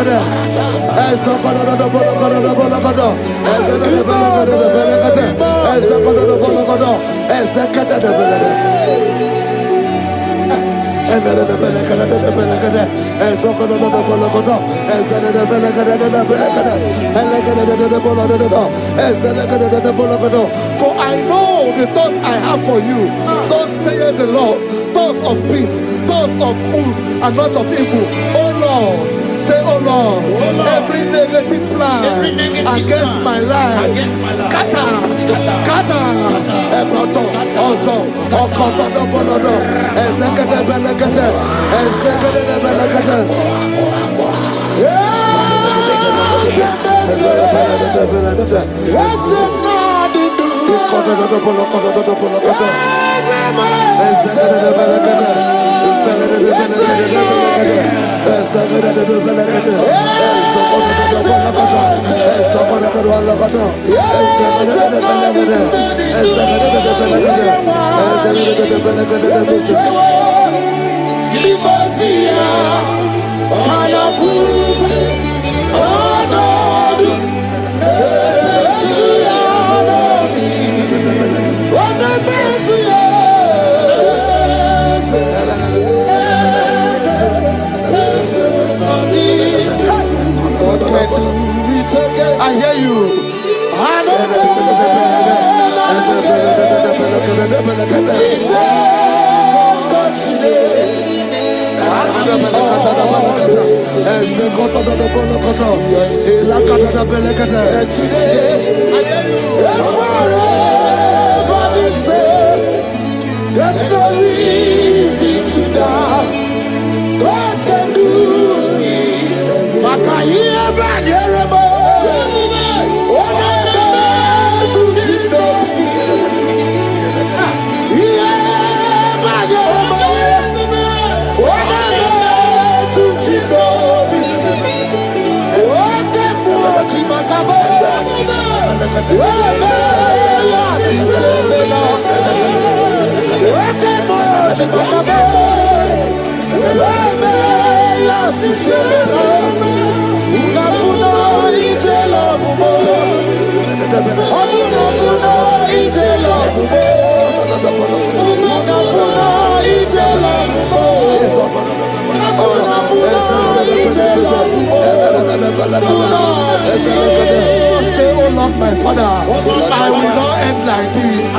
Belagade, as a Colorado Bolagado, as a Belagade, as a Colorado Bolagado, as a Catata. And then the Belagade, as a Colorado Bolagado, as a Belagade, as a Bolagado. For I know the thoughts I have for you, thus saith the Lord, thoughts of peace, thoughts of good, and not of evil. Oh Lord, say, oh Lord, every negative plan against my life, scatter. Also, Okotodo Bolodo, Ezekade Belagade, Ezekade Belagade. I hear you. There's no reason to doubt. God can do it. Makaya Banyerebo. Say, oh Lord, my Father, I will not end like this. I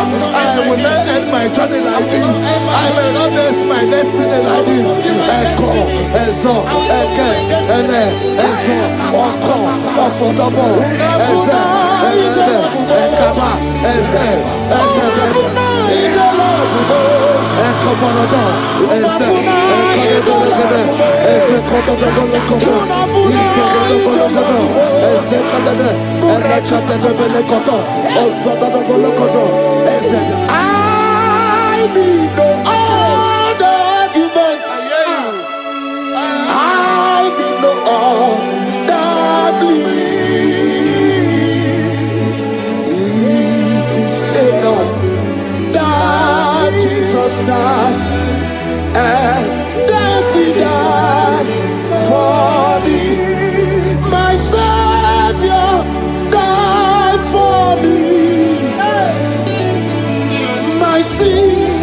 will not end my journey like this. I will not end my destiny like this. Echo, Ezo, Eke, Ene, Ezo, Oko, Opodobo, Eze, Eze, Ekaba, Eze, Ekobonodo, Eze, Ekobonodo, Eze, Kotodobo, Eze, Kadade, I need no other arguments. I need no other plea. It is enough that Jesus died and that He died for me. My Savior died for me. My sins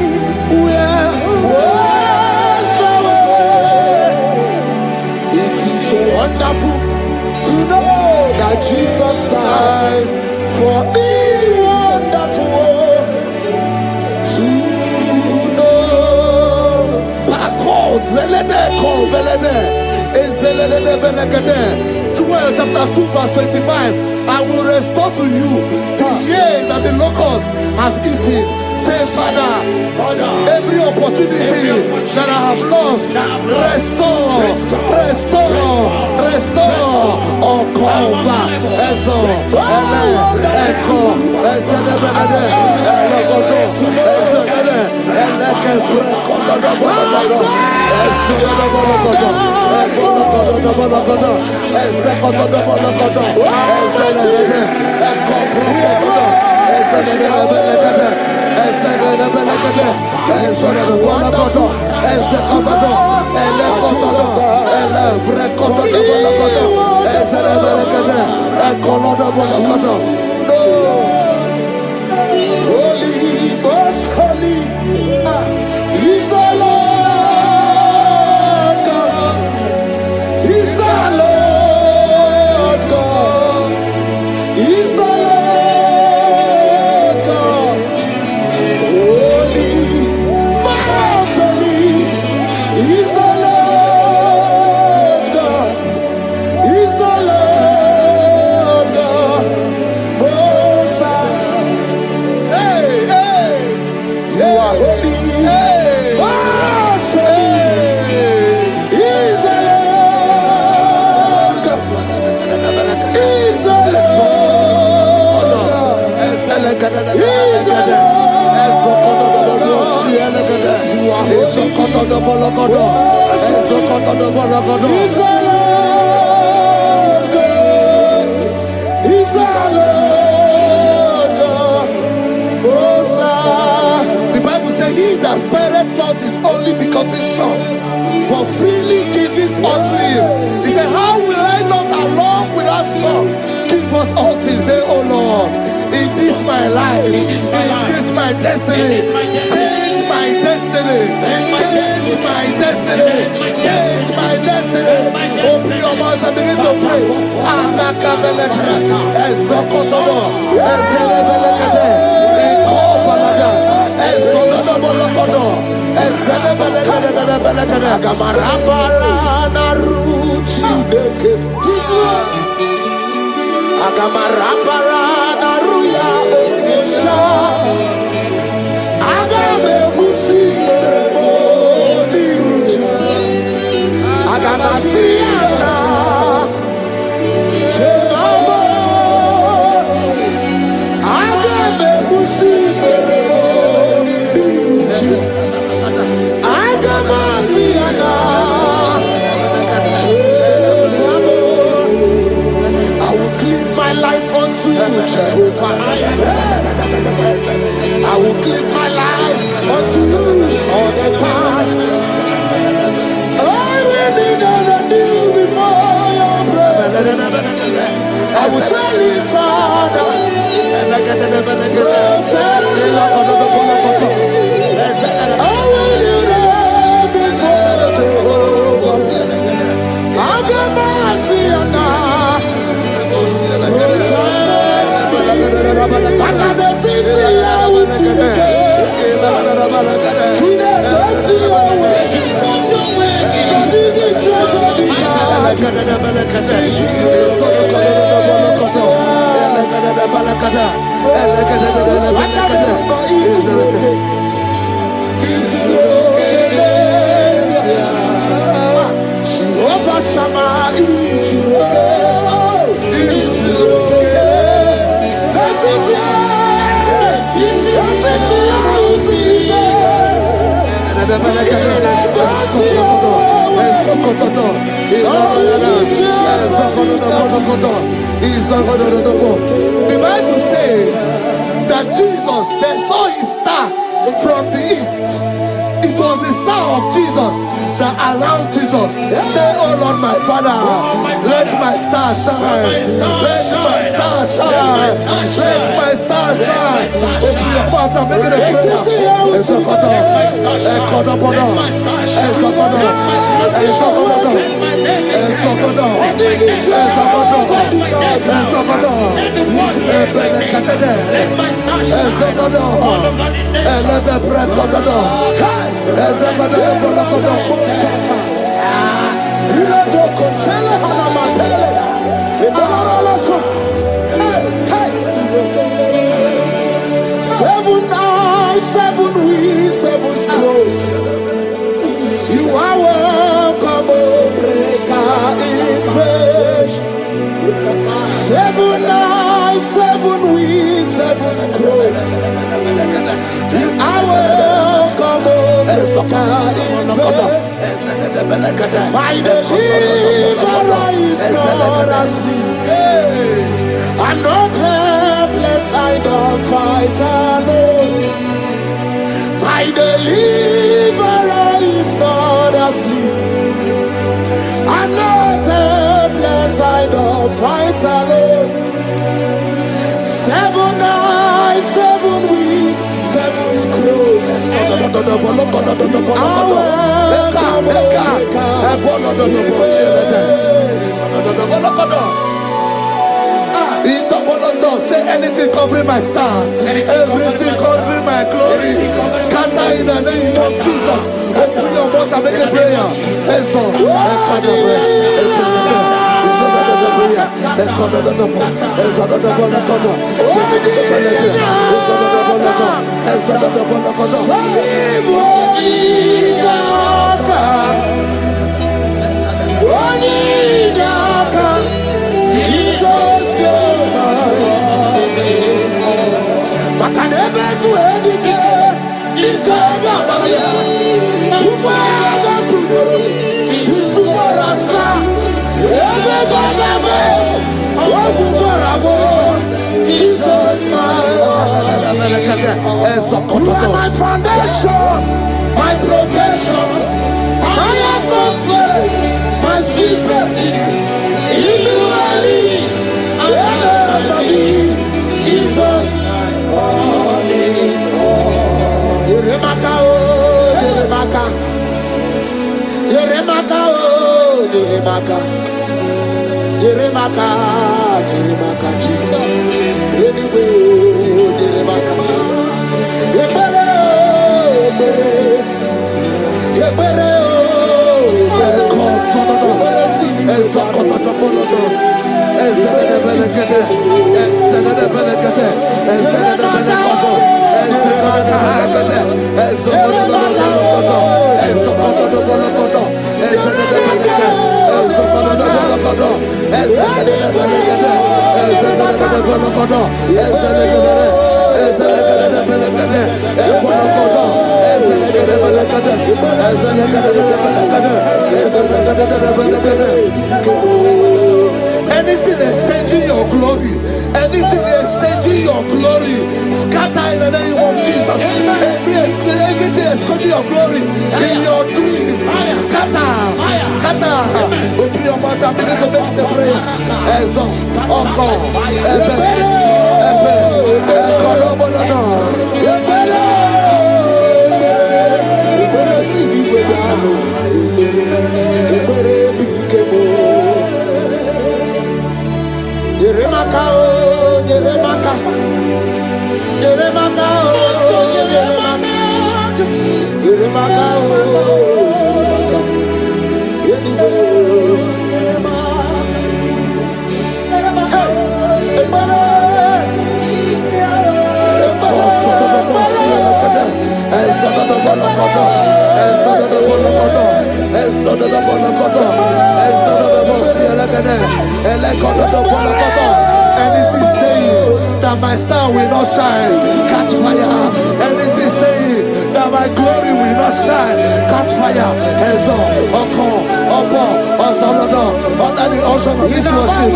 were washed away. It is so wonderful to know that Jesus died for me. Wonderful to know. Backwards, Joel chapter 2 verse 25. I will restore to you the years that the locusts have eaten. Say, Father, every opportunity that I have lost, restore. Oh, call back. Echo, Holy, most holy is the Lord God. Is the Lord God. Is the Lord God. Holy, most holy is the Lord God. Is the Lord God. Most high. Hey, hey, you are holy. Hey, most holy is the Lord God. Is the Lord God. Is the Lord God. You are holy. Is the Lord God. Is the Lord God. Most high. The Bible says, he that spareth not his only begotten son, but freely give it unto him. He said, how will I not along with that son give us all things? Say, oh Lord, in this my life, in this my destiny, change my destiny, change my destiny, change my destiny. Open your mouth and begin to pray. Anakabeleke, Ezokotodo, Ezelebelekede, Ekopalada, Ezododobolokodo, Ezelebelekede, Agamarapara Naruchi Deke, Agamarapara Naruya Okesha, Agame Musi Merebo Niruchi, Agamasiana. Jehovah, I will give my life unto you all the time. I will be done and you before your presence. I will tell you, Father, protect me. I will be there before Jehovah. I'll get mercy on that. The Bible says that Jesus, they saw his star from the east. It was the star of Jesus that announced Jesus. Say, oh Lord, my Father, let my star shine. Let my star shine. Let my star shine. Open your mouth and make it a prayer. Seven eyes, seven wings, seven scrolls. You are welcome, O breaker in faith. Seven eyes, seven wings, seven scrolls. You are welcome, O breaker in faith. My deliverer is not asleep. I'm not helpless, I don't fight alone. My deliverer is not asleep. I'm not helpless, I don't fight alone. night, 7 weeks, 7 scrolls. Say anything covering my star, everything covering my glory, scatter in the name of Jesus. Open your mouth and make a prayer. Jesus, you are my foundation, my protection, my atmosphere, my secret. Jesus, Yeremaka, Yeremaka, Yeremaka, Yeremaka, Yeremaka, Yeremaka, Jesus, anyway, Yeremaka, Yebere, Yebere, Yebere, anything exchanging your glory, anything exchanging your glory, scatter in the name of Jesus. Everything exchanging your glory in your dream, scatter, scatter. Open your mouth and begin to make the prayer. Yeremaka, Yeremaka, Yeremaka, Yeremaka, Yeremaka, anything saying that my star will not shine, catch fire. Anything saying that my glory will not shine, catch fire. Under the ocean of this worship.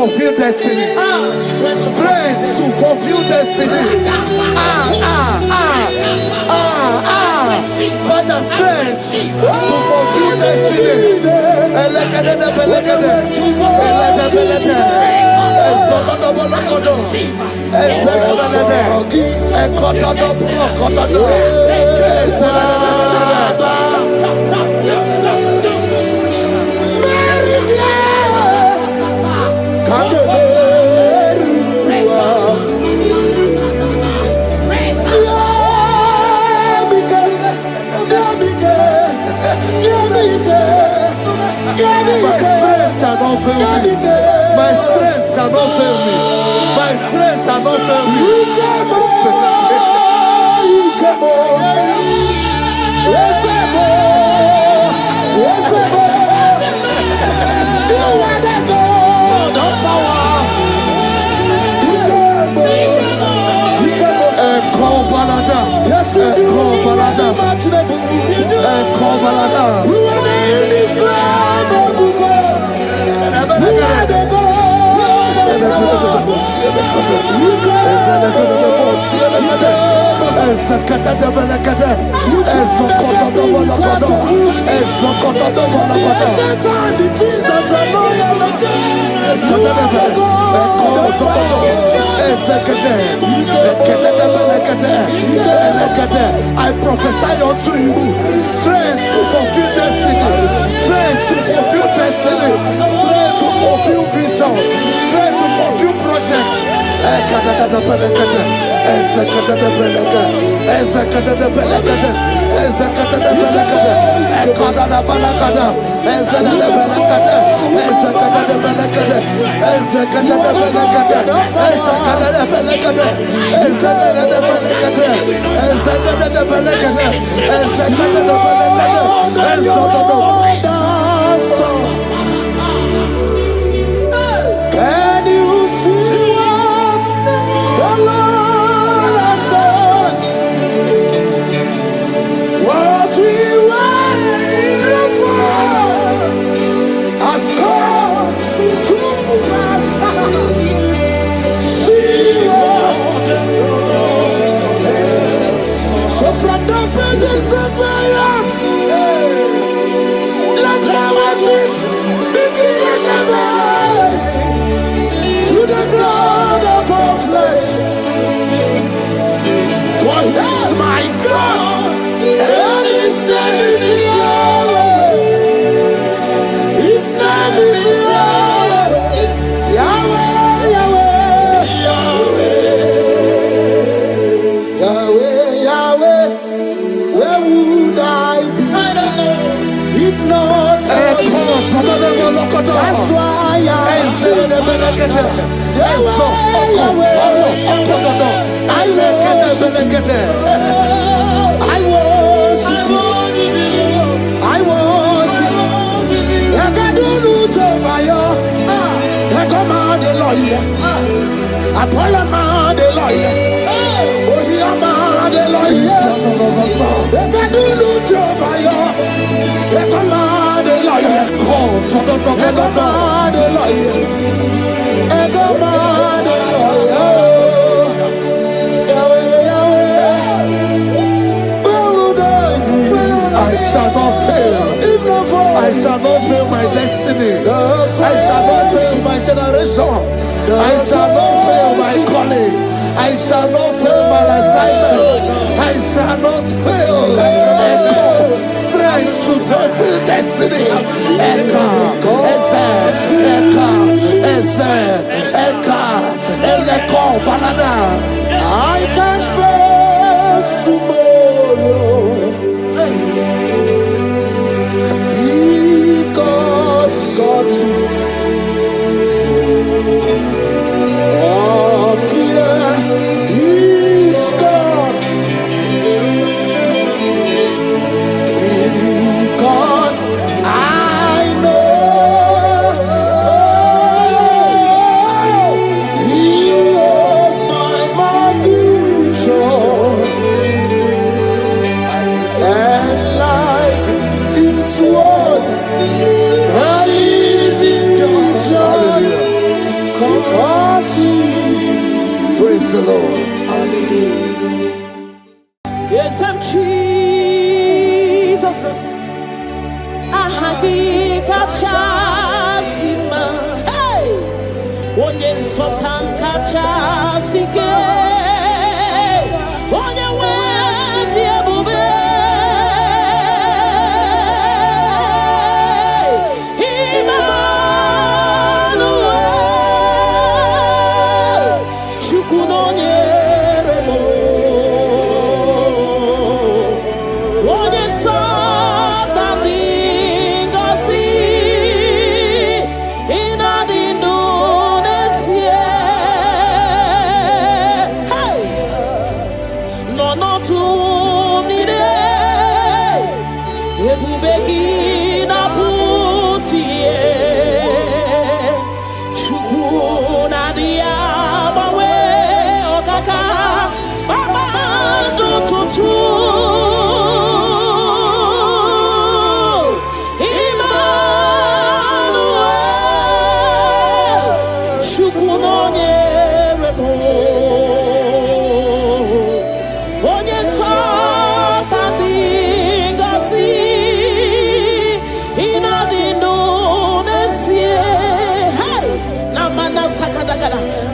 fulfill destiny. Strength to fulfill destiny. Father, strength to fulfill destiny. My strength shall not fail me. My strength shall not fail me. My strength shall not fail me. I prophesy unto you strength to fulfill destiny, strength to fulfill destiny, strength to fulfill vision, strength to fulfill projects. Can you see what the Lord has done? What we waited for has come to pass. See what. So from the pages of my heart, let my worship begin never. To the God of all flesh, for He is my God, and His name is Yahweh. His name is Yahweh, Yahweh, Yahweh, Yahweh, Yahweh. Where would I be if not for You? That's why I sing. I worship You. I worship You. I can do no over I come on the lawyer. I pull a man the lawyer. Oh, he a man the lawyer. I can do no over I come on the lawyer. I come on the lawyer. I come on the lawyer. I shall not fail. I shall not fail my destiny. I shall not fail my generation. I shall not fail my calling. I shall not fail my assignment. I shall not fail. Echo, strength to fulfill destiny. Echo, Echo, Balada. I can face tomorrow. Because God lives. All fear is gone. Because I know He was my kachasima. Hey, onye nsọpụta kachasike. Onye nwere ebube.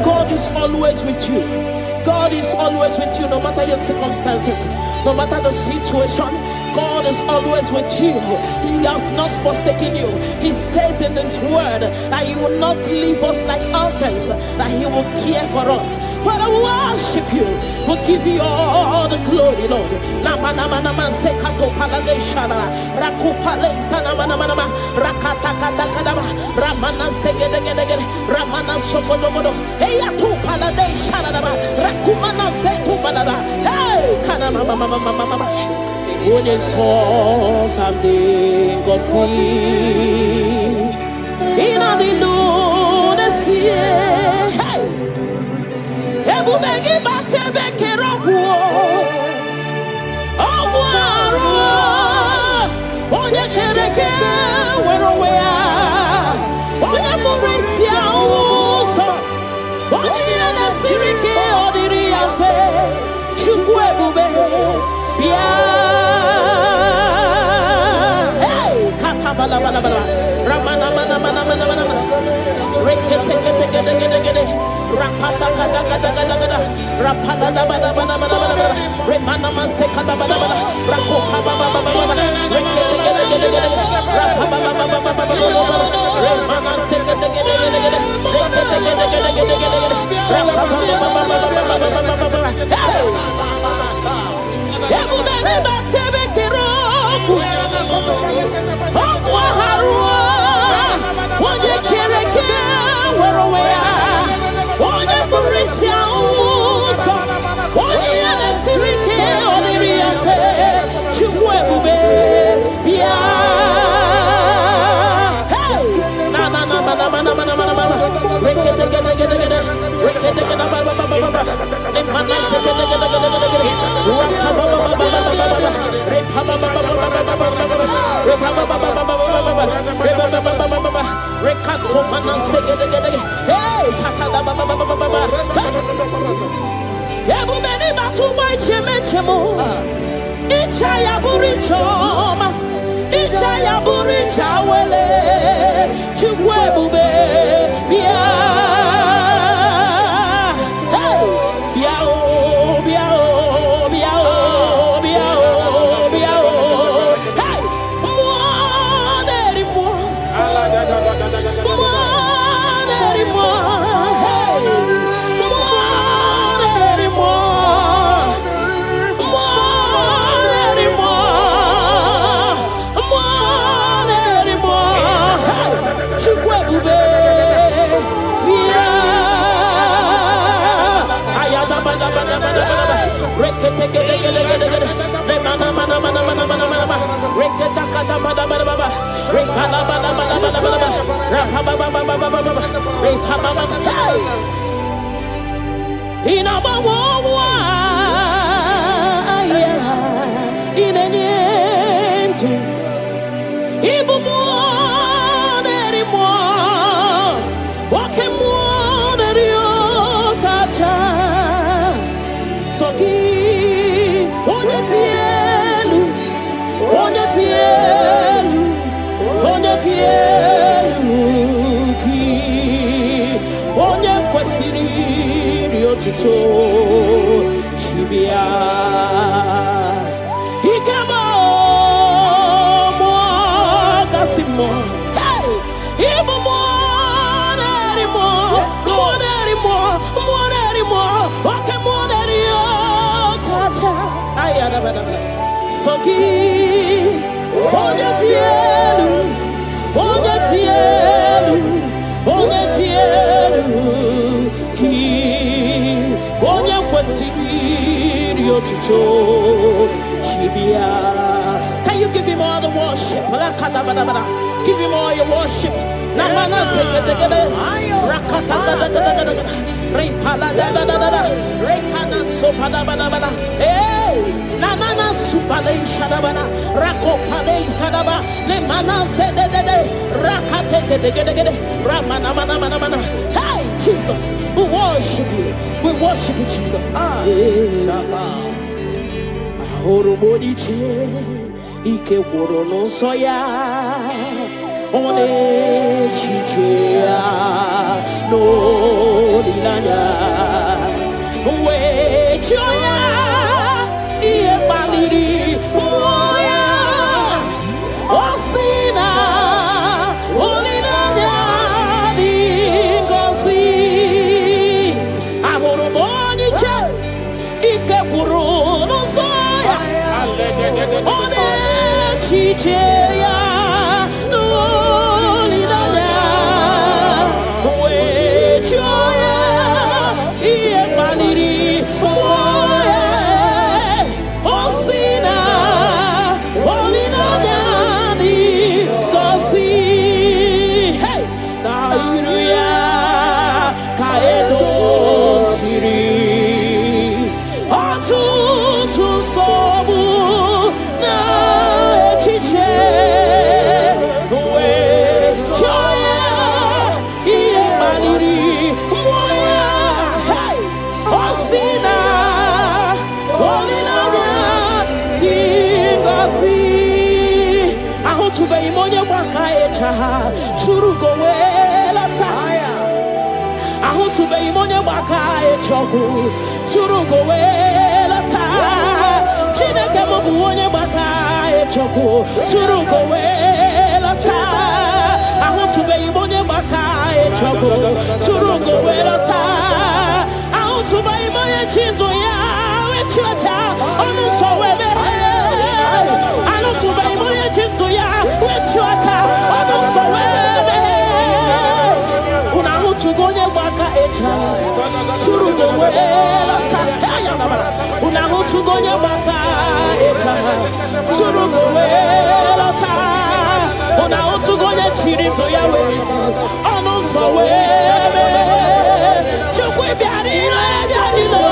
God is always with you. God is always with you, no matter your circumstances, no matter the situation. God is always with you. He has not forsaken you. He says in this word that He will not leave us like orphans, that He will care for us. Father, we worship you. We'll give you all the glory, Lord. Onye nsọpụta ngozi ịnọdụ n'ezie. Ebube gị bata ebe kere ọgwụ arụ. Onye kere eke nwere onwe ya. Onye mụrụ isi ụzọ. Onye ihe na-esiri ike ọ dịrị ya mfe. Chukwu ebube bịa. Bala bala bala ramana mana mana mana mana rekete kete kete kete kete rapata kata kata kata kata rapala da bala bala bala bala remana manse kata bala bala rakopa baba baba baba rekete kete kete kete rapapa baba baba baba remana se kete kete kete kete rekete kete kete kete kete rapapa baba baba baba baba baba hey ebu bene batebe kero onye kere eke nwere onwe ya. Onye bụrụ isi ụzọ. Onye ihe na-esiri ike ọ dịrị ya mfe. Chukwu ebube bịa. Hey! Na na na na na na na na na na. Rekete gede gede gede. Rekete gede ba ba ba ba ba. Ne mana se gede gede gede gede. Rapa ba ba ba ba ba ba ba. Repa ba ba ba ba ba ba ba ba. Repa ba ba ba ba ba ba ba. Repa ba ba ba ba ba. Rekato mana se gede gede. Hey! Kata da ba ba ba ba ba ba. Ebu beni batu boy cheme chemo. Icha ya buri choma. Icha ya buri chawele. Chukwu ebube bia. Hey! Bia o bia o bia o bia o bia o. Hey! Mwaneri mwa. Mwaneri mwa. Hey! Mwaneri mwa. Mwaneri mwa. Mwaneri mwa. Hey! Chukwu ebube bia. Ayada bada bada bada bada. Rekete gede gede gede gede. Mana mana mana mana mana mana. Reketa kata bada bada bada. Rekala bada bada bada bada. Rapa baba baba baba baba. Repa baba. Hey! Inaba wawa. Inenyentu. Ibu mwaneri mwa. Wake mwaneri okacha. Soki. Onye tielu. Onye tielu. Onye tielu. otito chibia ikemo mo kasimo hey ibo mo nerimo okay mo nerio kacha ayada bada soki onye tielu ki onye kwesiri otito chibia. Can you give him all the worship? Give him all your worship. Namana sekedegede rakata gada repala da rekana sopada bala hey namana supale shadabana rakopale shadaba le mana sedede rakate gedegede ramana mana hey Jesus, we worship you Jesus. Ahoro moniche ike woro no soya one chichea no linanya we choya iye baliri moya osina olinanya dingosi ahoro moniche ike woro no soya one chichea Churugo welata ahu tube imonye baka echoku churugo welata chineke mobu onye baka echoku churugo welata ahu tube imonye baka echoku churugo welata ahu tube imonye chinzo ya wechocha onu sowebe ahu tube imonye chinzo ya wechocha onu sowebe unahu tugonye baka echa churugo welata unahu tugonye baka echa churugo welata unahu tugonye chirito ya wezi onu sowebe chukwe biarilo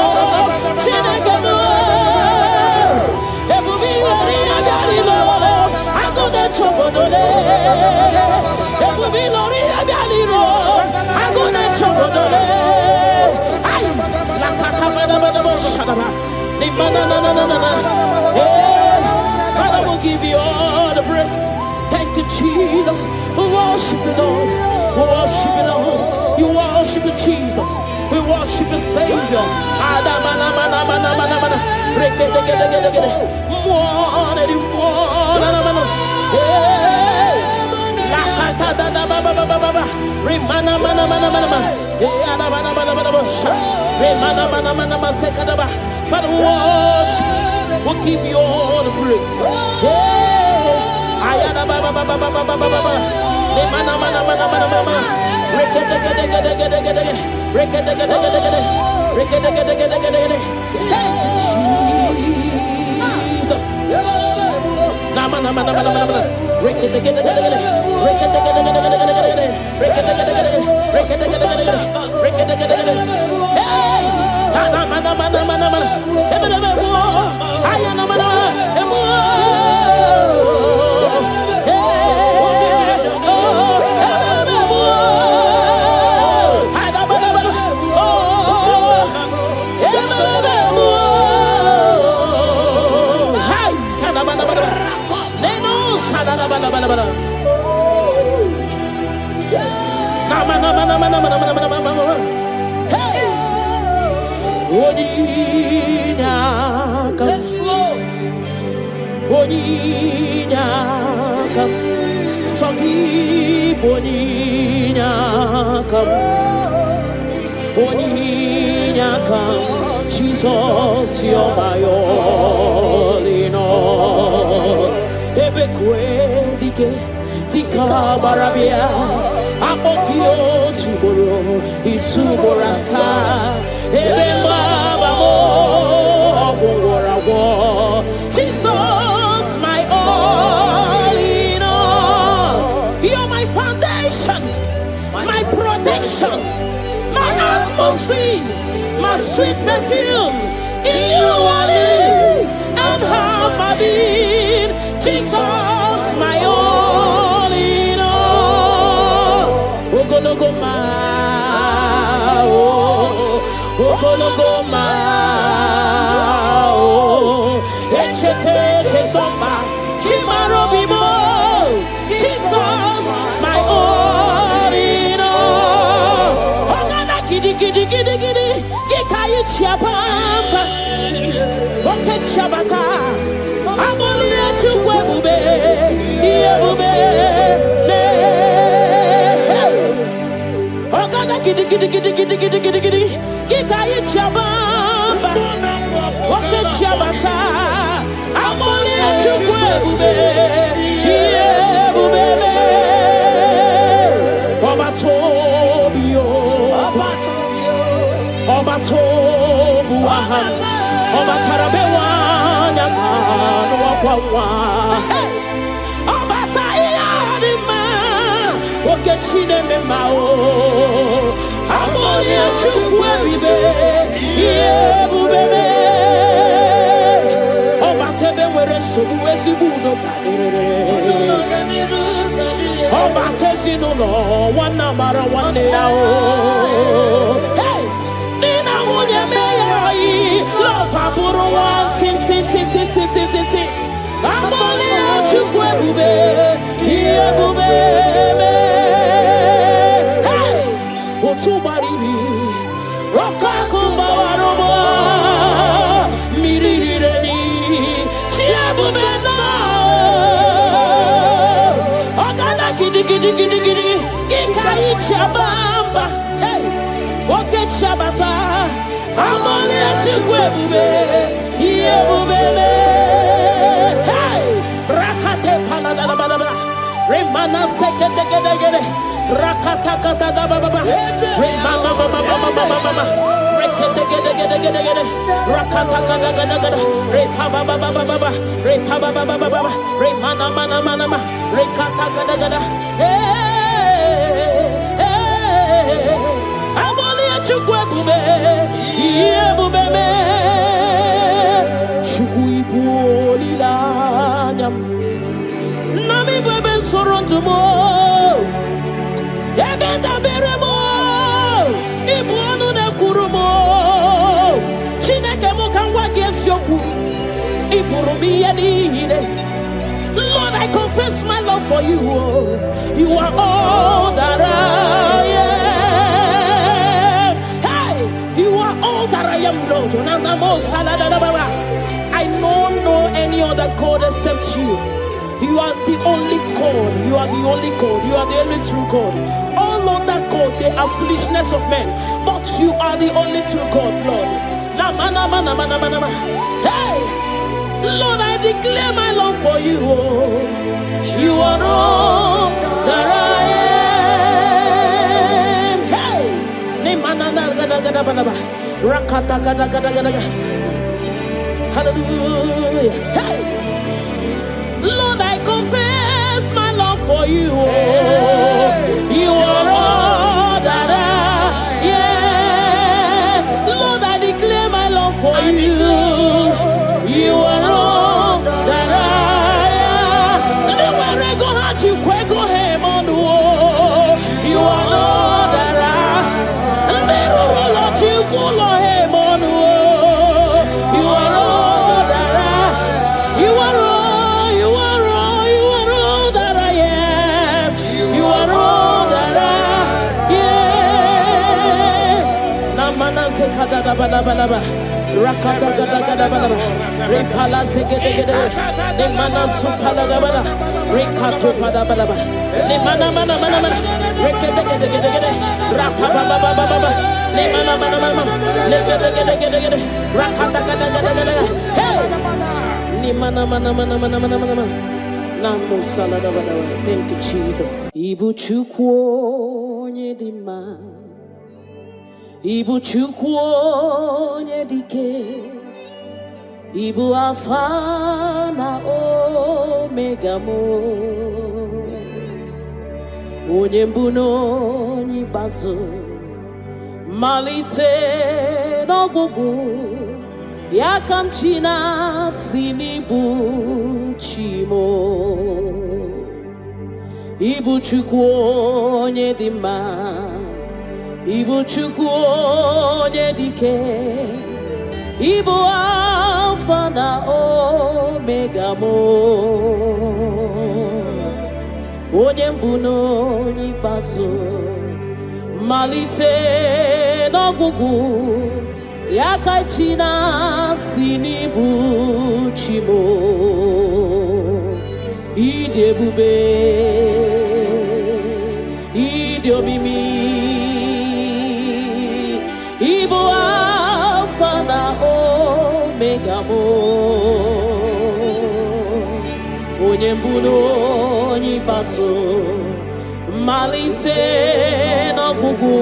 chineke mo ebubi biarilo agode chobodole ebubi biarilo agode chobodole ay la kata bada shadaba ni mana na Father, we'll give you all the praise. Thank you, Jesus. We worship you, Lord. We worship you, Lord. You worship you, Jesus. We worship you, Savior. Father, we worship. We'll give you all the praise. Ayana baba baba baba baba. Ne mana mana mana mana mana. Thank you, Jesus. Na mana mana mana mana. Hey, mana mana mana mana mana. Ayana mana mana. Oninyakam, Oninyakam, Sogi Boninyakam, Oninyakam, Jesus, you're my all in all. Ebekwe dike, dika barabia, akokio chiboro, isuborasa, ebemba babo, ogwarawo. Jesus, my all in all. You're my foundation, my protection, my atmosphere, my sweet perfume. In you I live and have my being. Jesus, my all in all. Ogologoma, oh, Ogologoma, oh, Echete Chesomba, Chimarobimo. Jesus, my all in all. Ogana kidi kidi kidi kidi, Gikayi Chiapamba, Oke Chabata. Amolia chukwe iye bube me. Ogana kidi kidi kidi kidi kidi kidi kidi, Gikayi Chabamba, Oke Chabata. Amolia chukwe iye bube me. Obatobio, Obatobuahan, Obatarabewa. Hey, Obatayadima, Okechine Memao, Amolia Chukwebibe, Yebubebe, Obatebe were Subuesibudo, Obatesino, one number one day. Hey, Nina Munya May, love Aburo one, tin. Amolia Chukwebibe, Yebubebe. Hey, Otubaribi, Rokakumba Waroba, Mirireni, Chiabubena, Ogana Kidi Kidi Kidi Kidi, Gikai Chabamba, hey, Oke Chabata, Amolia Chukwebibe, Yebubebe. Rakate Panadababa, Remana Sekete, Rakata Baba, Remana Baba, Rekete, Rakata Repaba Baba, Repaba Baba, Remana Mana, Rekata, hey, Amolia Chukwe, Yebubeme. Nami beben sorontumo, ebenda beremo, ibuonu ne kurumo, chineke mukangwa gesyoku, ipurumi yenine. Lord, I confess my love for you. You are all that I am. Hey, you are all that I am, Lord. I don't know any other God except you. You are the only God. You are the only God. You are the only true God. All other God, they are foolishness of men. But you are the only true God, Lord. Hey, Lord, I declare my love for you. You are all that I am. Hey, hallelujah. Hey, Lord, I confess my love for you. You are all that I am. Lord, I declare my love for you. You are all that I am. You are all that I am. You are all that I am. You are all that I am. bada bada bada bada. Rakata gada gada bada bada. Repala segede gede. Ne mana supala gada bada. Rekato bada bada bada. Ne mana mana mana mana. Rekete gede gede gede. Rapa baba baba baba. Ne mana mana mana. Ne gede gede gede gede. Rakata gada gada gada. Hey. Ne mana mana mana mana mana mana. Namo salada bada bada. Thank you Jesus. Ibu chukwo nyedima. Ibu chukwu onye dike, Ibu Alpha na Omega mo, onye mbụ na onye ikpeazụ, malite n'ọgwụgwụ, ya ka m ji na-asị n'ịbụ chi mo. Ibu chukwu onye dị mma, Ibu chukwu onye dike, Ibu Alpha na Omega mo, onye mbụ na onye ikpeazụ, malite n'ọgwụgwụ, ya ka chi na-asị n'ịbụ chi mo. Ịdị ebube, ịdị omimi, Ibu Alpha na Omega mo, onye mbụ na onye ikpeazụ, malite n'ọgwụgwụ,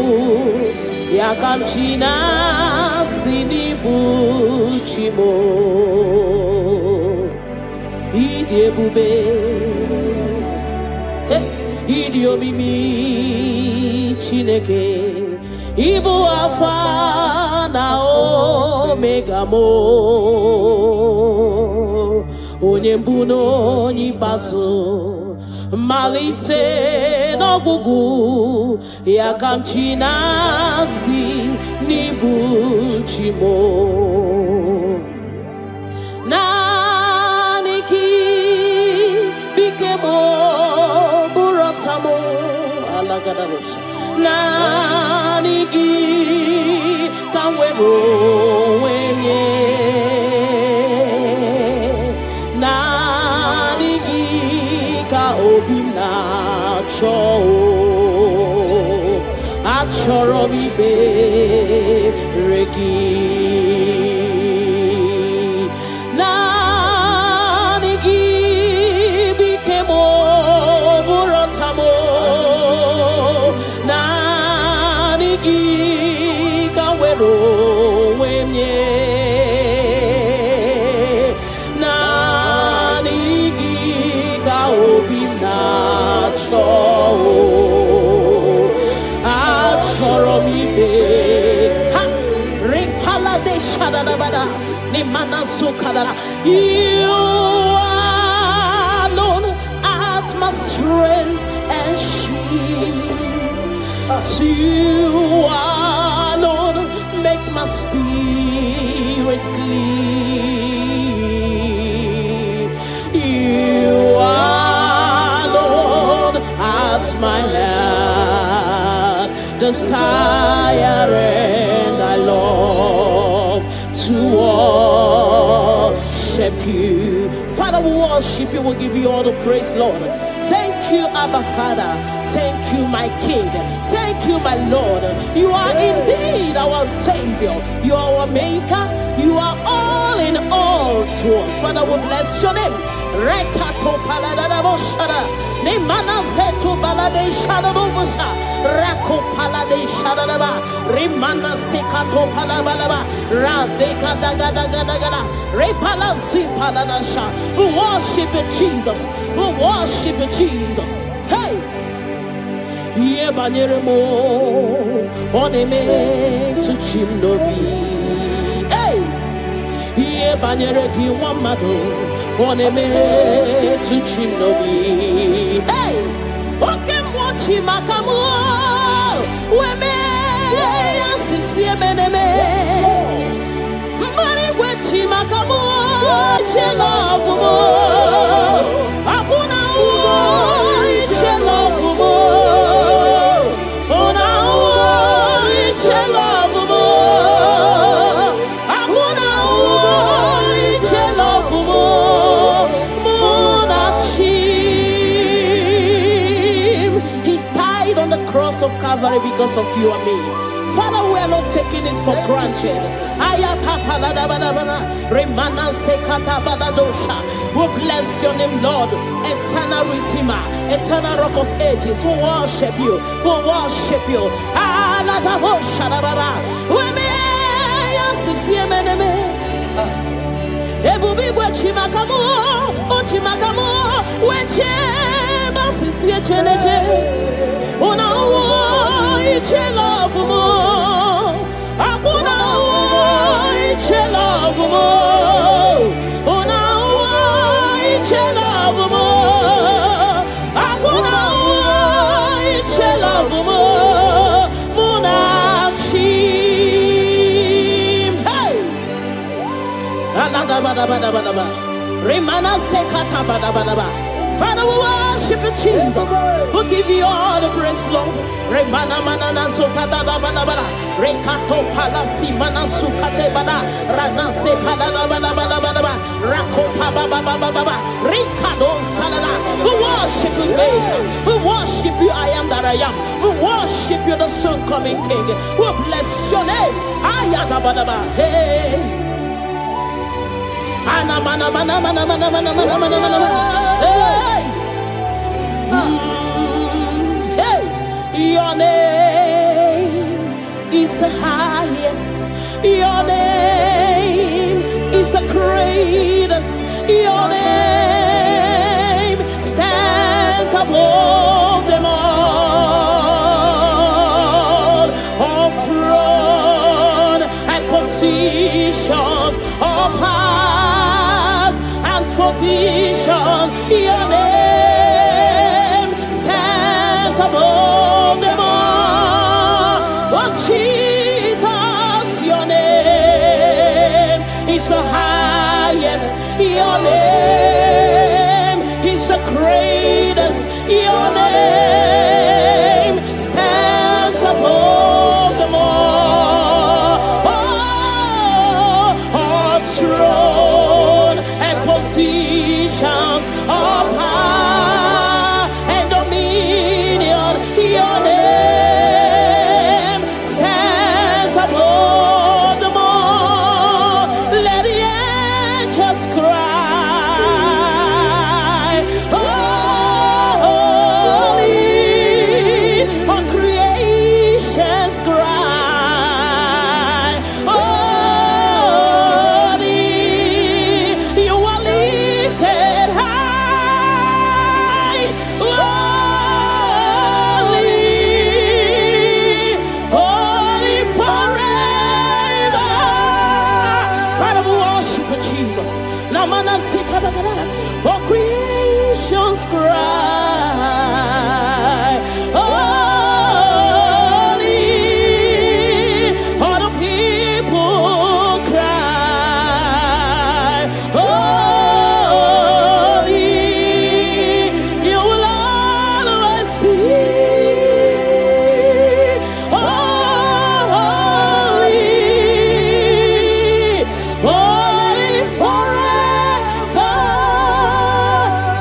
ya ka m ji na-asị n'ịbụ chi mo. Ịdị ebube, ịdị omimi Chineke, Ibu Alpha na Omega mo, onye mbụ na onye ikpeazụ, malite n'ọgwụgwụ, ya ka m ji na-asị n'ịbụ chi mo. Naanị gị bike mo, bụrụ ọta mo, alagadabosha. Naanị gị ka m were onwe nye, naanị gị ka obi m na-achọ, achọrọ m ikpere gị. Naanị gị bike m, bụrụ ọta m, naanị gị ka m were onwe m nye, naanị gị ka obi m na-achọ, achọrọ m ibe ha. Ripala de shadadabada, ni mana sukadara. You alone art my strength and shield. You alone make my spirit clean. You alone art my heart desire, and I love to worship you. Father, we worship you, we give you all the praise, Lord. Thank you, Abba Father. Thank you, my King. Thank you, my Lord. You are indeed our Savior. You are our Maker. You are all in all to us. Father, we bless your name. Rekato paladadaboshara. Nemana zeto balade shadadobosha. Rako palade shadadaba. Remana sekato palabalaba. Radeka dagadagada. Repala zipaladasha. We worship you, Jesus. We worship you, Jesus. Hey! Iye banyere mo, oneme tu chimnobi. Hey! Iye banyere ki wamado, oneme tu chimnobi. Hey! Oke mwachi makamu, weme asisi emeneme. Mbari wechi makamu, chelofu mo. Akuna uo, chelofu mo. Ona uo, chelofu mo. cross of Calvary because of you and me. Father, we are not taking it for granted. We bless your name, Lord. Eternal Redeemer, eternal Rock of Ages. We worship you. We worship you. Ebubigwe chimakamo, o chimakamo, weche basisi echeneche. Una wo iche love mo, akuna wo iche love mo. Una wo iche love mo, akuna wo iche love mo. Father, we worship you, Jesus. We give you all the praise, Lord. Remana manana zokata da bada bada. Rekato palasi mana sukate bada. Rana se bada bada bada bada. Rako pa baba baba baba. Rikado salada. We worship you, Maker. We worship you, I am that I am. We worship you, the soon coming King. We bless your name. Ayata bada bada. Hey. Ana mana mana mana mana mana mana mana mana. Hey. Hey. Your name is the highest. Your name is the greatest. Your name stands above them all. All throne and positions, all powers and provision. Your name stands above them all. Oh Jesus, your name is the highest. Your name is the greatest. Your name stands above them all. Oh, all throne and positions, all power and dominion. Your name stands above them all. Let the angels cry, holy, all creations cry, holy, you are lifted high, holy, holy forever. Father, we worship you, Jesus. Namana sikadagada, all creations cry, holy, all the people cry, holy, you will always be holy, holy forever.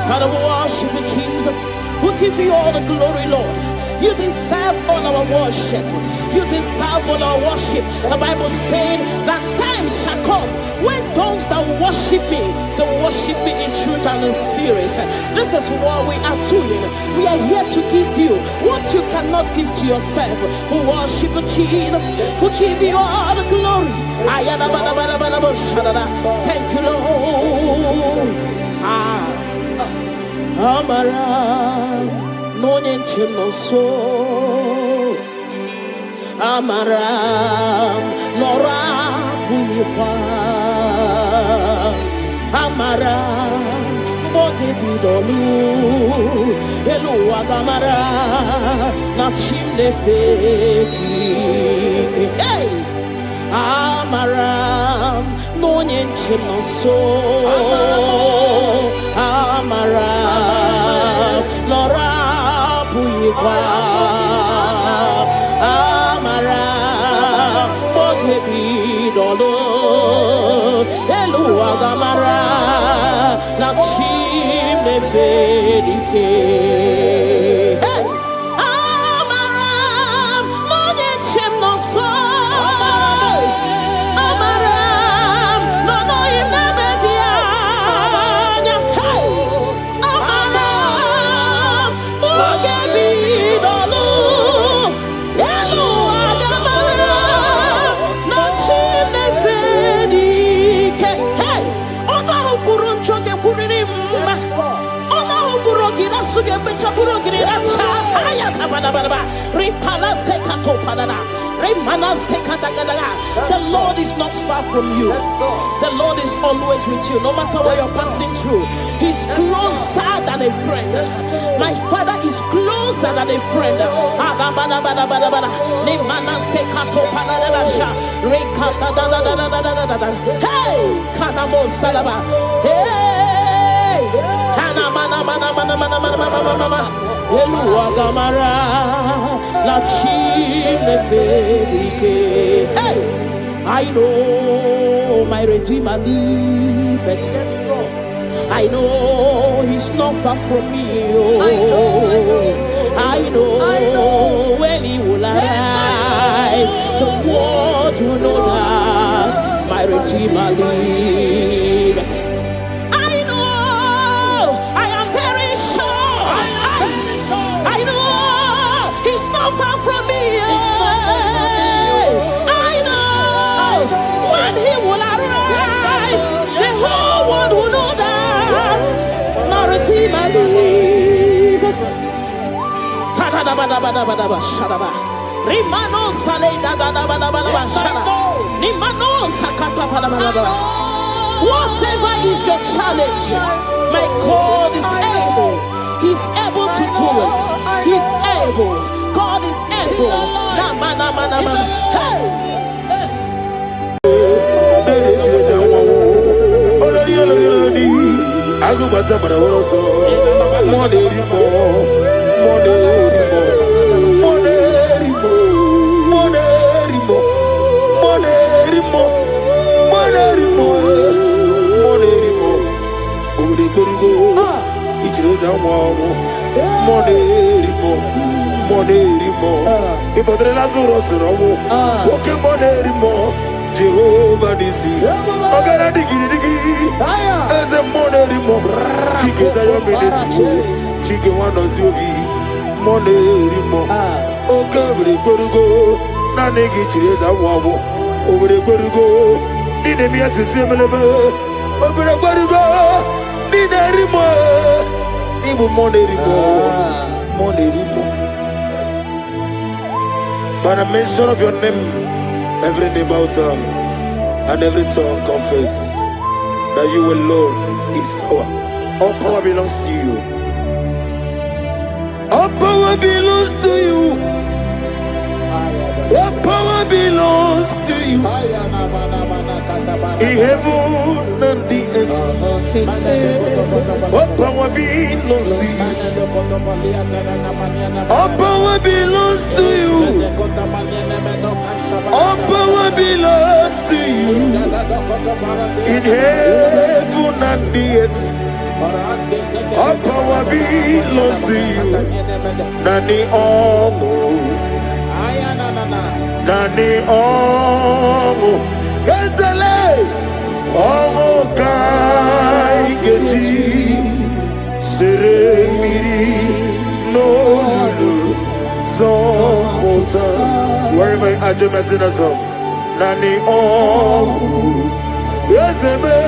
Father, we worship you, Jesus. We give you all the glory, Lord. You deserve all our worship. You deserve all our worship. The Bible said that time shall come when those that worship me, they worship me in truth and in spirit. This is what we are doing. We are here to give you what you cannot give to yourself. We worship you, Jesus. We give you all the glory. Thank you, Lord. Amara no nyenchino so. Amara nora puyipa. Amara mbote bidolu. Elu agamara na chimne feti. Hey. Amaram no nyenchino so. Amaram nora puyipa. Amaram bote bidolo. Elu agamara na chimne fedike. Hey! Amaram Lord is not far from you. The Lord is always with you, no matter what you're passing through. He's closer than a friend. My Father is closer than a friend. Hey, Kanamo Salaba. Hey, Kanamana mana mana mana mana mana mana. Elua Gamara, La Chine Fedike. Hey, I know my Redeemer liveth. I know He's not far from me. Oh, I know when He will arise, the world will know that my Redeemer liveth. I know, I am very sure. I know He's not far from me. I know when He will arise, the whole world will know that my Redeemer liveth. Rimano sale da da da da da da shara. Rimano sakata pa da da da. Whatever is your challenge, my God is able. He's able to do it. He's able. God is able. Na mana mana mana. Hey. Jehovah Nisi, Ogara digi digi, as a monerimo, Chike Zayo Ministry, Chike Wanos Yogi, Monerimo, Okavri Korugo, Nanegi Chireza Wabo, over the Korugo, Nidemia Similar, over the Korugo, Niderimo, even Monerimo. By the mention of your name, every name bows down and every tongue confess that you alone is power. All power belongs to you. All power belongs to you. All power belongs to you. In heaven and the earth, all power belongs to you. All power belongs to you. All power belongs to you. In heaven and the earth, all power belongs to you. Nani Omo, Nani Omo, Ezele, Omo Kai Geji, Seremiri, no Lulu, Zonkota. Wherever you are, just messing us up. Nani Omo, Ezeme,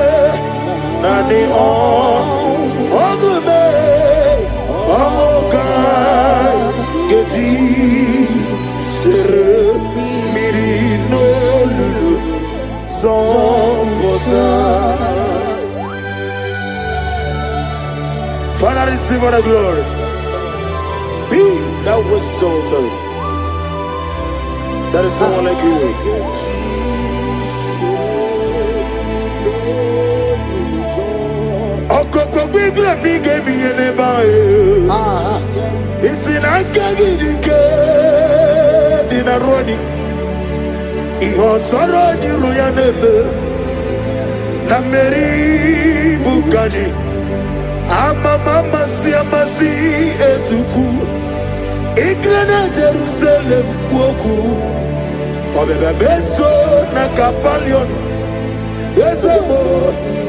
Nani Omo, Ogume, Omo Kai Geji. Mirino Father, receive all the glory. Be thou exalted. There is no one like you. Okoko bigla bige mi enebaaye. Isina kagidike dinaroni. Iho soro di royanebe. Nameri bukani. Ama mama si amasi ezuku. Igrena Jerusalem kuoku. Obebe beso na kapalion. Yesemo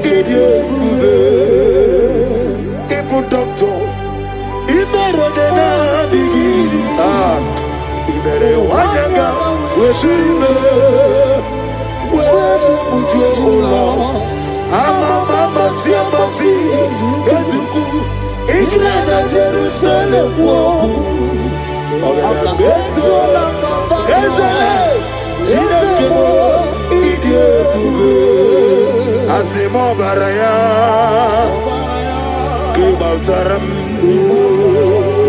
idie bube. Ibu doctor. Ibere dena digi. Ibere wanyaga. Weshirime. We mujo ola. Ama mama si amasi ezuku Igrana Jerusalem woku Ogana beso Ezele Chinekemo Idye bube Asimo baraya Kibautaram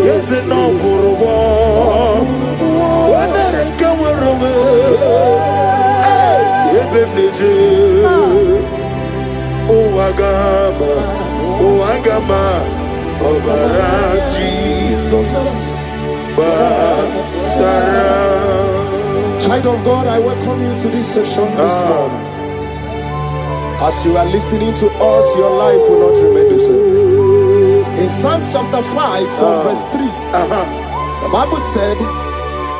Yeze no kurubo Wanere kamurume Yebem neje Uwagama, Obara Jesus, Basara. Child of God, I welcome you to this session this morning. As you are listening to us, your life will not remain the same. In Psalms chapter 5, from verse 3, the Bible said,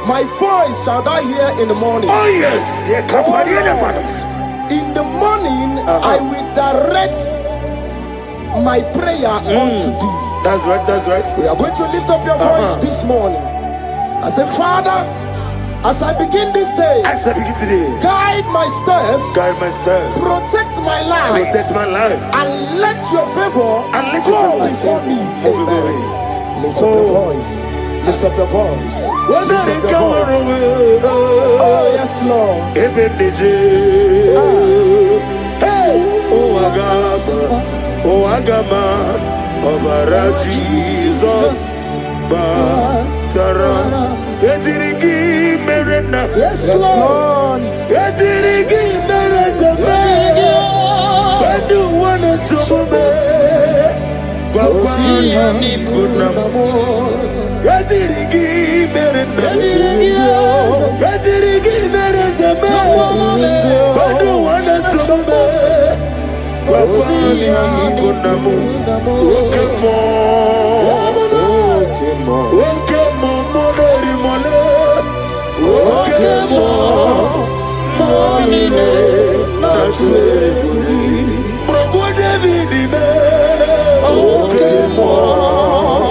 my voice shall thou hear in the morning. Oh yes, in the morning, I will direct my prayer unto thee. That's right, that's right. We are going to lift up your voice this morning. I say, Father, as I begin this day, As I begin today, guide my steps, protect my life, and let your favor go before me. Amen. Lift up your voice. Lift up your voice. Lift up your voice. Oh, yes, Lord. Hey, oh, Agama, Obara Jesus, Batara, Etirigi Merena, Yes, Lord. Etirigi Merezame, Bandu wana sume, Kwakwani Bunamo, Etirigi Merena, Etirigi Merezame, Bandu wana sume, Kwakwani Bunamo, Okemo, Okemo, Moneri Mole, Okemo, Monine, Naswe, Progo David, Okemo,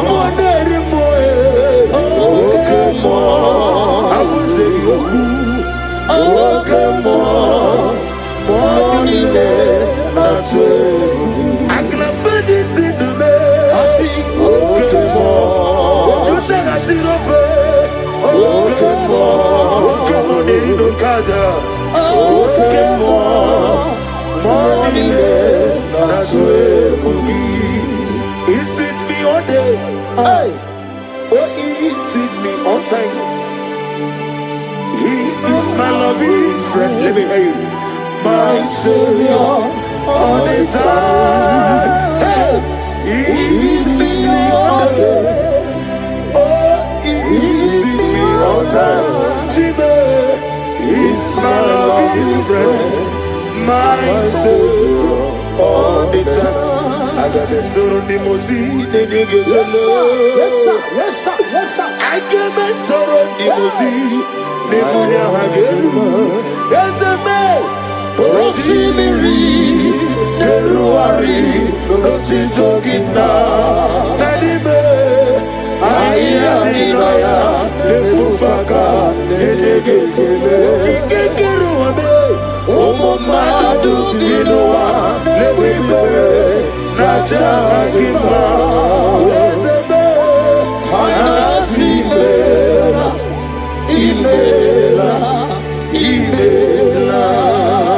Moneri Moe, Okemo, Afuzeri Oku, Okemo, Monine, Naswe, Aklabaji Sidume, Okemo, Josega Sirofe, Okemo, Okemo Nerino Kaja, Okemo, Monine, Naswe, Mugi. He sweet me all day, Hey. oh he sweet me on time. He is my loving friend, let me hear you. My Savior all the time. Hey, he sweet me all day. Oh, he sweet me all time. Jimmy, he's my loving friend, my Savior all the time. I got the soul of the Mosi, the nigga. Yes, sir. Yes, sir. Yes, sir. I get my soul of the Mosi, the nigga. Yes, man. Rosimiri, Deruari, Rositogina, Nadime, Ayadinaya, Lefufaka, Nedegekele, Kikeruame, Omomadu Dinoa, Lewibe, Najagima, Ezebe, Anasimela, Imela, Imela.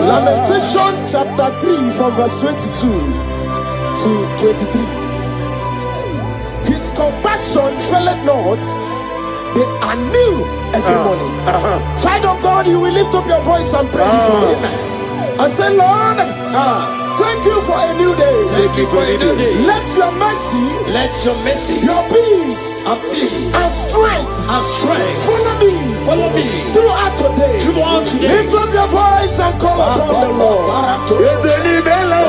Lamentation chapter 3 from verse 22 to 23. His compassion faileth not, they are new every morning. Child of God, you will lift up your voice and pray this morning. And say, Lord, thank you for a new day. Thank you for a new day. Let your mercy, Let your mercy your peace, and peace and strength and strength follow me throughout today. throughout today. Lift up your voice and call upon the Lord. Is an Imela,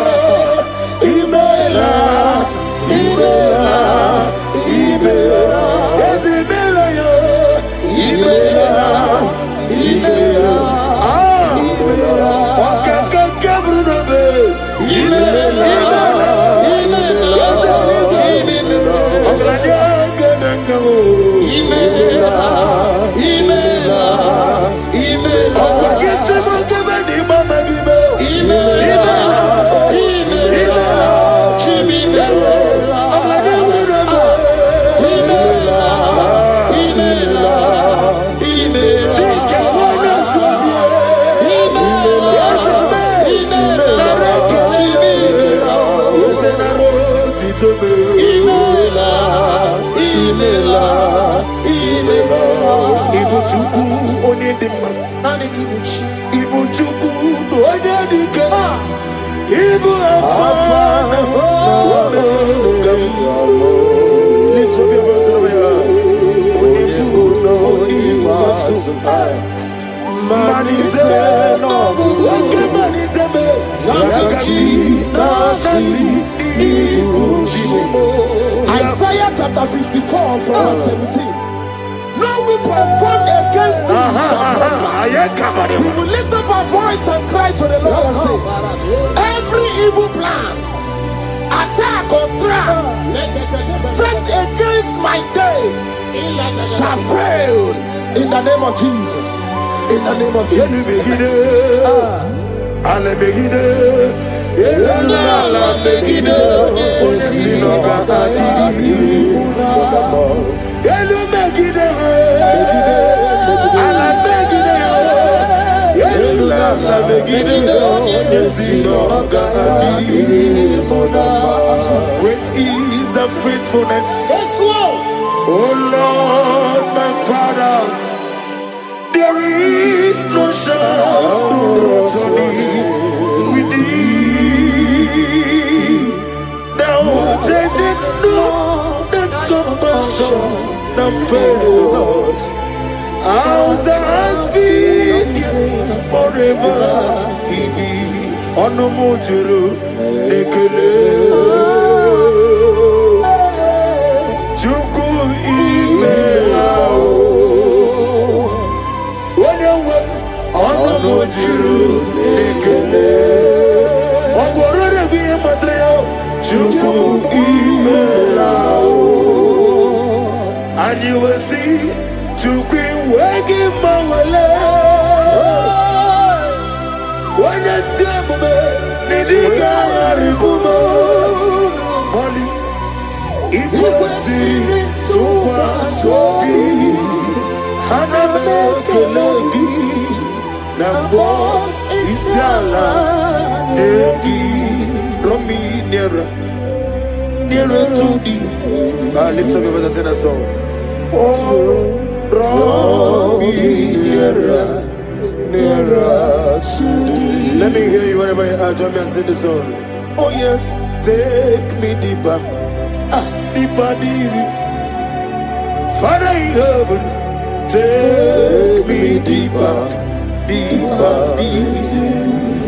Imela, Imela, Imela, is Imela, Imela, Imela, Imela, Wakaka Gabrube, Imela, Imela, Oglania Ganango, Imela, Imela, Imela, Okwagisimo Gabani Mama Gibe, Imela, Imela, Gidima, Nani Gibuchi, Ibu Chuku, Onyadika, Ibu Afana, lift up your voice over here. Isaiah chapter 54 from verse 17. No weapon formed against thee shall prosper. We will lift up our voice and cry to the Lord and say, every evil plan, attack or trap set against my day shall fail in the name of Jesus. In the name of Jesus. Great is the faithfulness. Oh Lord, my Father, there is no shadow with thee. Thou changest not that compassion that fails. As thou hast been forever in thee. Onomojuru nekele. Chuku imelao. Onomojuru nekele. Ogorore biye matreo. Chuku imelao. And you will see Chuku wegi mawale. When you see me, nidiga ribumo. Molly, ikusi tukwa sofi. Haname kelegi. Nambo isiala negi. Romi nera to thee. Lift up your voice and sing a song. Oh, draw me nearer to thee. Let me hear you wherever you are. Join me and sing the song. Oh yes, take me deeper, deeper, deeper. Father in heaven, take me deeper, deeper, deeper.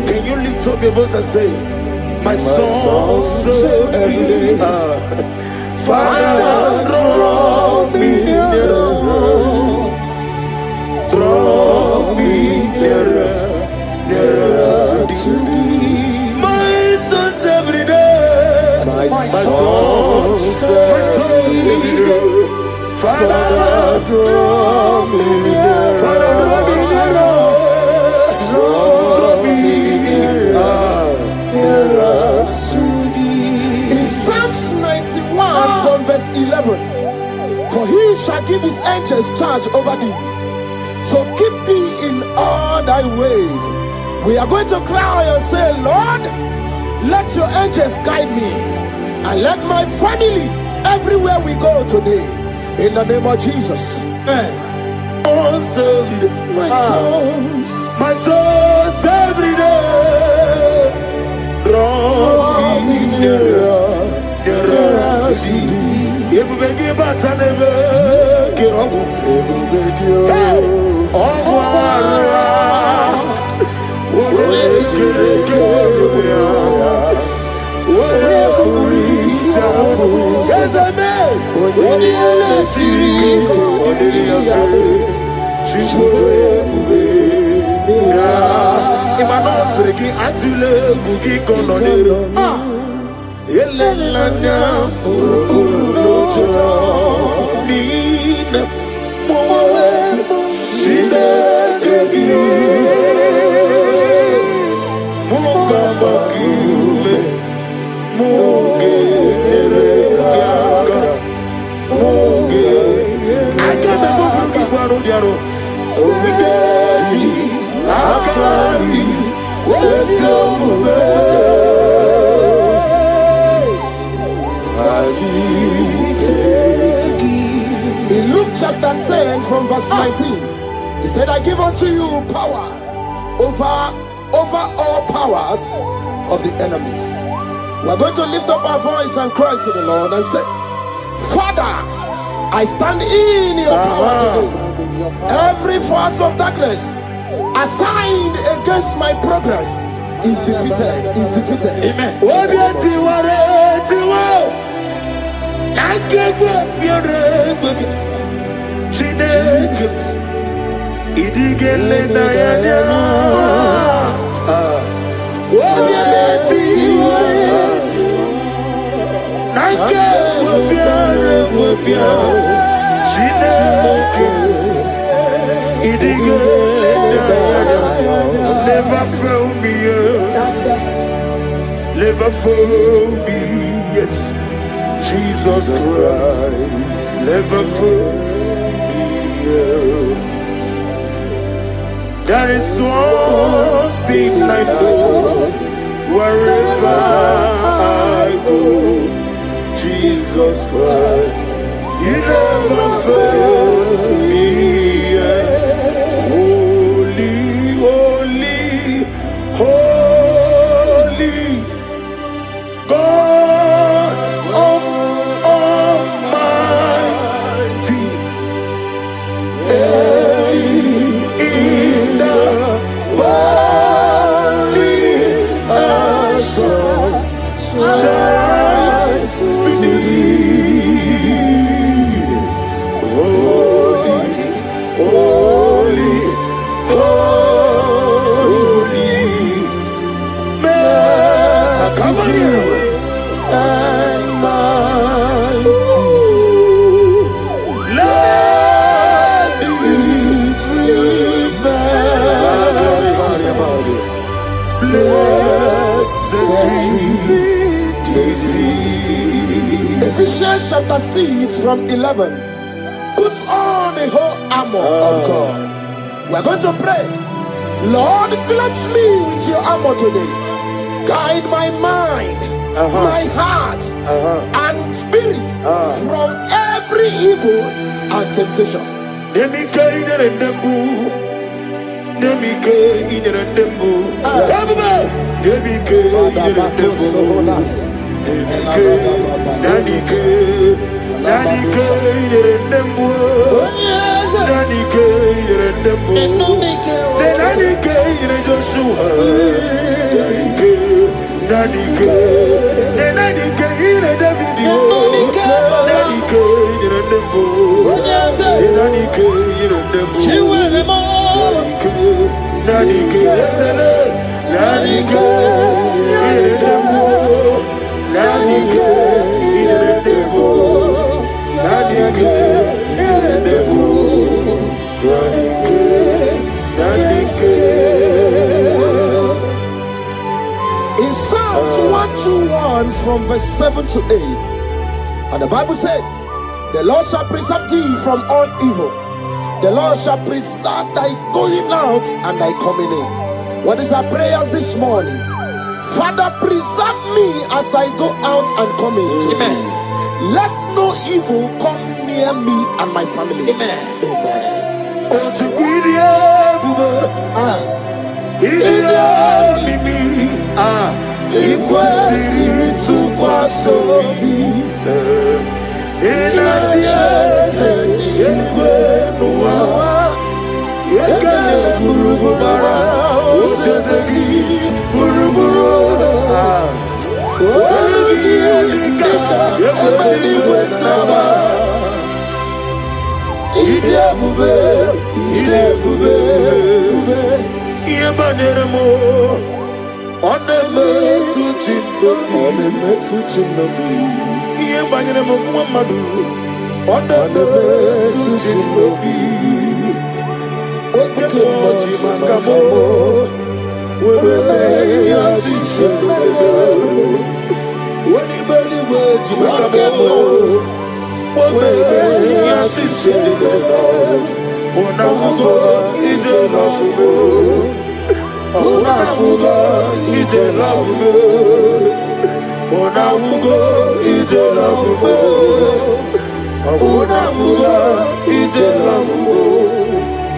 Can you lift up your voice and say, my soul so every day. Father, draw me nearer, draw me nearer, nearer to thee. My soul's every day, my soul's every day. Father, draw me nearer, Father, draw me nearer, draw me nearer to thee. In Psalms 91 from verse 11, for he shall give his angels charge over thee, to keep thee in all thy ways. We are going to cry and say, Lord, let your angels guide me, and let my family everywhere we go today, in the name of Jesus. My soul's every day. Draw me nearer, nearer to thee. If we give back and never get on, yes, I may. Imanosreki atule bugi kononero. Elelanya urukulojo. Nina mowe shidekegi. Mukabakiume mugere yaka mugere. Ajame bugi kwaro diaro. Omigeji akari wesomume. In Luke chapter 10 from verse 19, He said, I give unto you power over all powers of the enemies. We're going to lift up our voice and cry to the Lord and say, Father, I stand in your power today. Every force of darkness assigned against my progress is defeated. Amen. Never fail me yet. Never fail me yet. Jesus Christ, never fail me yet. There is one thing I know, wherever I go, Jesus Christ, you never fail me yet. Holy, holy, God of Almighty, in the valley shines to thee. Holy, holy, holy, merciful and mighty. Let victory blessed. Ephesians chapter 6 from 11. Put on the whole armor of God. We're going to pray. Lord, clothe me with your armor today. Guide my mind, my heart, and spirit from every evil and temptation. In Psalms 121 from verse 7 to 8, and the Bible said, the Lord shall preserve thee from all evil. The Lord shall preserve thy going out and thy coming in. What is our prayers this morning? Father, preserve me as I go out and come in today. Let no evil come near me and my family. Amen.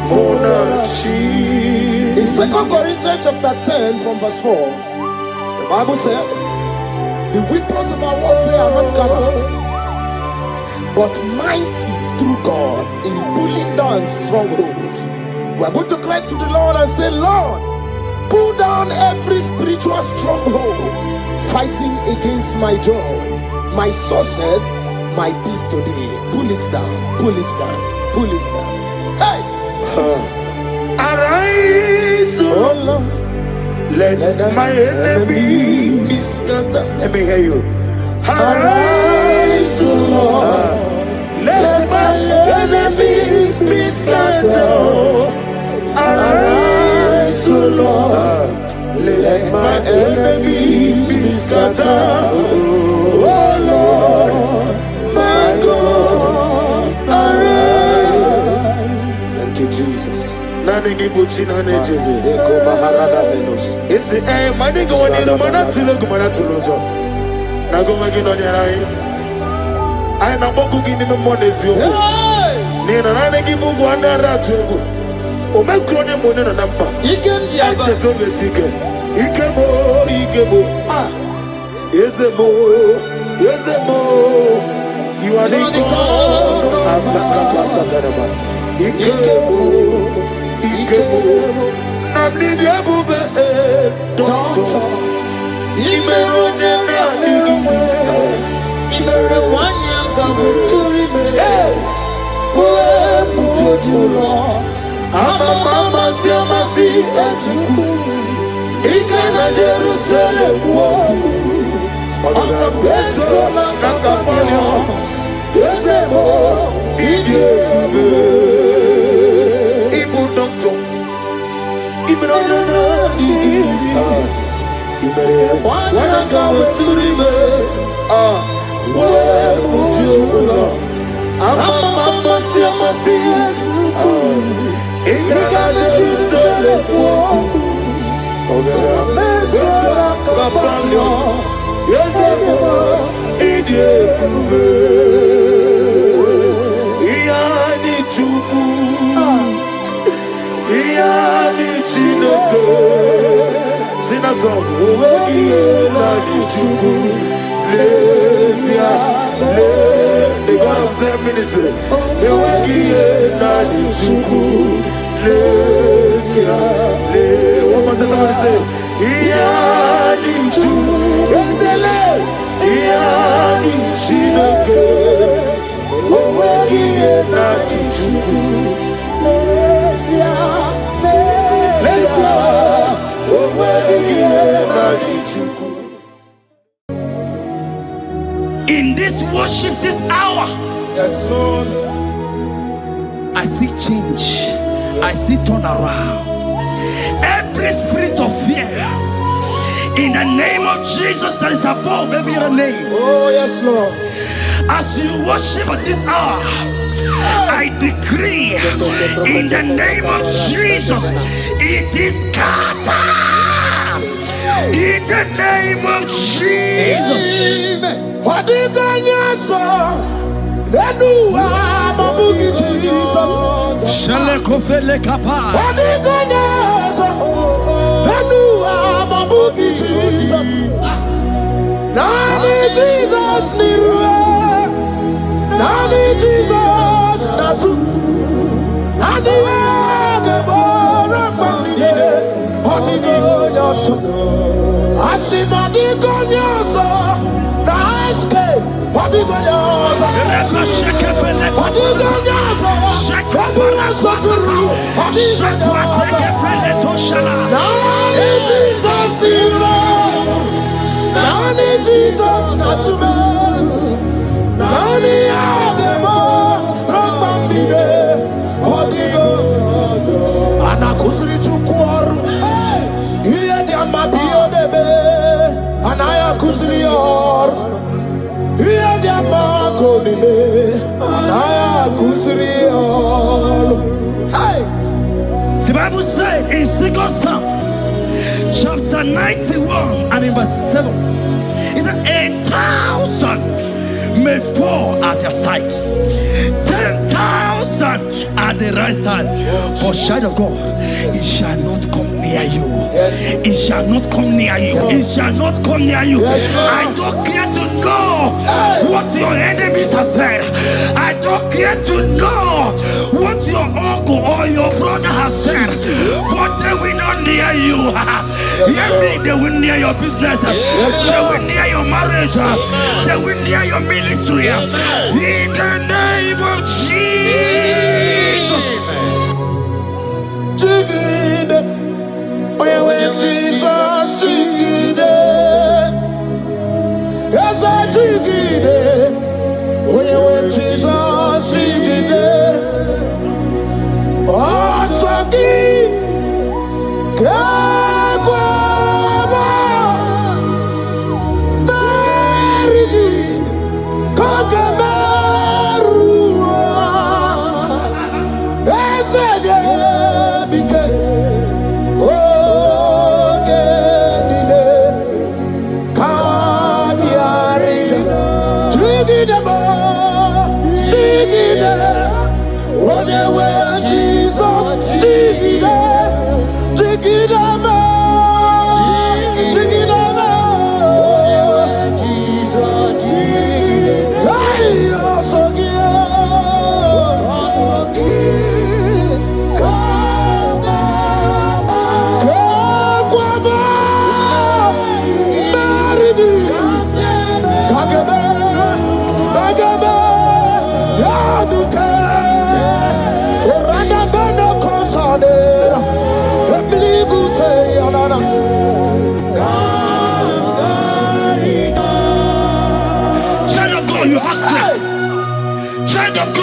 Mona In 2 Corinthians chapter 10 from verse 4, the Bible said, the weapons of our warfare are not carnal, but mighty through God in pulling down strongholds. We are going to cry to the Lord and say, Lord, pull down every spiritual stronghold fighting against my joy, my success, my peace today. Pull it down, pull it down, pull it down. Hey! Jesus. Arise, Oh Lord, let my enemy be scattered. Let me hear you. arise, O Lord, Let my enemies be scattered. arise, O Lord, let my enemies be scattered. Oh Lord, my God, arise. Thank you, Jesus. Nani gibuchi na nejeze. Seko Maharada Venus. Ese mani go ni no mana tulo jo. Na go magi no nyara. Ai na boku gini me monezi oku. Ni na nani gibu go andara tuego. O me krone mo ne na nampa. Ikenji aba. Eche to besike. Ikebo. Ah. Yezemo. You are the God. Avaka pasatarama. Ikebo. Namni diabube doctor. Imero nena nigumwe. Imere wanya gabuturi me. Uwe mujojulo. Mama siamasi Ezuku. Ikena Jerusalem woku. Ona beso na kakapanyo. Yezebo. Idiabube. Ibu doctor. Imero nena nigumwe. Wanya gabuturi me. Uwe mujojulo. Mama siamasi Ezuku. Ikena Jerusalem woku. What must somebody say? In this worship, this hour, Yes, Lord. I see change. I see turnaround. Every spirit of fear, in the name of Jesus that is above every other name, Oh, yes, Lord. as you worship at this hour, I decree in the name of Jesus, it is scattered. In the name of Jesus. What is going on? Lenua mabugi Jesus. Shalekofele kapa. What is going on? Lenua mabugi Jesus. Nani Jesus nirwe. Nani Jesus nasu. Nani agebora bandide. What is going on? Asimadi konyoso. Naiske. What is going on? What is going Hey! The Bible says in 2 Psalm chapter 91 and in verse 7, it says 1,000 may fall at your side, 10,000 1,000 at the right side. For child of God, it shall not come near you. It shall not come near you. It shall not come near you. I don't care to know what your enemies have said. I don't care to know what your uncle or your brother has said. But they will not near you. They will near your business. They will near your marriage. They will near your ministry. In the name of Jesus. Jigide, when Jesus jigide, yes I jigide, when Jesus jigide, oh sagi, kagwaba, berigi, kagabarua, esege bike.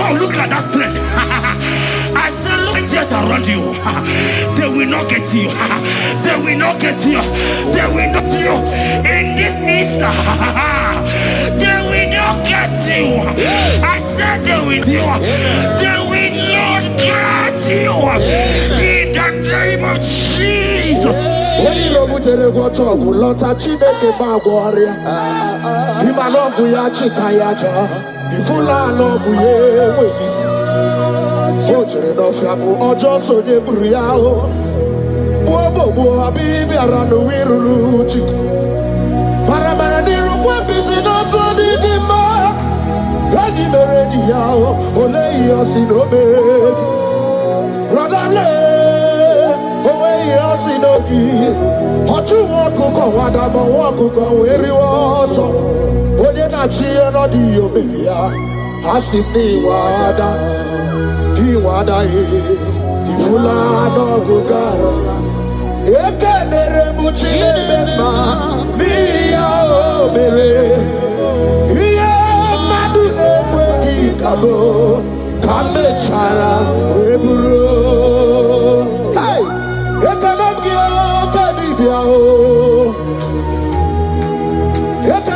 Look at that strength. I said, look just around you. They will not get you. They will not get you. They will not get you. In this Easter, they will not get you. I said they will you. They will not get you. In the name of Jesus. When you know what you're going to talk, Lota Chineke Bagwaria, Himalogu Yachita Yaja. Ifula lobu ye wezi Ojere no fiabu ojo so ye buriao Bobo abibi aranu wiruru chiku Paramara niru kwa biti no so di dima Gadi meredi yao ole yosi no begi Radale owe yosi no gi Ochu wakuko wadama wakuko weri woso Oye na chiye no di obeya Asini wada Di wada Ifula no gugaro Eke nere muchile bema Miya obere Iye madune kwegi kabo Kame chara weburo Hey! Eke namgiyo kadibia o Eke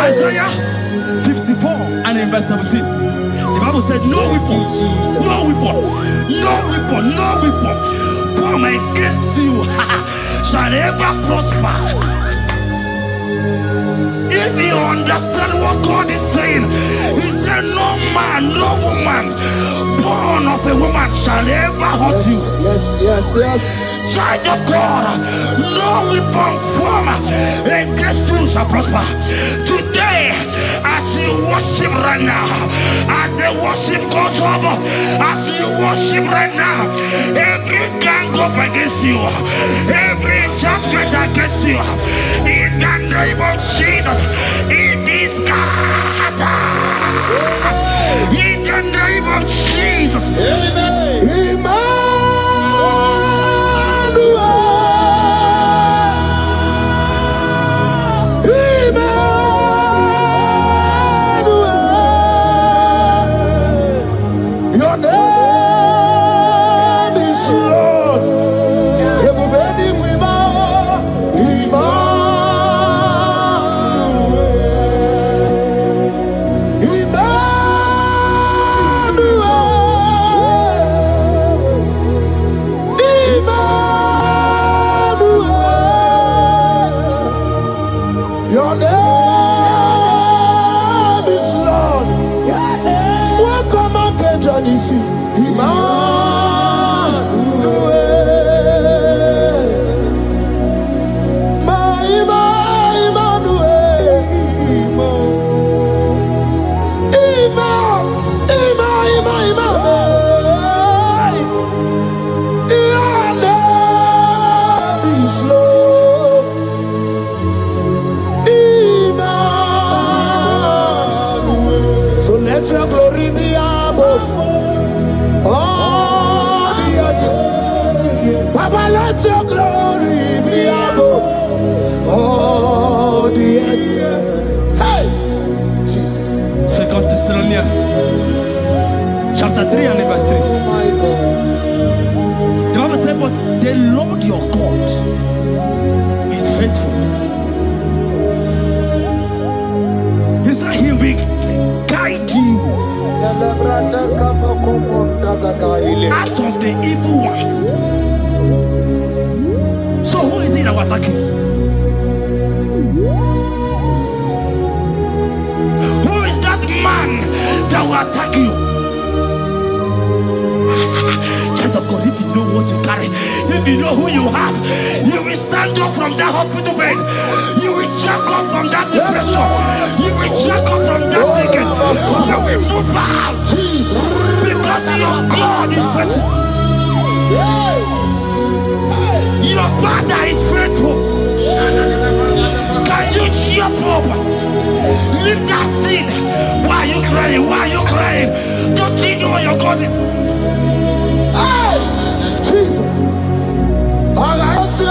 Isaiah 54 and in verse 17. The Bible said, no weapon, no weapon, no weapon, no weapon formed against you shall ever prosper. If you understand what God is saying, He said, no man, no woman born of a woman shall ever hurt you. Yes. Child of God, no weapon formed against you shall prosper. Today, as you worship right now, as the worship goes over, as you worship right now, every gang up against you, every judgment against you, in the name of Jesus, it is God. In the name of Jesus. Amen. Your name Papa, let your glory be above all the earth. Hey, Jesus. 2 Thessalonians chapter 3 and verse 3. Oh my God. The Bible says, but the Lord your God is faithful. He said he will guide you out of the evil ones. So who is it that will attack you? Who is that man that will attack you? Child of God, if you know what you carry, if you know who you have, you will stand up from that hospital bed. You will jack up from that depression. You will jack up from that thinking. You will move out. Because your God is faithful. Your Father is faithful. Can you jump up? Leave that seed. Why are you crying? Why are you crying? Don't you know your God? Hey, Jesus. I say,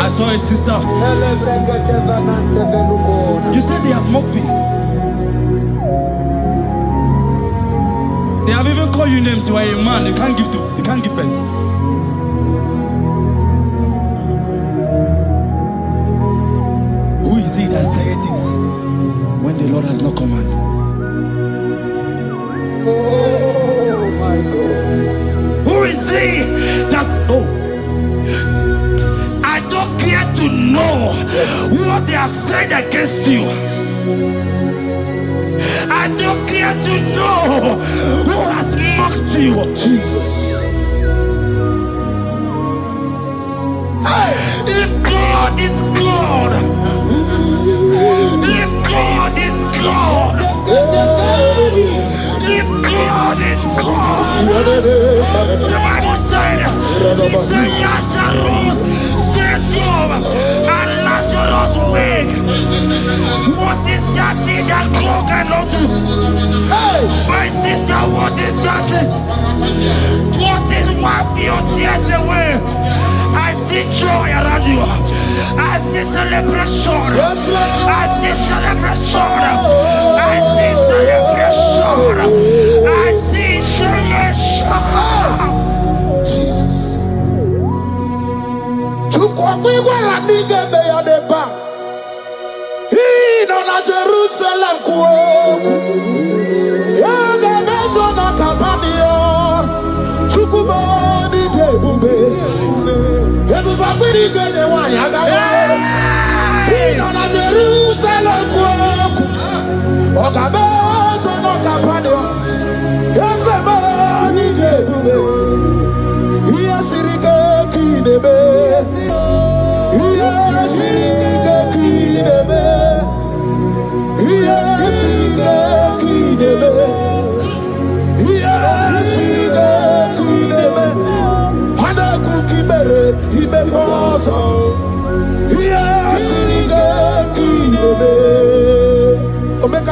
I saw a sister. You said they have mocked me. They have even called you names. You are a man. You can't give birth. Who is it that said it when the Lord has not commanded? Oh my God. Who is he that's I don't care to know what they have said against you. I don't care to know who has mocked you. Jesus. If God is God, if God is God, if God is God, the Bible said, he said Lazarus stayed up and Lazarus wake. What is that thing that God cannot do? Hey, my sister, what is that thing? What is wipe your tears away? I see joy around you. I see celebration. Yes, Lord. I see celebration. I see celebration. I see celebration. Jesus. Chukwakwiwala nigebe ya deba. Hino na Jerusalem kuoku. Yaga bezo na kapanio. Chukwumoni debube. Ebuba kwiri kwenye wanyaga wa. Hino na Jerusalem kuoku. Oga bezo na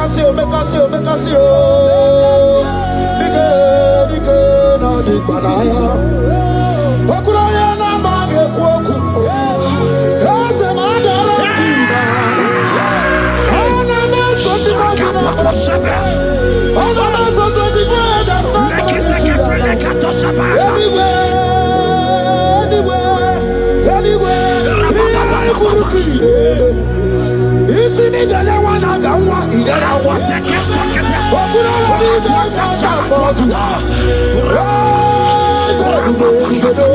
us see, make us see, make us see. Nige, no di banaya. Okuraya na mage kwoku. Ese madara kina. Ona meso di masina. Ona meso di fwe das na anywhere, kurukire. Isi ni jale wana gamwa idera wa. Okura ni jale shabodu. Raza kubedo.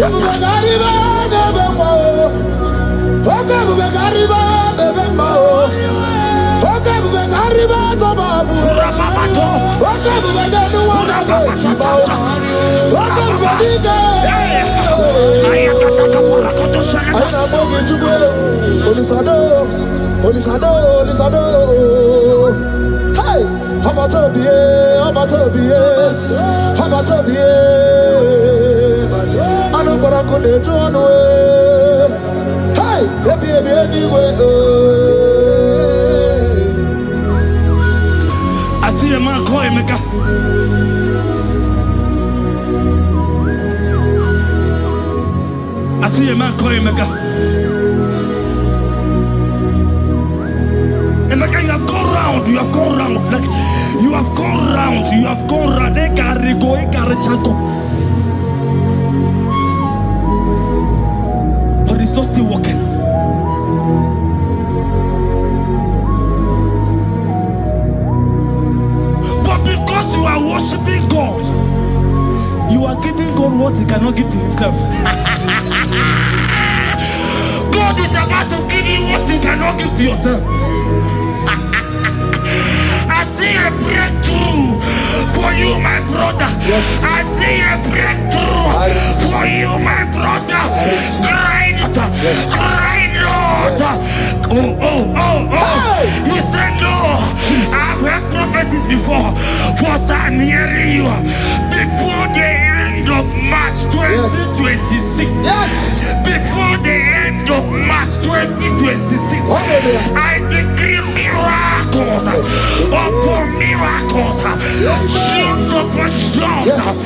Ebegariba bebe mo. Oke ebegariba bebe mo. Oke ebegariba tababu. Oke ebeganu wana gamwa. Oke ebegika. Aina bogi chukwe, Olisado. Hey, Habatobie. Anu barako de tuanwe. Hey, ebi anyway. I see a man call Emeka. I see a man call Emeka. Emeka, you have gone round. Like, you have gone round. But it's not still working. But because you are worshiping God, you are giving God what He cannot give to Himself. God is about to give you what you cannot give to yourself. I see a breakthrough for you, my brother. Yes. I see a breakthrough for you, my brother. Cry, Yes. Lord. Yes. Oh. Hey. You said no. I've heard prophecies before, but I'm hearing you. Before the end of March 2026. Yes. Before the end of March 2026, I decree miracles upon miracles, shields upon shields,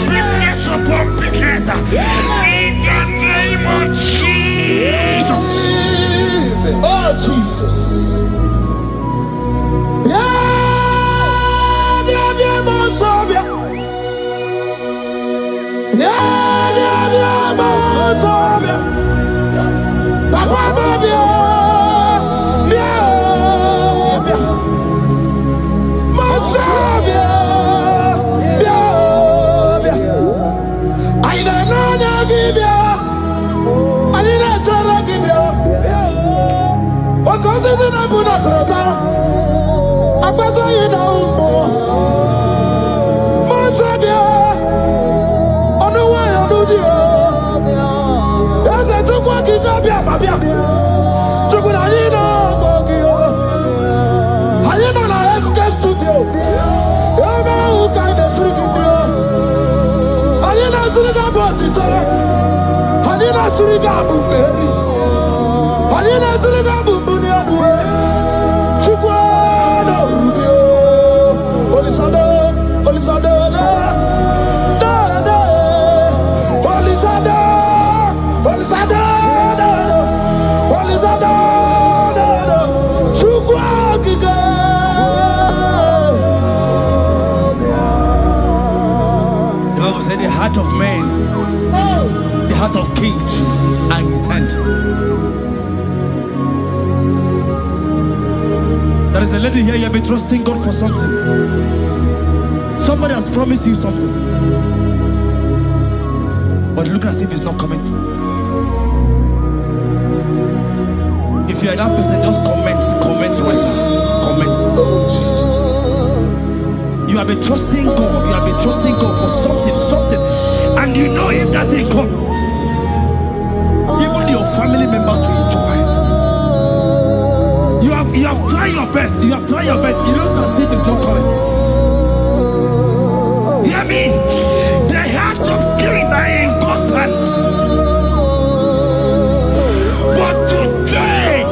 business upon business, in the name of Jesus. Oh, Jesus. Bien, mon sauveur. Bien, mon sauveur. Papa, mon Dieu. Bien. Mon sauveur. Bien. I don't know how to give you. I didn't try to give you. What goes in a Bunakrota? I better you know more. Mon sauveur. On the way on the deal. There's a true walking up here, Babia. Chukunayino, Bogio. I know the SK studio. Ever who kind of freaking you. I know Suriga Botita. I know Suriga Bumberi. I know Suriga Bumbunia. Chukwano Rubio. Olisado. The Bible said the heart of man, the heart of kings are in His hand. There is a lady here, you have been trusting God for something. Somebody has promised you something, but look as if it's not coming. If you are that person, just comment right now. Comment. Oh, Jesus. You have been trusting God. You have been trusting God for something, and you know if that thing come, even your family members will enjoy. You have tried your best. You have tried your best. It looks as if it's not coming. Hear me. The hearts of kings are in God's hand. But today,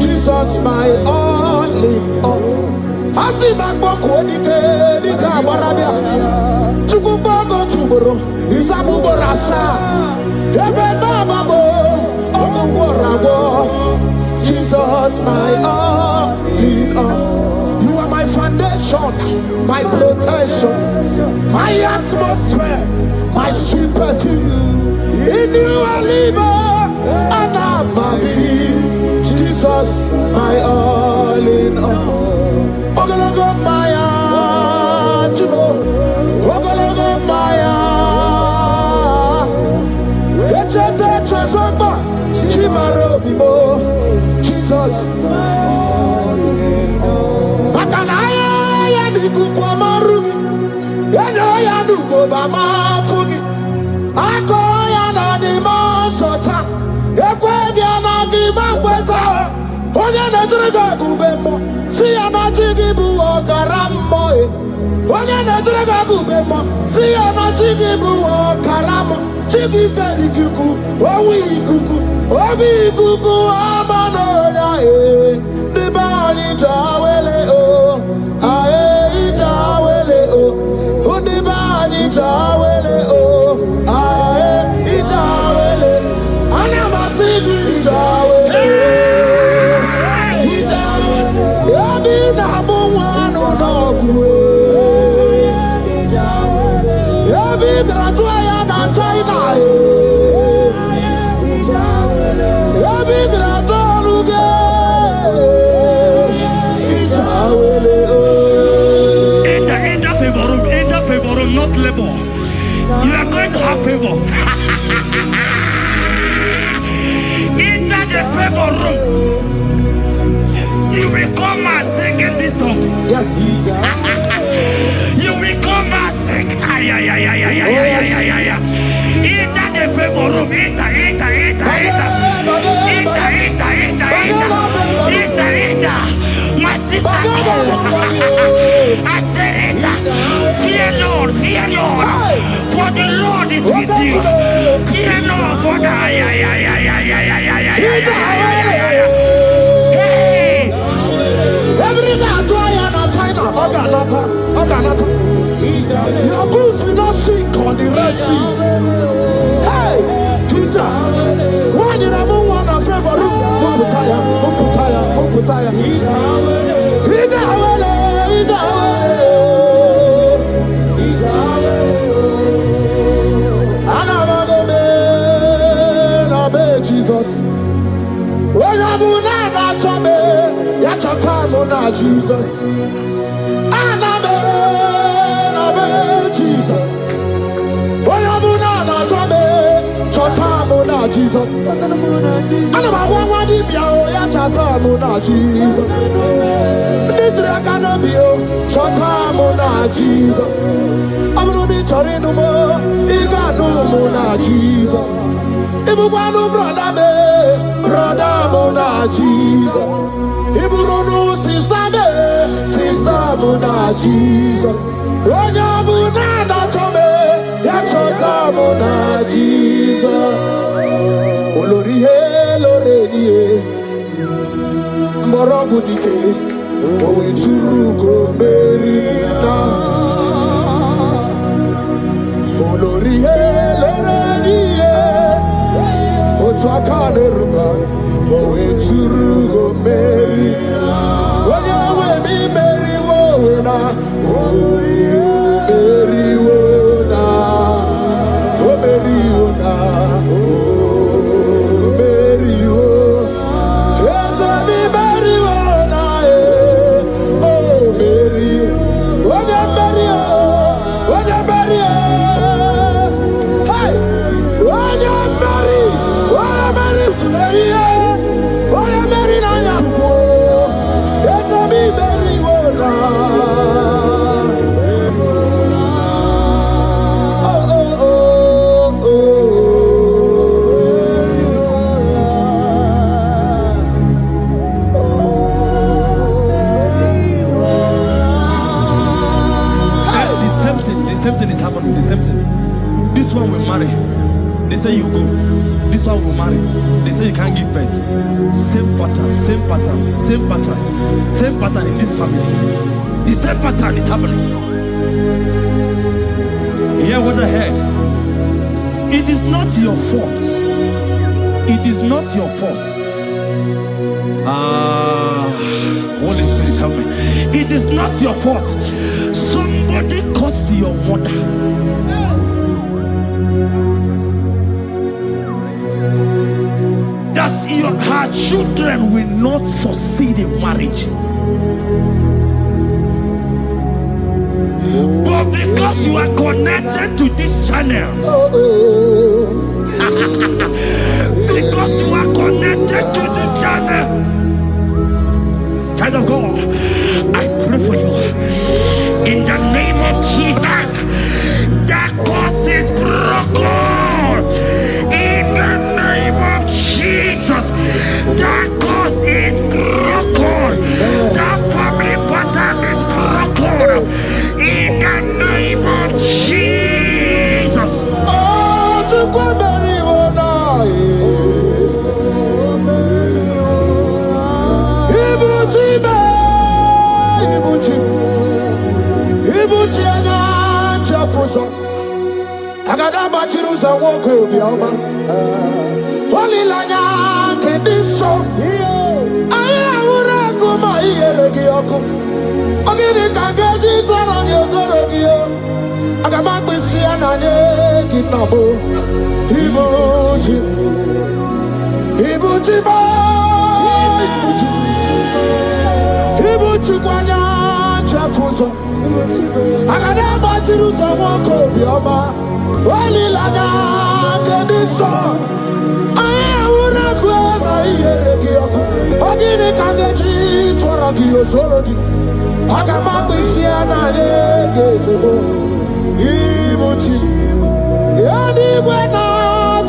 Jesus, my all in all. Asibakboko dika barabia. Chukubogo tuboro. Isabubo rasa. Ebe bababo. Omuborago. Jesus, my all in all. You are my foundation, my protection, my atmosphere, my sweet perfume. In you I live and I'm a being. Jesus, my all in all. Ogologo maya, chibo. Ogologo maya. Echete chazogba, chimaro bibo. Jesus, my all in all. Makanaya ya niku kwa marugi. Yeno ya nuko bama fugi. Ako ya na di masota. Ekwegi ya na di makweta. Onye na-ejiriga gubemo, si ya na chigi bu ọgaramo. Onye na-ejiriga gubemo, si ya na chigi bu ọgaramo. Chigi kere ikuku, owi ikuku, obi ikuku amano ya Ndị be anyị jawele o, ae jawele o. Ndị be anyị jawele o, ae jawele. Ana masị gị jawele. Not labor. You are going to have favor. Enter the favor room. You will come and sing in this song. Yes. You will come and sing. Enter the favor room. Enter. My sister. I said it. Fear Lord. For the Lord is with you. Fear Lord. For the Hey. Your boots will not sink on the Red Sea. Hey, Peter, when you don't want a favor, Muputaya. Jesus. Jesus. Jesus. Jesus. Sister Mona Jesus. Onya Mona na chome, ya chota Mona Jesus. Olori he loredi mborogu dike, owe churugo meri na. Olori he loredi otwaka nerumba, owe churugo meri na. The same thing is happening. The same thing. This one will marry. They say you go. This one will marry. They say you can't give birth. Same pattern, same pattern, same pattern, same pattern in this family. The same pattern is happening. Hear what I heard. It is not your fault. It is not your fault. Holy Spirit, help me. It is not your fault. Somebody caused your mother. That her children will not succeed in marriage. But because you are connected to this channel, because you are connected to this channel, child of God, I pray for you in the name of Jesus. That cause is broken in the name of Jesus. That cause is broken. That family pattern is broken in the name of Jesus. Oh, to go bury one eye. Ibuchi anya chafuso. Agada bachiruza woko bioma. Holy lanya kediso. Aya ura kuma iyeregi yoko. Ogiri kageji twarangi ozorogi yo. Agamagbisi ananye kinabo. Ibuchi. Ibuchi ba. Ibuchi. Ibuchi kwanya chafuso. Agada bachiruza woko bioma. Holy lanya kediso. Aya ura kuma iyeregi yoko. Ogiri kageji twarangi ozorogi. Agamagbisi ananye kinabo. Ibuchi. Yanigwe na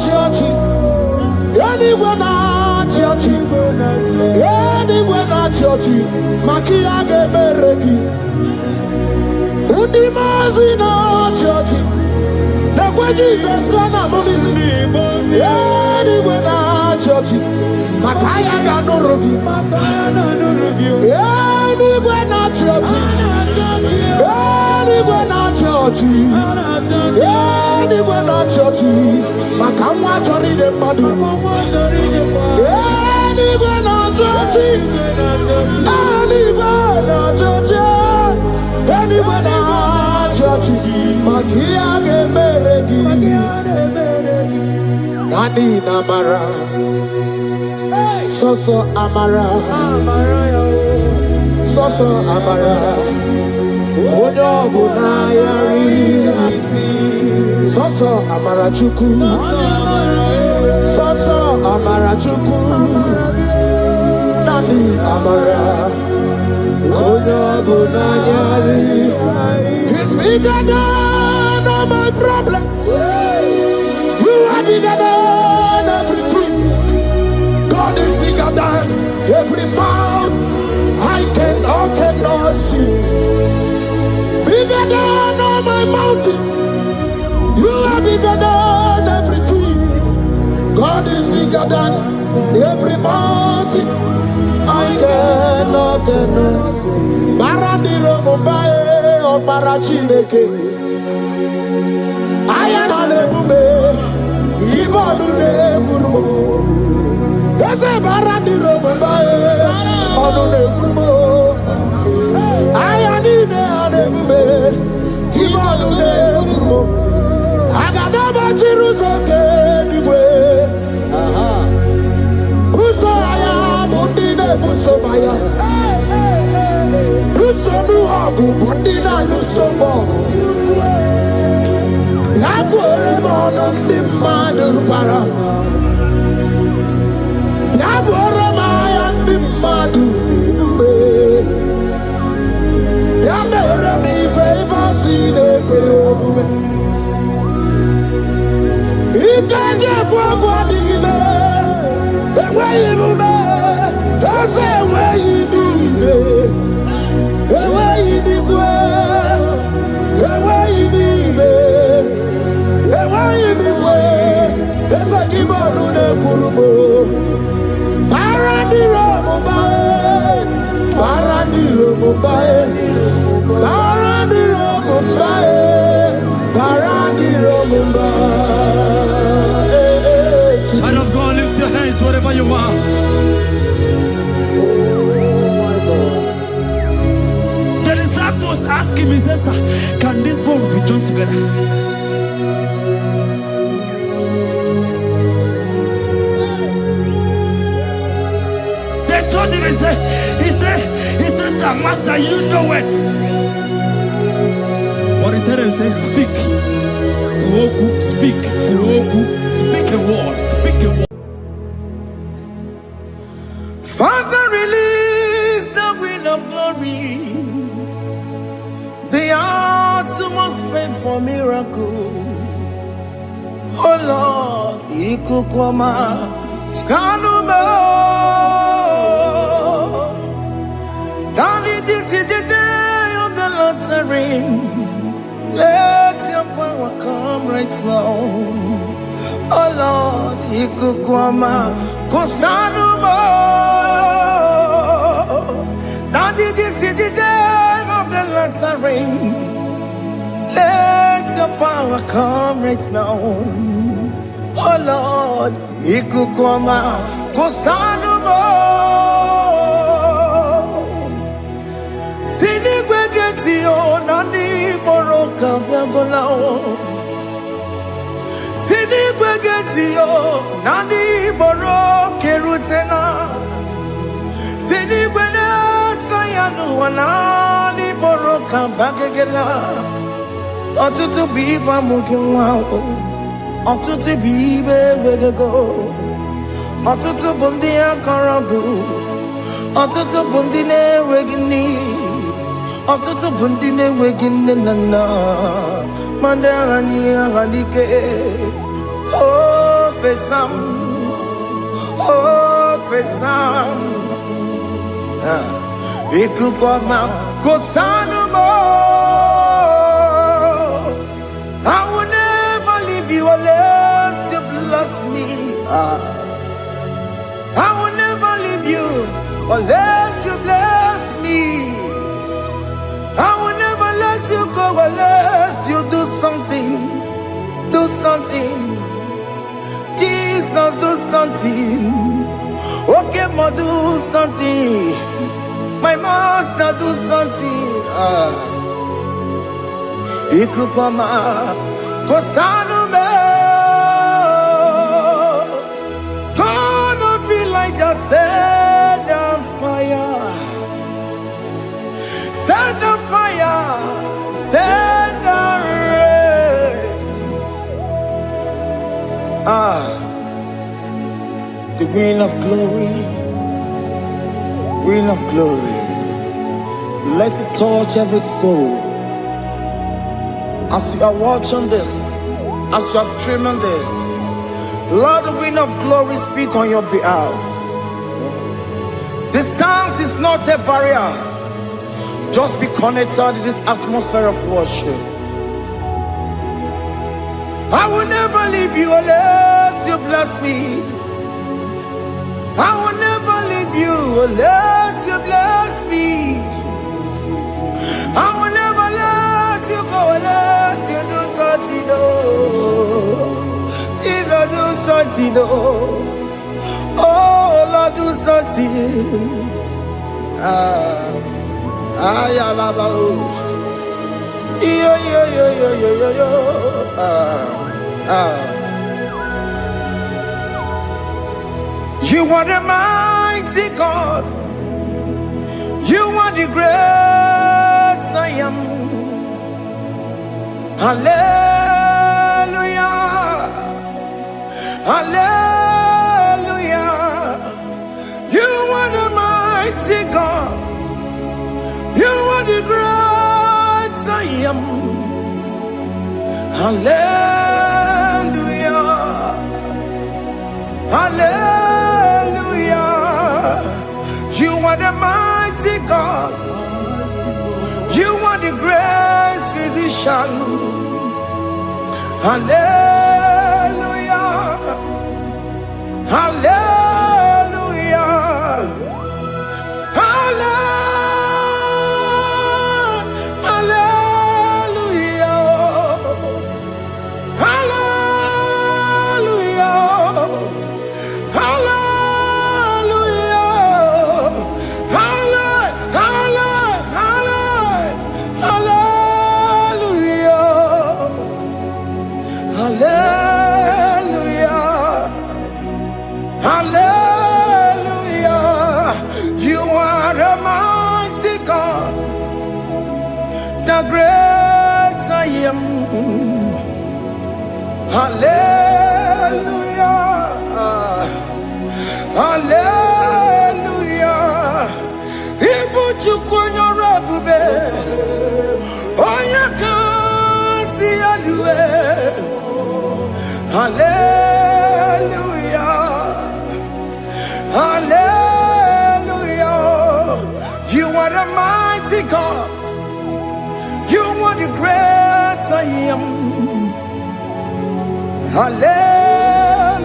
chiochi. Yanigwe na chiochi. Yanigwe na chiochi. Makia geberegi. Udimazi na chiochi. Nekwe Jesus kana mugizi. Yanigwe na chiochi. Makaya ganorogi. Yanigwe na chiochi. Yanigwe na chiochi. Anywhere not churchy, Makamwa Tori the Madu. Anywhere not churchy, anywhere not churchy, anywhere not churchy, Makia Gemeregi, Nani Namara, Soso Amara, Soso Amara, Odo Bunayari. Soso Amarachuku, Soso Amarachuku, Nani Amara, Konya Bunanyari. He's bigger than all my problems. You are bigger than everything. God is bigger than every mountain I cannot see. Bigger than all my mountains. You are bigger than everything. God is bigger than every mountain. I cannot see. Barandiro Mumbai or Parachineke. I am a lebume. Ibonune Gurmo. There's a Barandiro Mumbai or the Gurmo. I am in a lebume. Ibonune Gurmo. Agadaba Chirusoke Niwe. Busaya Mundine Busobaya. Busonu Agu Mundina Nusomo. Yakwere Monum Dimadu Para. Yakwere Mayan Dimadu Nibume. Yamere mi favor sine kweobume. Ikaje kwa digime, ewe ibume, ese ewe ibime, ewe ibikwe, ewe ibime, ewe ibikwe, ese kibonu kurumo. Barandiro Mumbai, Barandiro Mumbai, Barandiro Mumbai, Barandiro Mumbai. Child of God, lift your hands wherever you are. The disciples asked him, he says, can this bone be joined together? They told him, he said, sir, master, you know it. But he told him, he said, speak. Kuoku, speak. Kuoku, speak a word. Speak a word. Father, release the wind of glory. The hearts must pray for miracle. Oh Lord, Ikukwama, Skanuma. Daddy, this is the day of the Lord's ring. Let your power come right now. Oh Lord, Ikukwama, Kosanuma. Daddy, this is the day of the Lord's ring. Let your power come right now. Oh Lord, Ikukwama, Kosanuma. Sini gwegeti o nani boroka vyagolao. Sini gwegeti o nani boroke rutena. Sini gwene tayanu wanani boroka bagegela. Otutu biba mukiwao. Otutu bibe wegego. Otutu bundi akaragu. Otutu bundi ne wegini. Otutu bundi ne wegini nana. Mandani ahalike. Oh fesam. Oh fesam. Ikukwama kosanumo. I will never leave you unless you bless me. I will never leave you unless you bless me. I will never let you go unless you do something. Do something. Jesus, do something. Okay, ma, do something. My master, do something. Ikukwama, Kosanume. Gonna feel like just set on fire. Set on fire. Set on rain. The wind of glory. Wind of glory. Let it touch every soul. As you are watching this, as you are streaming this, Lord, the wind of glory speak on your behalf. Distance is not a barrier. Just be connected to this atmosphere of worship. I will never leave you unless you bless me. I will never leave you unless you bless me. I will never let you go unless you do something. Jesus, do something. Oh Lord, do something. Ayalabalush. Yo. You are the mighty God. You are the great I am. Hallelujah. Hallelujah. You are the mighty God. You are the great I am. Hallelujah. Hallelujah. You are the mighty God. You are the great physician. Hallelujah. Hallelujah. You are a mighty God, the great I am. Hallelujah. Hallelujah. Ibu chukunyo rebube. Oya kasi alue. Hallelujah. Hallelujah. You are the mighty God. You are the great I am. Hallelujah.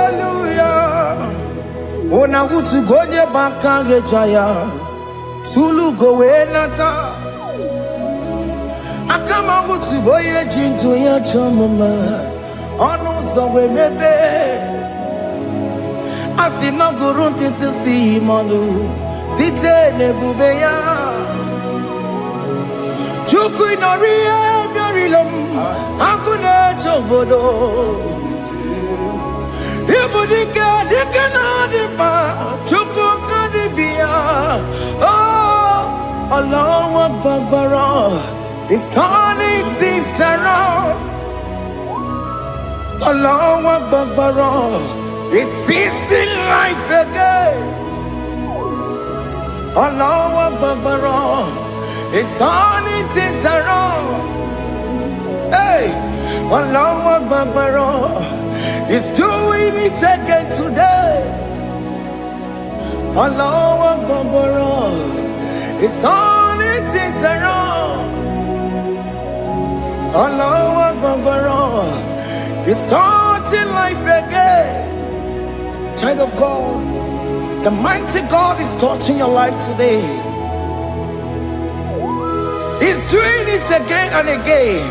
Hallelujah. Ona utu gonye bakange jaya. Tulu gowe nata. Akama utu boye jinto ya chomama. Onu sowe mebe. Asina gurunti tisi manu. Site nebubeya. Chuku inoria garilum. Akune chobodo. Ibudika dikana dipa. Chuku kadibia. Oh, Allah Akbar. It's turning things around. Allah Akbar. It's feasting life again. Allah Akbar. It's turning things around. Hey, Allah Akbar. It's doing it again today. Allah Akbar. It's turning things around. Allah Akbar. It's touching life again. Child of God, the mighty God is touching your life today. He's doing it again and again.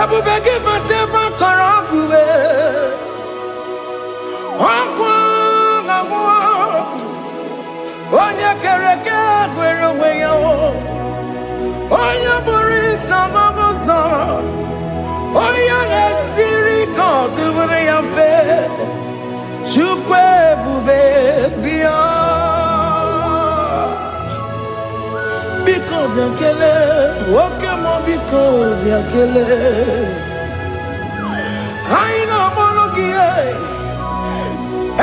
Ebubege bateba karagube. Onye kereke gwere weyo. Onye burisa mabusa. Onye nesiri kodubure ya fe. Chukwe bube biya. Biko biakele. Oke mo biko biakele. Aina monogie.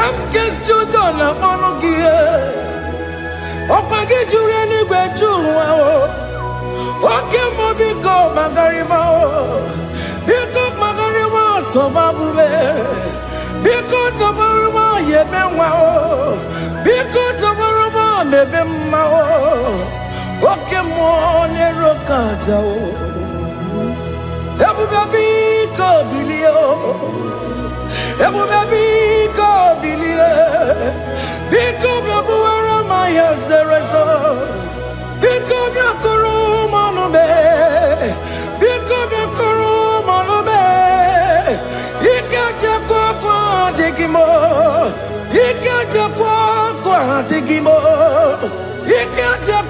Emskes judona monogie. Opage jure ni gwejuwa o. Oke mo biko magarima o. Biko magarima tobabube. Biko tobarima yebenwa o. Biko tobarima mebemma o. Oke mo nero kaja o. Ebube biko bilio. Ebube biko bilie. Biko bebuara maya zerezo. Biko biakuru manube. Biko biakuru manube. Ikaja kwa digimo. Ikaja kwa digimo. Ikaja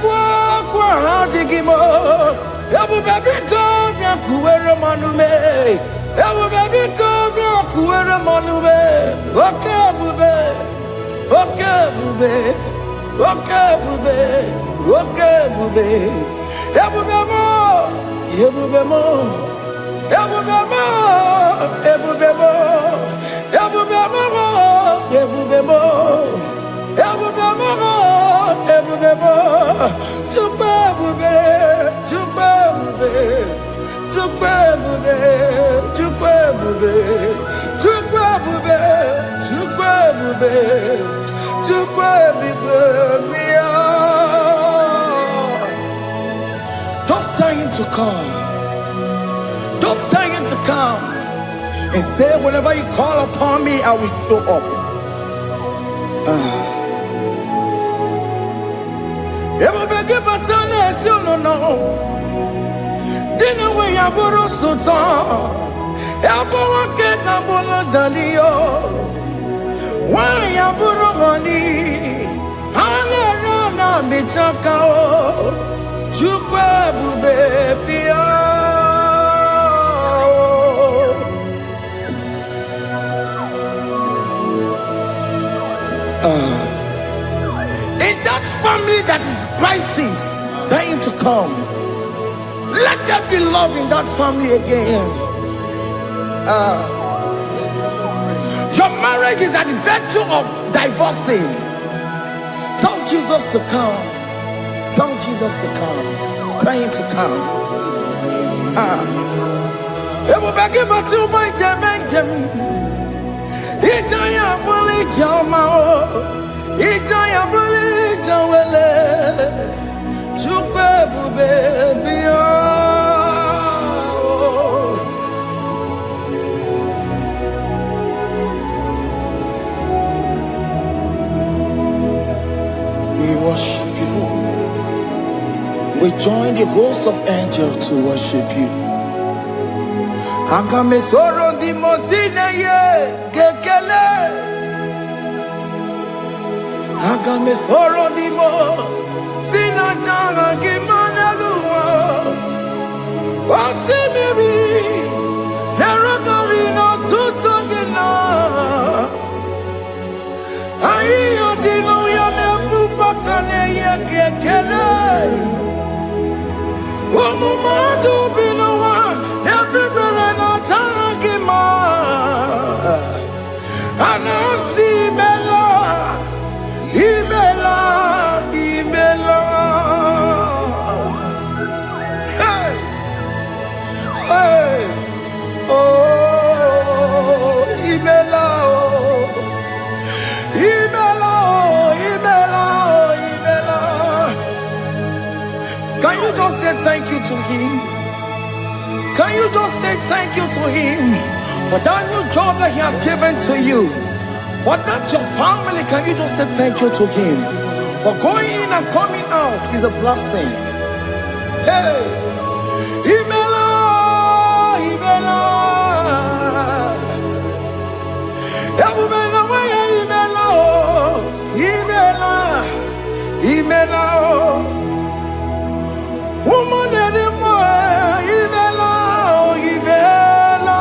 kwa digimo. Ebube biko biakuere manube. Ebube biko biakuere manube. Okay bube. Okay bube. Okay bube. Okay bube. Ebube mo. Ebube mo. Ebube mo. Ebube mo. Ebube mo. Ebube mo. Ebube mo. Ebube mo. Tukwe bube. Tukwe bube. Tukwe bube. Tukwe bube. Tukwe bube. Tukwe bube. Tukwe bube. Don't tell him to come. Don't tell him to come. And say, whenever you call upon me, I will show up. Everybody but unless you don't know. Dinner way I borrow so tall. Elbow get a bola dalio. Why I borrow honey? Hallelujah. michaka o chukwe bube pia. In that family that is crisis dying to come, let there be love in that family again. Your marriage is at the verge of divorcing. Tell Jesus to come. Tell Jesus to come. Tell him to come. It will be given to my Jemen. Itaya buli jamao. Itaya buli jawele. Chukwe bube biya. We worship you. We join the host of angels to worship you. Akame soro di mosine ye kekele. Akame soro di mo sina janga kimana luwa. Wasimiri nerokari no tutogina. Ayo dino ya nefu fakane ye kekele. Umumadu binowa everybody no tangima. Anasi mela, imela, imela. Hey, hey, oh, imela, oh, imela, oh, imela, oh, imela. Can you just say thank you to him? Can you just say thank you to him for that new job that he has given to you? For that your family, can you just say thank you to him? For going in and coming out is a blessing. Hey, Imela, Imela, Imela, Imela, Imela, woman anymore, Imela, Imela,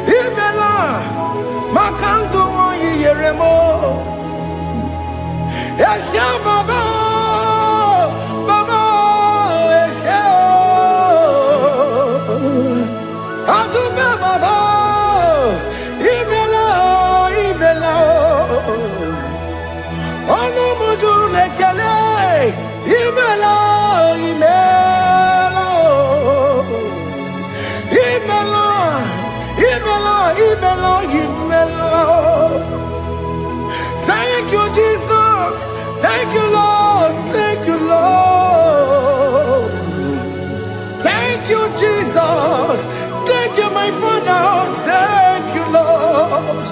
Imela, Makandu Yeremo, Esha Baba, Baba, Esha, Aduba Baba, Imela, Imela, Onu Mujuru Lekele, Imela, Imela, Imela, Imela, Imela, Imela. Thank you, Jesus. Thank you, Lord. Thank you, Lord. Thank you, Jesus. Thank you, my Father. Thank you, Lord.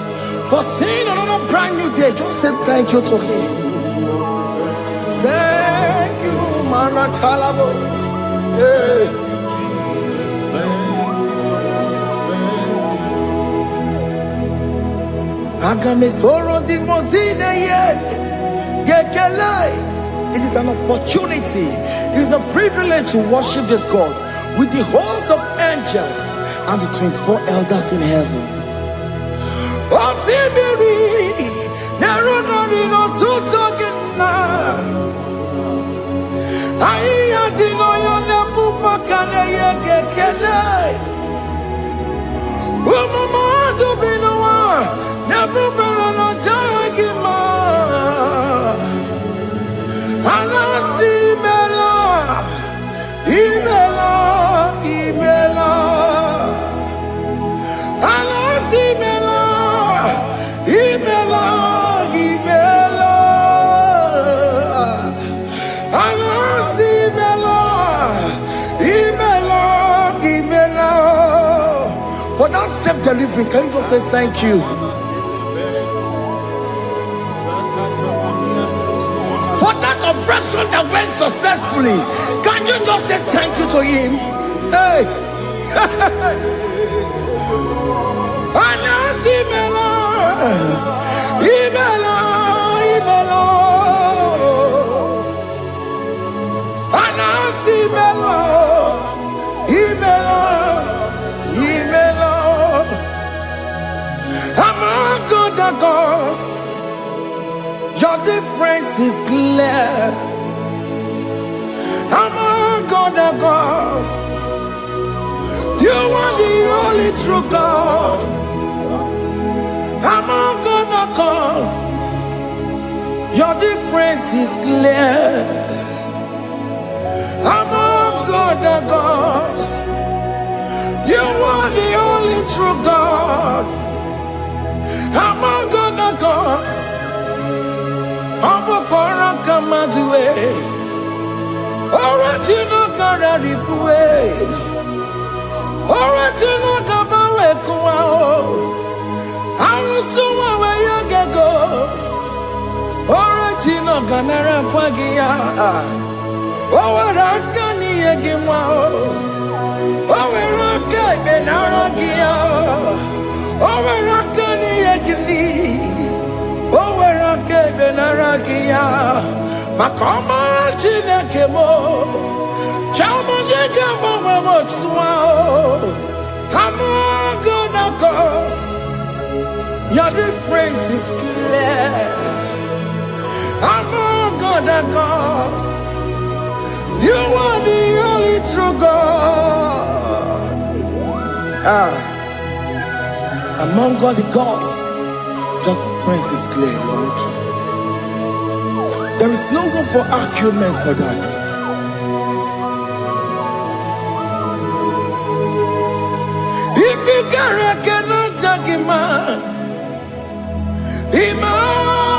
For seeing another brand new day, just say thank you to him. Thank you, Manatalabo. Yeah. It is an opportunity, it is a privilege to worship this God with the host of angels and the 24 elders in heaven. For that self-delivery, can you just say thank you? For that operation that went successfully, can you just say thank you to him? Hey! Imela, Imela, Imela. other gods, your difference is clear. Among other gods, you are the only true God. Among other gods, your difference is clear. Among other gods, you are the only true God. Among other gods, Abokora Kamadue, original Kararipue, original Kabawe Kuao, Arusuma Wayagego, original Ganara Pagia, Owarakani Yagimao, Owaraka Benaragia, Owarakani Yagini, Owaraka Benaragia, Makoma Chinakemo, Chamanega Mamamotswao, Among gods, your difference is clear. Among gods, you are the only true God. Among all the gods, your difference is clear, Lord. There is no room for argument for that. If you cannot judge him, Emmanuel.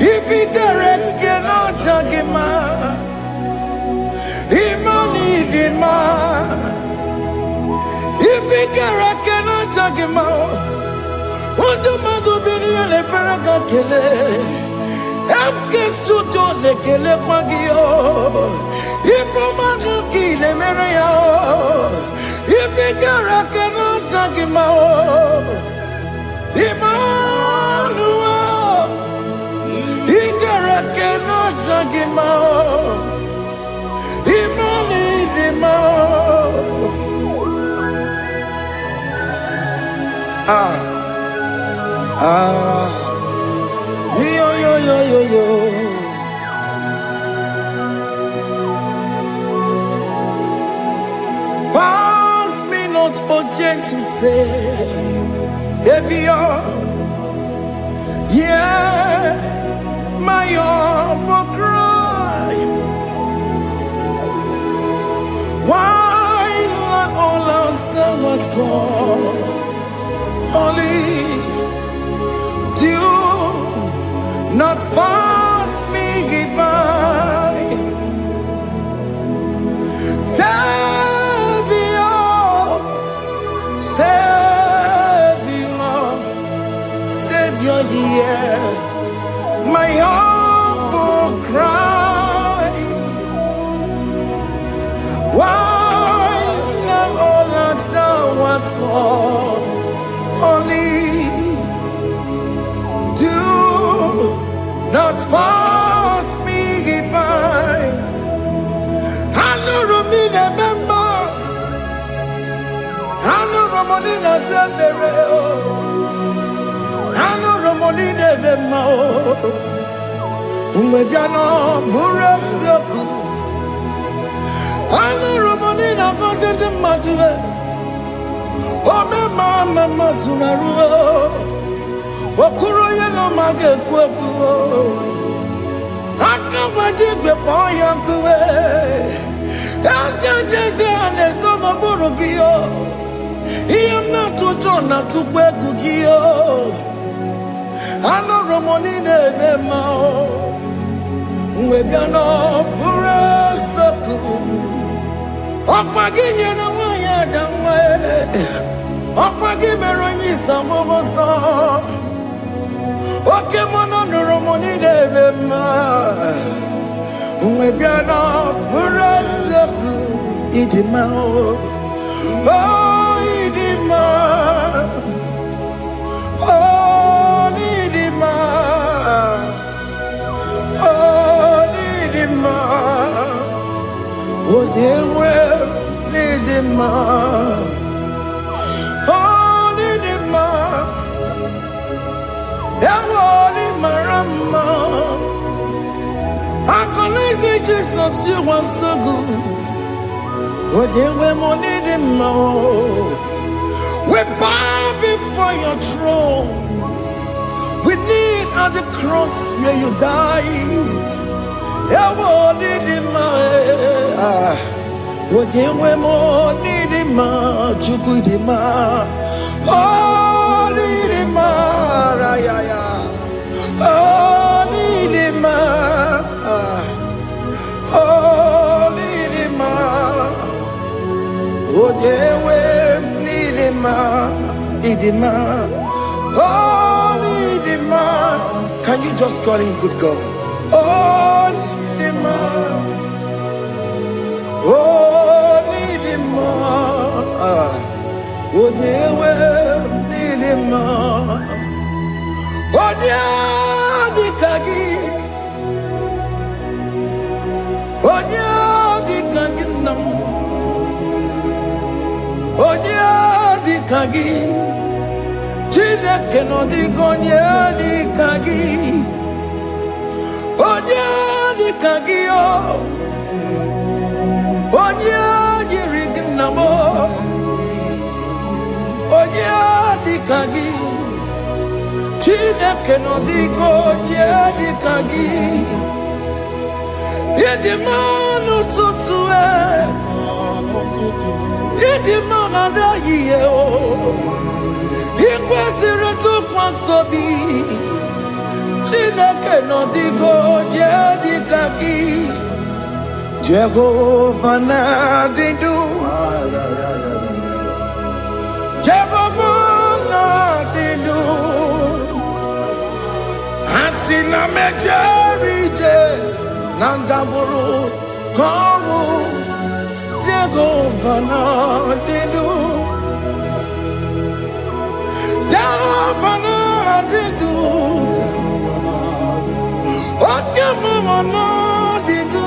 If you cannot judge him, Emmanuel. If you cannot judge him, what do you do? Le Ferraga Kele, Amkes to the Kele Pagio, if a man kill a Maria, if a cara cannot take him out, Emmanuel, he cannot take him out, Yo. Pass me not urgent to say, if you're, yeah, my will cry. Why all else than what's gone? Only do not pass me by, Savior, here, my humble cry. Why not all that thou art called? Only do not pass me by. I know Romina member. I know Romonina Zembere. I know Romonina member. Umediano Burasioku. I know Romonina Gonde Matue. Oh, Mama Sunaru. Okuro yeno mage kweku Akamaji boy yankuwe Jese anesono burugiyo Iyamna tutona tukwegu giyo Ano romonine nemao Mwebiano buresoku Okpagi na wanya jamwe Okpagi meronyi samobosa Oke mono nuromoni devema Mwebiana buraseku idima Oh idima Oh idima Oh idima Oh dewe idima Oh idima mama. I can say Jesus, you are so good. What you were money the more. We bow before your throne. We need at the cross where you died. Yeah, what did the man? What you were money the man? You could the man. Oh, the man. Oh, the man. Oh, the man. Oh, they were needing man. Oh, needing man. Can you just call him good God? Oh, needing man. Oh, needing man. Oh, they were needing man. Oh, yeah, the kagi. Oh, yeah, the kagi nam. Onya di kagi, chile que no digo onya di kagi, onya di kagi oh, onya di rignamo, onya di kagi, chile que no digo onya di kagi, yedi manu tutue. Idi mangada ye o, ikwesiri tukwasobi. Chineke no digo ye di kaki. Jehovah na didu. Jehovah na didu. Asina mejerije nandaburu kowu. Jehovah na didu. Jehovah na didu. Okemama na didu.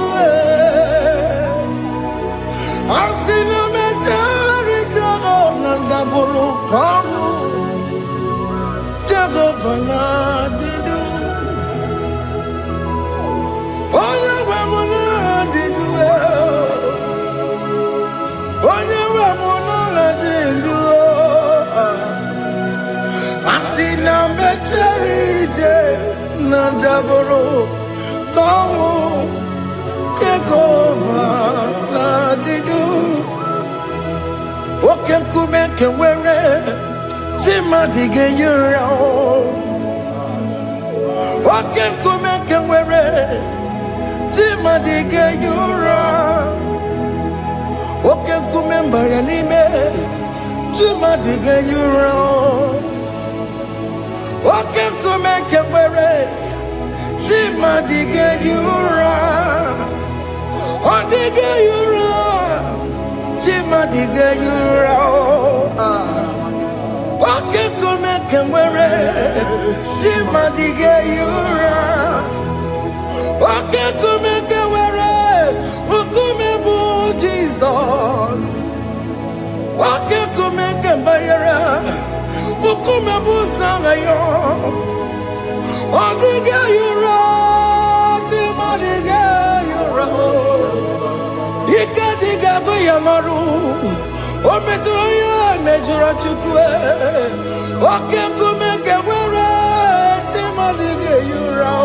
Asina mejari Jehovah nandaburu kowu. Jehovah na didu. Jehovah na didu. Asina mecherije nandaboro kowo Jehovah na didu. Oke kume kewere chimadige yura. Oke kume kewere chimadige yura. Oke kumembara nime chimadige yura. Oke kumeke were chimadige yura. Odige yura chimadige yura. Oke kumeke were chimadige yura. Oke kumeke were ukumebu Jesus. Oke kumeke bayara ukumebu sangayo. Odige yura chimadige yura. Ikadiga bayamaru ometroya mejura chukwe. Oke kumeke were chimadige yura.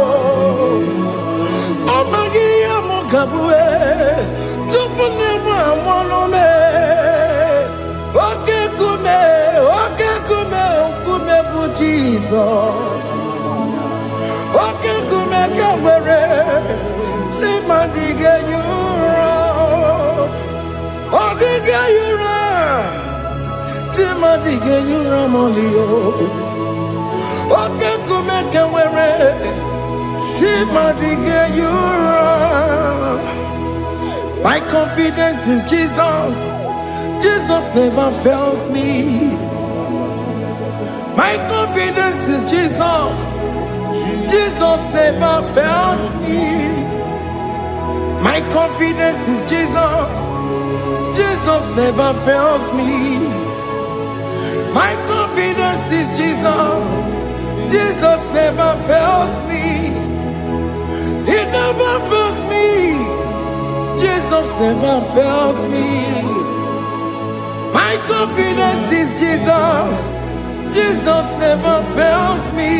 Amagi amukabue tupune mwamonome. Oke kume bu Jesus. Oke kume kawere chimadige yura. Odige yura chimadige yura molio. Oke kume kawere chimadige yura. My confidence is Jesus. Jesus never fails me. My confidence is Jesus. Jesus never fails me. My confidence is Jesus. Jesus never fails me. My confidence is Jesus. Jesus never fails me. never fails me. Jesus never fails me. My confidence is Jesus. Jesus never fails me.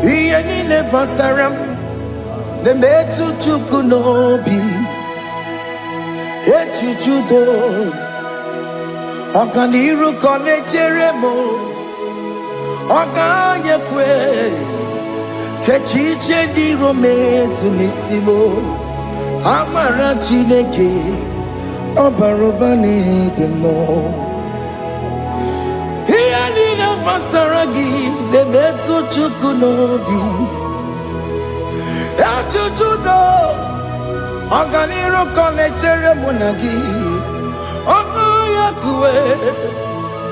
He ain't never saram. The metu tukunobi. Echichudo. Okaniru kone jeremo. Okanyekwe. Kechiche di romezu nisimo. Amara chineke. Obarobane gemo. Masaragi de metu chukunobi Achuchudo Oganiro konechere monagi Onoyakue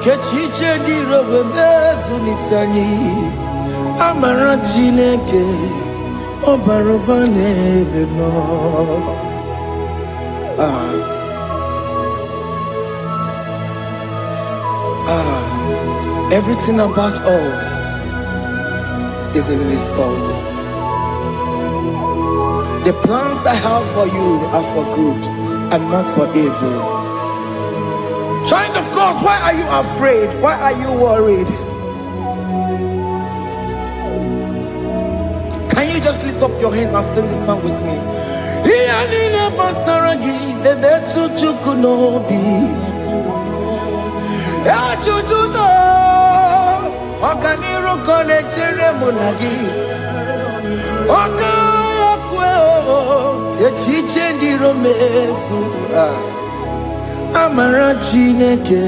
Kechiche diro bebezu nisani Amara chineke Obarobane gemo. Everything about us is in His thoughts. The plans I have for you are for good and not for evil. Child of God, why are you afraid? Why are you worried? Can you just lift up your hands and sing this song with me? Okaniro konechere monagi Okayakwe Kechiche di romesu Amara chineke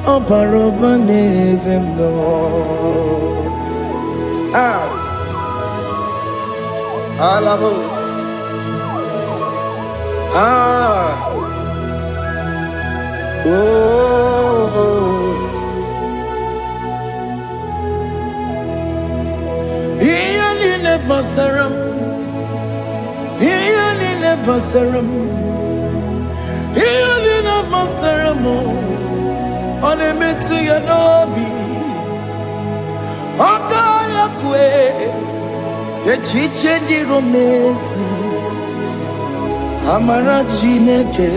Obarobane vemno. Alabo. Basaram, Yalina Basaram, Yalina Basaramo, on a metu yanobi, Okayakwe, the chiche di romesi, Amara chineke,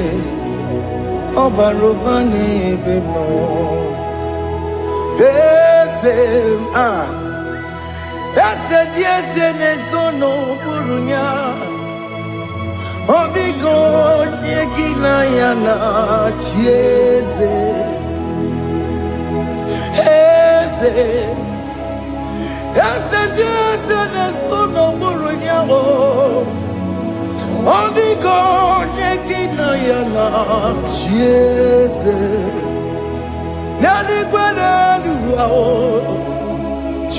Obarobane vemno, Ese diese nesono burunya Odigo nyegina yana chieze Ese diese nesono burunya Odigo nyegina yana chieze Nani kwena luwa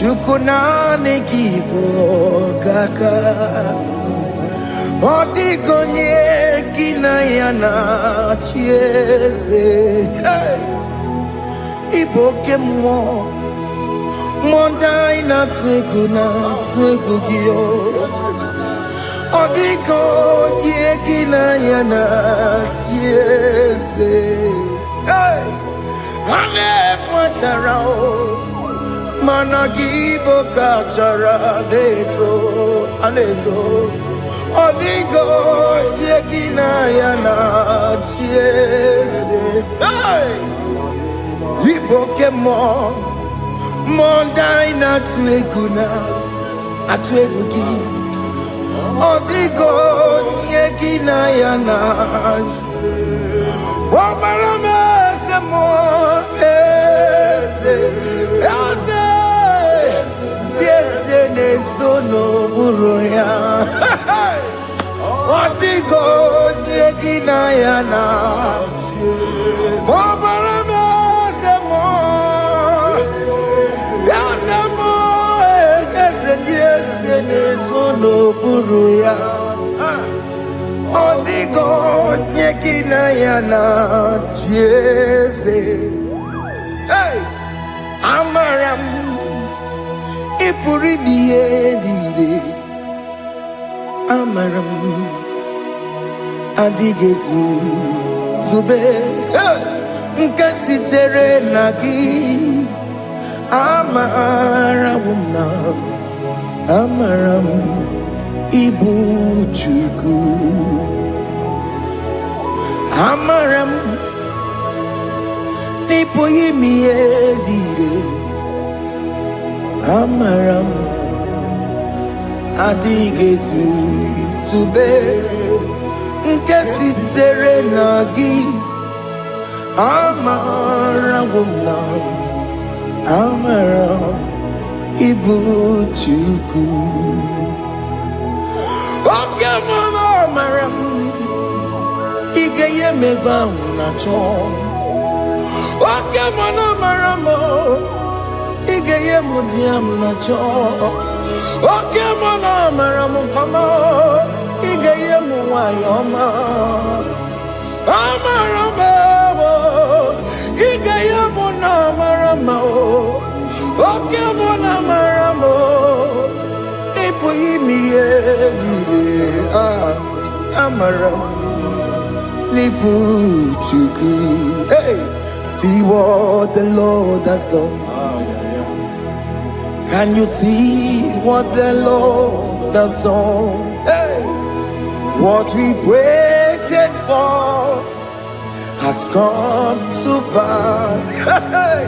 Chukunane kibo kaka Odigonye kinayana chiese Iboke mo Mondai na twegu gyo Odigonye kinayana chiese Hane pwatarao Managibo kachara aneto Odigo yegina yana chiese Iboke mo Mondai na atwegugi Odigo yegina yana Wamarame se mo Sono buruya Odigo yegina yana Bobarame semo Yasemo Yesene sono buruya Odigo yegina yana Jese Amaram Ipuri diye Amaram Adigezu Zube Nkasitere nagi Amaram Ibu Chuku Amaram Nipo Yimi Edide Amaram Adigesu Tube Nkesi Nagi Amarawumna Amaram Ibu Chuku Okemana Amaram Igeye Meba Nacho Okemana Maramo Igeye Mudiam Nacho Okemana Maramo Kama Igeye Muwayoma Amaramo Igeye Muna Maramo Okemana Maramo Nipo Yimi Edide Amaram Nipo Chuku. Hey, see what the Lord has done. Can you see what the Lord has done? Hey, what we waited for has come to pass. Hey,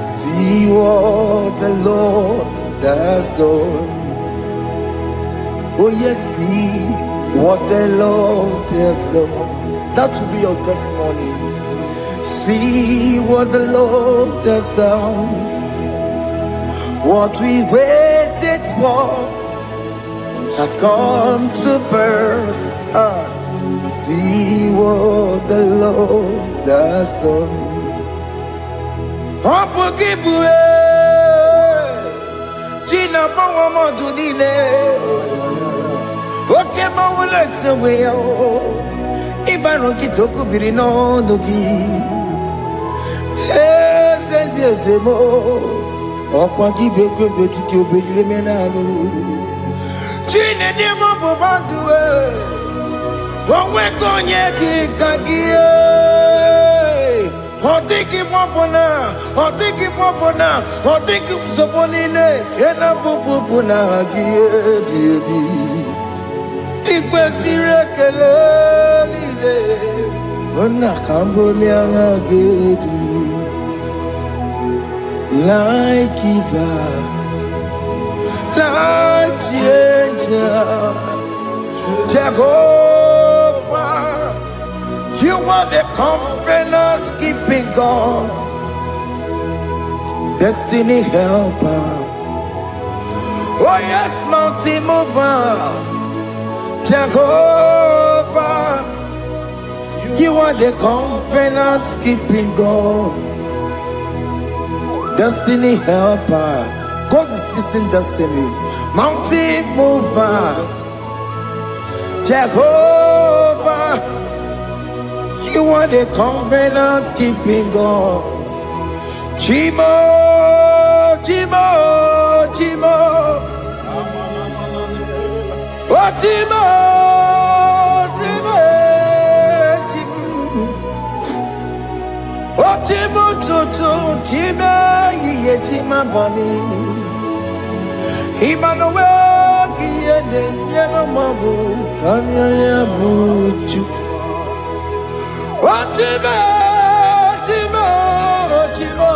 see what the Lord has done. Oh yes, see what the Lord has done. That will be your testimony. See what the Lord has done. What we waited for has come to pass. See what the Lord has done. Gina Pawamo Tudine. Okay, Mawalex away. Ibano Kitoku Birino Nuki. Send Yesemo. Okwagi Beke Betiki Bejimenano. Gina Demo Bobandue. One Konyaki Kagie. Otiki Popona. Otiki Popona. Otiki Soponine. Kena Popuna Gie Baby. Ikwesire kelelile ona kambolia gedu like giver like changer Jehovah, you are the covenant keeping God, destiny helper, oh yes, mountain mover. Jehovah, you are the covenant keeping God, destiny helper. God is fixing destiny, mountain mover. Jehovah, you are the covenant keeping God. Chimo, Chimo, Chimo. Oh, Timo, Timo, Timo. Oh, Timo, Toto, Timo, Ye, Tima, Bunny. Emmanuel, Giede, Yellow Mabu, Kanya, Buchu. Oh, Timo, Timo, Timo.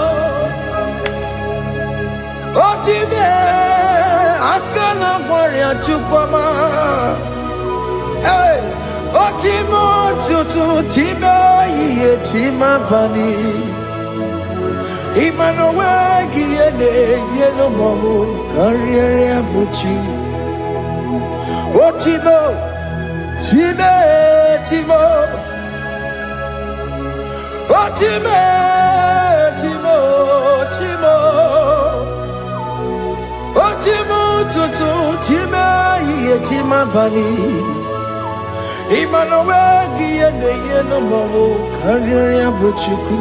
Oh, Timo. Akana warrior chukoma, hey, otimo tutu tiba ye tima bani, Emmanuel giene yelo momo karriere buchi, otimo time timo, otime timo timo. Otimo tutu tima ye tima bani, Emmanuel giene yeno momo karriere buchuku.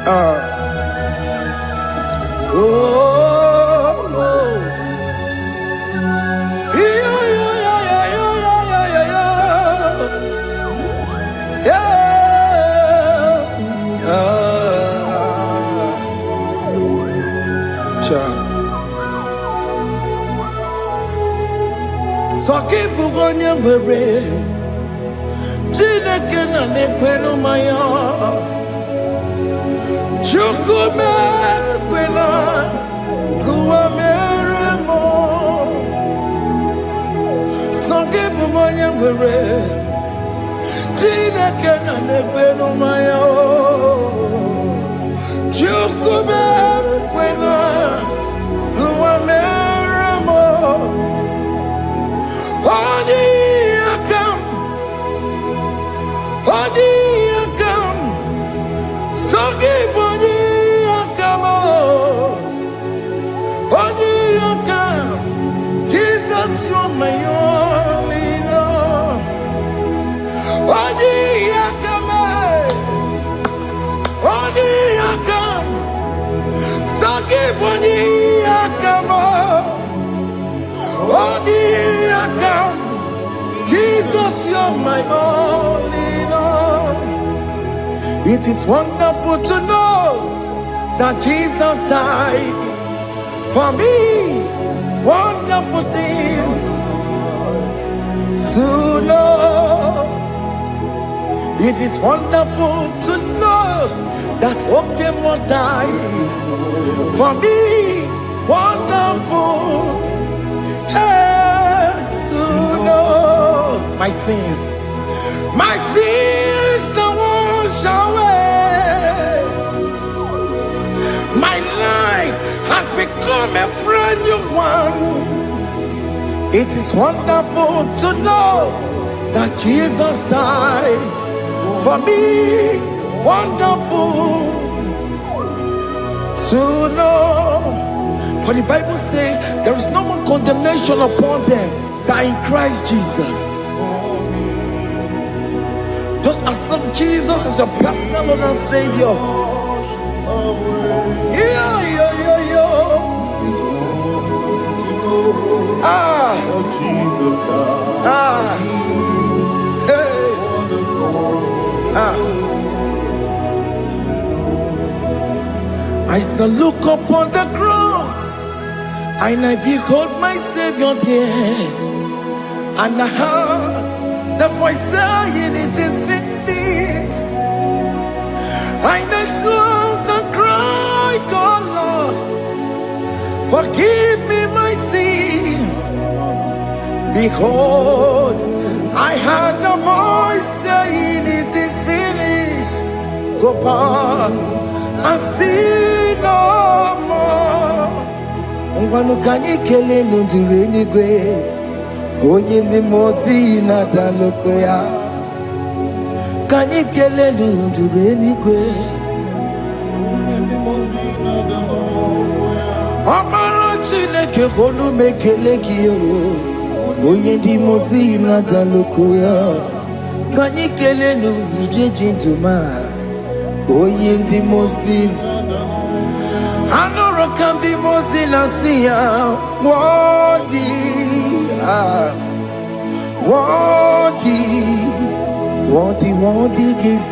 Oh, oh. Yeah, yeah, yeah, yeah, yeah, yeah, yeah. Soki bugonye gwere Chineke na nekwenu maya Chukume kwena Kuwa meremo Soki bugonye gwere Chineke na nekwenu maya Chukume kwena Kuwa meremo Odi akam, Sogi bodi akam, Odi akam, Jesus you're my only love. Odi akam, Sogi bodi akam, Odi akam. Jesus, you're my only Lord. It is wonderful to know that Jesus died for me. Wonderful thing to know. It is wonderful to know that Okemo died for me. Wonderful. To know my sins are washed away. My life has become a brand new one. It is wonderful to know that Jesus died for me. Wonderful to know. For the Bible says there is no more condemnation upon them that in Christ Jesus. Just accept Jesus as your personal Lord and Savior. Yeah. I shall look upon the cross and I behold my Savior there, and I heard the voice saying it is finished. I knelt down and cried, God Lord, forgive me my sin. Behold, I heard the voice saying it is finished. Go back and sin no more. Ngwanu kanyi kele nundure nigwe, onye ndi mozi na daloko ya. Kanyi kele nundure nigwe, Amara Chineke konu mekele kiyo, onye ndi mozi na daloko ya. Kanyi kele nundure jintuma, onye ndi mozi. Anora kandi mozina siya, worthy is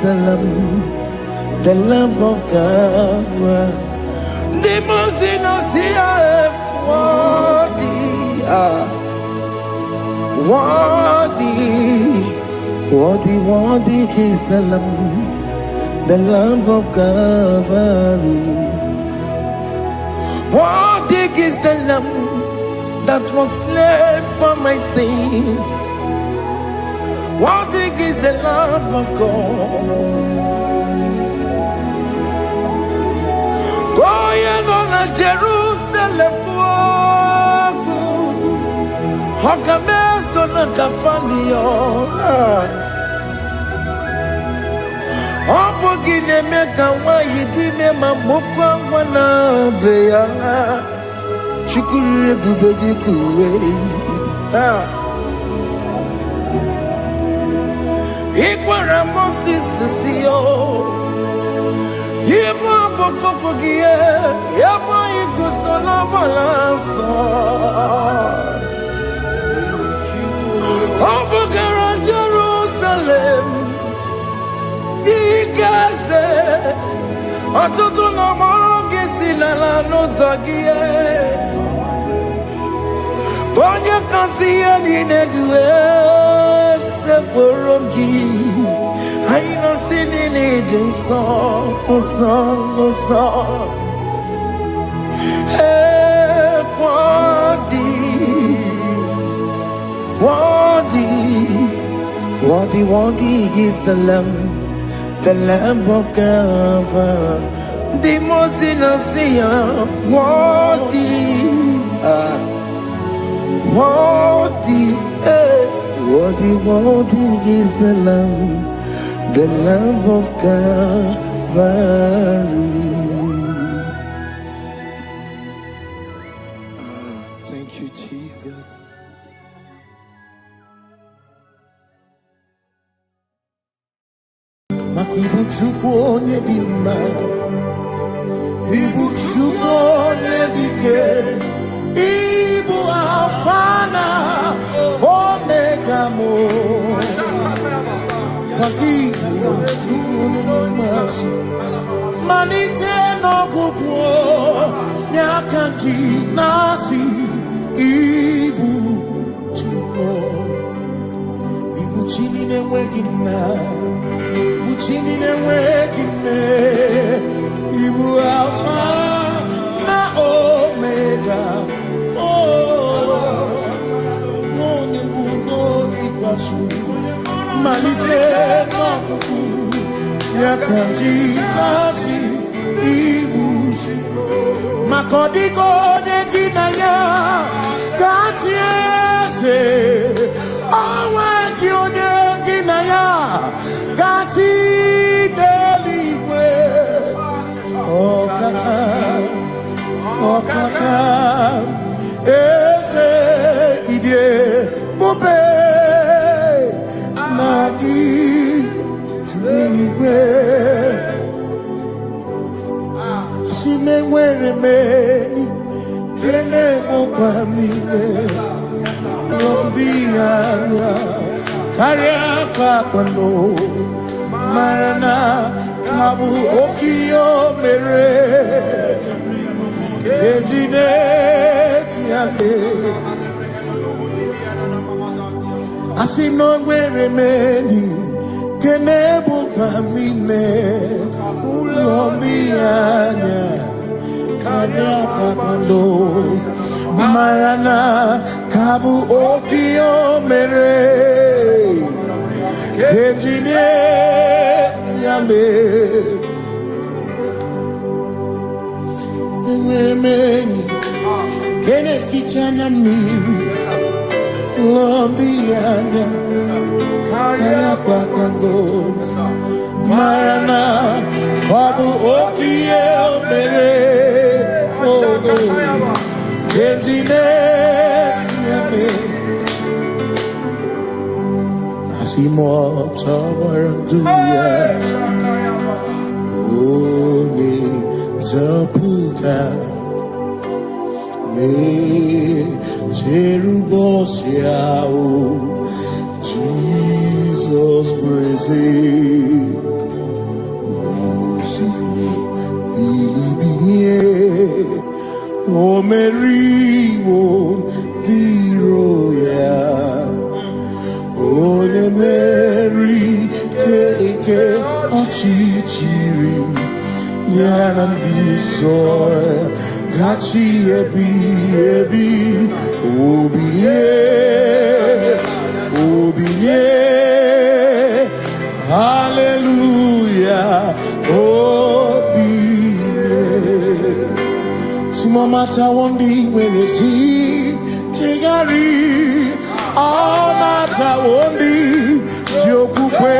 the Lamb of God. The mozina siya, worthy is the Lamb of Calvary. Worthy is the Lamb that was slain for my sin. Worthy is the Lamb of God. Going on a Jerusalem walk, Hakames on a Capandio. Opogine meka wa yidime mamukwa wana beya Shukuru bubeji kuwe Ikwara Moses siyo Yema pokopogie Yema igusola balanso Opogara Jerusalem Dikaze Atutu no mo gesi la no zagie Onye kasi ani nedue se poromgi. I no sin in it song. Hey, Worthy is the Lamb of God, the most innocent. Worthy is the Lamb of Calvary. Thank you, Jesus. Makibuchukwu onye dị mma, Ibuchukwu onye dike, Ibu Alfa na Omega mo. Makibuchukwu onye dị mma, malite n'ọgwụgwụ n'aka ndị na-asị Ibu Chukwu, Ibu Chini na-enweghị nna. Chini na-enweghị nne, Ibu Alfa na Omega, onye bụ n'oge ikpeazụ, malite n'ọgwụgwụ n'aka ndị na-asị Ibu maka ọ dịghị onye gị na ya ga-achị eze, onwe gị onye gị na ya ga-achị n'eluigwe. Ọkaka eze ibie mube na gị juru n'igwe. Si na-enwere meni kene mụkwa niile n'obi anya karịa ka kwano mara na ka bụ oke ihe o mere ejide tiale. Asị na o nwere meni kene mụkwa niile n'obi anya karịa ka kwano mara na ka bụ oke ihe o mere ejide tiale. Enwere m enyi kene ficha na mmiri n'obi anya karịa ka kwano mara na ọ bụ oke ihe o mere ejide tiale. Asimotawaranduya Oni Zaputa Me Jerubosiao Jesus praise Osimu Ilibinye Omeriwo Diroya Onye Mary keke ọchịchịrị ya na ndị nsọ gachi ebi obinye hallelujah obinye. Simomata wondi nwere si chegari ọmata wondi ji okwukwe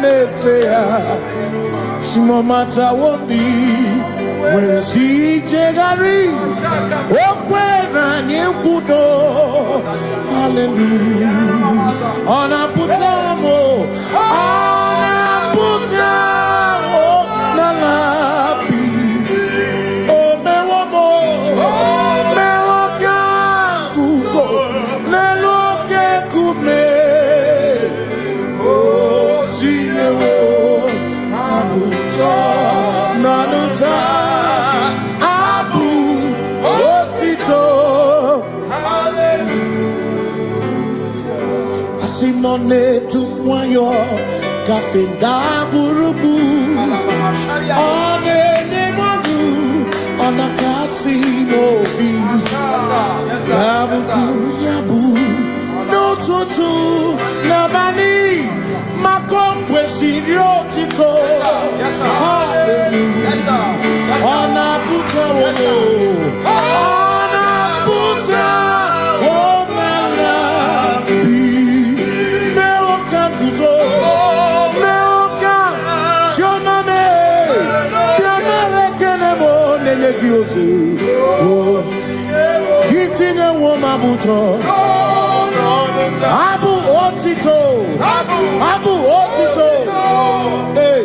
na-efe ya. Simomata wondi nwere si chegari okwere anyị nkwudo hallelujah. Ọ na-apụta m n'ala bi o mewo m mewo ka guzo n'elu oke nkume o tinyewo abụtọ n'ọnụta abụ otito hallelujah. Nonetu mwayo kafenda gurubu Onene mwagu onakasi mobi Yabuku yabu no tutu nabani makompwe sirio tito Hallelujah Onaputa wono Onaputa womala Hitting a woman, Abu Otito, Abu Otito, hey,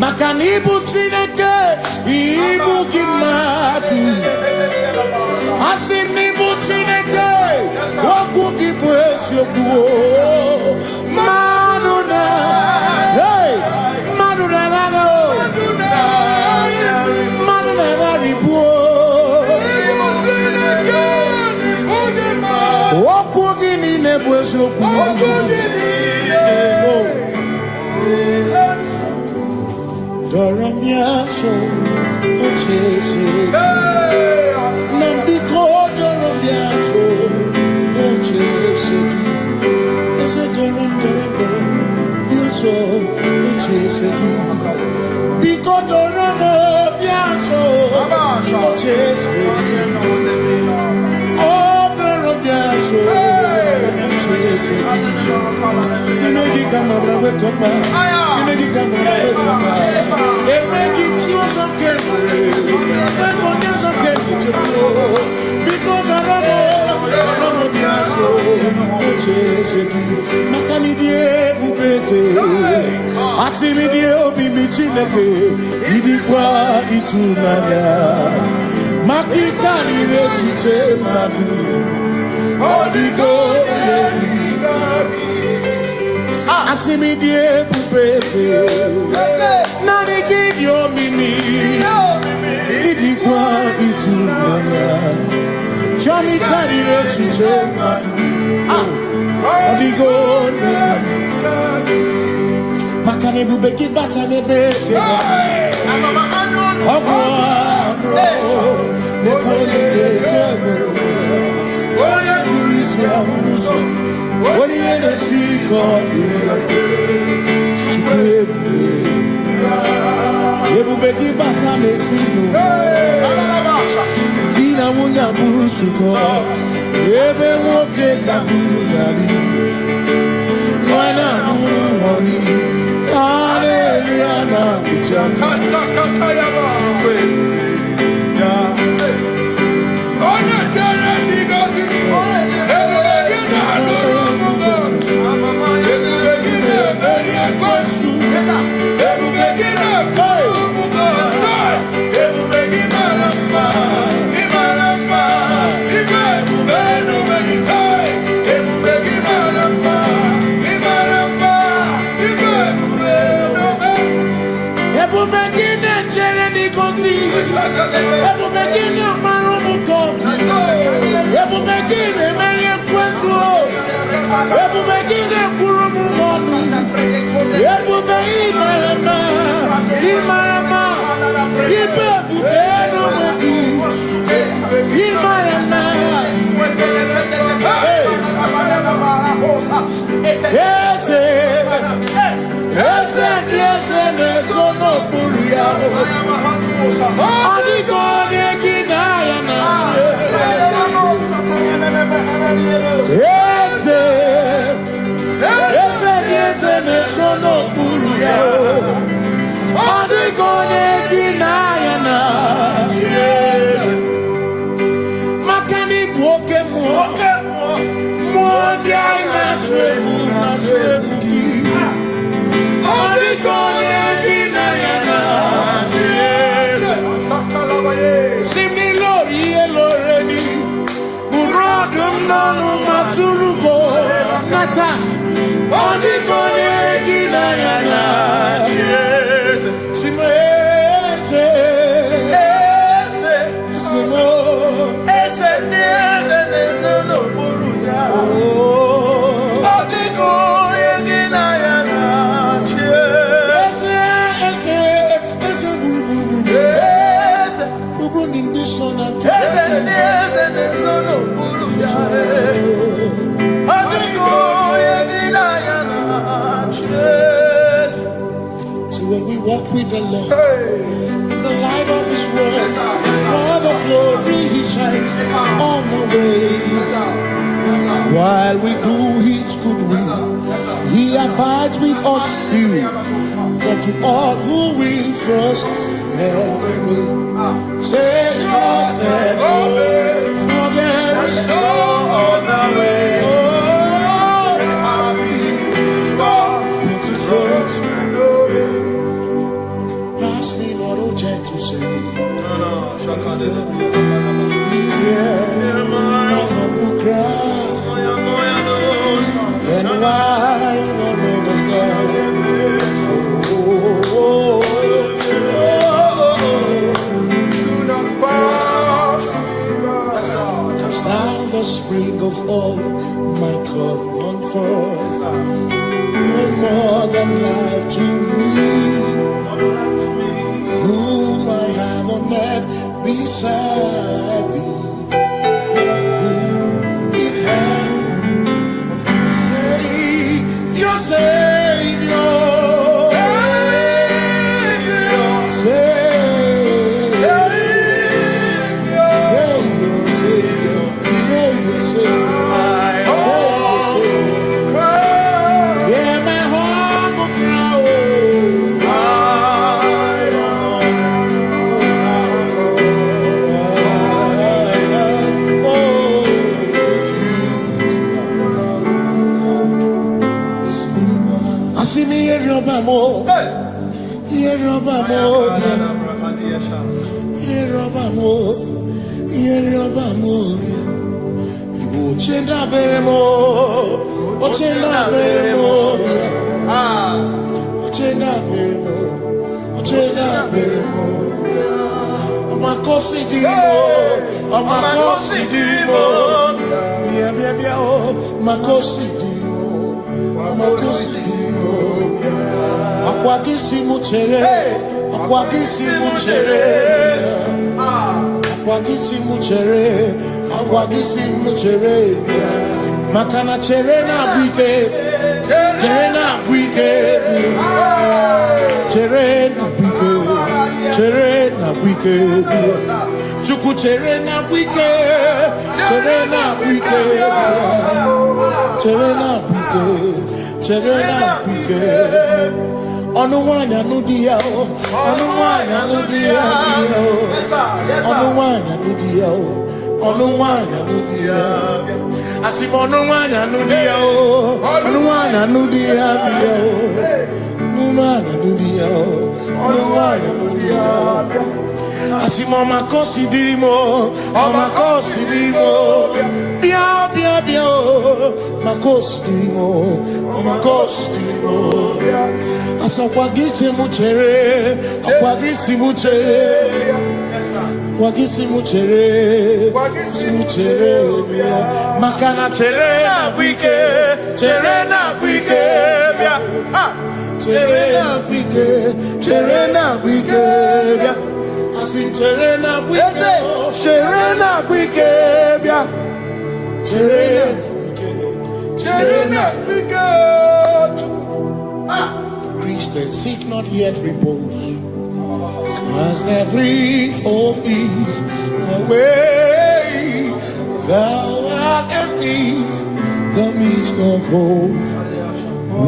Makanibu Chineke, Ibu Kimatu, Asinibu Chineke, Waku Kibwesyoku, Maduna, hey, Maduna, Doramiaso, Ochese, Nambiko Doramiaso, Ochese, Ese Doram, Biaso, Ochese, Biko Doramiaso, Ochese, Oh, Doramiaso, Ochese, Negi Kamara, wake up, Negi Kamara, wake up. Asimidie obi michineke idikwa itunanya makikari rechiche madu odigo Asimidie bubete nani gidio mimi idikwa itunanya Johnny kari rechiche madu odigo Makane bubeki bata nebeke Ogwano Nekone kekebe Oye kurisia unuso Oye ene siriko Chikwebe Ebubeki bata nesino Dina munya busuto Ebe woke kabunari Mwana nuru honi Hallelujah, na kuchaka. Kasakakayaba, ya. Ona tere digozi, ebegina noromungo. Ebegina beria kwansu, ebegina noromungo. Ebegina lamba, imalamba, ibebubeno begisai. Ebegina lamba, imalamba, ibebubeno. Ebubegina chere nikosi, ebubegina marumuko, ebubegina merie kwesu, ebubegina kurumumonu, ebubegina imarama, imarama, ibebubeno mwedu, imarama. Ese nesono buria. Adigone kinaya na. Ese nesono buria. Adigone kinaya na. Makani buoke muoke. Muondia na swemu na swemu. Similori eloreni Burodum nanu maturugo Nata Onikone gina yana Simese Simo Ese no buru ya So when we walk with the Lord, in the light of His word, for the glory He shines on the way. While we do His good will, He abides with us still. But to all who will trust and believe, say trust and believe, for there is no other way. Pass me not, oh gentle Savior. Please hear my humble cry, and why not understand? Thou the spring of all my comfort, you're more than life to me, whom I have on earth beside thee, in heaven, Savior, Savior, Makana cherena bike, cherena bike, cherena bike, cherena bike, chuku cherena bike, cherena bike, cherena bike, cherena bike. Onuwanya nudia, onuwanya nudia, onuwanya nudia, onuwanya nudia. Asimonuwana nudia o, onuwana nudia bio, nuwana nudia o, onuwana nudia. Asimoma kosi dirimo, oma kosi dirimo, bia bia bia o, makosi dirimo, oma kosi dirimo. Asakwagisi muchere, akwagisi muchere. Wagisi muchere, makana cherena bike, cherena bike, cherena bike, cherena bike, asin cherena bike, cherena bike, cherena bike. Christians seek not yet repose, as the brief of ease away, thou art beneath the midst of hope,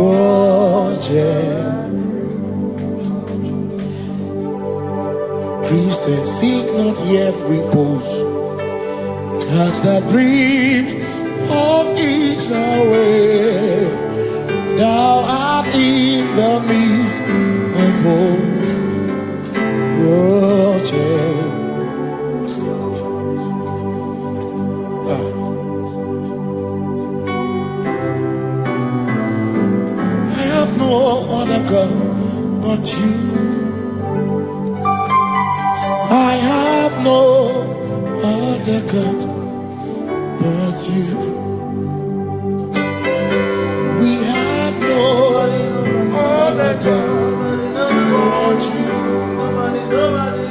watching. Christians seek not yet repose, cast the brief of ease away, thou art in the midst of hope. I have no other God but you. I have no other God but you. We have no other God but you.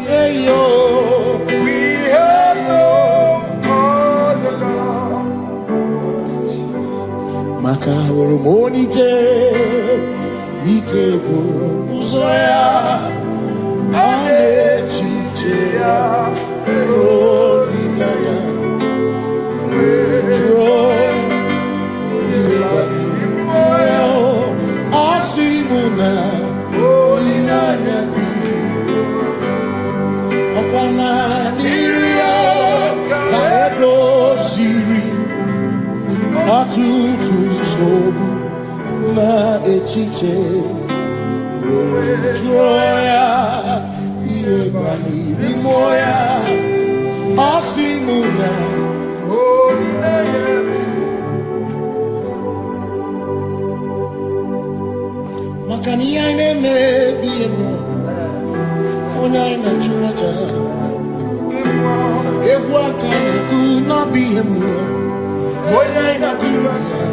Hey yo, we Monite Ikebu Uzoya Ane Chichea Rolinaya Osimuna Olinaya Okwana Nirio Kaedo Siri Atutu Sobu Na Echiche Joya Iebani Rimoya Osimuna Makania Neme Biemo Ona Ina Churaja Ewa Kana Kuna Biemo Ona Ina Churaja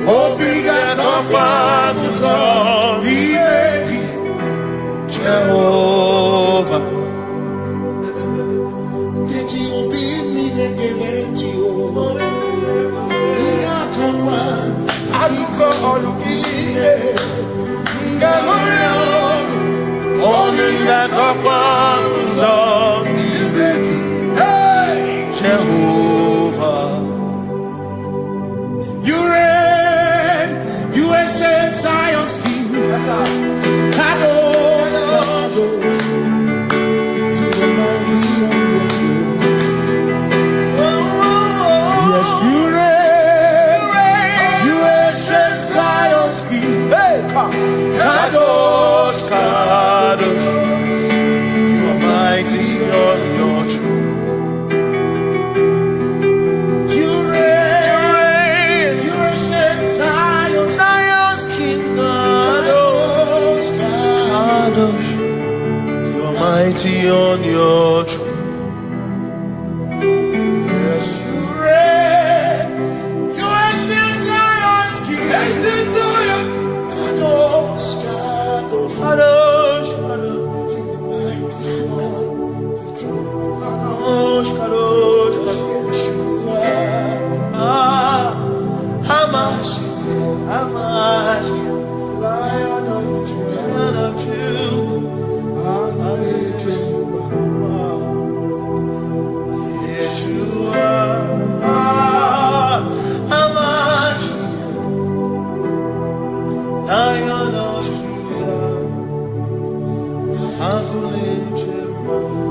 Obrigado, Papa, Jehovah, you reign, you ancient Zion's King. Kadosh, Kadosh, to the mighty on your throne. Yes, you reign, you ancient Zion's King. Kadosh, Kadosh, you are mighty on your throne. Mighty on your throne. Yes, you reign. You ancient Zion's King. Ancient Zion. Kadosh, Kadosh, Kadosh, Kadosh. You are mighty on your throne. Kadosh, Kadosh, Kadosh. Hamash, Lion of Judah, Lion of Judah.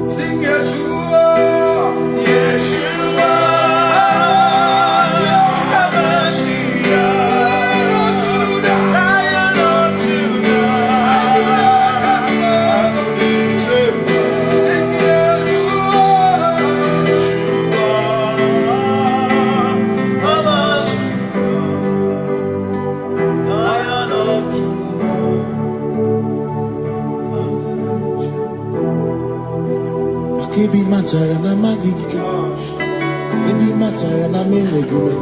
Sing Yeshua, Yeshua, Lion of Judah, sing Ebi matara na magigike, ebi matara na menegure,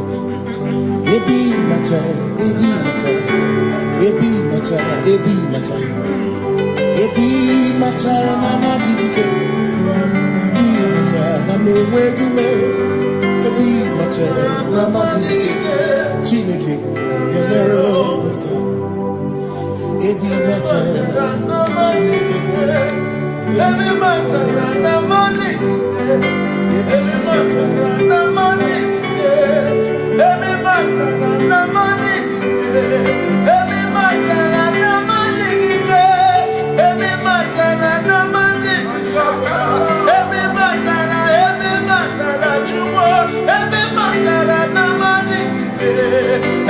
ebi matara, ebi matara, ebi matara, ebi matara, ebi matara na magigike, ebi matara na menegure, ebi matara na magigike, Chineke emero weke, ebi matara na magigike. Every matter and the money, every matter and the money, every matter and the money, every matter and the money, every matter and the money, every matter you want, every matter and the money,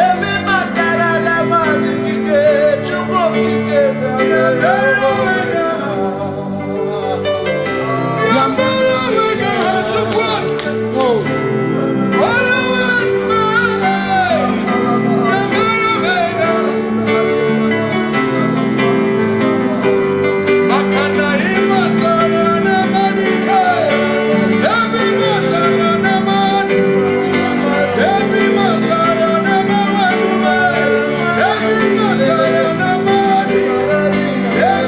every matter and the money, you want to get. Yeah.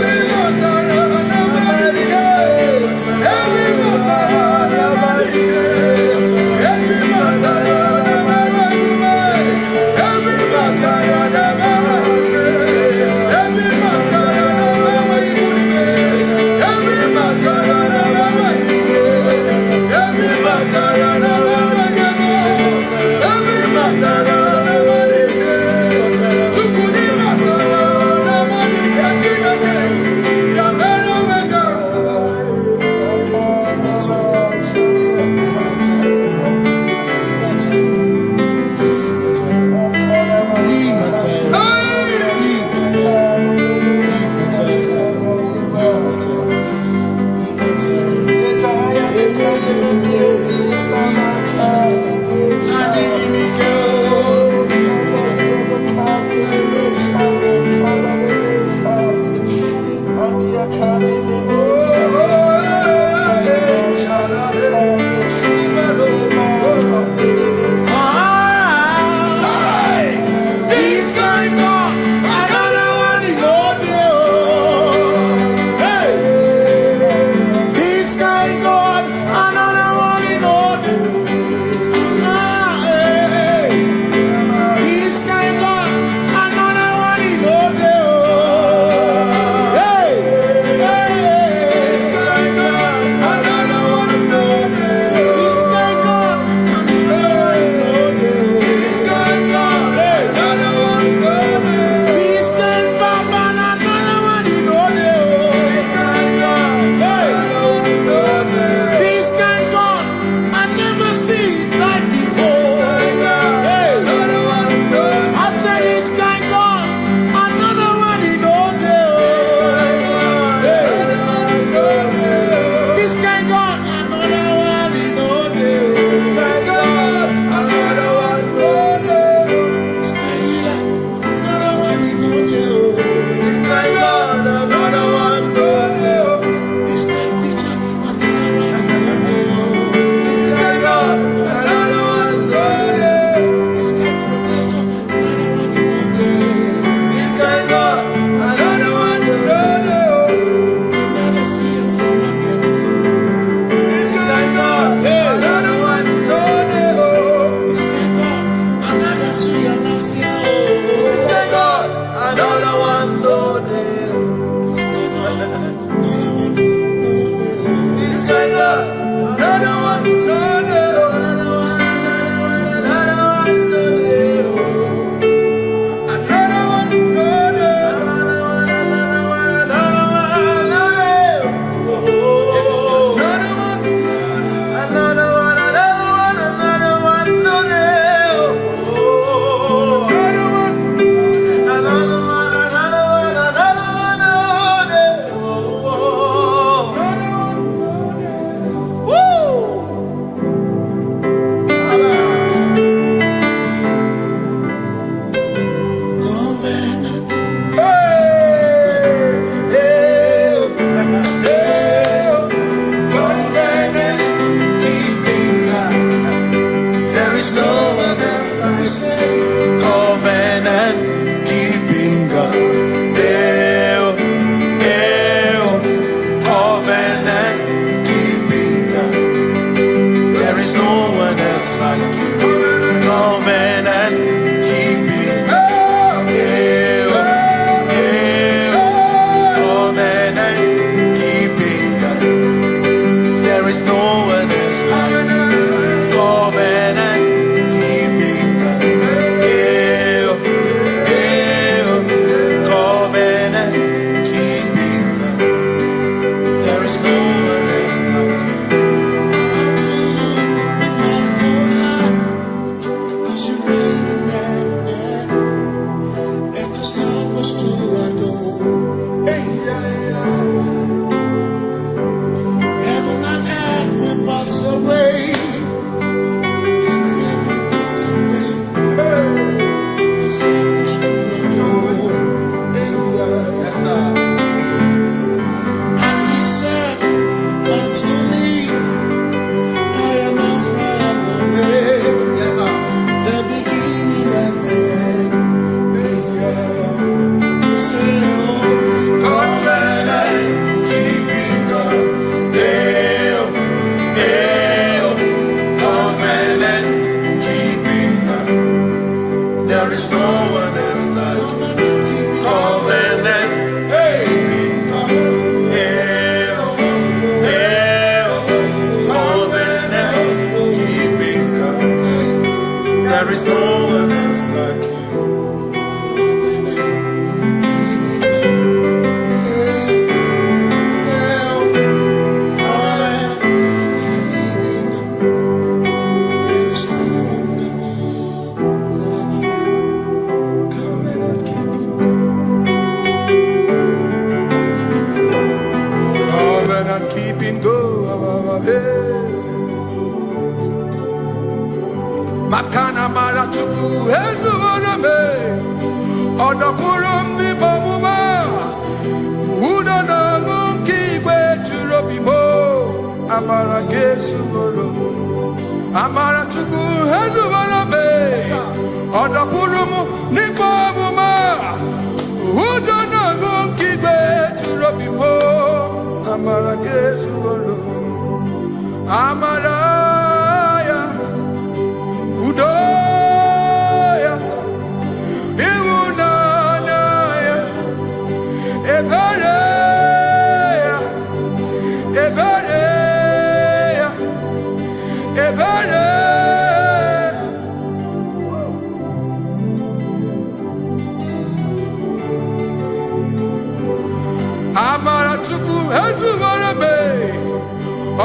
There is no one else like you. Covenant. Hey. Covenant keeping God. There is no one else like you. Makana mara chuku hezu waname odapurum ni babuma uda na ngunki we churobimo amara gesu goro amara chuku hezu waname odapurum ni babuma uda na ngunki we churobimo amara gesu goro amara Udoya, Iwunanaya, Ebereya, Ebereya, Ebereya. Amara chuku hezu warabe,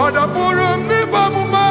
odapurum ni bamuma.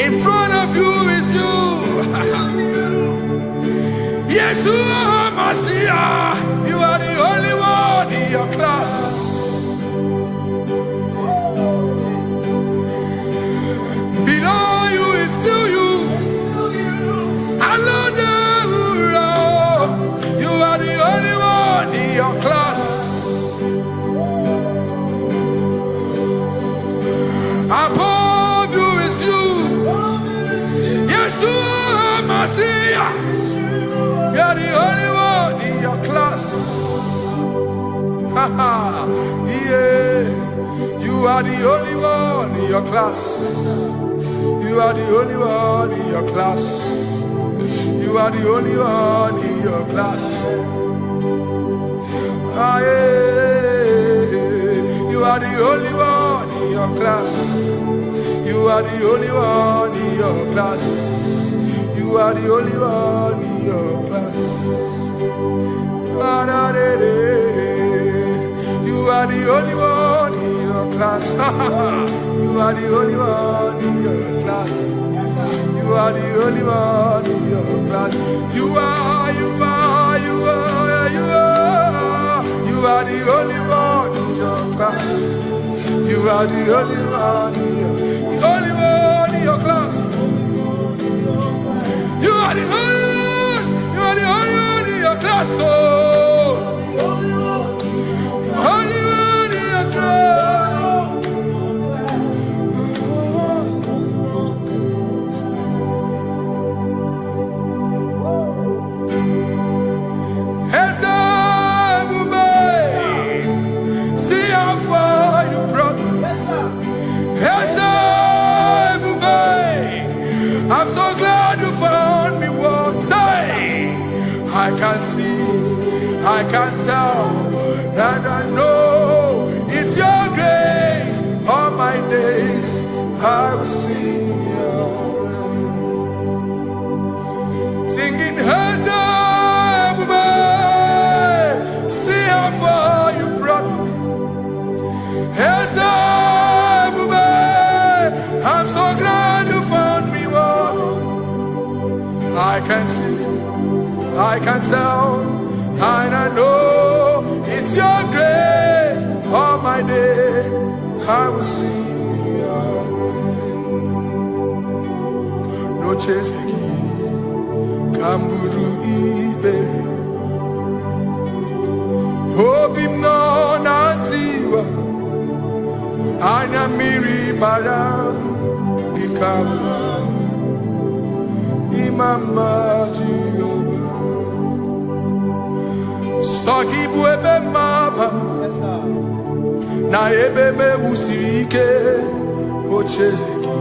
In front of you is you. Yeshua Mashiach, you are the only one in your class. Below you is still you. You are the only one in your class. Above you is you. Yeshua Mashiach, you are the only one in your class. Yeah, you are the only one in your class. You are the only one in your class. You are the only one in your class. Ah, yeah. You are the only one in your class. You are the only one in your class. You are the only one in your class. You are the only one. class. You are the only one in your class. You are the only one in your class. You are the only one in your class. You are the only one in your class. You are the only one in your class. Oh, only one in your class. See how far you brought me. I'm so glad you found me one day. I can see, I can tell, and I know it's your grace. All my days I will sing your praise. Singing, see how far you brought me. I'm so glad you found me one. I can see, I can tell, and I know it's your grace. All my day I will sing your praise. No chase Kamburu Ibe Hobim no Nantiwa Anya Miri Baram Bikama Imama Jehovah Sagibu ebe maba Na ebe me usirike Ochezeki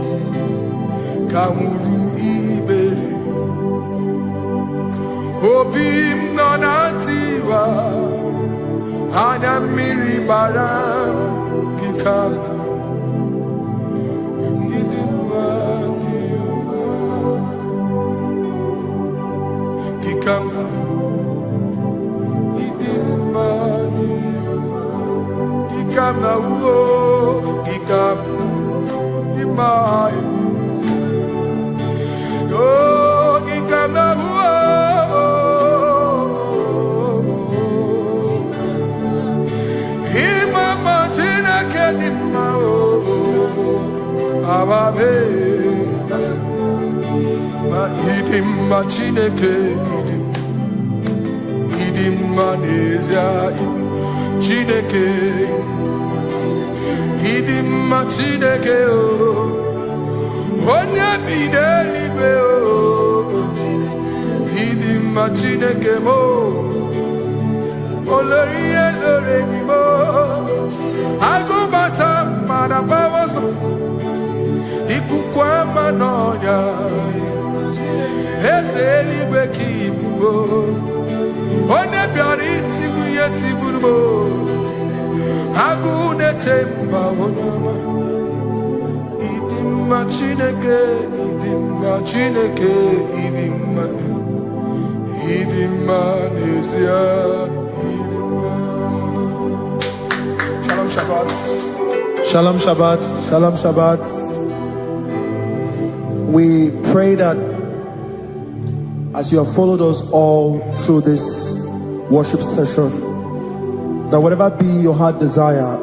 Kamuru Ibere Obim no Nantiwa Anya Miri Baram Bikama Chineke idim manezia Chineke idim Chineke o onye bidelibe o idim Chineke mo oloriye loreni mo agubata marabawoso ikukwa manonya Ezeligwe kibuo One biari tibuye tiburubo Agune temba onama Idimma Chineke Idimma Nezia Idimma Shalom Shabbat Shalom Shabbat. Shalom Shabbat. We pray that as you have followed us all through this worship session, that whatever be your heart desire,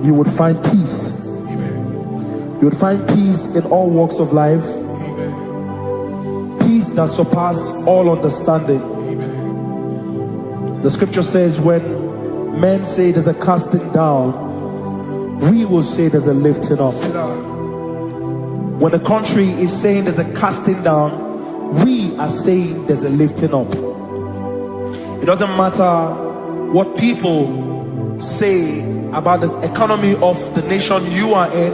you would find peace. Amen. You would find peace in all walks of life. Amen. Peace that surpasses all understanding. Amen. The scripture says when men say there's a casting down, we will say there's a lifting up. When the country is saying there's a casting down, we are saying there's a lifting up. It doesn't matter what people say about the economy of the nation you are in,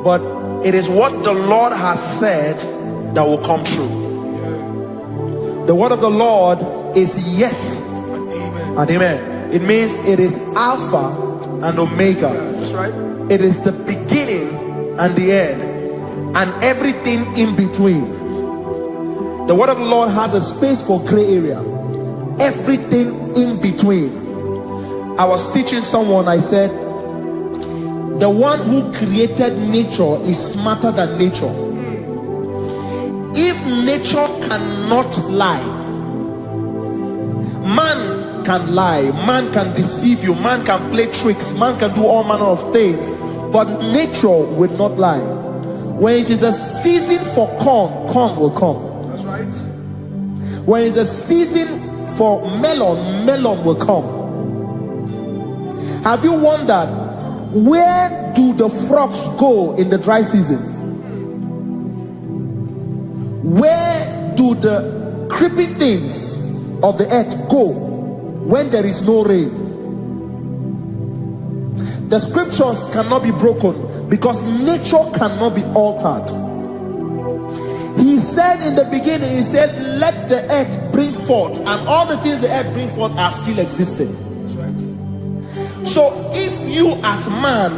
but it is what the Lord has said that will come true. The word of the Lord is yes and amen. It means it is Alpha and Omega. That's right. It is the beginning and the end, and everything in between. The word of the Lord has a space for gray area. Everything in between. I was teaching someone, I said, the one who created nature is smarter than nature. If nature cannot lie, man can lie, man can deceive you, man can play tricks, man can do all manner of things, but nature will not lie. When it is a season for corn, corn will come. That's right. When it's a season for melon, melon will come. Have you wondered, where do the frogs go in the dry season? Where do the creeping things of the earth go when there is no rain? The scriptures cannot be broken because nature cannot be altered. He said in the beginning, he said, let the earth bring forth, and all the things the earth bring forth are still existing. So if you as man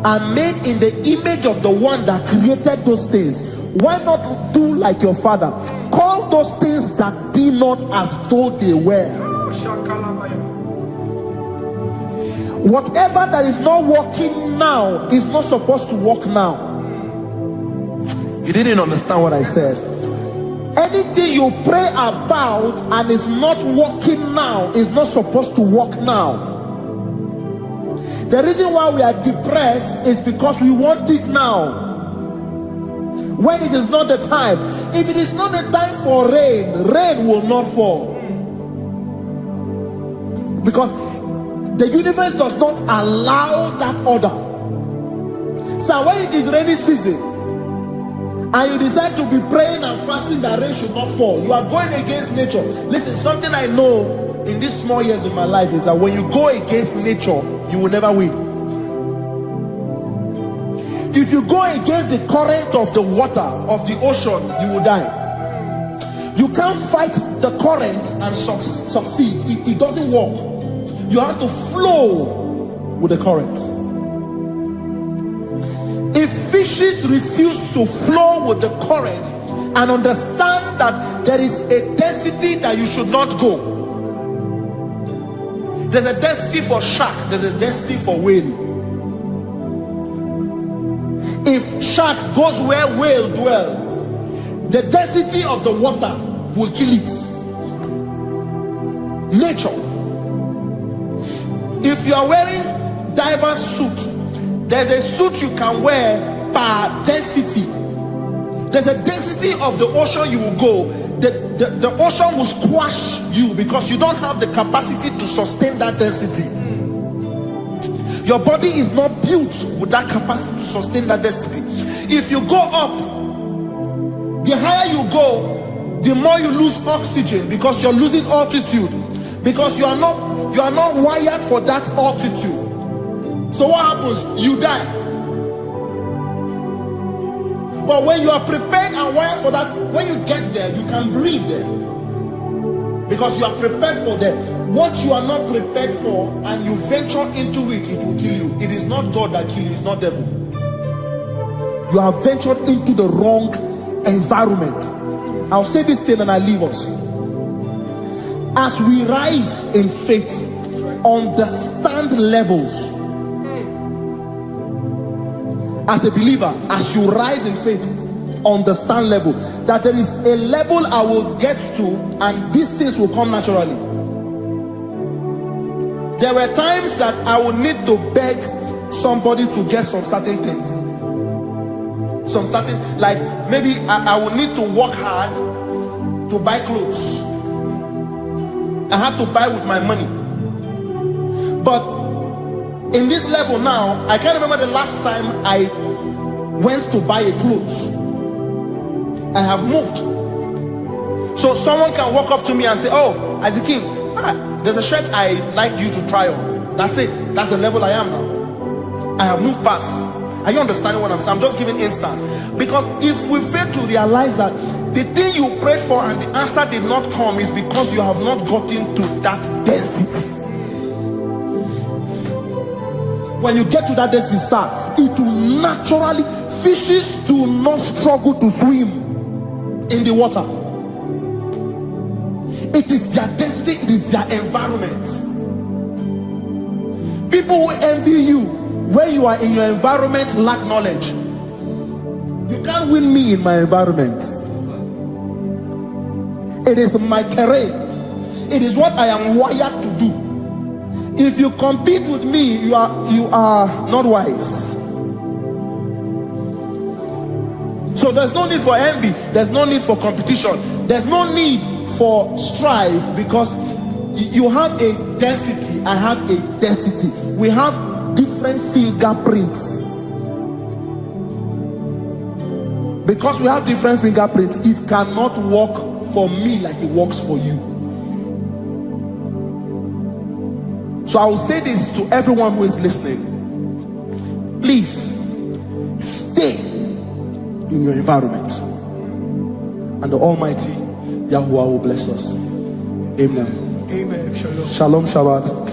are made in the image of the one that created those things, why not do like your father? Call those things that be not as though they were. Whatever that is not working now is not supposed to work now. You didn't understand what I said. Anything you pray about and is not working now is not supposed to work now. The reason why we are depressed is because we want it now, when it is not the time. If it is not the time for rain, rain will not fall, because the universe does not allow that order. So when it is rainy season and you decide to be praying and fasting that rain should not fall, you are going against nature. Listen, something I know in these small years of my life is that when you go against nature, you will never win. If you go against the current of the water of the ocean, you will die. You can't fight the current and succeed. It doesn't work. You have to flow with the current. If fishes refuse to flow with the current and understand that there is a density that you should not go, there's a density for shark, there's a density for whale. If shark goes where whale dwell, the density of the water will kill it. Nature. If you are wearing diver's suit, there's a suit you can wear per density. There's a density of the ocean you will go. The ocean will squash you because you don't have the capacity to sustain that density. Your body is not built with that capacity to sustain that density. If you go up, the higher you go, the more you lose oxygen because you're losing altitude, because you are not wired for that altitude. So what happens? You die. But when you are prepared and wired for that, when you get there, you can breathe there, because you are prepared for that. What you are not prepared for and you venture into it, it will kill you. It is not God that kills you, it's not devil. You have ventured into the wrong environment. I'll say this thing and I leave us. As we rise in faith, understand levels. As a believer, as you rise in faith, understand level. That there is a level I will get to and these things will come naturally. There were times that I would need to beg somebody to get some certain things. Some certain, like maybe I would need to work hard to buy clothes. I have to buy with my money. But in this level now, I can't remember the last time I went to buy a clothes. I have moved. So someone can walk up to me and say, oh, Azikim, there's a shirt I like you to try on. That's it. That's the level I am now. I have moved past. Are you understanding what I'm saying? I'm just giving instance. Because if we fail to realize that the thing you prayed for and the answer did not come is because you have not gotten to that density. When you get to that density, sir, it will naturally, fishes do not struggle to swim in the water. It is their destiny, it is their environment. People who envy you Where you are in your environment, lack knowledge. You can't win me in my environment. It is my terrain. It is what I am wired to do. If you compete with me, you are not wise. So there's no need for envy. There's no need for competition. There's no need for strife, because you have a density. I have a density. We have different fingerprints. Because we have different fingerprints, it cannot work for me like it works for you. So I will say this to everyone who is listening. Please stay in your environment, and the Almighty Yahuwah will bless us. Amen. Amen. Shalom Shalom. Shabbat.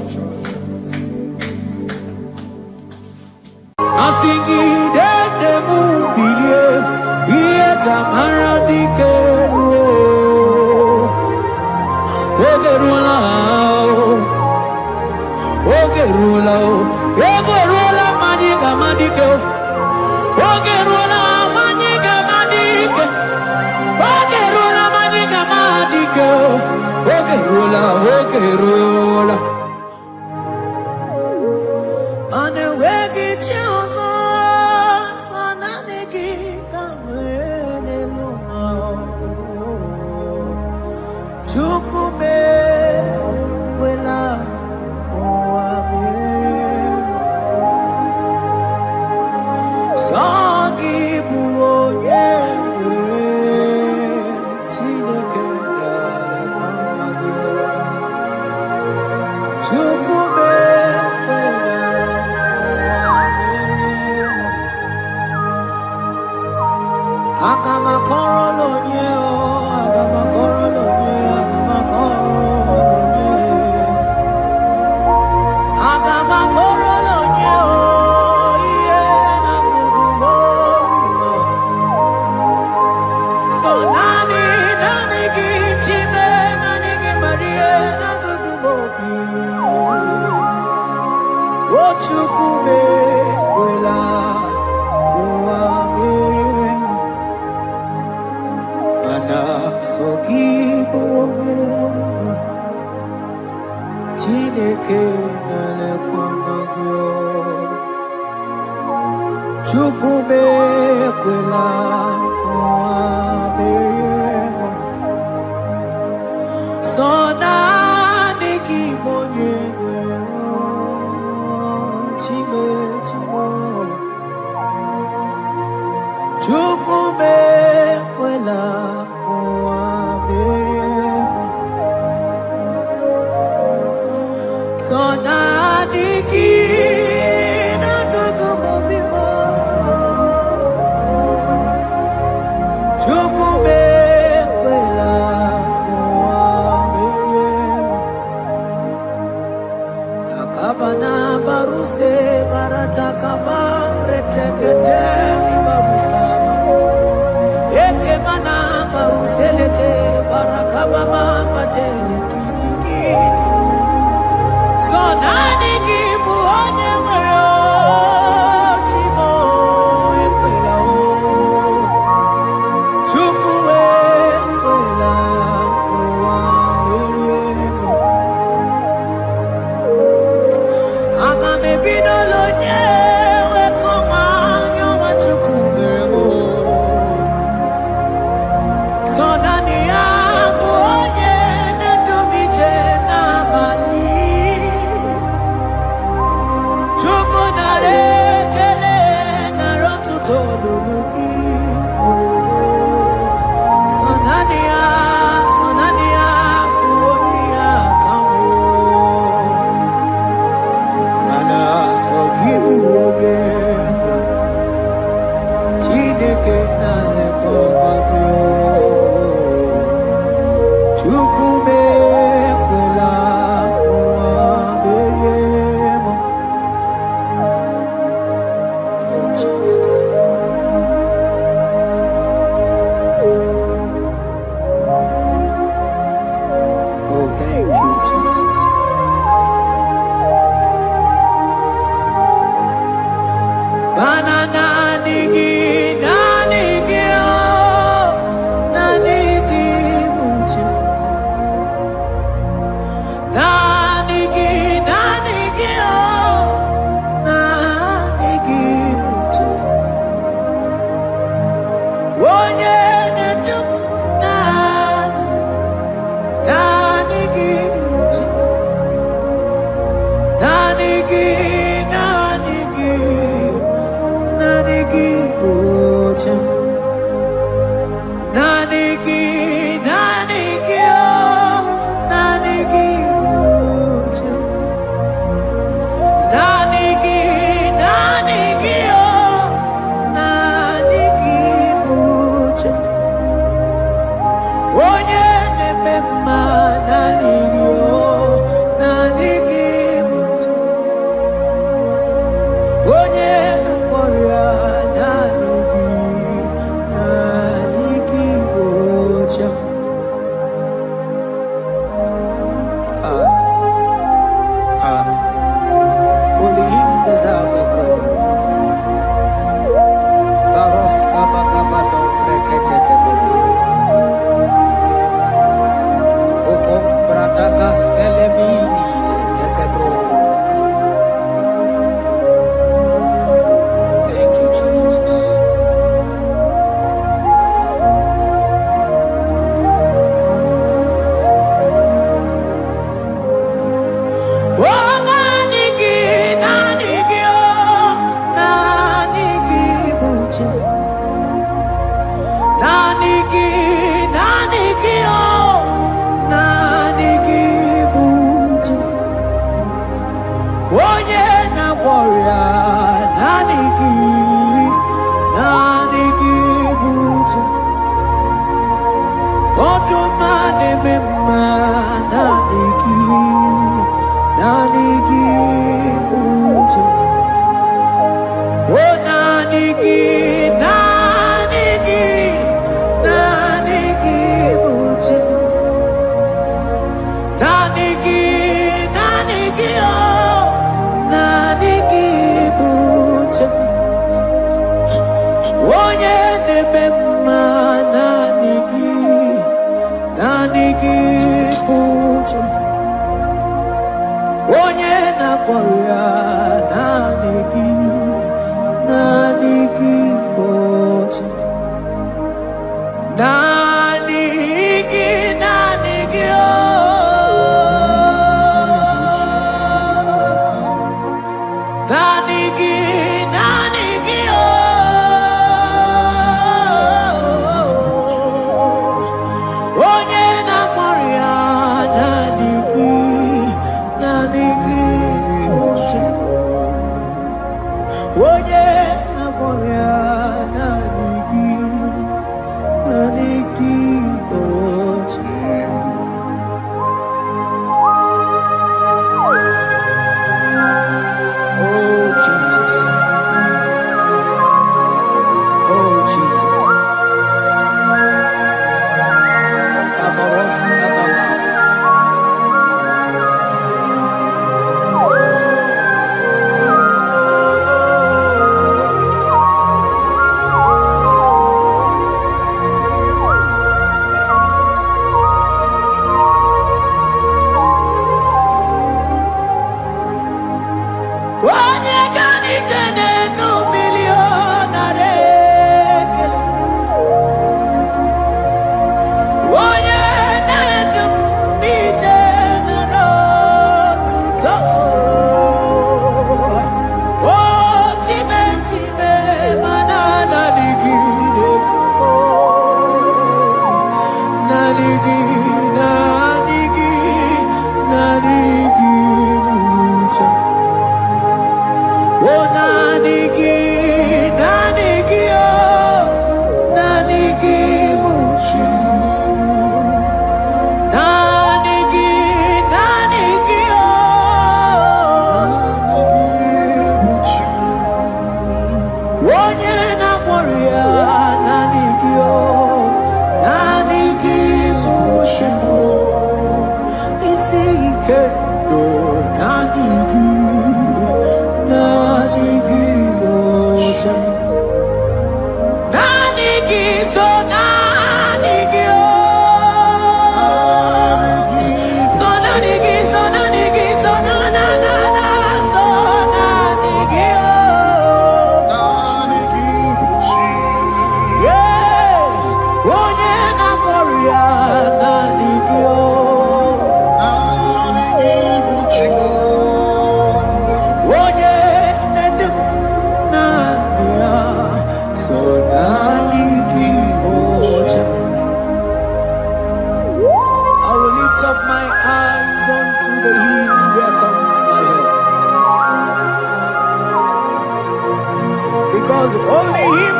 because only Him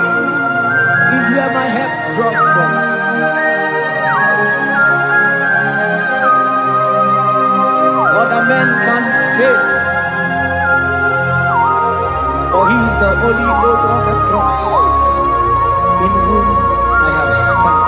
is where my help draws from. Other men can fail, for He is the only hope on the cross, in whom I have stand.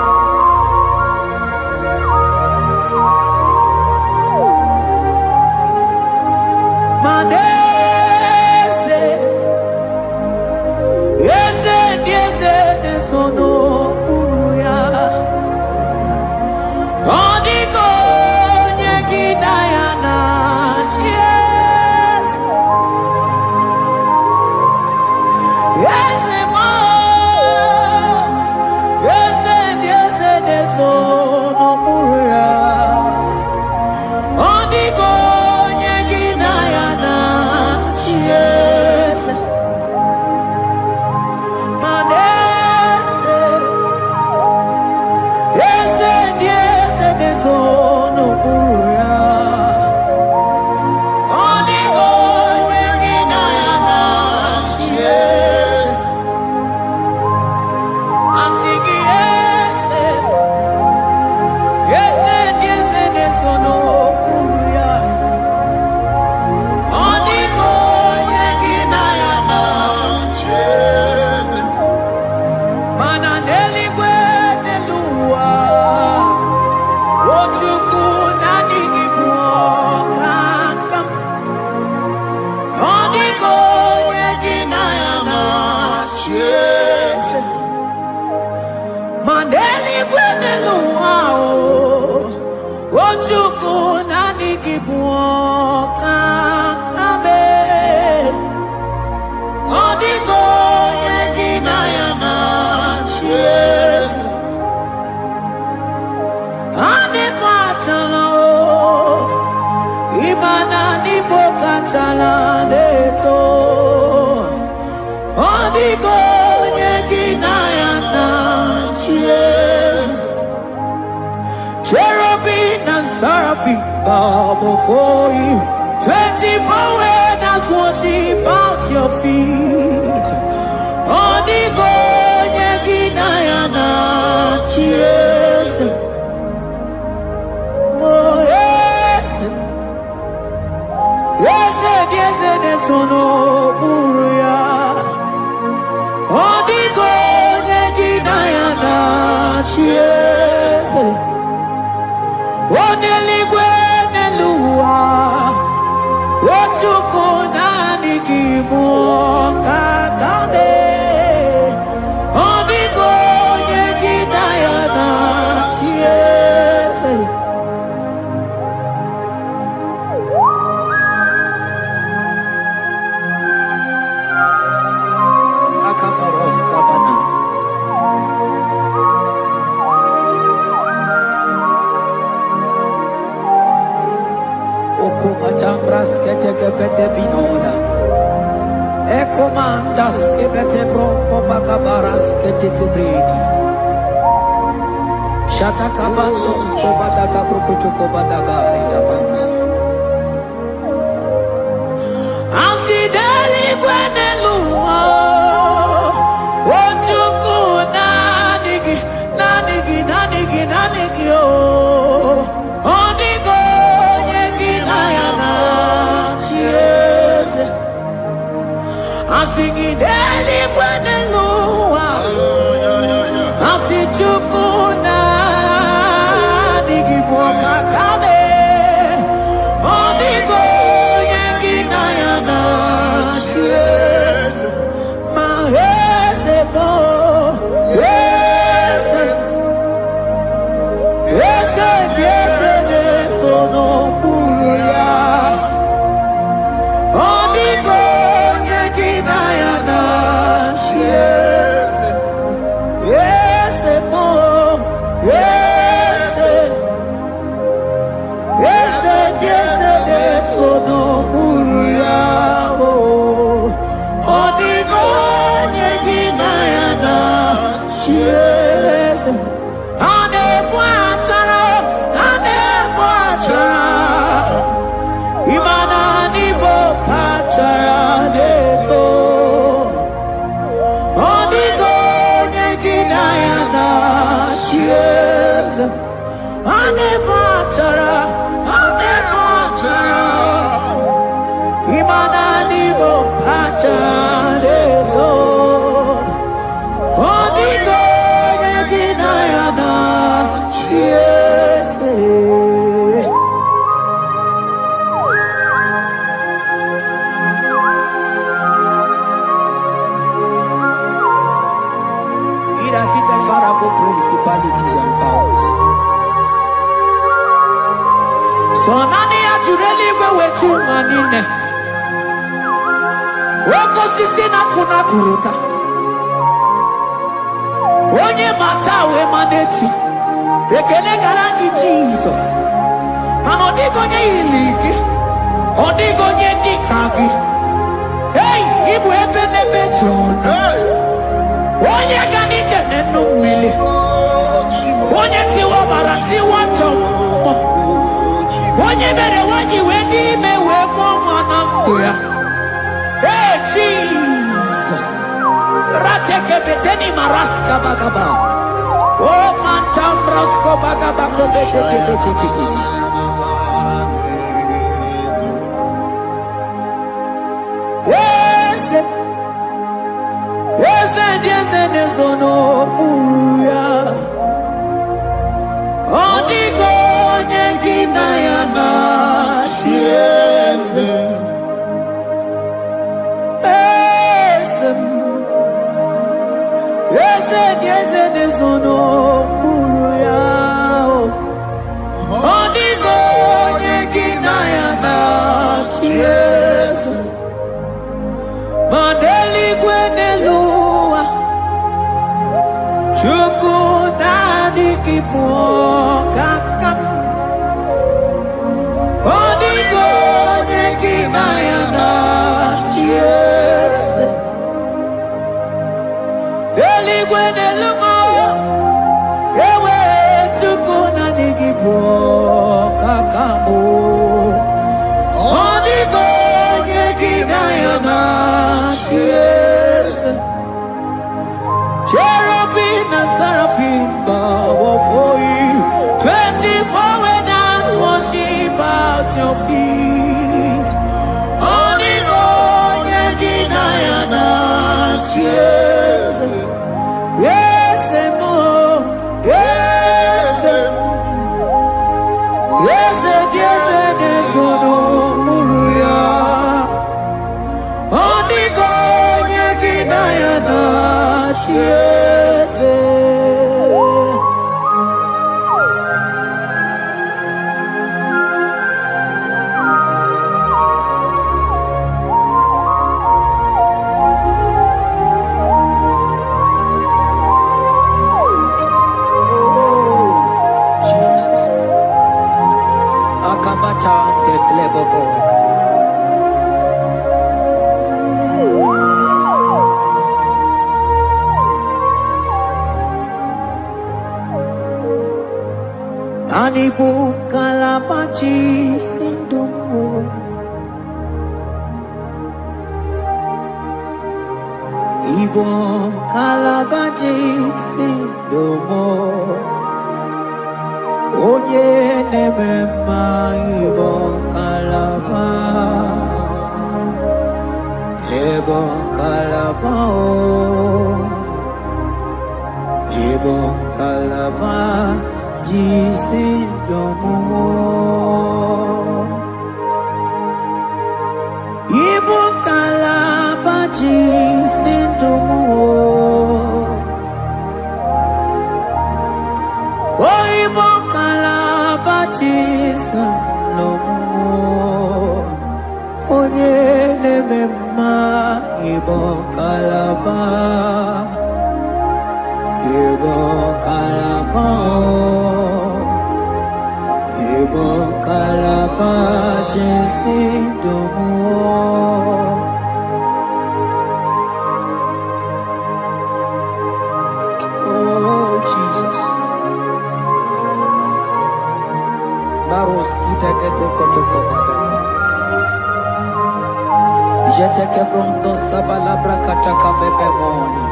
Cherubim and seraphim bow before you. 24 elders worship at your feet. Odigo yeginayana cheers. Oh yes, yes, yes, yes, no buria. Odigo yeginayana cheers. Oneligwe nelua, ochuku nani gimu kakade. Onigo yegidayana tiese. Akaparos kabana. Okubachambras ketekebete binola. Ekomandas kebete bronco bagabaras ketekebrini. Shatakabandos kobadaga brokutu kobadaga idamama. Asideli kwenelua. Ochuku nanigi, nanigi, nanigi, nanigi oh. Onigo yeginayana cheers. Asingideli kwenelua. Asichukuna nigibwoka kame. Onigo yeginayana cheers. Mahese bo ese ese ese sono puria. Onigo yeginayana Principalities and powers. So nani actually go with you manine. Woko sisi na kuna kuruta. Onye matawe maneti. Ekele garangi Jesus. Mano digo nye iligi. Odigo nye dikagi. Hey, ibu ebele betona. Onye gani jene numili. Onye tiwa barati watomo. Onye bere wanyi wedi mewe mwana mbuya. Hey Jesus. Rateke beteni maraska bagaba. Oh mantam rasko bagaba kobeteke beteke. Nezono muya Odigo nyengina yana tiese Ese nezono muya Odigo nyengina yana tiese Mandeli gwenelu Kipo kakam Odigo nyekina yana tiese Eligwe nelumo Ewe tukuna nikipo kakamu Odigo nyekina yana tiese Cherubim and seraphim bow for you. 24 elders worship at your feet. Odigo nyekina yana tiese. Yes, mo. Yes, yes, nesono muruya. Odigo nyekina yana tiese. Anibu kalabaji sindumu Ibo kalabaji sindumu Onye nemema ibo kalaba Ibo kalaba Ibo kalaba Jisindomo Ibo kalaba jisindomo Oh Ibo kalaba jisindomo Onye nemema Ibo kalaba Ibo kalaba Ibo kalaba jisindomo Oh Jesus Baros kiteke bokotoko badaba Jeteke brondo sabalabra kataka bebemoni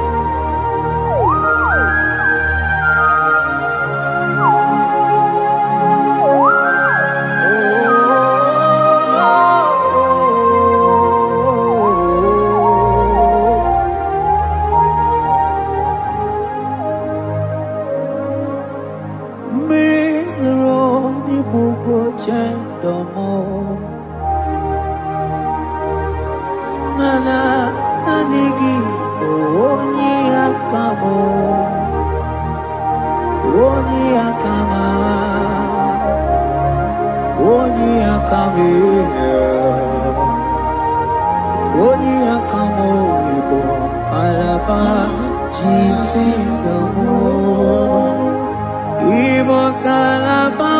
mana nanigi oni akamo oni akama oni akame oni akamo ibo kalaba jisendomo ibo kalaba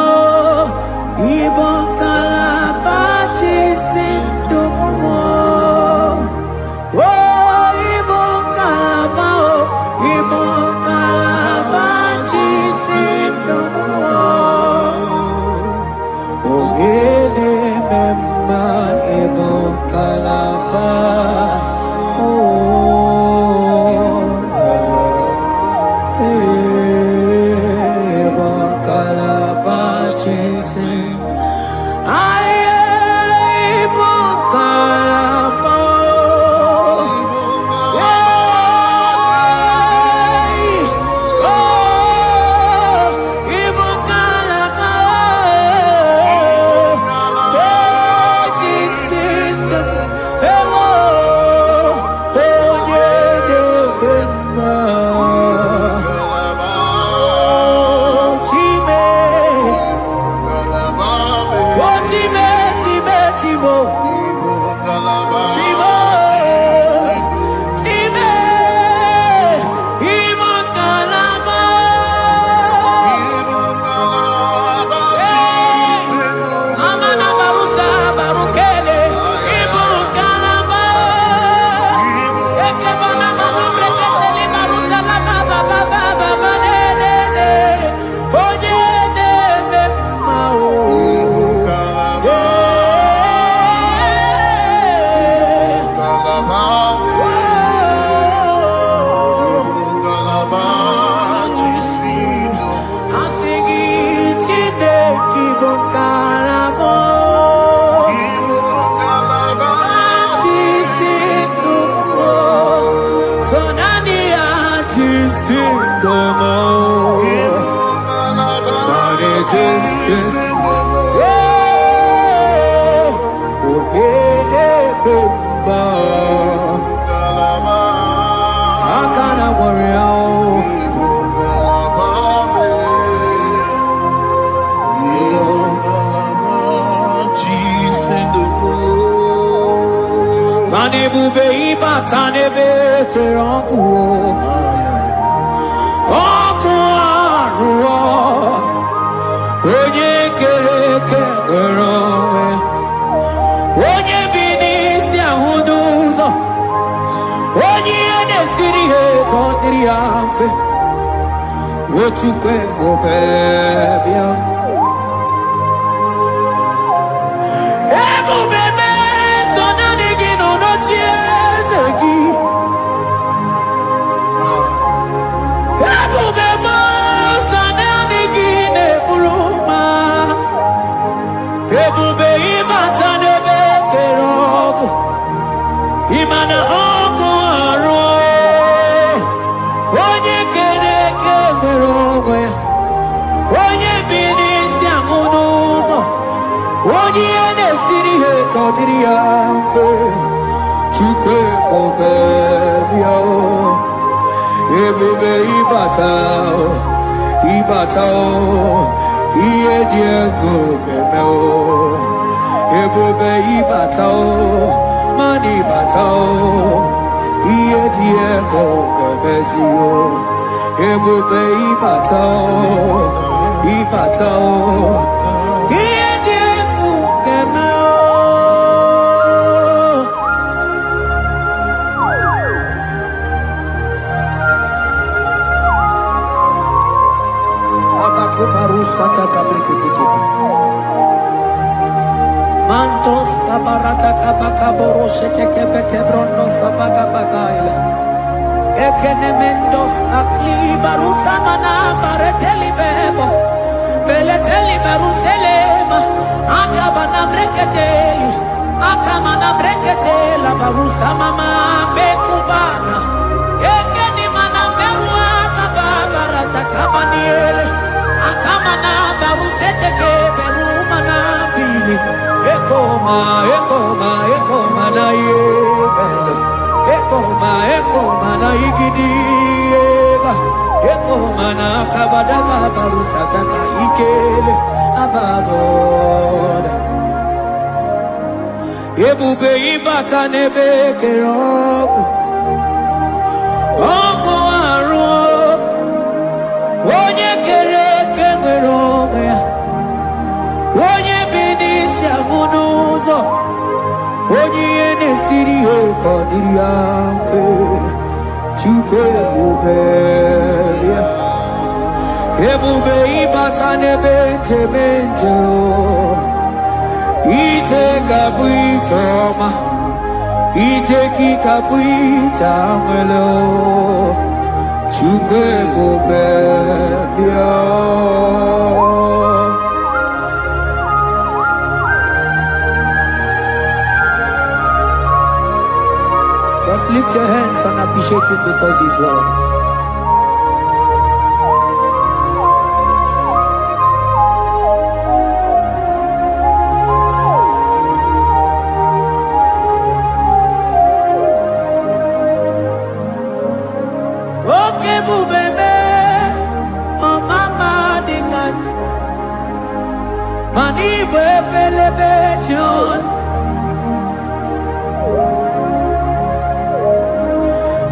jisendomo oh ibo kalaba jisendomo ogele memba ibo kalaba what you can go baby ebo bebe so na nigi no no chiezegi ebo bebe so na nigi ne buruma ebo be imata ne be kerogo imana ogo aro onye kere onye bini si amuno onye ne siri he kodria fe chike obebio ebube ibatao iye diego gemeo ebube ibatao mani batao iye diego gemezio ebube ibatao iye diego gemeo abakubarusa takabriketikeba mantos kabarata kabakaboroshe tekebete brondo sabagabagaila ekenemendos akli barusa mana bareteli bebo beleteli baruselema akabana breketeli akamana breketela barusa mama bekubana ekeni mana berua kabarata kabaniele akamana barusete keberuma na bili ekoma na yega gidiega eko mana kabadaga barusataka ikele ababoda ebube ibata nebe kerobu oko aru onye kere kewere onwe ya onye bi n'isi agụ n'ụzọ onye ihe na-esiri ya ka ọ dịrị ya mfe Chukwu ebube ya ebube ịbata n'ebe nchebe nche ite ga-abụ ite ọma ite ka ịkabụ ite anwele Chukwu ebube ya Just lift your hands and appreciate him because he's worthy. Okay, bubebe, oh mama dikan, mani bebelebe John.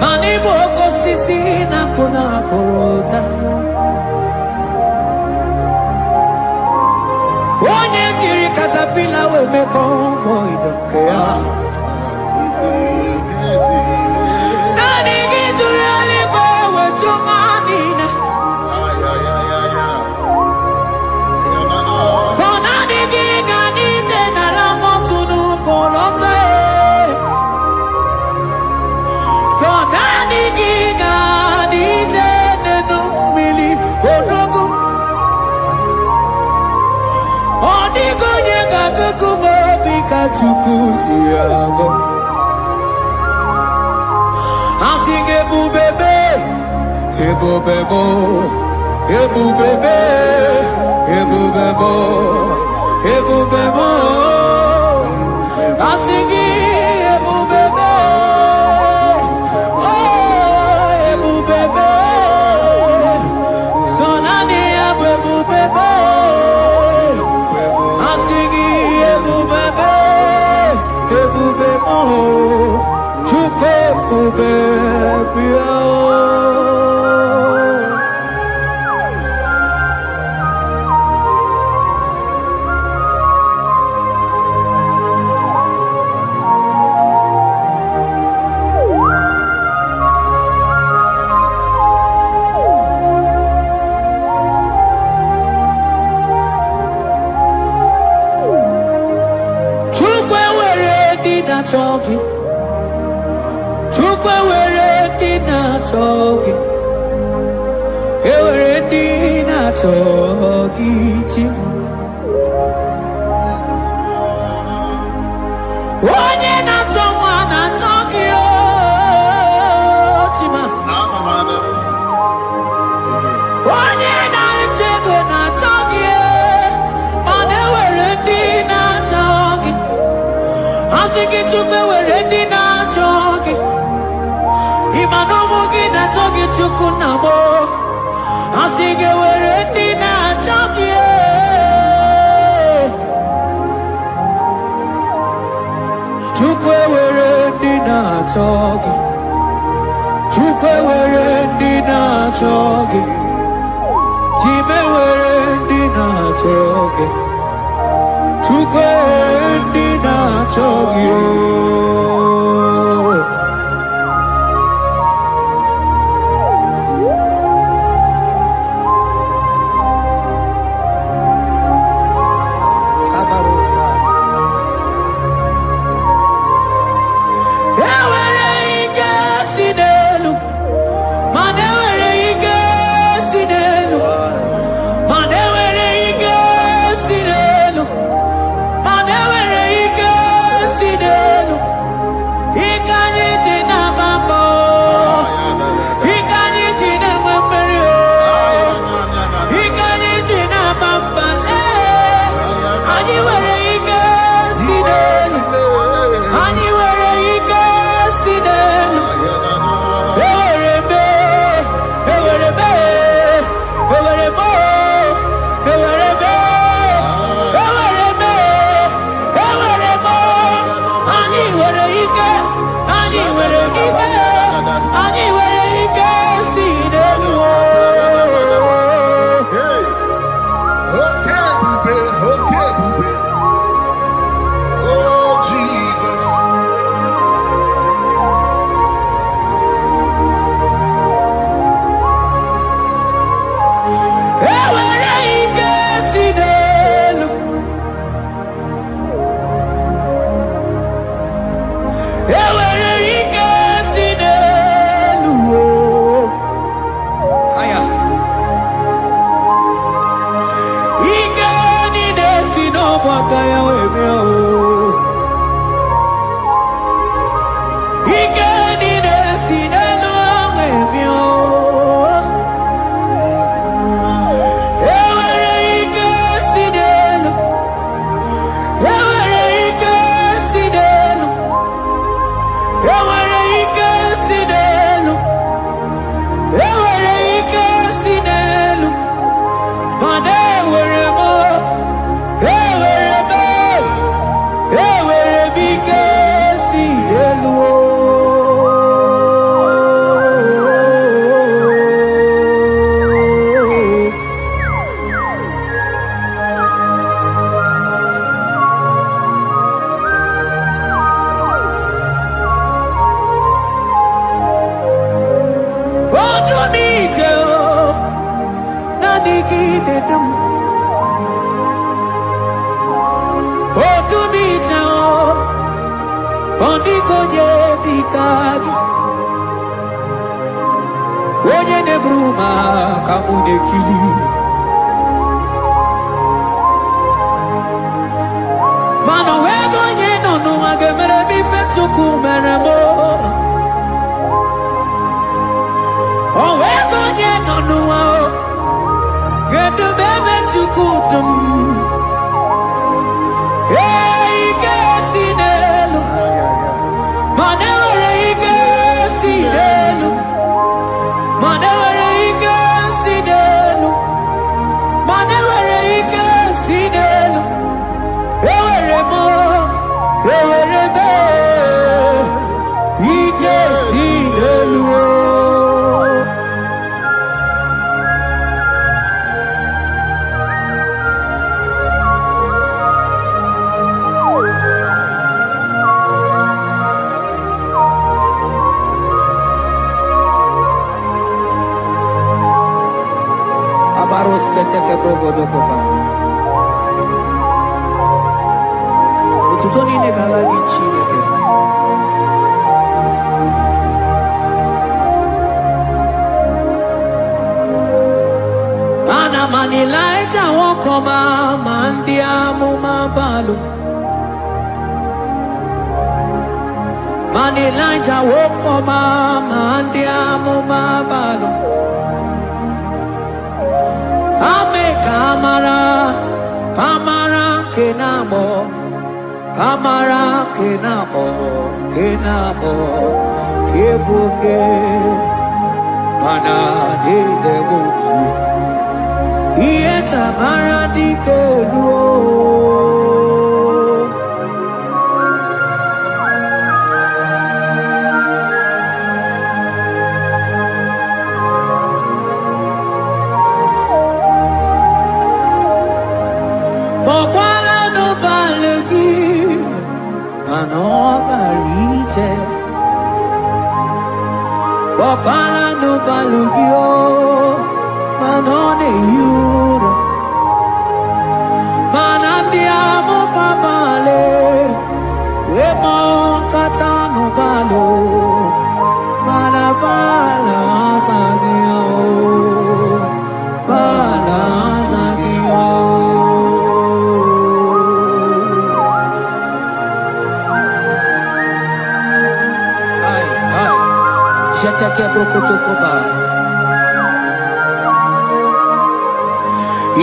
Mani boko sisi na kuna korota Onye jiri katapila we me convoy don't care Nani gitu really go we chunganina So nani giga nite na la motunu kolota So nani giga nite nenu mili odogu Onigo nyega kukumo bika chukuzi yago Asing ebubebe Ebubebo Ebubebe Ebubebo Ebubebo Asing ebubebe Talking, Chukwe were dina talking, were dina talking. Onye na toma na talking, Chima. Onye na chego na talking, mane were dina talking. I think it took the ready now talking. Imanomogi na talking to Kunamo. I think it were ready now talking. Chukwe were ready now talking. Chukwe were ready now talking. Time were ready now talking. Chukwe dina chogi Kabarusa Ewere ike sinelu Manewere ike sinelu Manewere ike sinelu Manewere ike sinelu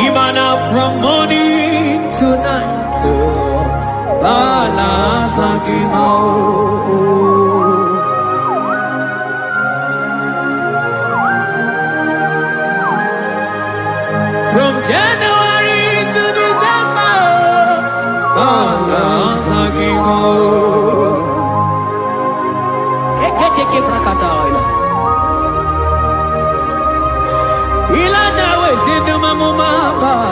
Imana from morning to night, from January to December,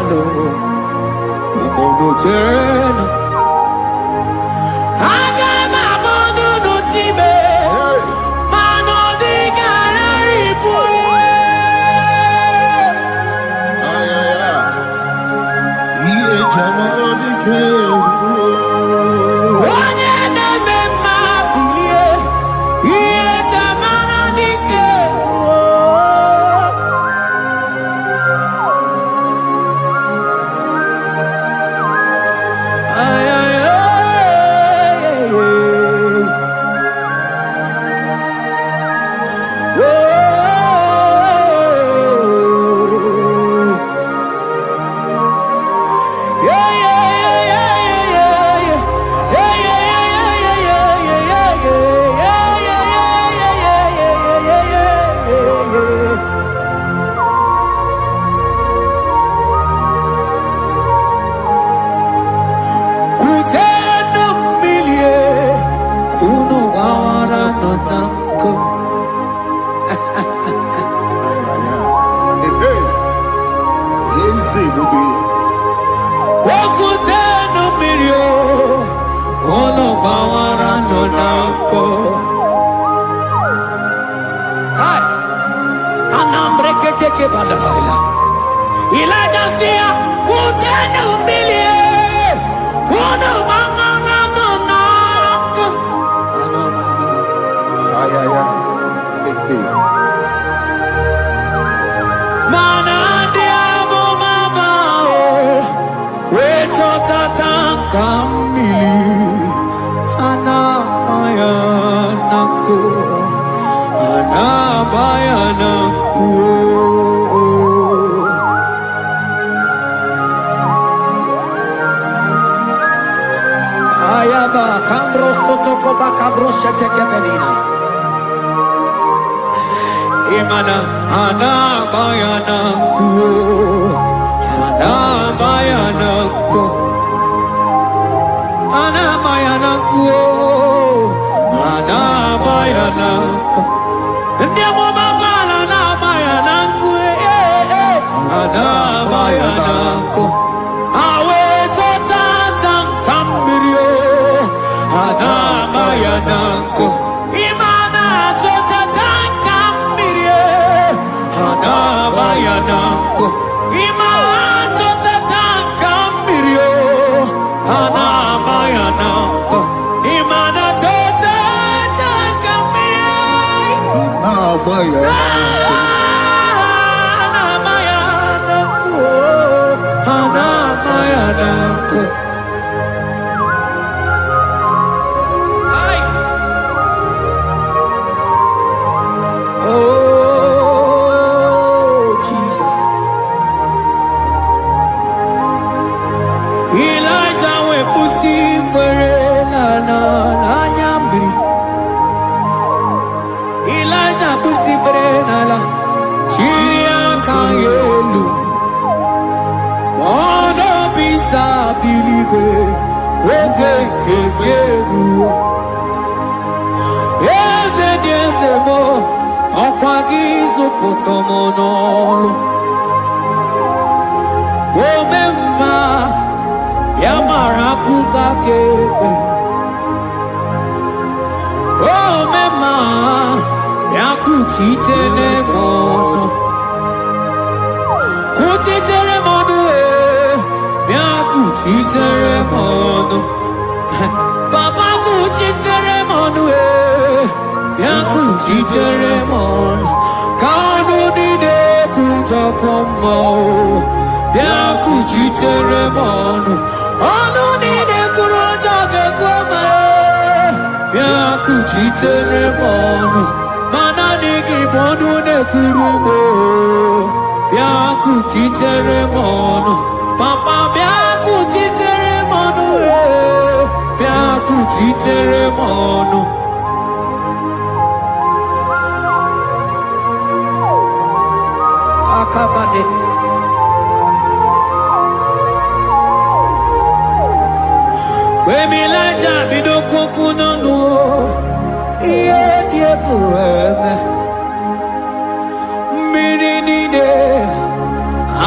lo umono tena aga mabono no time mano di garari pu Iye jamaro ni ke onye na-eme mma bilie ihe tamara dike ay ay ay Imana ana bayana ku ana bayana ku ana bayana ku ana bayana ku ndiamo baba ana bayana ku ana bayana ku awe tata kambirio ana bayana ku Anabayanako, imato tatanka mirio. Anabayanako, imanato tatanka mirio. Anabayanako, anabayanako. Ay, oh. Potomonolo Omemma Yamarakuka Kebe Omemma Yakutitele mono Kutitele mono Yakutitele mono Papa kutitele mono Yakutitele mono Kanu dide kuja kombo, biaku jitere mono. Anu dide kuja koma, biaku jitere mono. Mana digi bodu ne kurumo, biaku jitere mono. Papa biaku jitere mono, biaku jitere mono. Akabade. Wemilaja bidokuku nonu, iye die kueme. Miri nide,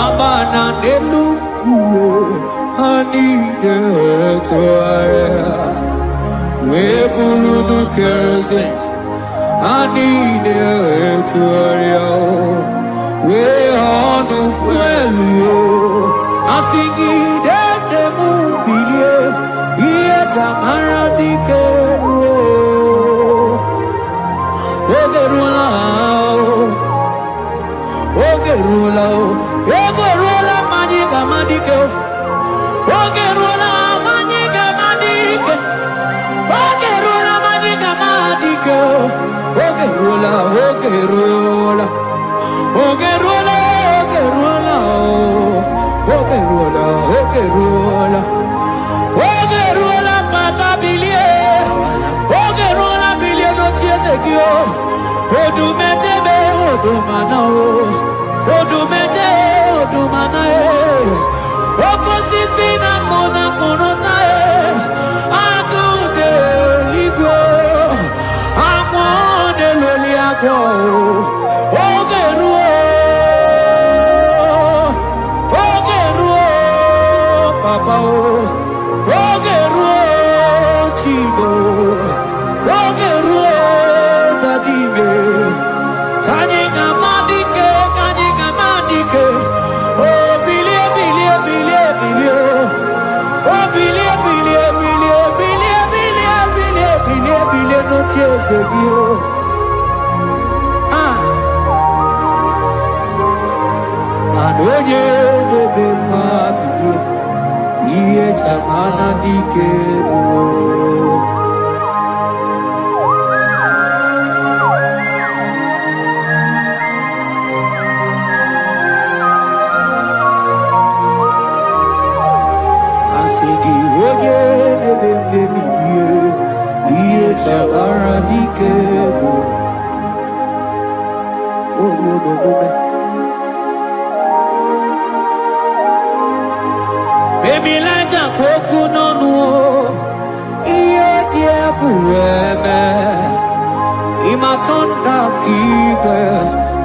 abana nelu I need it to we buru no kerosene. I need it to we on the fuel. I think that the movie, here Tamara di Kero. Ogerula magiga madike. Ogerula magiga madike. Ogerula magiga madike. Ogerula. Ogerula papa bilie. Ogerula bilie no tietekio. Odumetebe odumanao. Odumete odumanae. Okosisina kona konotae. Agude ligo. Amode loliago. Ogeruo papa o. Ogeruo chigo. Ogeruo dadime. Kanyinga madike. Oh, bilie. Oh, bilie, no chase you. Anoye de bema bilie. Iye chamana dikero. Baby, like a coconut, no, dear, Imatonda kibe,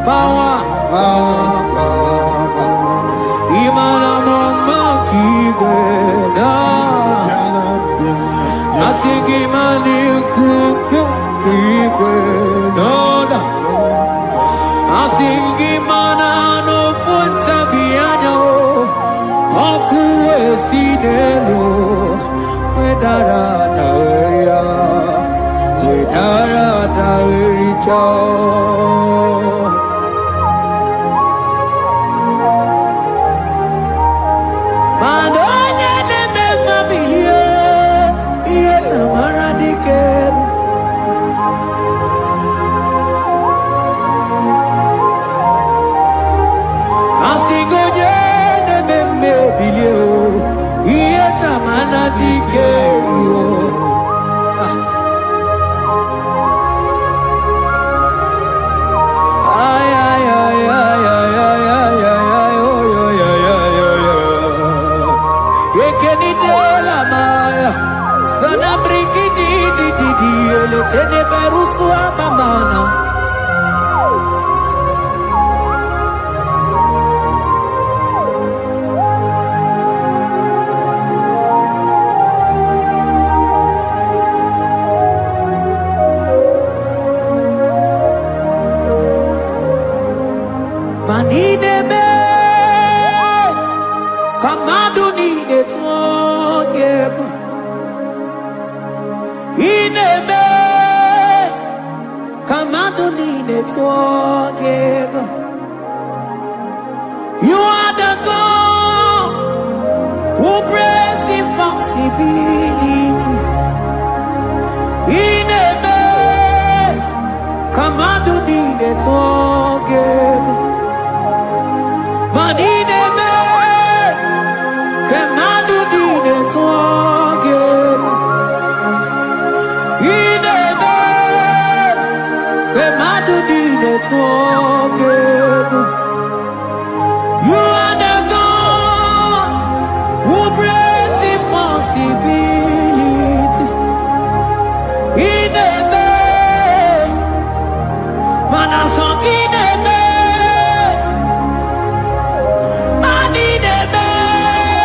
bawa, Imana mama kibe, Asigi mani kuku kibe, Asigi mana no funta bianyo, Oku esinelo, Wedara taweria, Wedara tawericha. Madonya ne mema biye, iye tamara dikero. Asigonye ne meme biye, iye tamara dikero. Tene berusu amamana. Manine me, kamadu ni de tuoge. Ine me. You are the God who breaks impossibilities. In a man, come on to the forgive. But in a man, come on to the forgive. In a man, come on to the forgive. You are the God who breaks impossibility. In a man, man a song in a man, man in a man,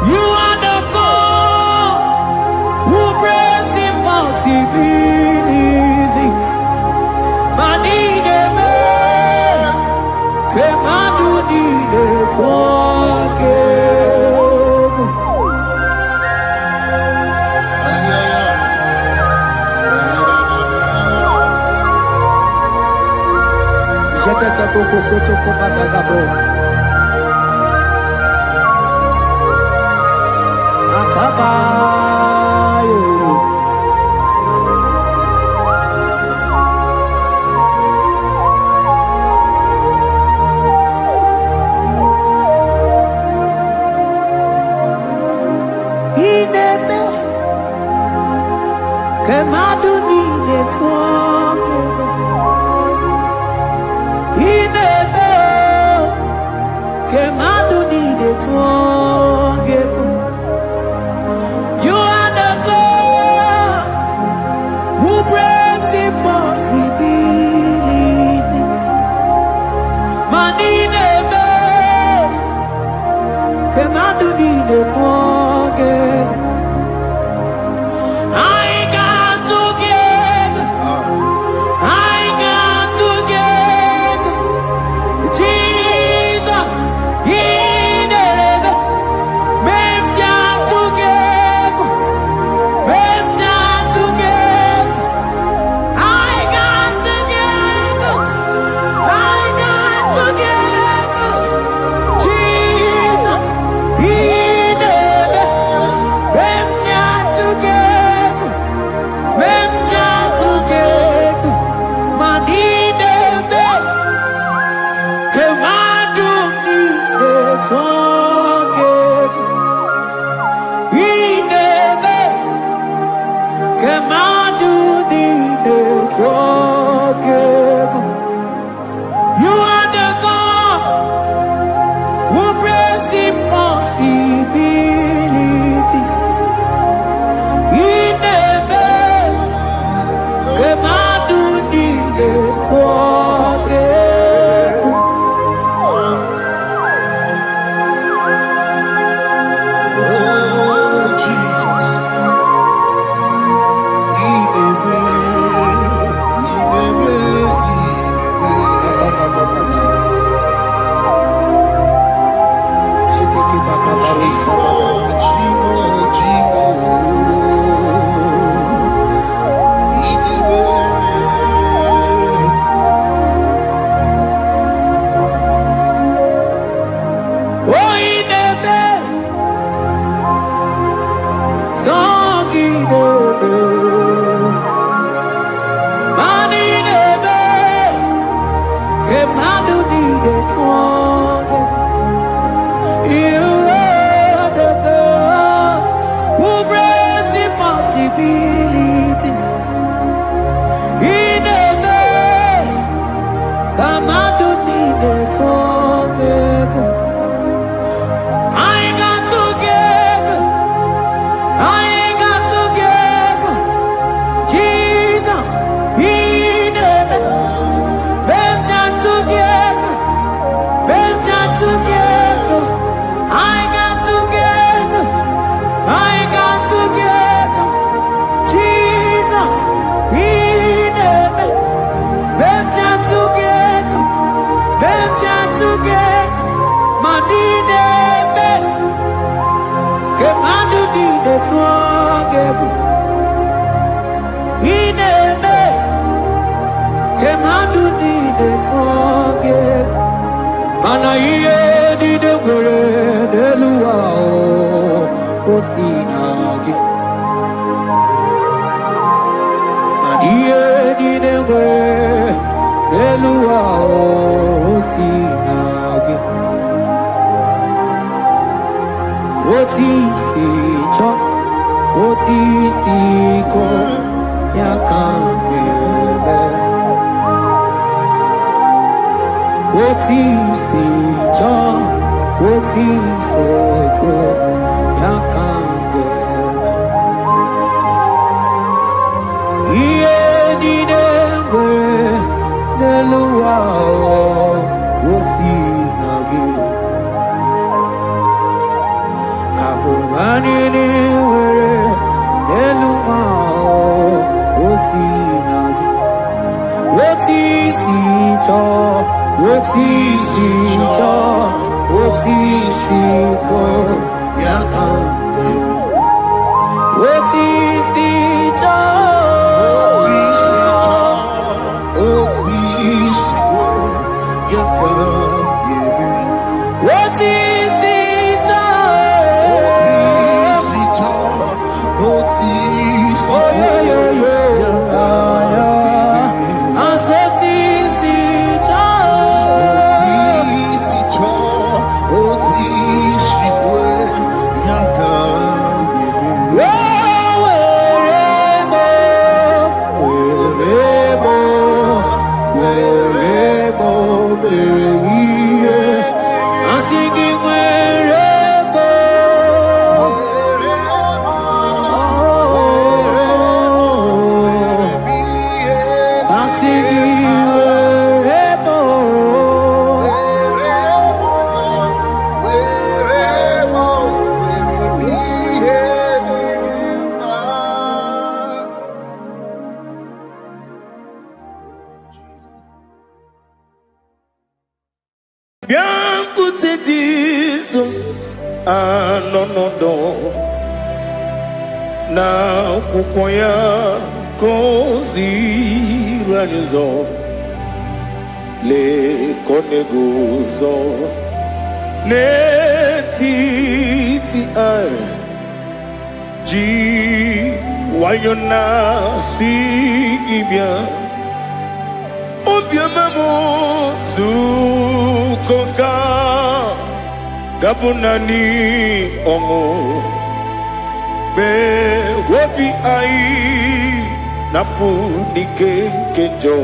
You are the God who brings impossibilities. Manine me, kemadu nine forgive. Jekeke boko foto ko badagabo. Akabayo. Ineme kemadu nine forgive. Ineme kemadu nine forgive. You are the God who breaks impossibilities. Manine kemadu nine forgive. I got together. I got together. Jesus, He never made together. You are the God who brings impossibilities. He never cannot do the forget. We'll see again. Biankute Jesus anonodo na kukoya kozi ranizo le koneguzo netiti ai ji wayona sigibia obiamamu zukoka gabunani ongo be wobi ai napu nikenjo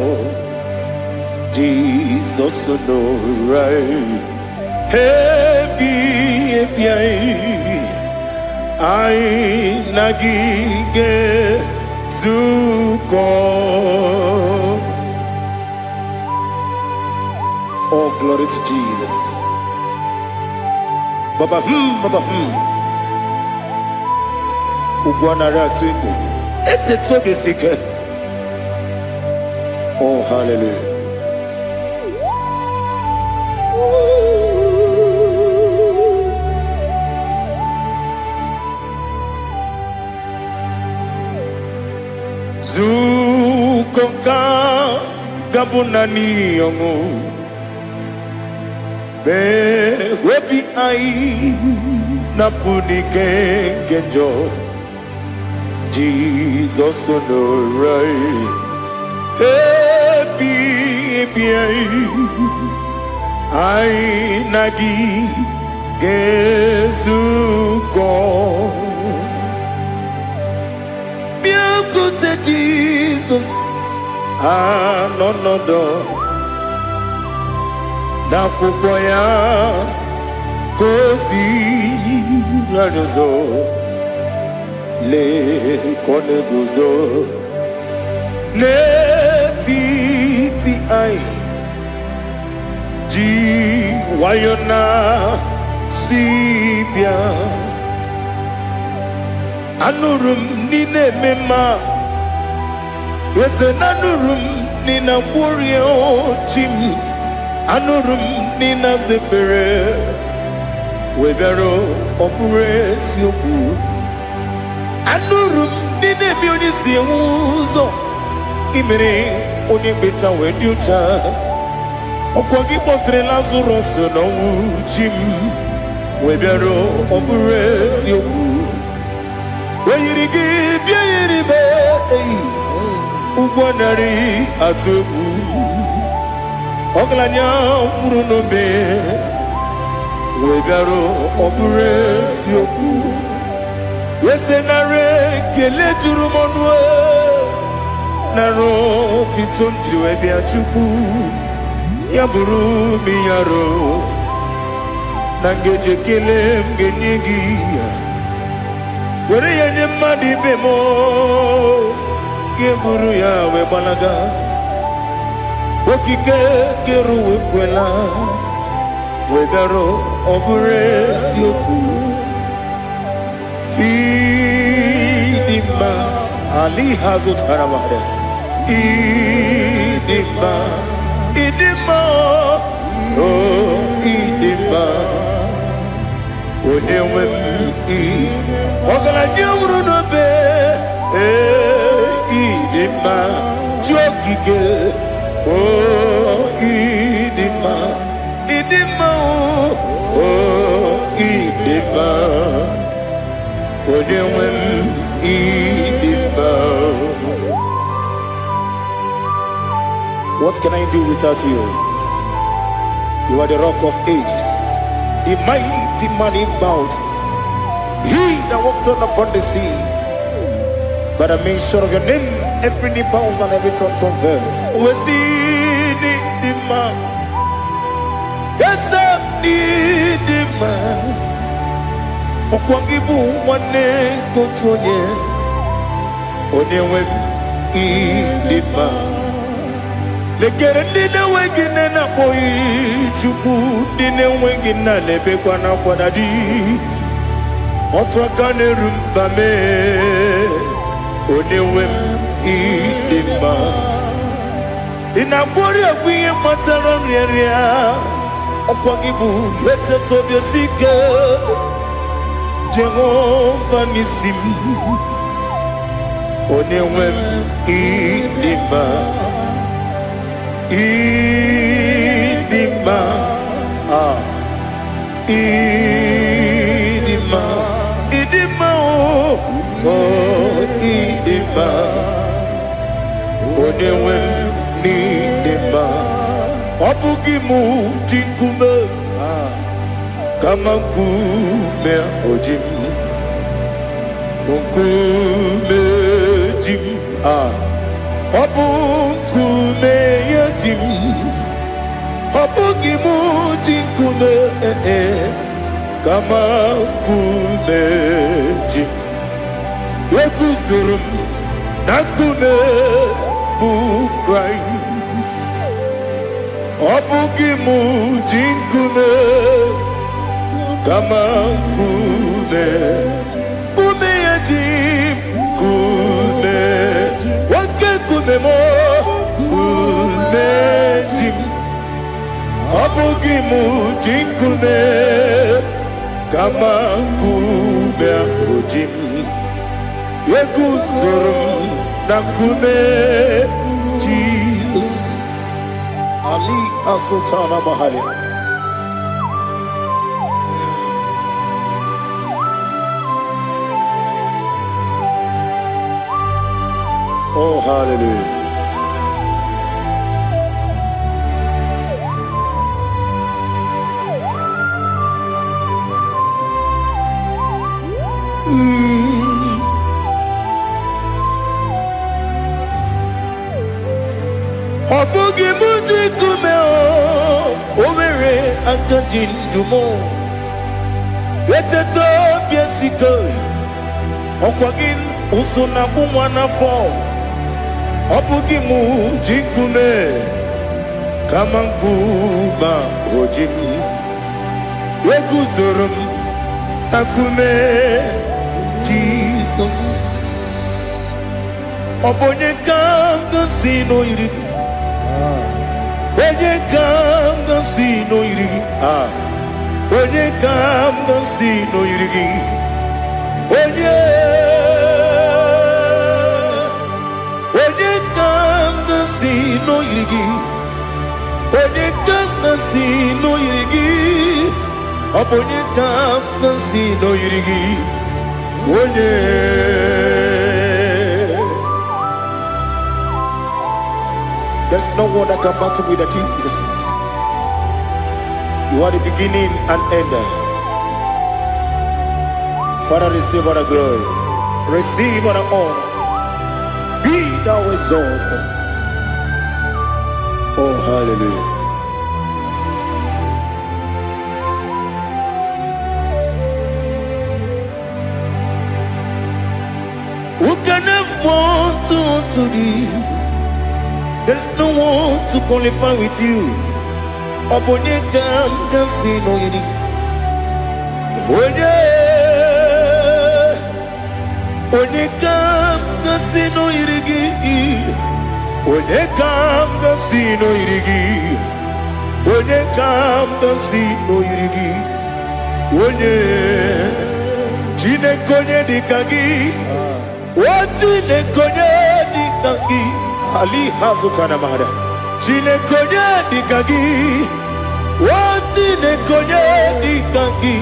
Jesus no right happy ai nagige zuko. Oh, glory to Jesus. Baba, Baba, Ugwanara twingu. Ete toge sike. Oh, hallelujah. Zukonka gabunani yongu. Be webi ai napuni kenjo Jesus no right happy ai nagi gezuko biakute Jesus no na kukoya kozi ranizo le koneguzo netiti ai ji wayona sibia anurum nine mema yese nanurum nina burio chim anurum nina zebere webero opure sioku anurum nina bioni siuzo imere oni beta weducha okwagi potre lazarus no jim webero opure sioku weyirigi biayiribe ugwanari atubu Oglanya murunobe wegaro obure sioku yesenare kele turumonwe naro titondriwe biachuku yaburu miyaro nangeje kele mgenyegi were yenye madi bemo geburu ya webalaga Okike keru wekwela wegaro obure sioku idima ali hazut haramade idima Idima, oh, Idima. Onewem I. Ogala nyamru no be. Idima, jokike. Oh, Idima, Idima, oh, Idima. Onewem Idima. What can I do without you? You are the rock of ages, the mighty man in battle. He that walked on upon the sea. By the mention of your name, every knee bows and every tongue confess. We see the man. Yes, I need the man. Okwangibu wane kotonye. Onewe idima. Lekere ndine wengine na boy chuku ndine wengine lebe kwa na kwa dadi. Otwa kane rumba me. Onewem idima. Inabori agwiye matara nyeria. Okwangibu yete tobye sike. Jehovah Nisim. Onewem idima. Idima. Idima. Idima. Oh, Idima. Onewem Idima. Obugimu jinkume. Kama kume ojim. Kume jim. Obukume yajim. Obugimu jinkume. Kama kume jim. Yekuzurum nakume Christ. Obugimu jinkume. Kama kume. Kume yajim. Kume. Wake kume mo. Kume jim. Obugimu jinkume. Kama kume ojim. Yekuzurum nakume Jesus. Ali Asotana Mahali. Oh, hallelujah. Obugi muji kume o, omere akajin dumo. Eteto biesiko, okwagin usuna bumwana fo. Obugi muji kume, kamankuba ojim. Yekuzurum takume Jesus. Obonye kanga sino irigi. Onye kanga sino irigi. Onye kanga sino irigi. Onye kanga sino irigi. Onye kanga sino irigi. Onye kanga sino irigi. Onye. There's no one that can battle with Jesus. You are the beginning and end. Father, receive all the glory. Receive all the honor. Be thou exalted. Oh, hallelujah. Who can have one to thee? There's no one to qualify with you. Obonye kam kasino yidi. Onye kam kasino yidi. Onye kam gasi no irigi. Onye kam gasi no irigi. Onye Chineke onye dịka gị. O Chineke onye dịka gị. Ali hazụtana mahada. Chineke onye dịka gị. O Chineke onye dịka gị.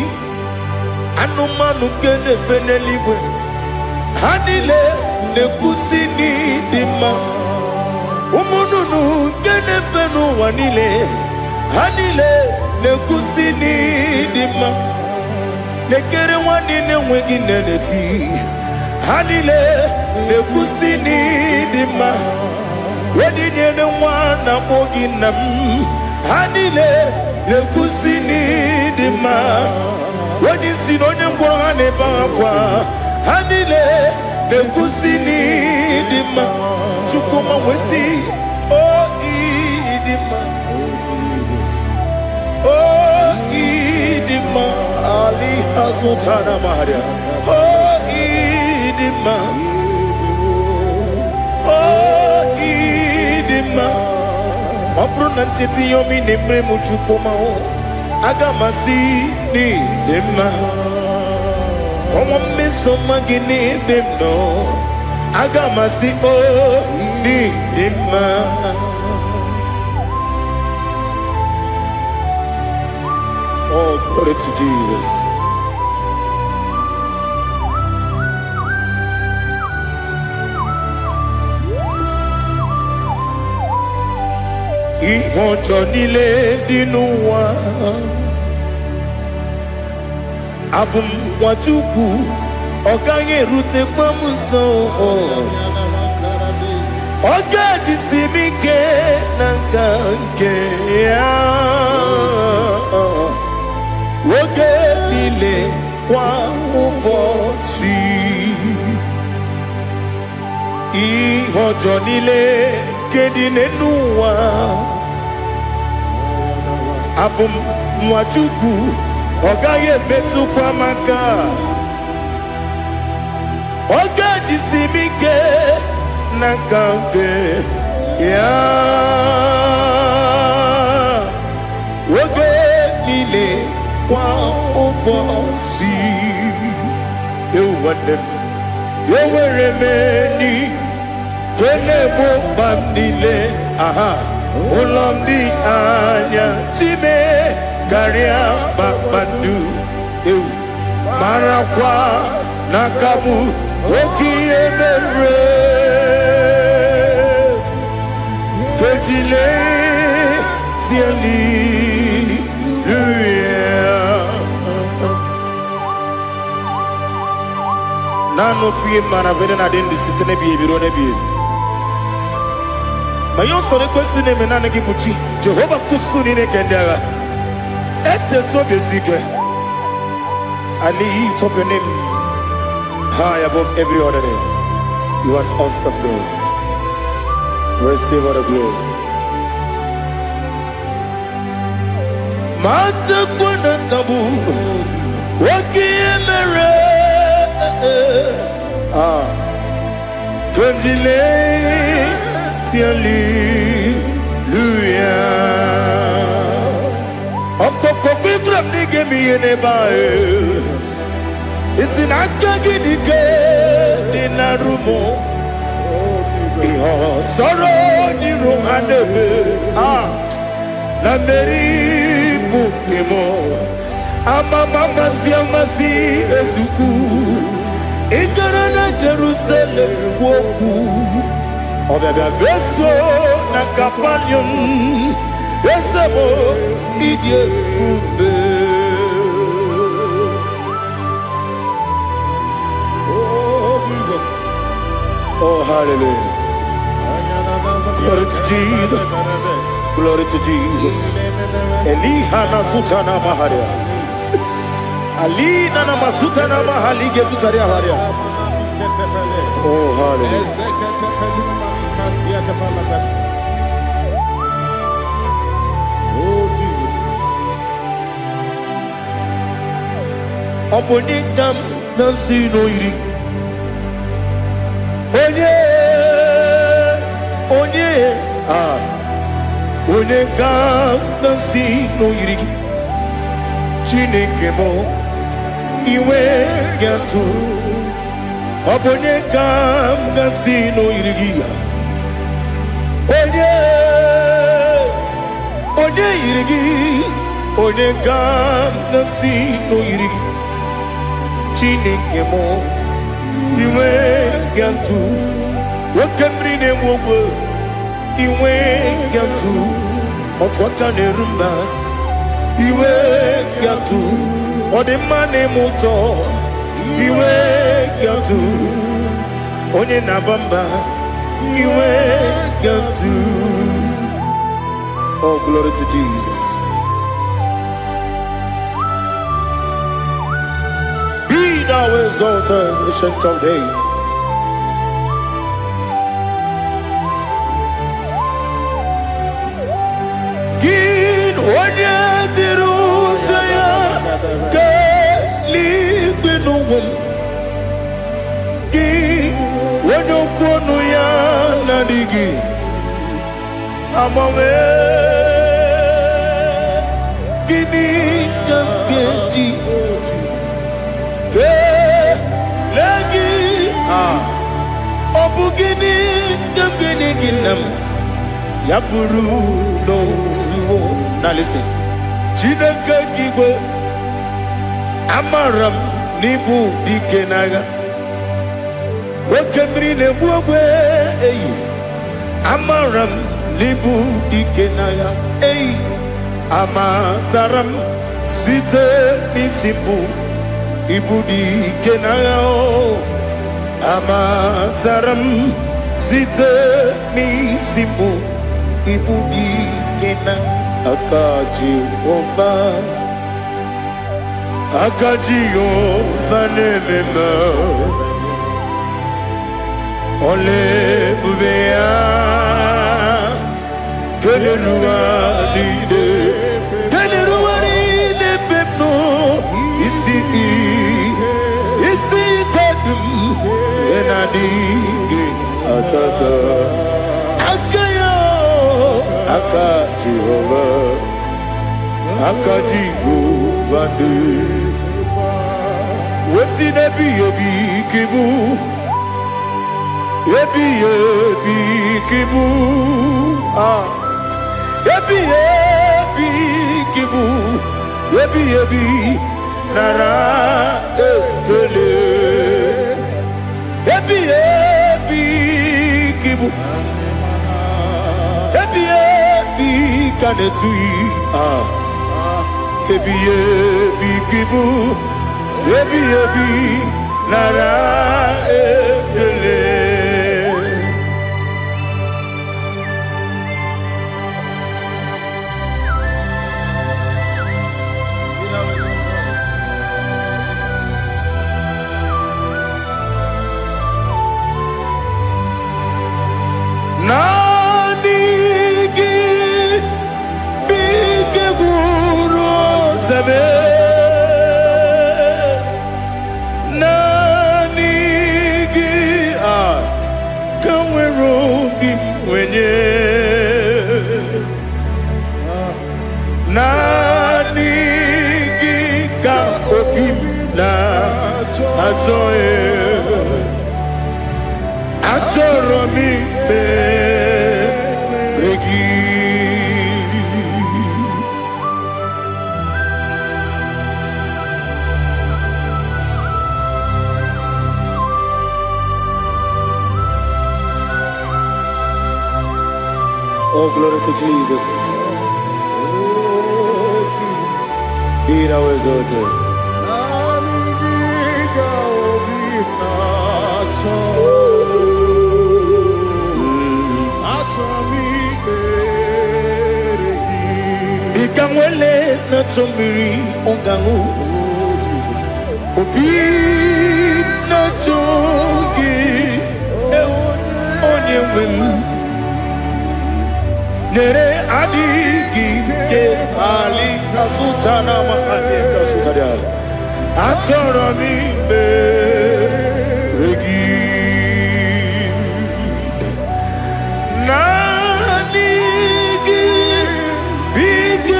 Anụmanụ nke na-efe n'eluigwe. Ha niile na-ekwusi n'ịdị mma. Ụmụ nnụnụ nke na-efe n'ụwa niile. Ha niile na-ekwusi n'ịdị mma. Lekere nwanne na-enweghị nne n'eti. Ha niile na-ekwusi n'ịdị mma. Wedinyere nwa na-akpọ gị nna m. Ha niile na-ekwusi n'ịdị mma. Wedisi na onye mkpọrọ ha na-ebe akwa. Ha niile na-ekwusi n'ịdị mma. Chukwuma wesi o ịdị mma. O ịdị mma. Ali hazụtana mahadum. O ịdị mma. O ịdị mma. Ọ bụrụ na ncheta ihe omi na-emere m Chukwuma aga m asị n'ịdị mma. Kọnwa mmeso mma gị n'ebe m nọ. Aga m asị o n'ịdị mma. Oh, glory to Jesus. Ihe ọjọọ niile dị n'ụwa. Abụ m nwa Chukwu, ọ gaghị erutekwa m nso. Ọ ga-ejisi m ike na nka nke ya. Oge niile kwa ụbọchị. Ihe ọjọọ niile nke dị n'ụwa. Abụ m nwa Chukwu, ọ gaghị emetụkwa m aka. Ọ ga-ejisi m ike na nka nke ya. Oge niile kwa ụbọchị. Nwanne m, enwere m enyi na-egbo mkpa m niile. Ụlọ m dị anya chime karịa kpakpando. Marakwa n'aka m oke ihe mere. Kejile tieli nano fie mana vene na den disitene bi ebiro na bi. Ma yo sore kwesi ne menana ki buchi. Jehova kusuni ne kendaga. Ete to besike. I lift up your name high above every other name. You are awesome God. Receive all the glory. Mata kuna tabu. Waki emere. Kundile hallelujah. Okoko kikram nige mi enebae. Isina kagi nige dinarumo. Iho soro ni rohanebe. La meri bukemo. Ama mama siamasi ezuku. Ikarana Jerusalem woku. Obebe beso na kapanium. Esemo idie ube. Oh Jesus. Oh hallelujah. Glory to Jesus. Glory to Jesus. Elihana sutana maharia. Alina na masuta na mahali gesutaria haria. Oh hallelujah. Oh Jesus. Obonikam nasino iri. Onye onye ga-asị n'oyiri gị Chineke m iwe ga-atụ ọ bụ onye ga-asị n'oyiri gị ya onye yiri gị onye ga-asị n'oyiri gị Chineke m iwe ga-atụ nwoke mmiri na-enwe ogwe iwe ga-atụ otu aka na-eru mba iwe ga-atụ ọ dị mma na-eme ụtọ iwe ga-atụ onye na-aba mba iwe ga-atụ. Oh, glory to Jesus. Be thou exalted, ancient of days. Onye dịrị ụzọ ya ka eluigwe n'ụwa gị onye okwu ọnụ ya na-adịghị agbanwe gịnị ka m ga-eji kelee gị ọ bụ gịnị ka m ga-enye gị nna m ya bụrụ n'ozuo. Now listen. Chineke kigwe amaram n'ibu dike n'agha nwoke mmiri na-egbu ogwe eyi amaram n'ibu dike n'agha eyi amataram site n'isi mbụ ibu dike n'agha amataram site n'isi mbụ ibu dike n'agha aka Jehova na-ememe ole ebube ya keleruwa niile bepno isi kodum enadịghị atata aka Jehova dị wesi n'ebi ebi kibu ebi kibu ebi nara ekele ebi kibu kanetui ebi kibu ebi nara ekele. Oh, glory to Jesus. Be thou exalted. Ikamwele na chombiri ongangu obi na chogi onye wem nere adigi ke ali asutana mahane kasutaria atoro mi be regi na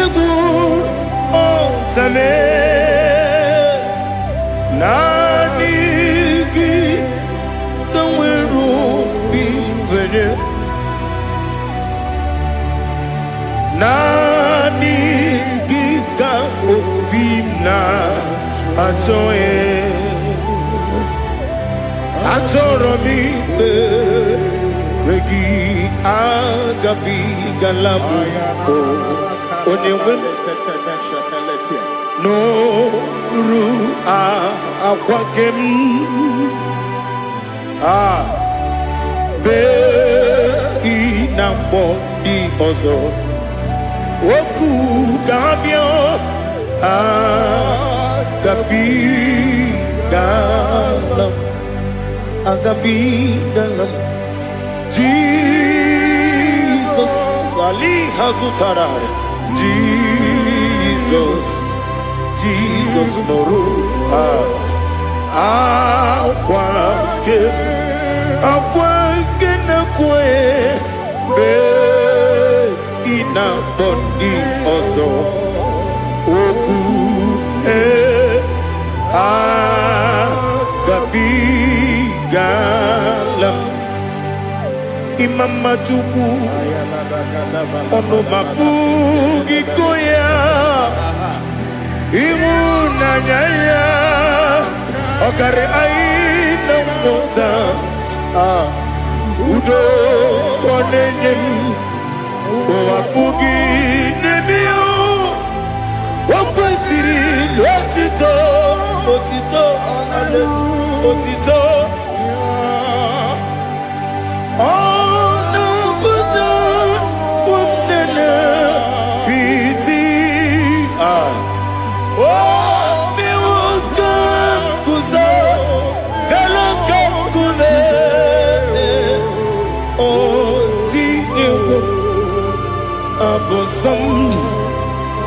good, oh, tame. Nanigi, the wiru be ready. Nanigi ka opina atoe. Atoromi regi agabi galabu onewem no ru akwakem be inambo di ozo oku gabio agabi galam agabi dalam Jesus Ali Hazutara Jesus Noru Akwake na kwe be ina bondi ozo oku agabi galam Imam Majuku ono mapugi koya imuna nyaya okare aina mota udo konenem mapugi nemio wakwesiri lotito otito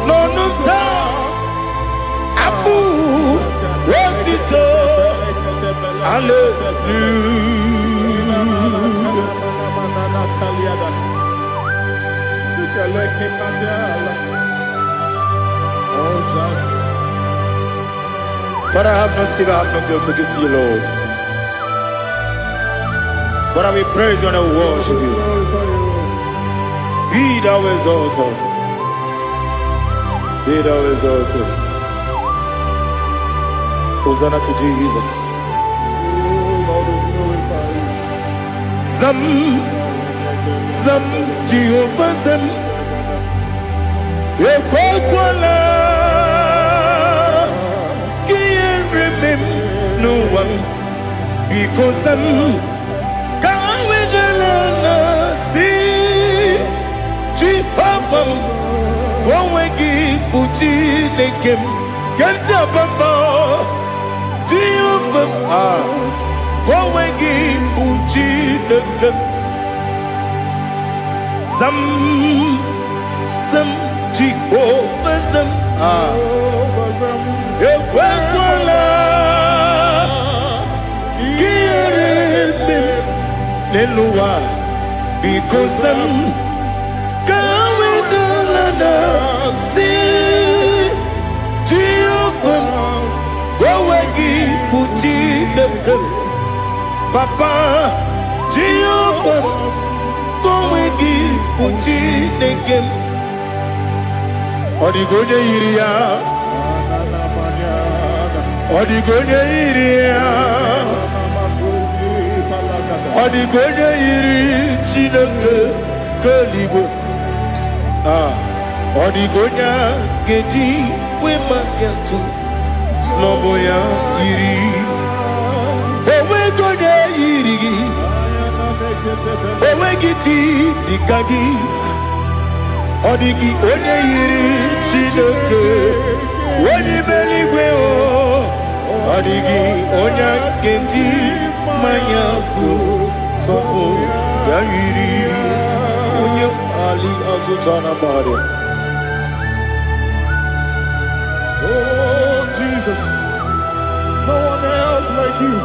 Nonuta Abu Wotito But I have no still, I have no guilt to give to you, Lord. But I will praise you and I will worship you. Be thou exalted. Be thou exalted. Hosanna to Jesus. Zam Jehovah Zam Ekwakwala Can't remember no one because Zam Can't wait alone see Jehovah Gowegi Puchi Nekem Ganja Bamba Jehovah Gowegi Puchi Nekem Zam Jehovah Zam Ekwakwala Kieremim Nelua because Zam Kawedalana Si Jehovah Gowegi Puchi Nekem Papa Jehovah Gowegi Puchi Nekem Odigonya Iria Odigonya Iria Odigonya Iri Chineke Kaligo Odigonya Geji Wemaketu Sloboya Iri Owegonya Iri Owegiti Dikagi Odigi onye yiri Chineke onye meligwe o Odigi onye kenji manya ko sopo ya yiri onye Ali Azutana Bade. Oh Jesus, no one else like you.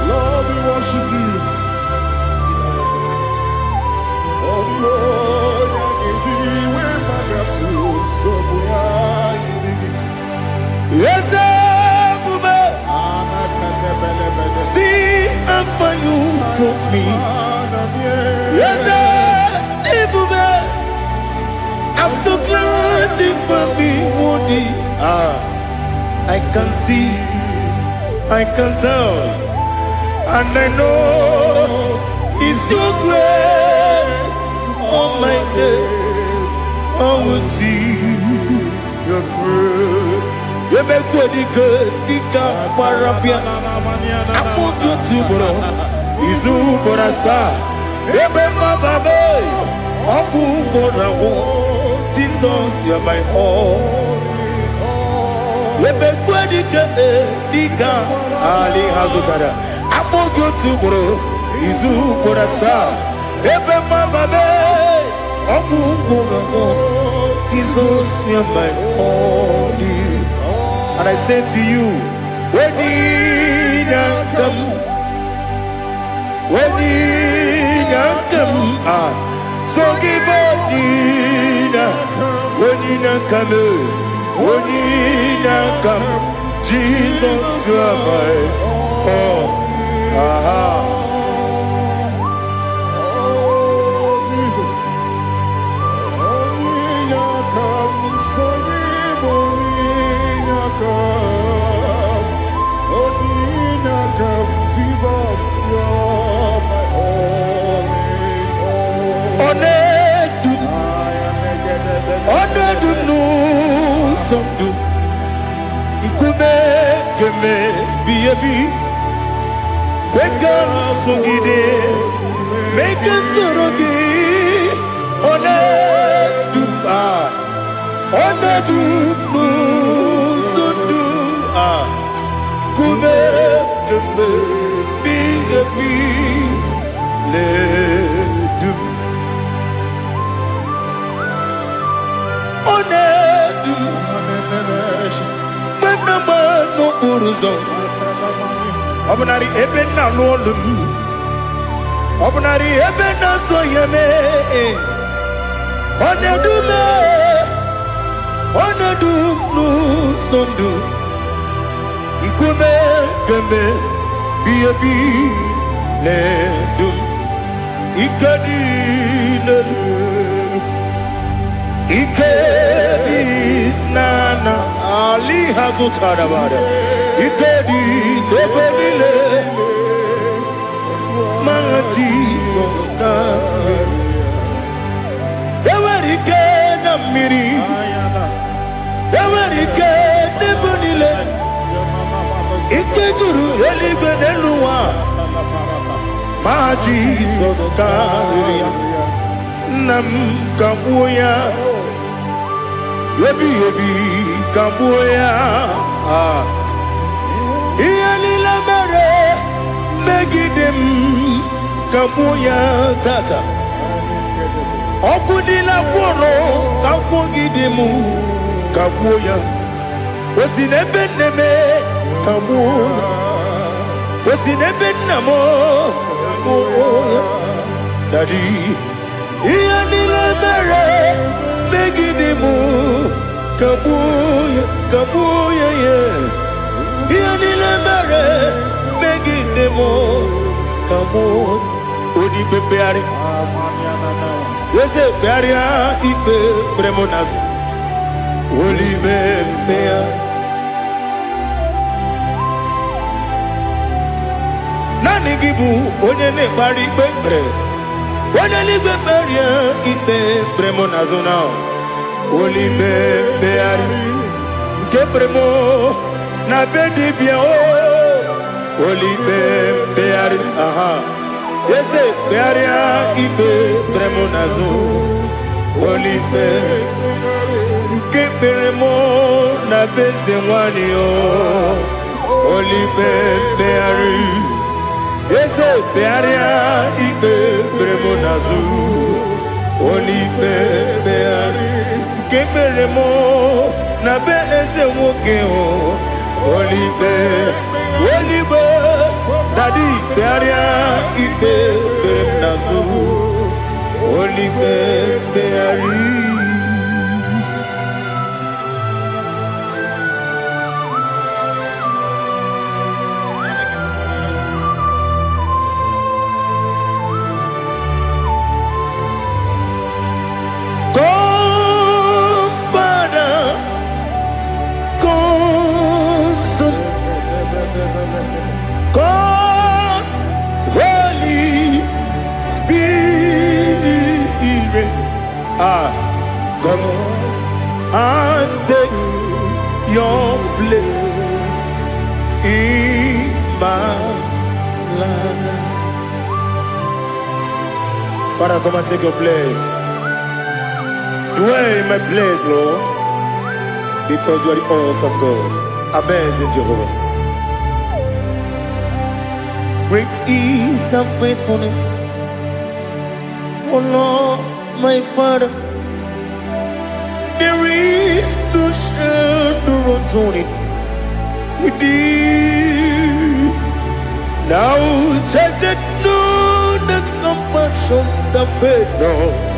Lord, we worship you. Oh Lord, I give you my for you brought me. Yes, I'm so glad for me, Woody. I can see, I can tell, and I know it's your grace on my day. I will see your grace. You make good, Dika Parapia. I put you to bro. Izu Borasa. You make my baby. Abu Borawo. Jesus, you are my all. You make good, Dika Ali Hazutara. I put you to bro. Izu Borasa. You make my baby. Abu Borawo. Jesus, you are my all. And I say to you, when you come, so give up, when you come, Jesus, you are my all. Make us Obnari ebena lolum Obnari ebena soyeme Onedu nu sondu Nkume kembe Biebi ledum Ikadi nana Ali Hazutarabada Ikedi Nebedile My Jesus Ewerike Namiri Ewerike Nebedile Ikejuru Elibeneluwa My Jesus Nam Kabuya Yebi Kabuya Iyalila mere megidem Kabuya tata Okudila kworo Kabugidemu Kabuya Osinebeneme Kabuya Osinebenamo Kabuya Daddy Iyalila mere megidemu Kabuya yeah Iyalila mere megidemu Kabuya Odi bebeari Yese bearia ibe bremonas Oli bebea Nani gibu onye ne bari bebre Onye li beberia ibe bremonazona Oli bebeari Nke bremo na bedi bia Oli bebeari aha Yese bearia ibe bremonazo Olipe Nke bremo na beze wani Olipe beari Yese bearia ibe bremonazo Olipe beari Nke bremo na beze woke Olipe Daddy, bearia ibe nazu, oli beari. come and take your place in my life. Father, come and take your place. Dwell in my place, Lord, because you are the awesome God. Amazing Jehovah. Great is thy faithfulness, oh Lord, my Father. There is no shadow of turning with thee. Now check that know that compassion that faith not.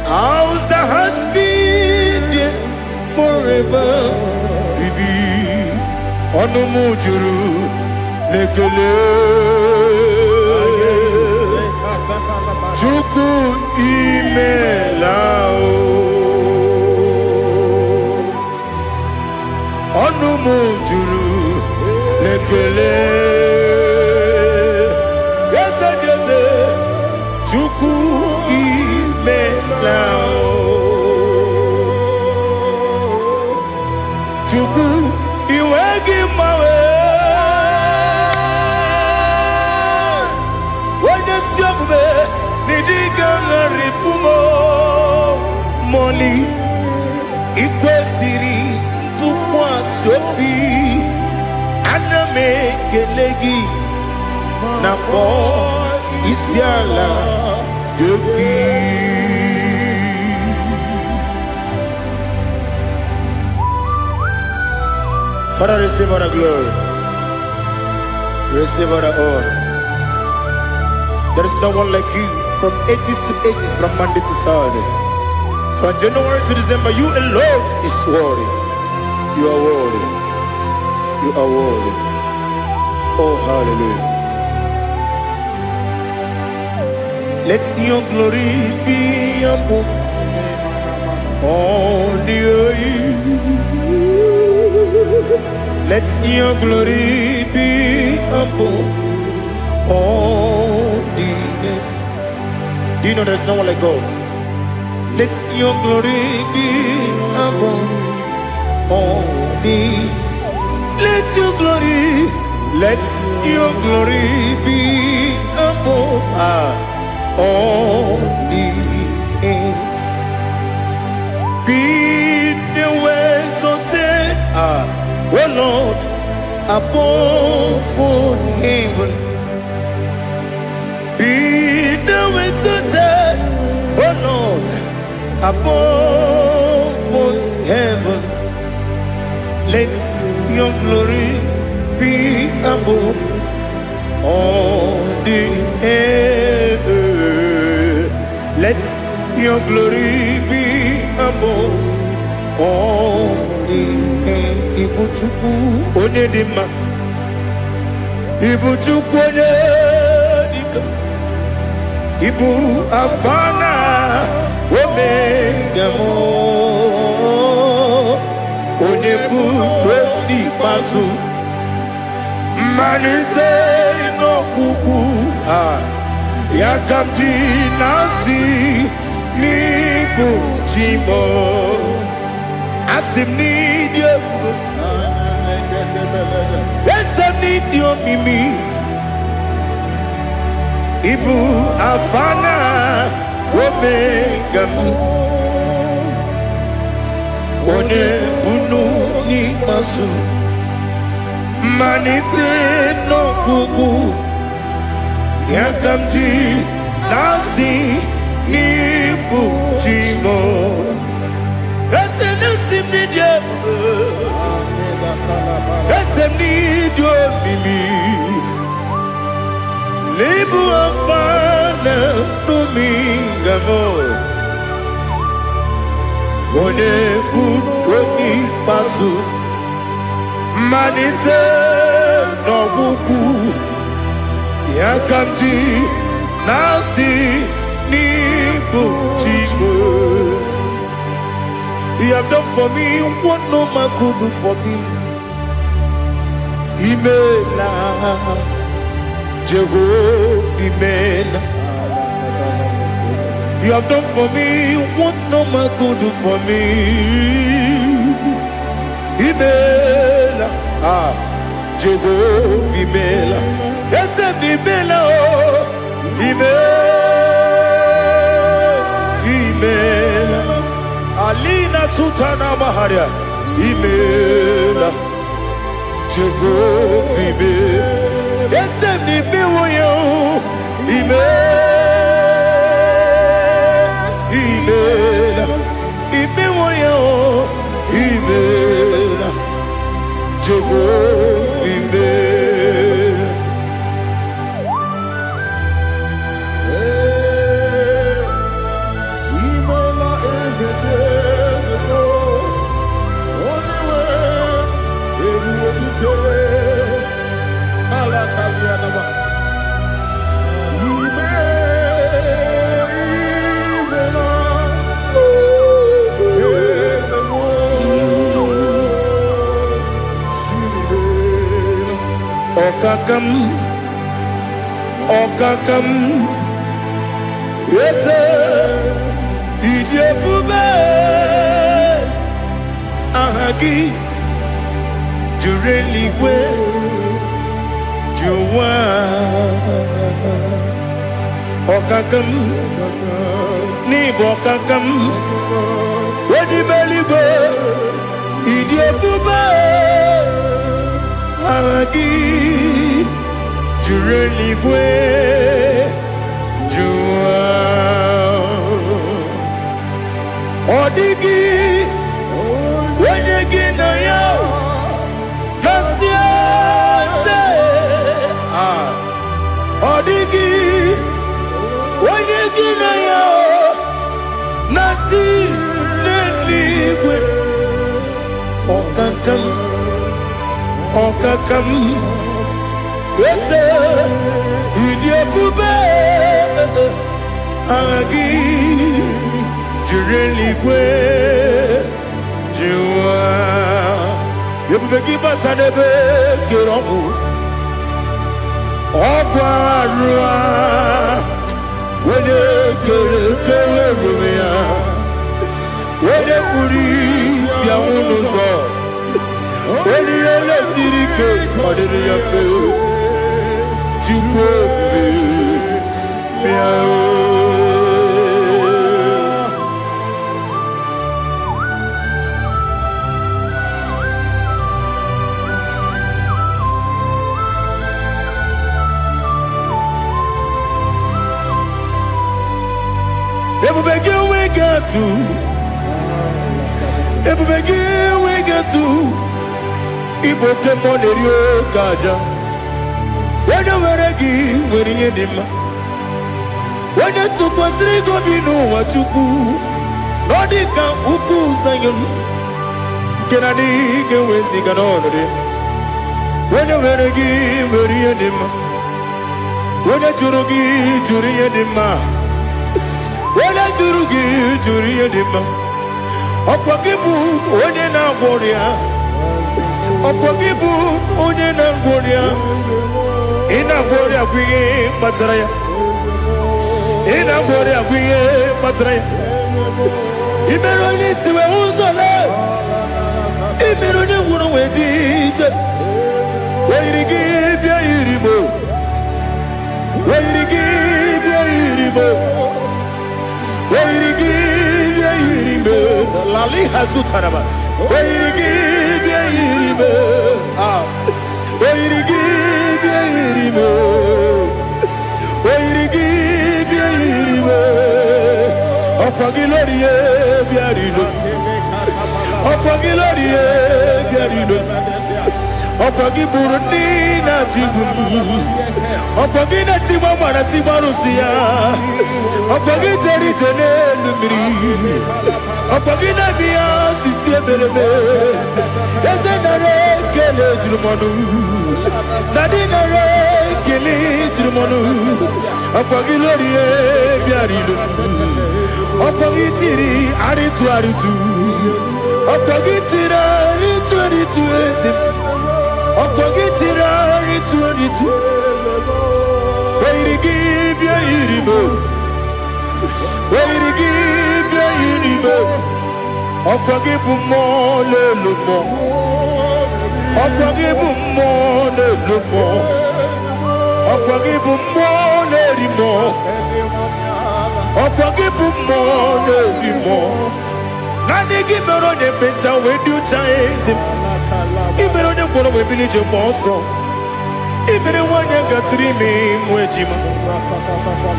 Ours that has been there forever. Bibi Onumujuru Lekele Chuku Imelao Onumujuru Lekele Yes, Chuku Imelao Chuku Iwegi Mawe Wanyasiabe Nidiga Ripumo Moli Ikwesiri Tukwa Sopi Aname Kelegi Napo Isiala Yoki. Father, receive all the glory. Receive all the honor. There is no one like you from ages to ages, from Monday to Saturday. From January to December, you alone is worthy. You are worthy. You are worthy. Oh, hallelujah. Let your glory be above all the earth. Let your glory be above all the earth. Do you know there's no one like God? Let your glory be above all the earth. Let your glory be above all the earth. Be the ways of oh Lord, above all heaven. Be the ways of oh Lord, above all heaven. Let your glory be above all the earth. Let your glory be above all the earth. Ibuchuku onedima, Ibuchuku onedika, Ibu afana omega mo, onebu dodi pasu, manite no kuku yakamti nasi niku chimo. Asim need you. Yes, I need you, Mimi. Ibu afana omega. One bunu ni masu. Manite no kuku. Yakamji nasi niku chimo. Esem need you, Mimi. Lebu afana numingamo. One buni pasu. Manite no buku. Yakamti nasi ni buchimo. You have done for me what no man could do for me. Imela, Jehovah, Imela. You have done for me what no man could do for me. Imela, Jehovah Imela, yes, Imela, Imela, Alina Sutana Maharia, Imela, Jehovah Imela, yes, Imela, Imela, Jehovah Imela. Imela is a desert, only way, everywhere you go. Alakalianaba. Okakam, yes, Ijebube, Ahagi, Jureligwe, Juwa, Okakam, Nibokakam, Wedibelibe, Ijebube, Ahagi, Jureligwe, Jua, Odigi, Wenegi na yo, Nasia se, Odigi, Wenegi na yo, Nati Neligwe, Okakam, Okakam. Yes, Ijebube, Agi, Jureligwe, Jua, Yebubeki Batanebe, Kiromu, Ogwarua, Wede Kerumia, Wede Uri, Siamunuzo, Wede Ele Sirike, Odede Yafe. Ebubegi we get to Ibote Monerio Gaja. When you were a gay, when you did, when you took was Rigo, you know what you do. Nodika Uku Sayon can I dig away sing on it? When you were a gay, when you did, when you Jurugi, Juria Dima, when I Jurugi, Juria Dima, Opagibu, Odena Warrior, Opagibu, Odena Warrior. Ina Boria Guye Matraya, Ina Boria Guye Matraya. Imeroni siwe uzole, Imeroni wunu wejije. Wairigi bia iribo, Wairigi bia iribo, Wairigi bia iribo. Lali Hazutaraba, Wairigi bia iribo. Wairigi bia iribo, Wairigi bia iribo. Opagilorie bia iribo, Opagilorie bia iribo. Opagiburundi na tibu, Opagina timama na timarusia, Opagiteri tene lumiri, Opagina bia sisi berebe, Yasenare kele jurumanu, Nadinare kele jurumanu, Opagilorie bia iribo, Opagitiri aritu aritu, Opagitira aritu aritu esim. Opagitira aritu aritu, Wairigi bia iribo, Where you give your give more, little more. Give more, little more. Give more, little more. Give more, little more. Now they give me on the better when you chase him. Even on the one of a village of Moscow. Even the one you got 3 men, Wejima.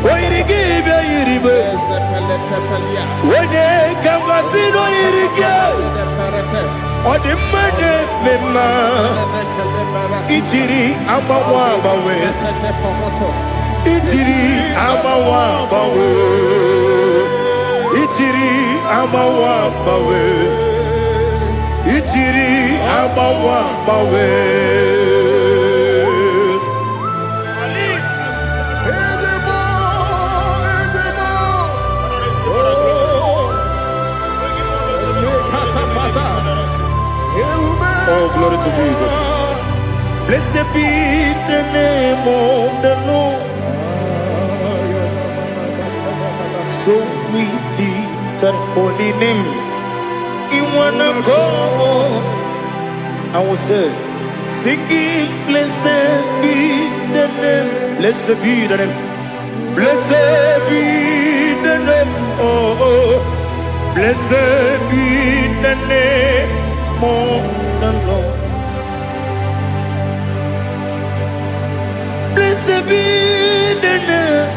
Why you give your when they come, I see no irrigate. Or the money, Mema. Itiri, Amawabawe. Itiri, Amawabawe. Itiri, Amawabawe. Itiri, Amawabawe. Oh, glory to Jesus. Blessed be the name of the Lord. So we lift our holy name. You wanna go? I will say, singing, blessed be the name. Blessed be the name. Blessed be the name. Oh, blessed be the name of the Lord. Blessed be the name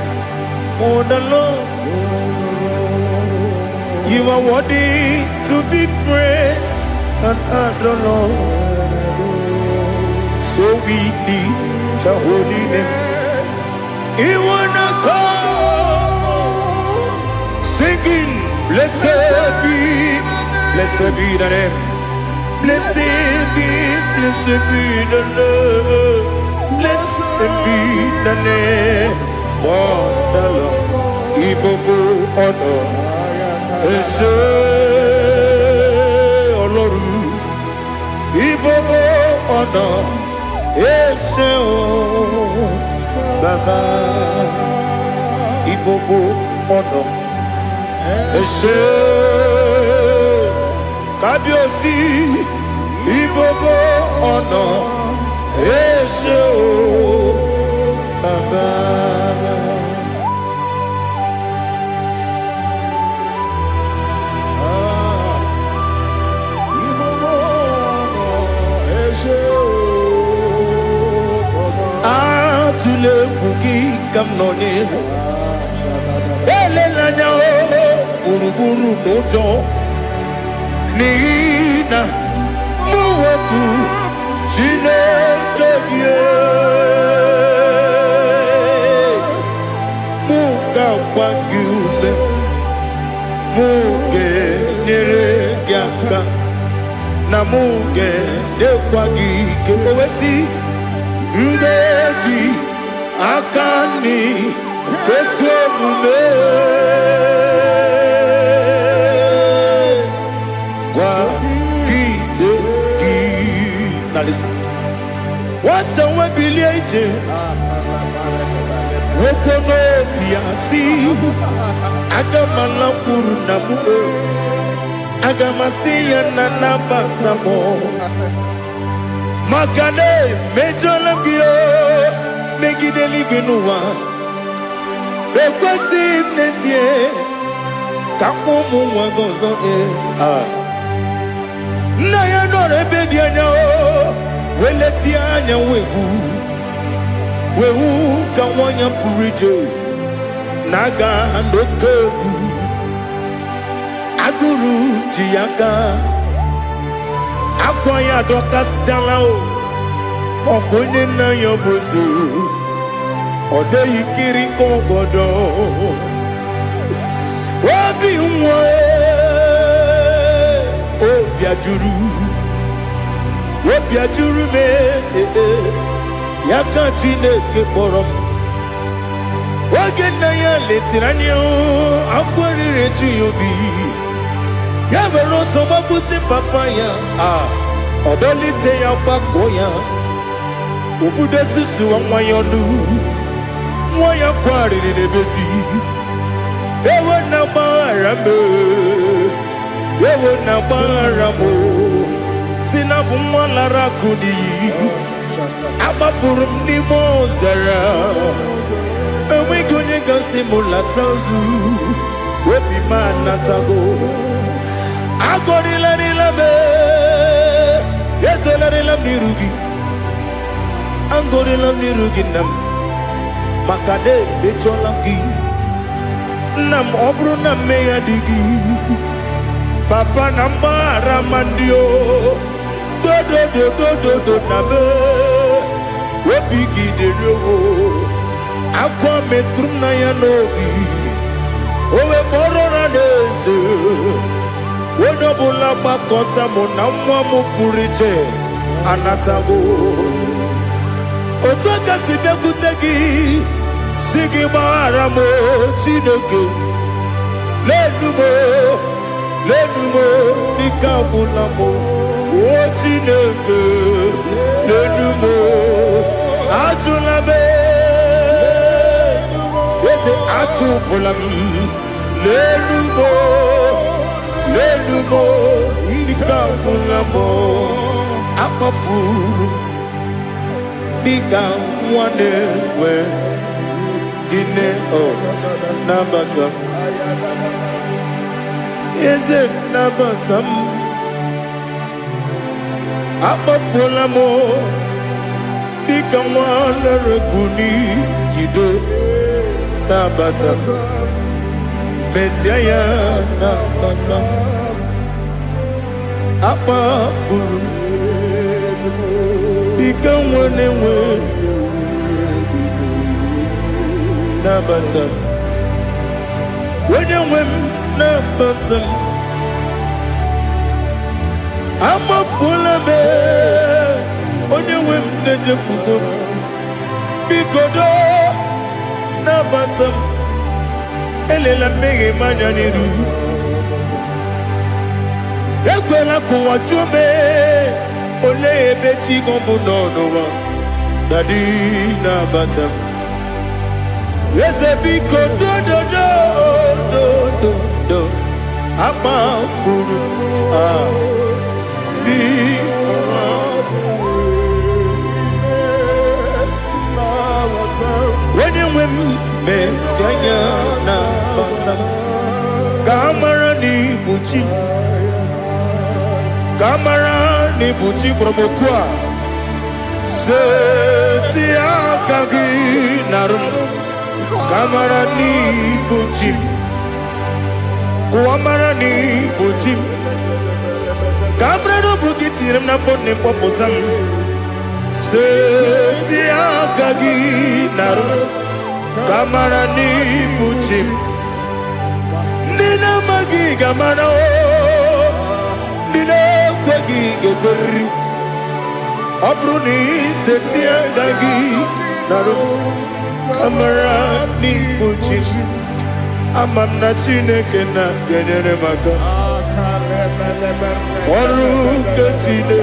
of the Lord. You are worthy to be praised and adored, Lord. So we lift your holy name. You wanna call, singing, blessed be the name. Blessed be the Lord. Blessed be the name of the Lord. Ibobo honor. Ese Oloru. Ibobo honor. Ese o Baba. Ibobo honor. Ese Kabiosi. Ibobo honor. Ese o Baba. Atule kuki kamnone. Ele lanya o uruburu nojo. Nina muweku. Muga wangule, muge neregiaka, na muge dekwagi kewesi, ngeji akani kesemume, Now listen. What's the way biliaje? Wokono piasi. Agamala kurunamu. Agamasiya nanabazamo. Magane mejolambio. Megideli benua. Ekwesi mnesie. Kakumu wagozo na ya no rebedianya o weletianya wehu ka wanya purije naga ndoku aguru jiaka akwanya dokas jalao okonye na yobozu ode yikiri kogodo obi nwa Obiajuru me Yaka Chineke kpọrọ m oge nna ya letiri anya akwarịrị eju ya obi ya were ọsọ gbapute papa ya ọdọlite ya gbakọ ya obodo susu nwa ya ọnụ nwa ya kwarịrị n'ebezi ewe na gbaramu, ewe na gbaramu. Sinabu mwalara kudi, abafurum ni mozara. Ewe gunye gasi mulatazu, wepi manatago. Agori la be, yeselari la mirugi. Angori la mirugi nam, makade becholamgi. Nam obru nam meya digi. Papa nambara mandio. Do nabe webigi de rogo akwa metrum na ya nogi owe borora neze wono bula bakota mo na mwa mo puriche anatago otoka sibekutegi sigi bara mo chineke lenumo nikabula mo Chineke, lenumo, atulabe, ese atupulam, lenumo, nikabulamo, akafuru, nikamwane we, dine o, nabata, ese nabatam. Abafola mo, bikamwana rekuni yido tabata, Messiah nabata, abafuru, bikamwane we nabata, wenye nabata. I'm a full of it. On your whim, the Jefugo. Bikodo, Nabatam, Elela Mege Mananiru. Equela Kuachume, Ole Beti Gombuno, Daddy Nabatam. Yes, a Bikodo, do. I'm a fool. When you win, Messiah, na batam. Kamara ni buchi promokwa. Setia kagi narum. Kamara ni buchi. Kuamara ni buchi. Kamara bukitiram na phone popotam. Setia kagi narum. Kamara ni buchi. Nina magi kamara o. Nina kwagi gekori. Abruni setia kagi narum. Kamara ni buchi. Amam na chineke na genere maka. Oru kachine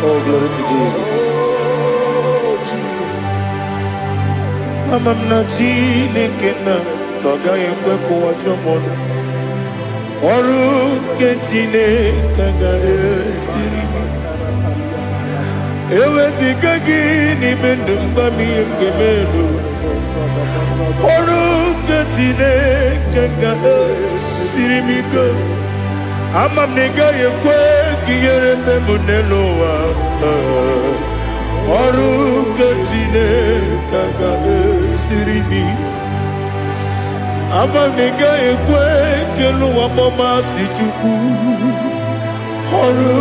Oh, glory to Jesus. Amam na chineke na noga yekwe kuwa chomon. Oru ke chineke ga esiri. Ewe sikagi ni mendumba miyemge menu. Oru ke chineke ga esiri miko. Amam nega yekwe kiyere memunelo wa. Oru ke chineke ga esiri mi. Amam nega yekwe kelu wa mama si chuku. Oru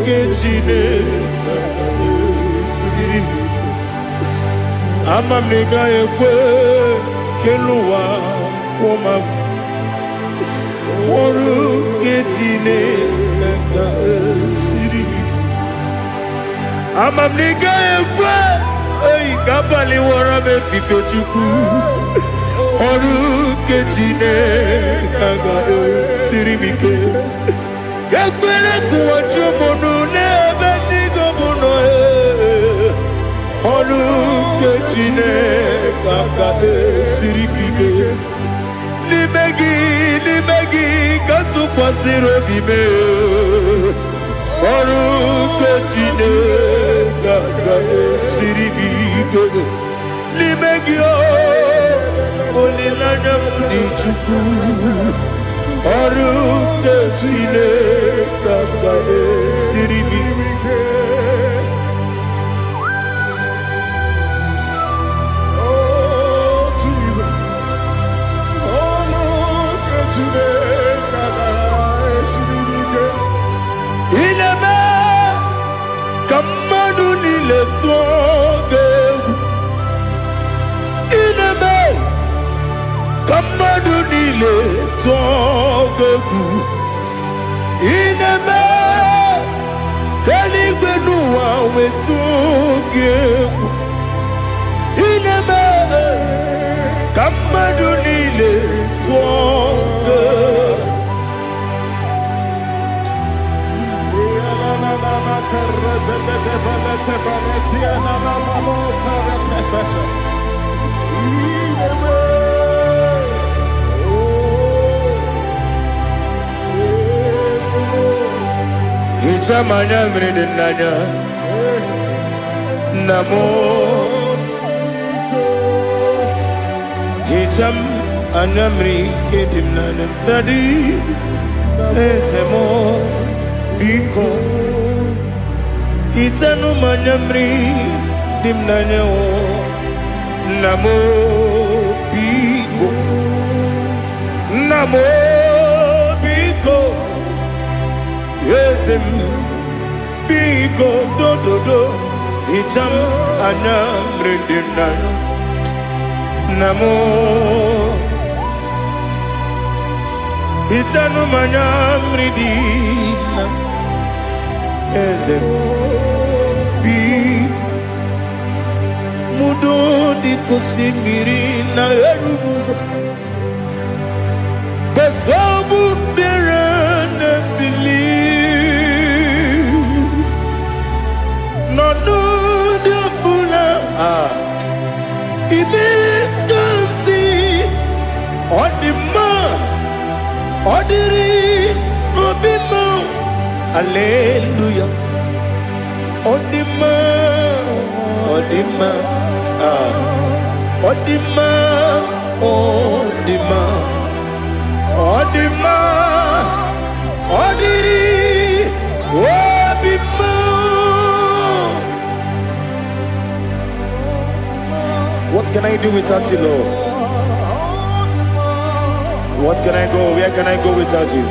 ke chineke ga esiri mi. Amam nega yekwe kelu wa mama. Oru ke chineke ga esiri mi. Amamniga ekwe. Hey, kapali wara me fife chuku. Oru kejine kaga sirimike. Yakwele kuwacho mono nebe tigo mono. Oru kejine kaga sirikike. Libegi katu pasiro bime. Oru kejine kaga sirikike. Libegi olilanya mudi chuku. Oru kejine kaga sirikike. Inebe kaligwenu wawe tugegu. Inebe kamadu nile twogegu. Itamanya mridinanya namo. Itam anamri kedimnana dadi esemo biko. Itanu manyamri dimnanya o namo biko. Namo biko. Yesem biko do do do. Itam anamri dimnanya namo. Itanu manyamri dimnanya. Yesem biko. Mudo di kusimiri na erubuzo. Besobu birene believe. No no de bula. Ibe kansi. Odima. Odiri. Obima. Hallelujah. Odima. Odima. Odima. Odima. Odima. Odiri. Odima. What can I do without you, Lord? What can I go? Where can I go without you?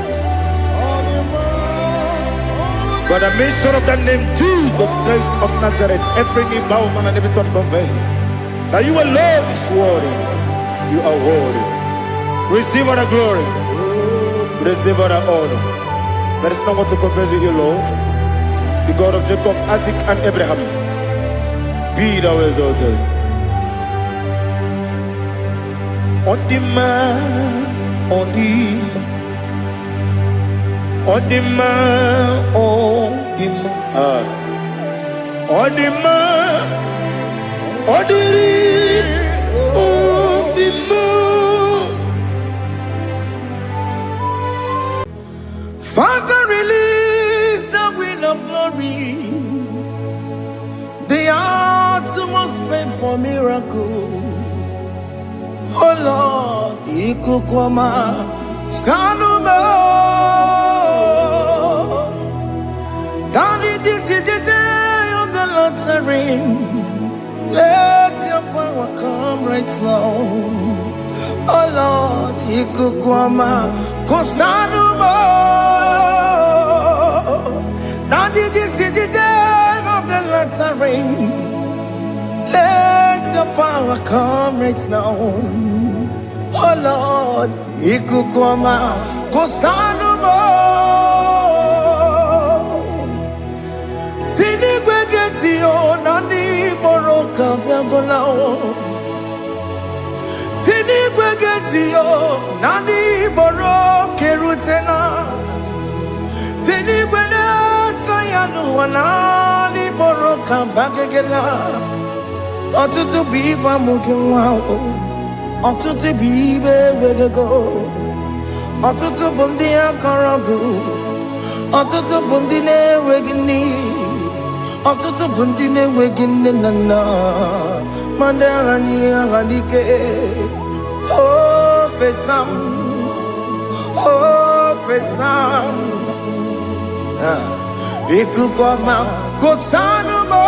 By the mention of that name, Jesus Christ of Nazareth, every knee bows and every tongue confesses that you alone is worthy. You are worthy. Receive all the glory. Receive all the honor. There is no one to compare with you, Lord. The God of Jacob, Isaac, and Abraham. Be thou exalted. On the man, on the man. On the man, on the man, on the man, on the man. Father, release the wind of glory. The hearts must pray for miracle. Oh Lord, Ikukwama, Skanuma. Daddy, this is the day of the Lord's ring. Let your power come right now. Oh Lord, Ikukwama, Kosanuma. Daddy, this is the day of the Lord's ring. Let your power come right now. Oh Lord, Ikukwama, Kosanuma. kafiagola Sini gwegetiyo nani boro kerutena Sini gwene tayanu wanani boro kambagegela Otutu biba mukiwa Otutu bibe wegego Otutu bundi akaragu Otutu bundi ne wegini Otutu bundi ne wegini nana Mandarani agalike Oh fesam Ikukoma kosanu mo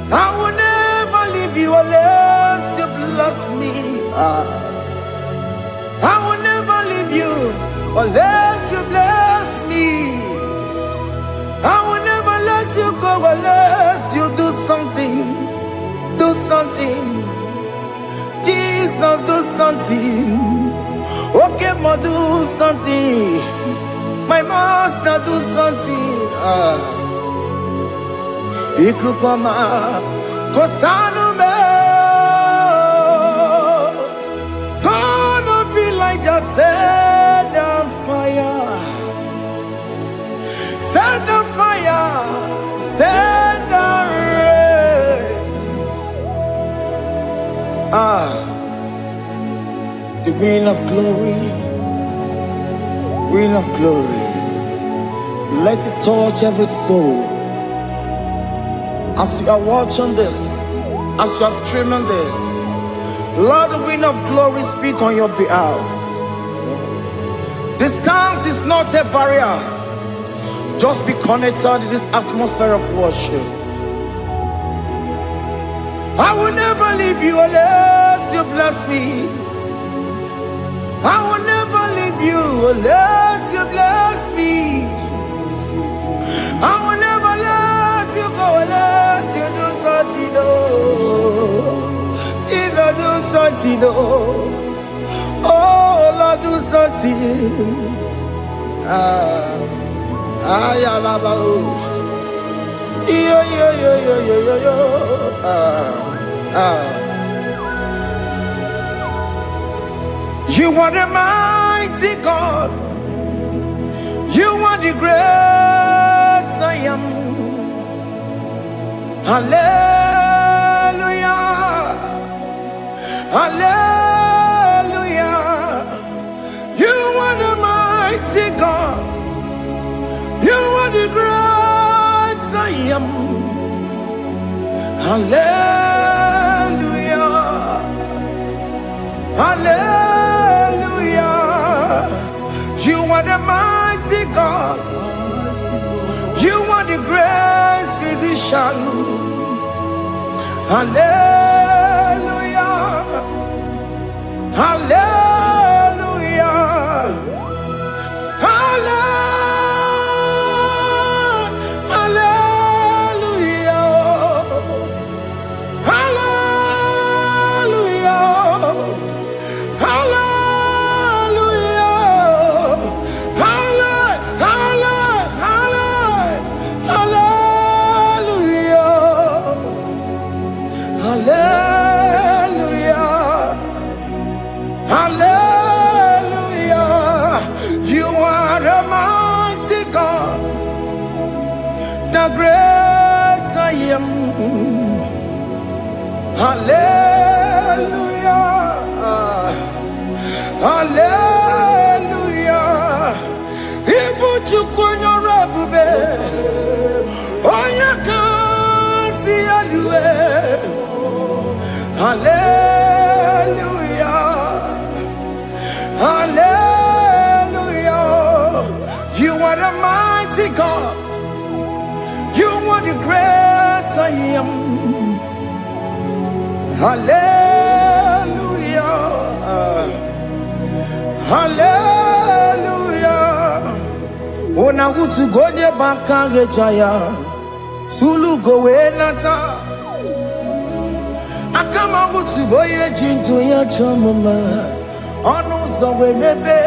I will never leave you unless you bless me I will never leave you unless you bless me I will never let you go unless you do something. Do something. Jesus, do something. Okay, ma, do something. My master, do something. Ikukoma, kosanume. Gonna feel like just set on fire. Set the fire, set the rain. The rain of glory, rain of glory. Let it touch every soul. As you are watching this, as you are streaming this, Lord, the wind of glory speak on your behalf. Distance is not a barrier. Just be connected to this atmosphere of worship. I will never leave you unless you bless me. I will never leave you unless you bless me. I will never let you go unless you do something. Jesus, do something. Oh, Lord, do something. Ayalabalos. Yo. You are the mighty God. You are the great I am. Hallelujah. Hallelujah. You are the mighty God. You are the great I am. Hallelujah. Hallelujah. You are the mighty God. You are the great physician. Hallelujah. Hallelujah. Great I am. Hallelujah. Hallelujah. Ibu chukunyo rebube. Oya kasi aluwe. Hallelujah. Hallelujah. You are the mighty God. You are the great I am. Hallelujah. Hallelujah. Ona utu gonye bakage jaya. Sulu gowe nata. Akama utu boye jintu ya chomoma. Onu zowe mebe.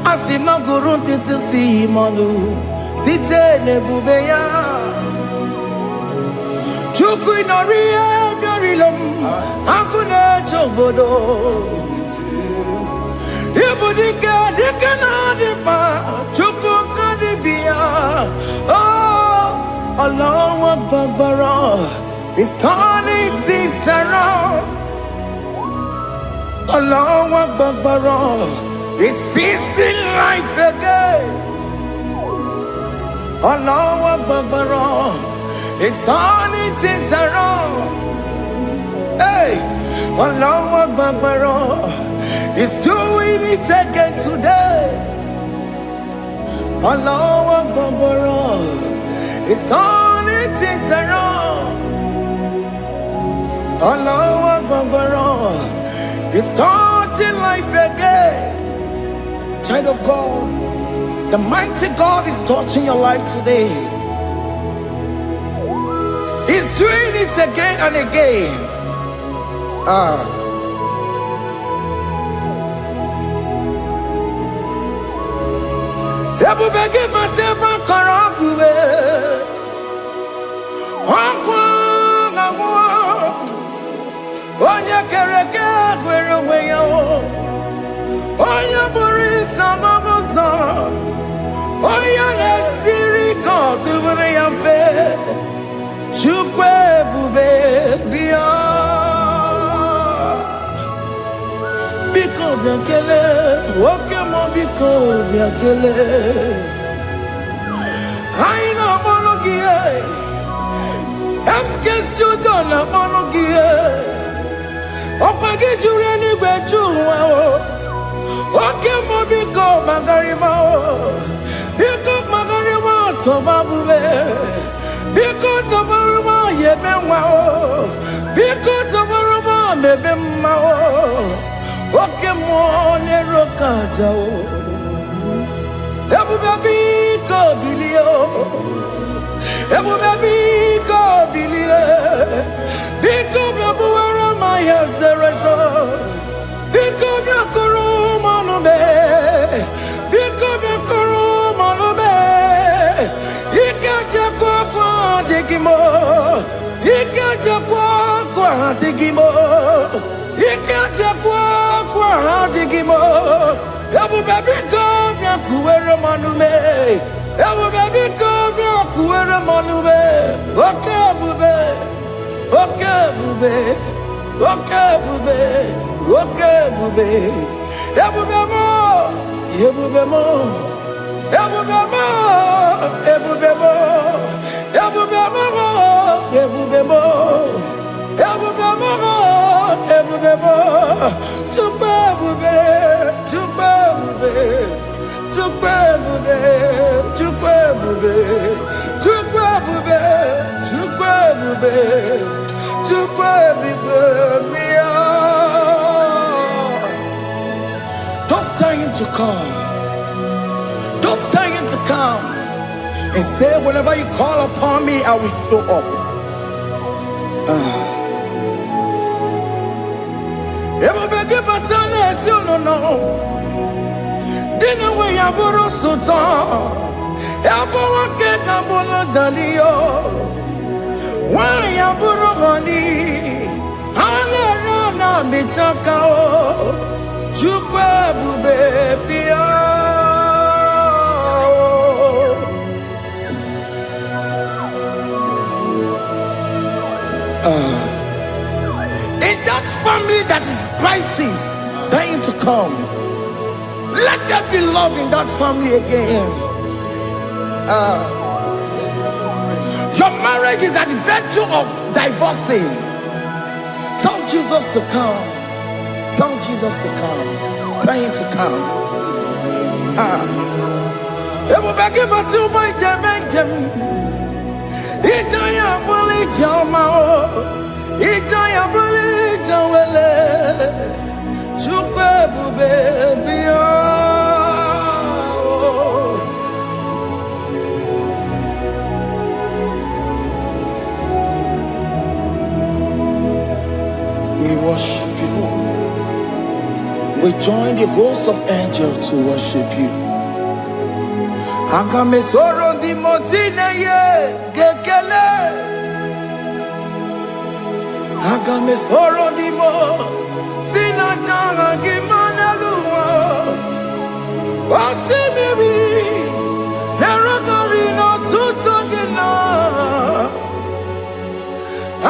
Asina gurunti tisi manu. Site ne bubeya. Chukui noria garilum, Akune Jobodo. Ibudika dikanadipa, Chuku kadibia. Oh, Allah Babara is turning things around. Allah Babara is feasting life again. Allah Babara is turning things around. Hey, Allah Babara is doing it again today. Allah Babara is turning things around. Allah Babara is touching life again. Child of God, the mighty God is touching your life today. He's doing it again and again. Ebubege mateba karagube. Wakwa ngwa. Onya kereke gwerewe yo. Onya burisa mabosa. Onya nesiri kotubure yafe. Chukwe bube biya. Biko biakele, woke mo biko biakele. Aina monogie, emskes judo na monogie. Opagi jure ni gwejuwa o. Woke mo biko magarima o. Biko magarima toba bube. Biko tobaruma yebenwa o. Biko tobaruma mebemma o. Oke mwone rokaja o. Ebu baby ko bilio. Ebu baby ko bilio. Biko babu ara maya zerezo. Biko bakuru manube. Biko bakuru manube. Ikaja kwa digimo. Ikaja kwa digimo. Ikaja kwa digimo. Ebu baby go bia kuwere manume. Ebu baby go bia kuwere manume. Okay bube. Okay bube. Okay bube. Okay bube. Ebu bemo. Ebu bemo. Ebu bemo. Ebu bemo. Ebu bemo. Ebu bemo. Ebu bemo. Ebu bemo. Tukwe bube. Tukwe bube. Tukwe bube. Tukwe bube. Tukwe bube. Tukwe bube. Tukwe bube. Mia. Don't tell him to come. Don't tell him to come. And say, whenever you call upon me, I will show up. Everybody but unless you don't know. Dinner way I borrow sultan. Yabola get a bola dalio. Why I borrow honey? Hana rana michakao. Chukwe bube pia. In that family that is crisis, time to come. Let there be love in that family again. Your marriage is at the verge of divorcing. Tell Jesus to come. Tell Jesus to come. Time to come. Everybody but you by Jemenjem. Itaya bully Jamao. Itaya bully Jawele. Chukwe bube. We worship you. We join the host of angels to worship you. Akame soro di mosine ye gekele. Agame soro dimo, sina janga gimanelua. Wasimiri, neragari no tutogina.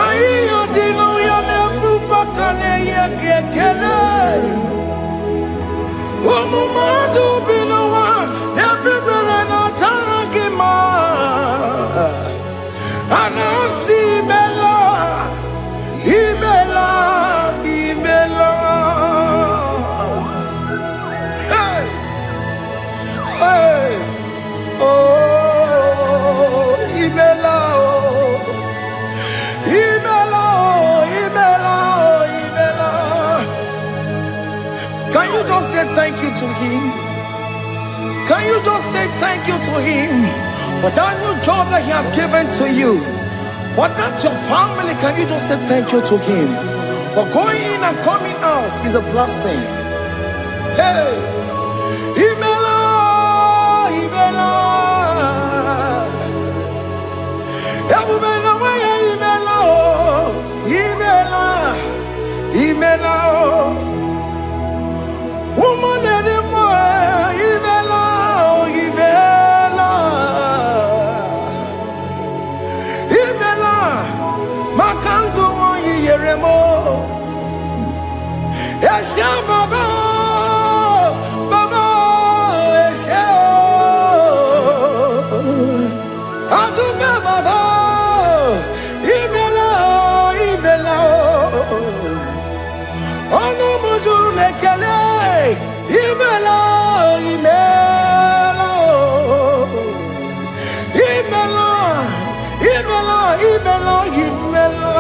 Ayo dino yonefu bakane yekele. Umumadu binowa, everybody no tangima. Anasi mela, imela, imela. Hey, hey, oh, imela, oh, imela, oh, imela, oh, imela. Can you just say thank you to him? Can you just say thank you to him for that new job that he has given to you? For that your family, can you just say thank you to him? For going in and coming out is a blessing. Hey, Imela, Imela, Imela, Imela, Imela, woman anymore, Imela, Imela, Imela, Makango, Yeremo, Esha Baba, Baba, Esha, Aduba Baba, Imela, Imela, Ono Mujuru Lekele, Imela, Imela, Imela, Imela, Imela, Imela.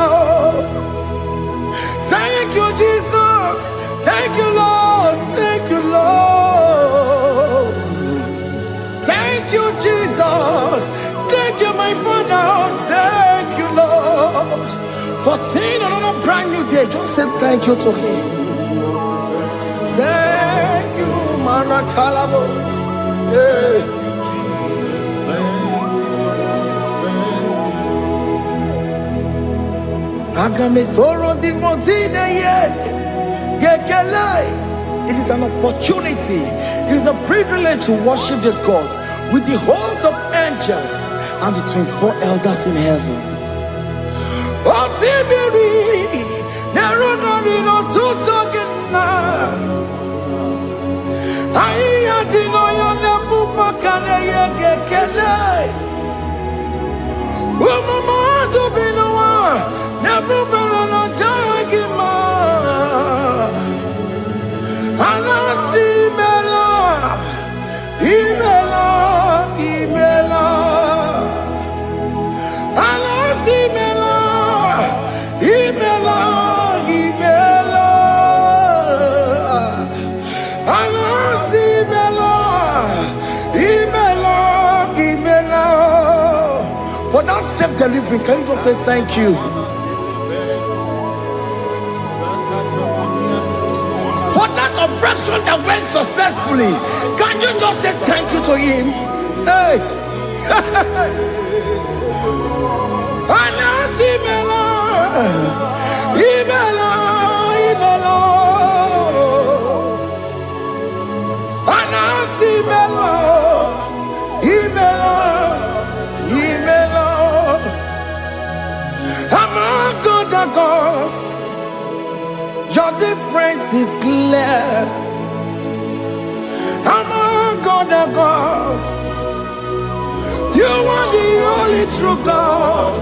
Thank you, Jesus. Thank you, Lord. Thank you, Lord. Thank you, Jesus. Thank you, my Father. Thank you, Lord. For seeing another brand new day, just say thank you to him. Thank you, Manatalabo. Yeah. Agame soro di mozine ye. It is an opportunity, it is a privilege to worship this God with the host of angels and the 24 elders in heaven. Osimiri, Nerunari no tutogina. Ayatino yonepu makane yegekele. Umamadu binowa, nebu berano jagima. Anasi mela, imela, imela. Anasi mela, imela, imela. Anasi mela, imela, imela. For that self-delivery, can you just say thank you? For that operation that went successfully, can you just say thank you to him? Hey! Anasi mela, imela, imela. Anasi mela, imela, imela. Among other gods, your difference is clear. Among other gods, you are the only true God.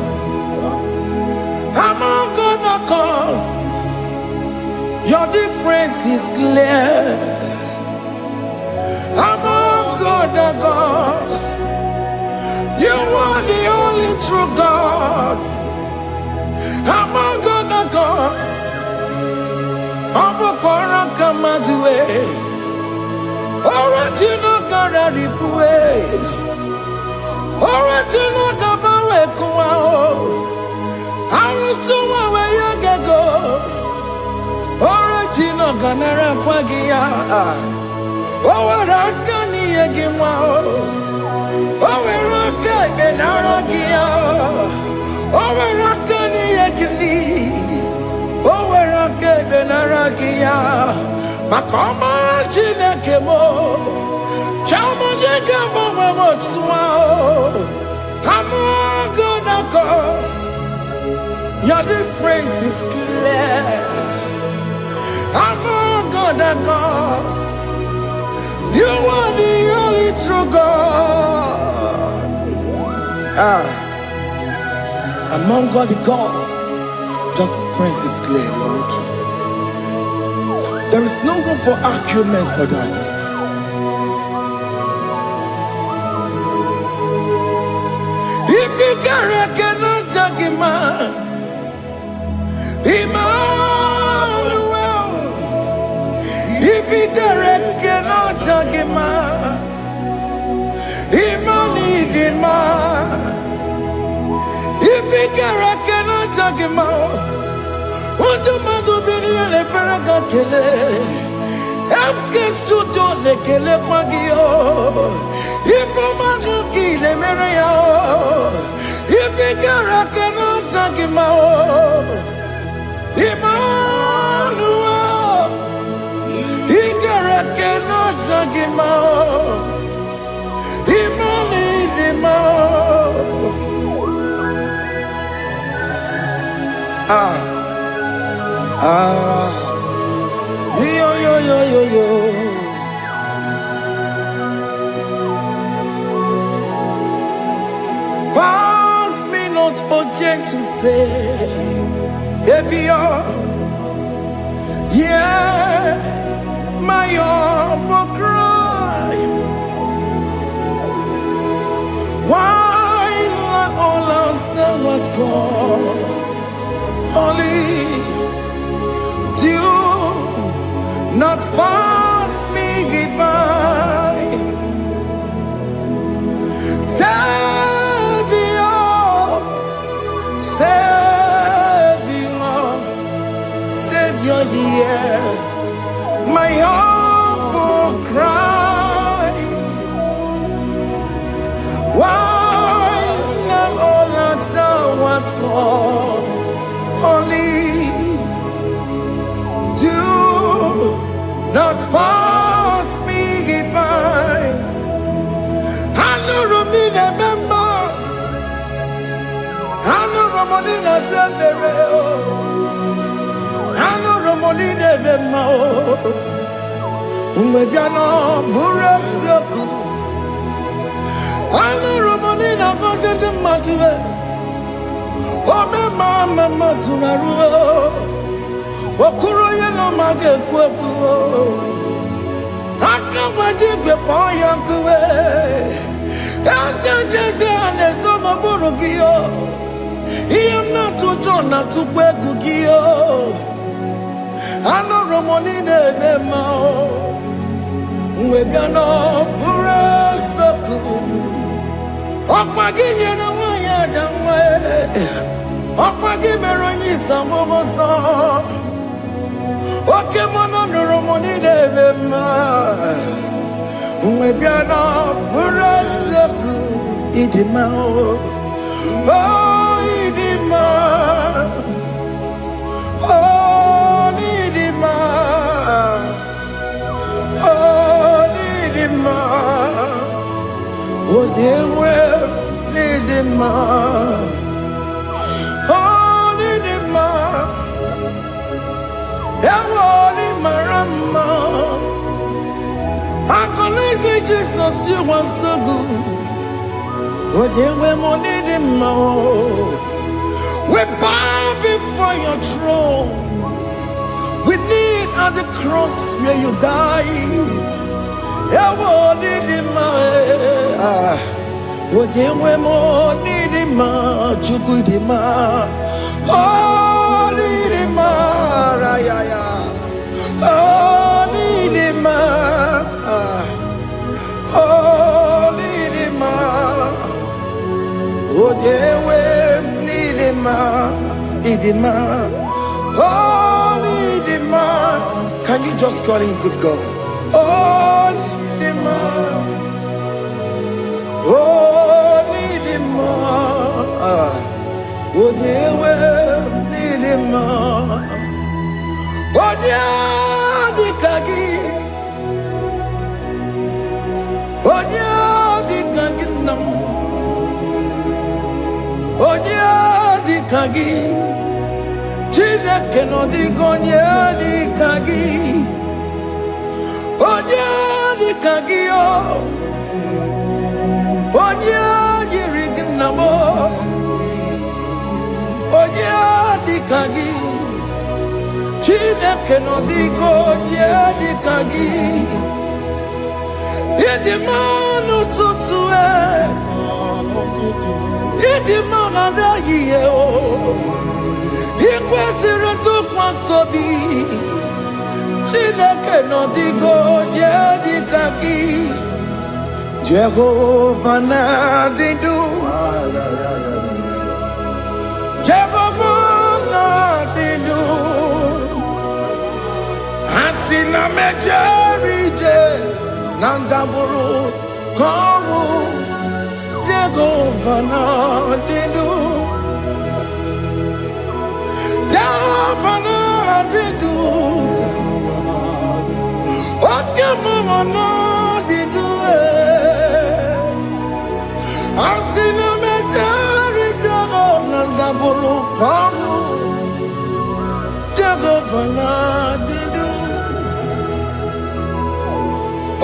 Among other gods, your difference is clear. Among other gods, you are the only true God. Among other gods, Amokora Kamadue, Original Gararikue, Original Kabawe Kuao, Arusuma Wayagago, Original Ganara Pagia, Owarakani Yagimao, Owaraka Benaragia, Owarakani Yagini. kenarakia. Makoma chineke mo. Chama nigga mama motswao. I'm gonna cause your difference is clear. I'm gonna cause you are the only true God. Among all the gods, that difference is clear, Lord. There is no room for argument for that. If you cannot judge him, Emmanuel. If you cannot judge him, Emmanuel. If you cannot judge him, what do you do? Be the Ferragakele. Studio de Kele Pagio. If a man who kill a Maria, if you cannot take him out, Emmanuel, he cannot take him out, yo. Pass me not, oh gentle say, heavier, yeah, my humble cry. Why not all understand what's gone? Only do not pass me goodbye. Savior, hear my humble cry. Why not all that thou art called? Only do not pass me goodbye. I know Romina member. I know Romonina Sembere. I know Romonina member. Umbebiano Burasioku. I know Romonina Vasete Matue. Ome mama Sunaru. Okuro yeno mage kweku. Akamajibe poyankuwe. Asa jese anesono burugio. Iyam na tujona tukwegugio. Ano Romonine nemao. Mwebiano burasoku. Okwaginye na wanya jamwe. Okwagimeronyi samboboso. Oke mono Romonine nemao. Mwebiano burasoku. Idimao. Oh, Idima. Oh, Idima. Oh, Idima. Oh, dear, well, Idima. Oh, Idima. Ewoni marama. I can say Jesus, you are so good. We bow before your throne. We need at the cross where you died. Can you just call him good God? Oh, Idima. Oh, Idima. Oh, Idima. Onye dịka gị, onye dịka gị nna m, onye dịka gị, Chineke nọ dịka onye dịka gị, onye dịka gị o, onye yiri gị nna m, onye dịka gị. Chineke nọ dịka onye dịka gị. Ịdị mma n'ụtụtụ ịdị mma n'ehihie o. Ị kwesịrị ntụkwasị obi. Chineke nọ dịka onye dịka gị. Jehova na-adị ndụ. Jehova na-adị ndụ. Asị na mejere ije na ndaburu ka ọnwụ. Jehova na-adị ndụ. Jehova na-adị ndụ. Oke mmụọ na-adị ndụ. Asị na mejere ije na ndaburu ka ọnwụ. Jehova na-adị ndụ.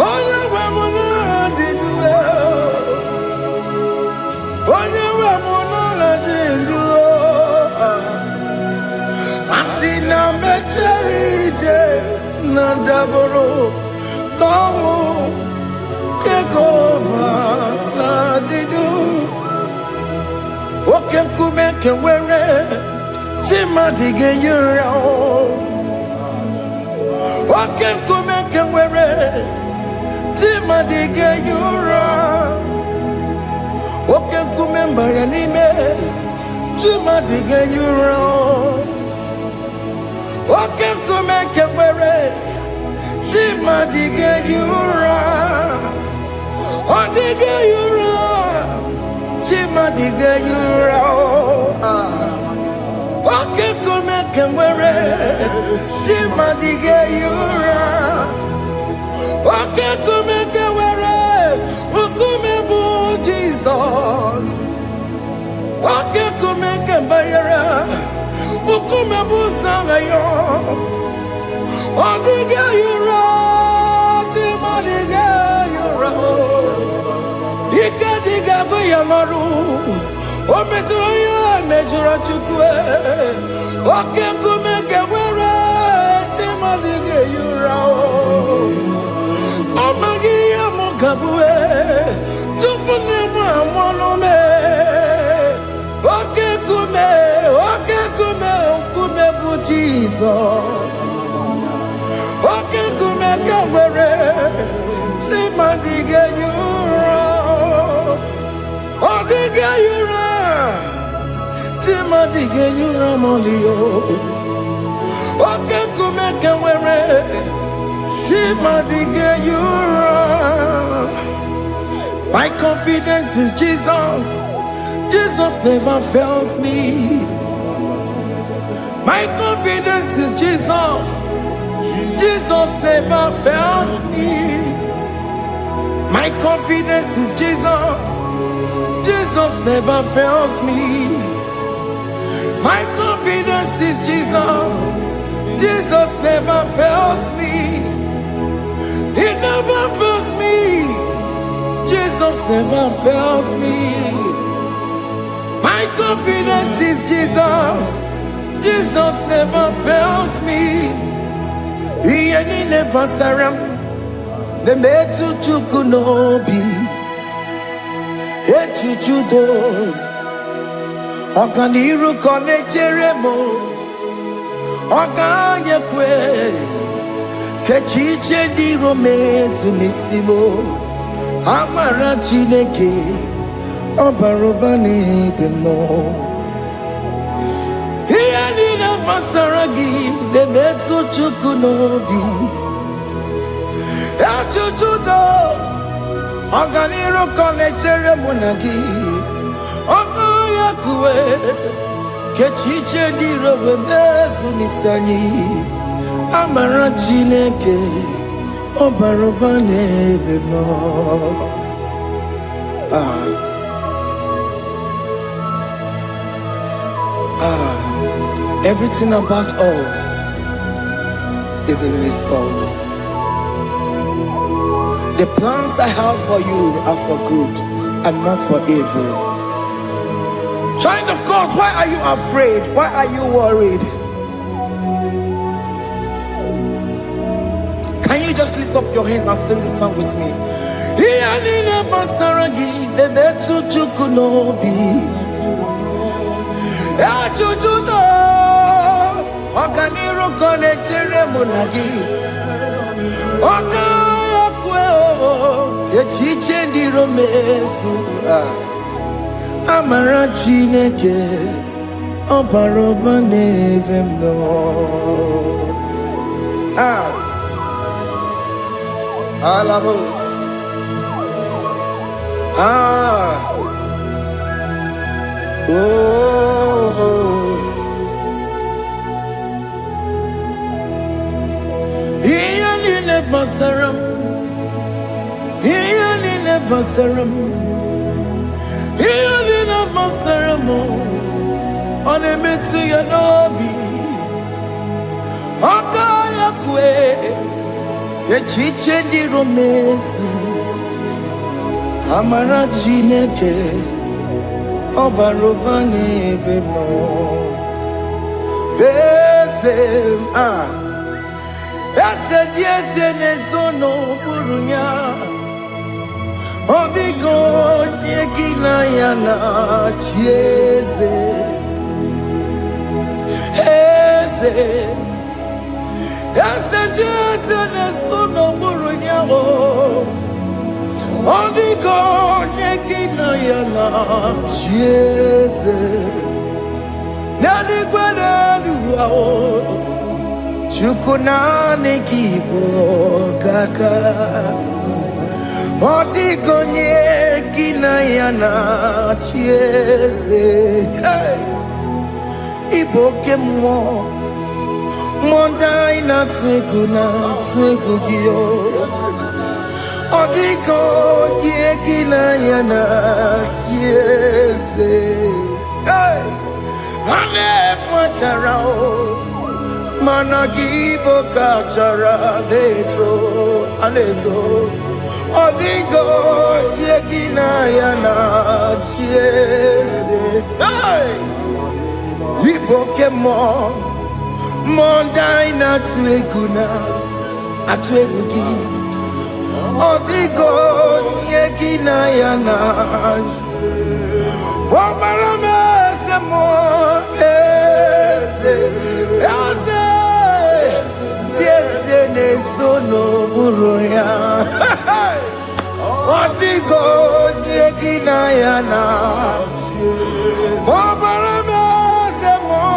Onye nwe m na-adị ndụ. Onye nwe m na-adị ndụ. Asị na mejere ije na ndaburu ka ọnwụ. Jehova na-adị ndụ. Oke nkume nke nwere Chimadi ga-enyere oke nkume nke nwere Chimadi ga-enyere oke nkume mbara n'ime Chimadi ga-enyere oke nkume nke nwere Chimadi ga-enyere ọ dịghị enyere Chimadi ga-enyere oke nkume nke nwere Chimadi ga-enyere oke nkume nke nwere nkume bụ Jizọs oke nkume nke mbanyere nkume bụ Sanga ya ọ dịghị enyere Chimadi ga-enyere ike dịghị agụ ya marụ o metụrụ ya mejọrọ Chukwu oke nkume nke nwere Chimadi ga-enyere ọ maghị ihe m ga-abụ tupu nne m amụọnụ m oke nkume nkume bụ Jizọs oke nkume nke nwere Chimadi ga-enyere ọ dịghị enyere Chimadi ga-enyere molio oke nkume nke nwere Chimadi ga-enyere. My confidence is Jesus. Jesus never fails me. My confidence is Jesus. Jesus never fails me. My confidence is Jesus. Jesus never fails me. My confidence is Jesus. Jesus never fails me. He never fails me. Jesus never fails me. My confidence is Jesus. Jesus never fails me. He never saram. The metu tukunobi. Echuchudo Ọganiru kọnechere m Ọganyekwe Kechiche ndị iro mezu n'isi m Amara Chineke ọbara ụba n'igwe m ihe niile gbasara gị na-emetụ Chukwu n'obi Echuchudo Ọganiru kọnechere mụ na gị ọkụ ya kuwe kechiche ndị iro mezu n'isi anyị amara Chineke ọbara ụba n'ebe nọ. Everything about us is in His thoughts. The plans I have for you are for good and not for evil. Child of God, why are you afraid? Why are you worried? Can you just lift up your hands and sing this song with me? Amara Chineke ọbara ụba n'ebe m nọ. Alabo. Ihe niile gbasara m, ihe niile gbasara m, ihe niile gbasara m, ọ na-emetụ ya n'obi. Ọka ya kwe echiche ndị romesi. Amara Chineke ọbara ụba n'ebe m nọ. Eze dị eze na-ezo n'okpuru ya. Ọ dịghị onye gị na ya na-achị eze. Eze dị eze na-ezo n'okpuru ya. Ọ dịghị onye gị na ya na-achị eze. N'eluigwe n'elu ahụ, Chukwu naanị gị bụ ọkaka. Ọ dịghị onye gị na ya na-achị eze. Ị bụ oke mmụọ, mmụọ ndị anyị na-atụ egwu gị. Ọ dịghị onye gị na ya na-achị eze. Ha na-ebu achara mana gị bụ ka achara na-eto. Ọ dịghị onye gị na ya na-achị eze. Ị bụ oke mmụọ, mmụọ ndị anyị na-atụ egwu gị. Ọ dịghị onye gị na ya na-achị. Ọbara m eze mmụọ, eze dị eze na-ezo n'okpuru ya. Ọ dịghị onye gị na ya na-achị. Ọbara m eze mmụọ,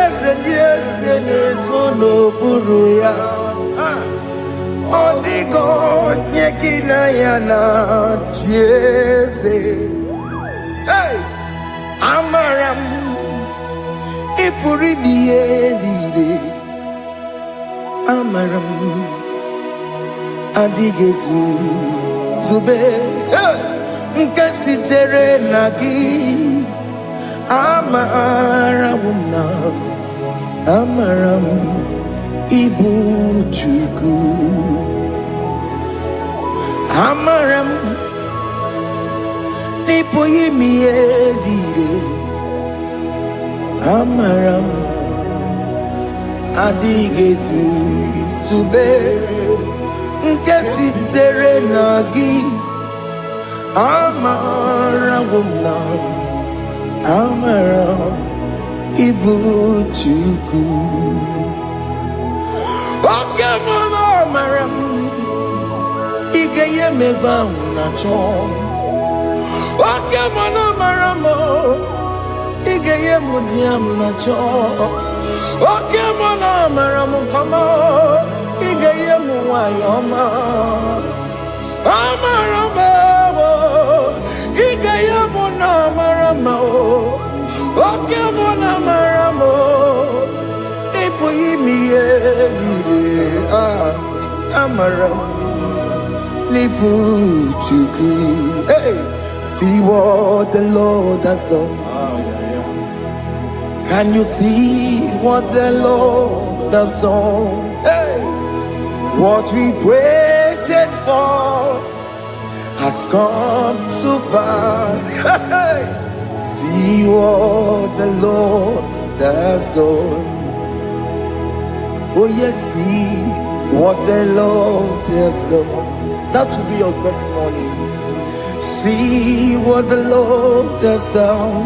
eze dị eze na-ezo n'okpuru ya. Ọ dịghị onye gị na ya na-achị eze. Amara m ị pụrụ ime ihe niile. Amara m adịghị ezube nke sitere na gị. Amara m na amara m ịbụ Chukwu. Amara m n'ịpụghị ime ihe niile. Amara m adịghị ezube nke sitere na gị. Amara m na amara m ịbụ Chukwu. Oke mụrụ amara m ị ga-enye m ebe ahụ na-achọ. Oke mụrụ amara m ị ga-enye m di ya m na-achọ. Oke mụrụ amara m kama ị ga-enye m nwanyị ọma. Amara m ị ga-enye m na amara m. Oke mụrụ amara m Amaram Liputuku. Hey, see what the Lord has done. Can you see what the Lord has done? Hey, what we waited for has come to pass. Hey, see what the Lord has done. Oh yes, see what the Lord has done. That will be your testimony. See what the Lord has done.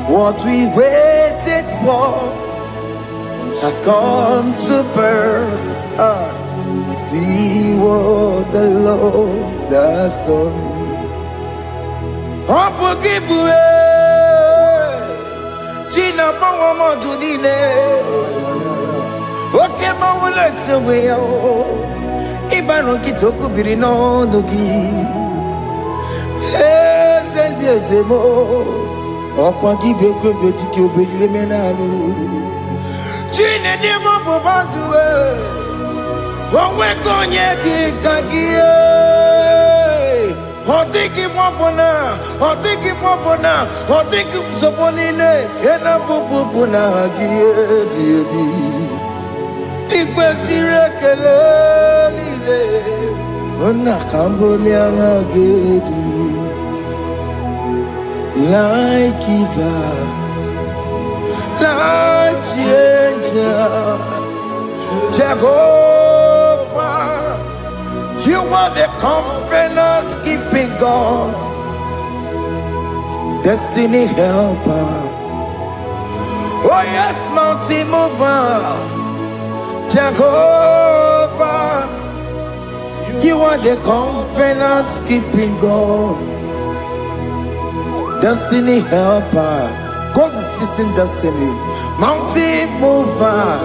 What we waited for has come to pass. See what the Lord has done. Opogibwe, Gina Mawamo Junine, Oke Mawalexe, Ibano Kitoku Birino Nugi, yes, and yes, the more. Opogibwe, Betiki, Benano, Gina Demo Banduwe. We're going to Kagia. I'll take him up on her. I'll take him up on her. I'll take him upon in it. And I'm Pupuna baby. It was irregularly. On a Cambodia, like Eva, like Ginger, Jehovah. You are the covenant keeping God, destiny helper. Oh yes, mountain mover, Jehovah. You are the covenant keeping God, destiny helper. God is fixing destiny, mountain mover,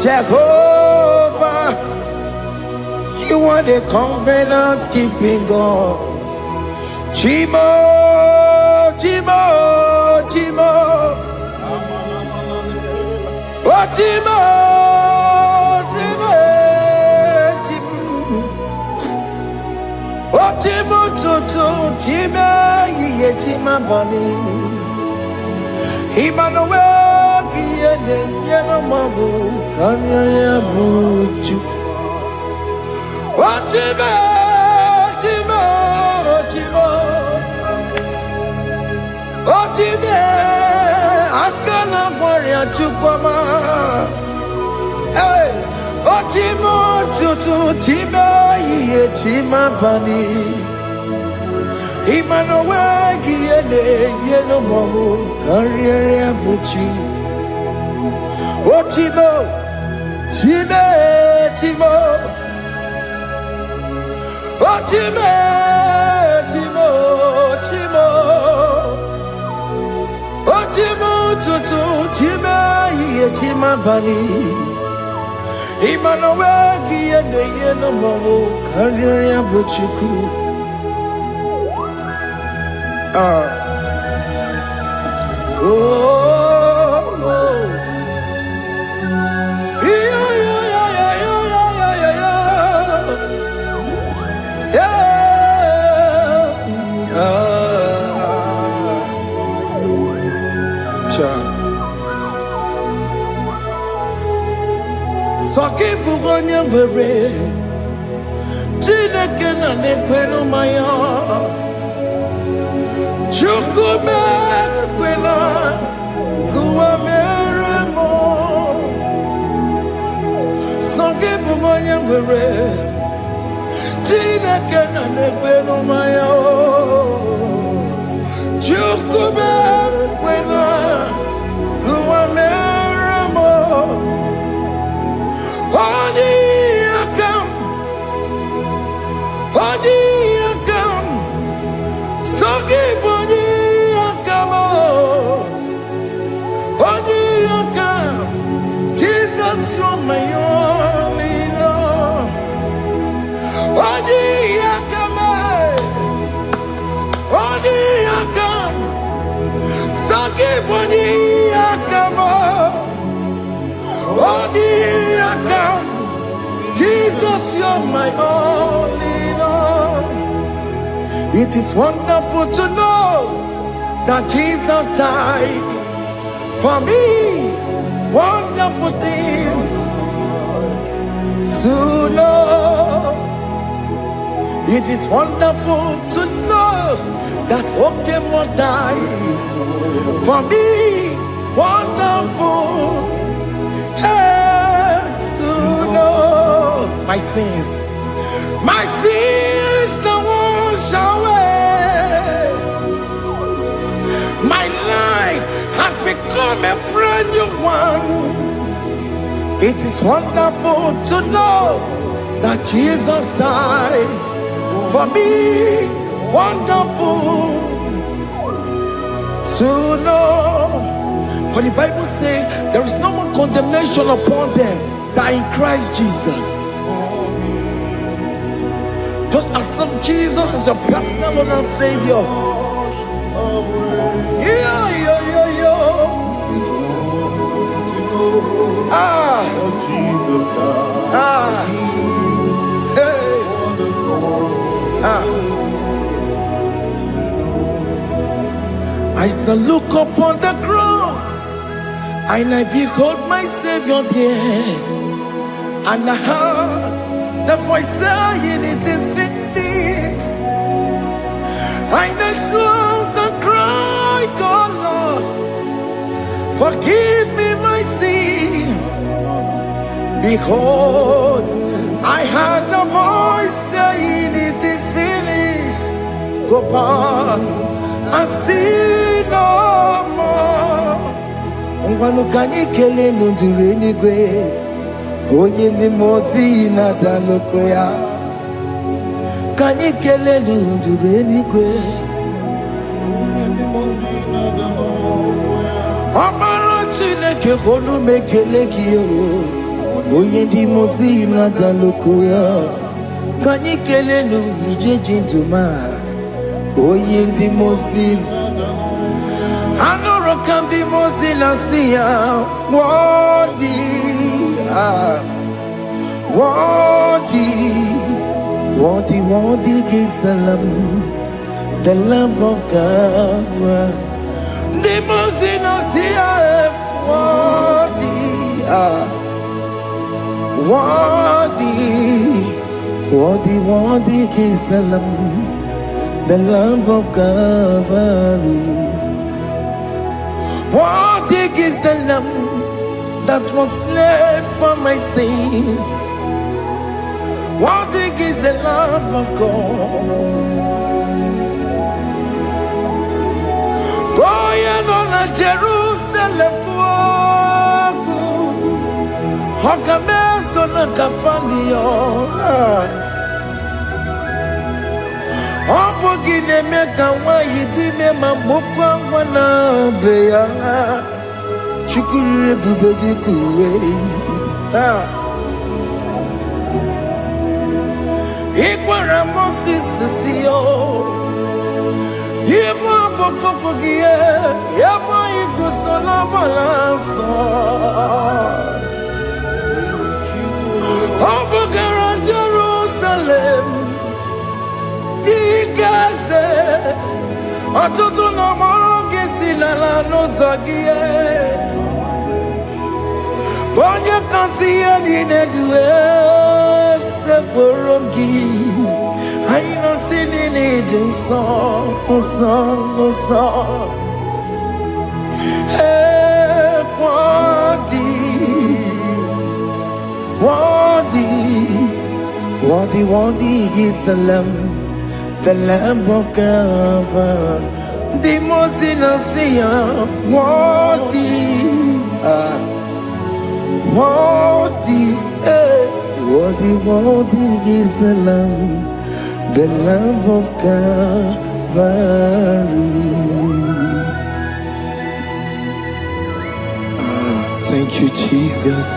Jehovah. You are the covenant keeping God. Chimo, Chimo, Chimo. Oh, Chimo, Chimo, Chimo. Oh, Chimo, Chimo, Chimo, Ye Chima Bani. Emmanuel, Kiende, Yanomabu, Kanya Buchu. Otimo, Otimo, Otimo, Otimo, Akana Warrior Chukoma. Hey, Otimo, Tutu, Tima, Ye Tima Bani. Emmanuel, Giene, Yenomo, Carrier Buchi. Otimo, Time, Timo. Otimo, Timo, Timo, Otimo, Tutu, Tima, Ye Tima Bani. Emmanuel, Giene, Yenomo, Carrier Buchiku. Soki bugonye bere, Chineke na nekwenu maya, Chukume kwena, kuwa meremo. Soki bugonye bere, Chineke na nekwenu maya, Chukume kwena, kuwa meremo. Odi akam, sogi bodi akam, odi akam. Jesus, you're my only Lord. Odi akam, sogi bodi akam, odi akam. Jesus, you're my all in all. It is wonderful to know that Jesus died for me. Wonderful thing to know. It is wonderful to know that Okemo died for me. Wonderful to know my sins are washed away. My life has become a brand new one. It is wonderful to know that Jesus died for me. Wonderful to know. For the Bible says there is no more condemnation upon them that in Christ Jesus. Just accept Jesus as your personal Lord and Savior. I shall look upon the cross and I behold my Savior there, and I heard the voice saying, "It is finished." I knelt and cried, "God, Lord, forgive me my sin." Behold, I heard the voice saying, "It is finished. Go back and sin no more." Ngwanu kanyi kele nundure nigwe, onye limozi na daloko ya. Kanyi kele nundure nigwe, Amara Chineke honu mekele kiyo, onye limozi na daloko ya. Kanyi kele nu ije jinduma, onye limozi. Anoro kandi mozina siya, worthy is the Lamb of God. The mozina siya, worthy is the Lamb of God. Worthy is the Lamb that was slain for my sin. Worthy is the Lamb of God. Going on a Jerusalem, Hokameso na kapandio. Opogine meka wa yidime mamukwa wana beya. Chukuri bubedi kuwe. Ikwara Moses siyo. Yema bokopogie. Yema igusola balanso. Opogara Jerusalem. Digase. Atutu no moronge silala no zagie. Bonye kansiya dinedue se borongi. Aina sinini dinso, worthy is the Lamb of God. The most innocent, worthy is the Lamb of Calvary. Thank you, Jesus.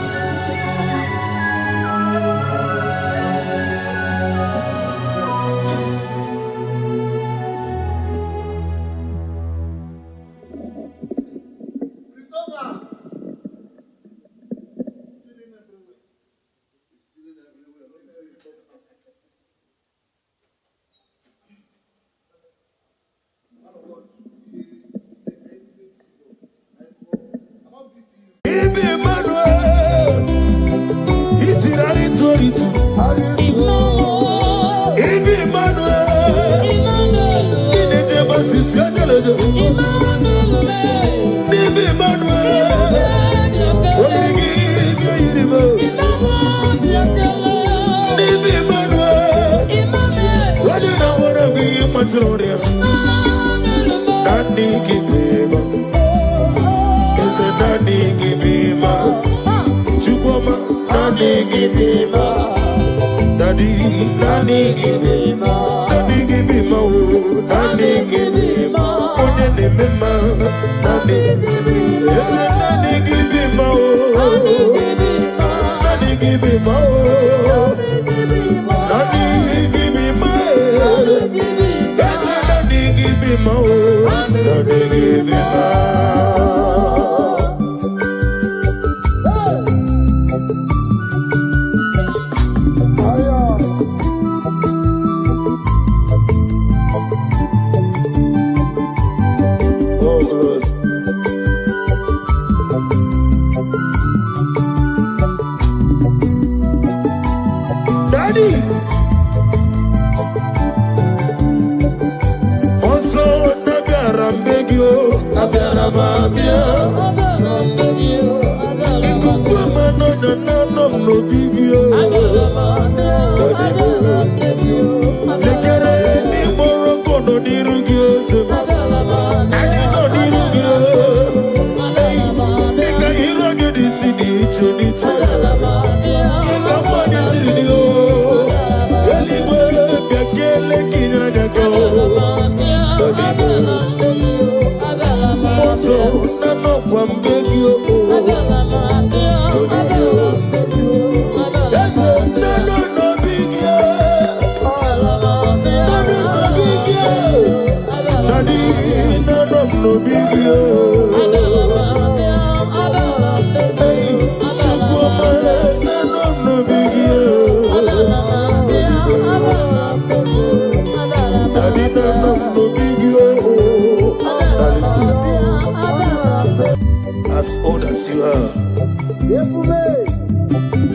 As old as you are,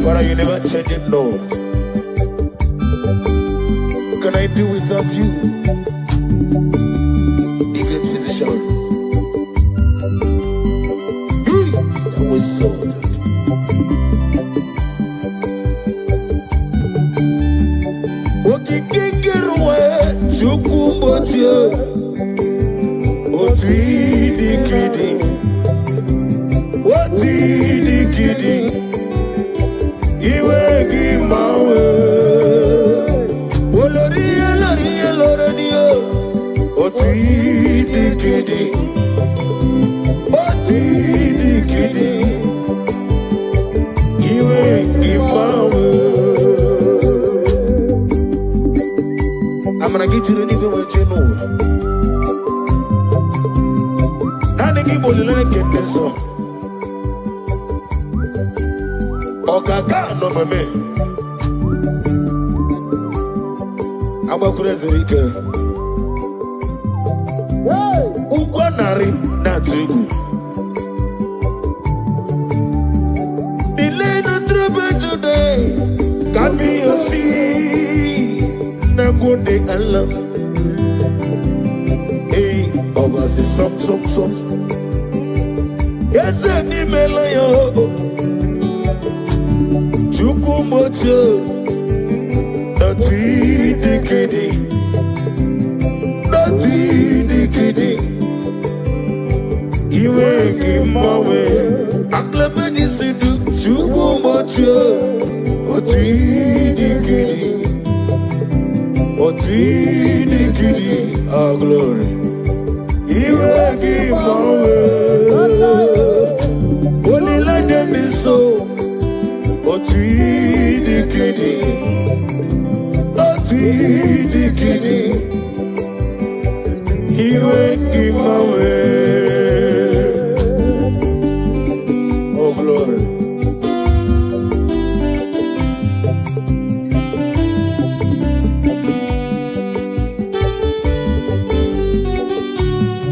Father, you never change it, Lord. Can I do without you, the great physician? That was so good. Okikikiruwe chukumbotie otidikidi otidikidi iwe gimawe oloriye loriye loreniye otidikidi otidikidi iwe gimawe. I'm gonna get you the nigga what you know. Now they keep on get this song. Okaka no meme. I'm a crazy rika. Ukwanari na tribu. Delay no trouble today. Can be a sea. Na good day Allah. Hey, obasi som. Yes, any melayo. Chukumocho. Nati dikidi. Iwe gimawe. Aklebedi sidu. Chukumocho. Oti dikidi. Otidikidi, our glory. Iwe gimawe. Only let them be so. Otidikidi. Otidikidi. Iwe gimawe. Oh glory.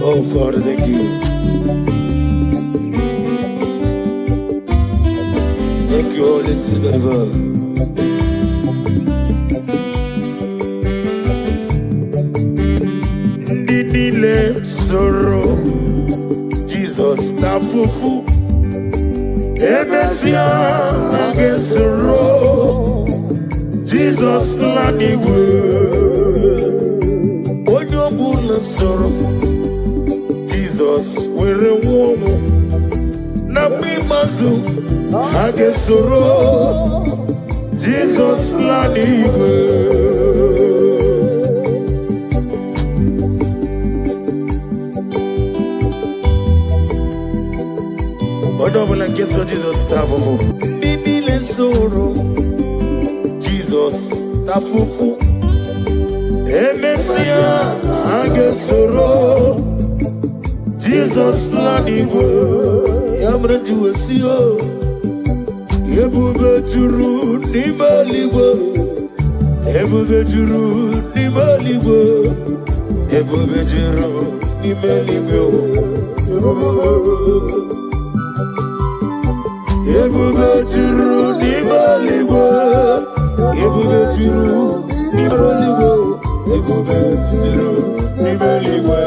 Oh, Father, thank you. Thank you, Holy Spirit of God. Did Nile soro Jesus tafufu Emesia age soro Jesus lanigwe Onyobula soro Jesus were womo na mimazu age soro Jesus lanigwe Odobula keso Jesus tafufu Nile soro Jesus tafufu Emesia age soro Jesus lanigwe Yamre juwesio Ebube juru nimaligwe Ebube juru nimaligwe Ebube juru nimaligwe Ebube juru nimaligwe Ebube juru nimaligwe Ebube juru nimaligwe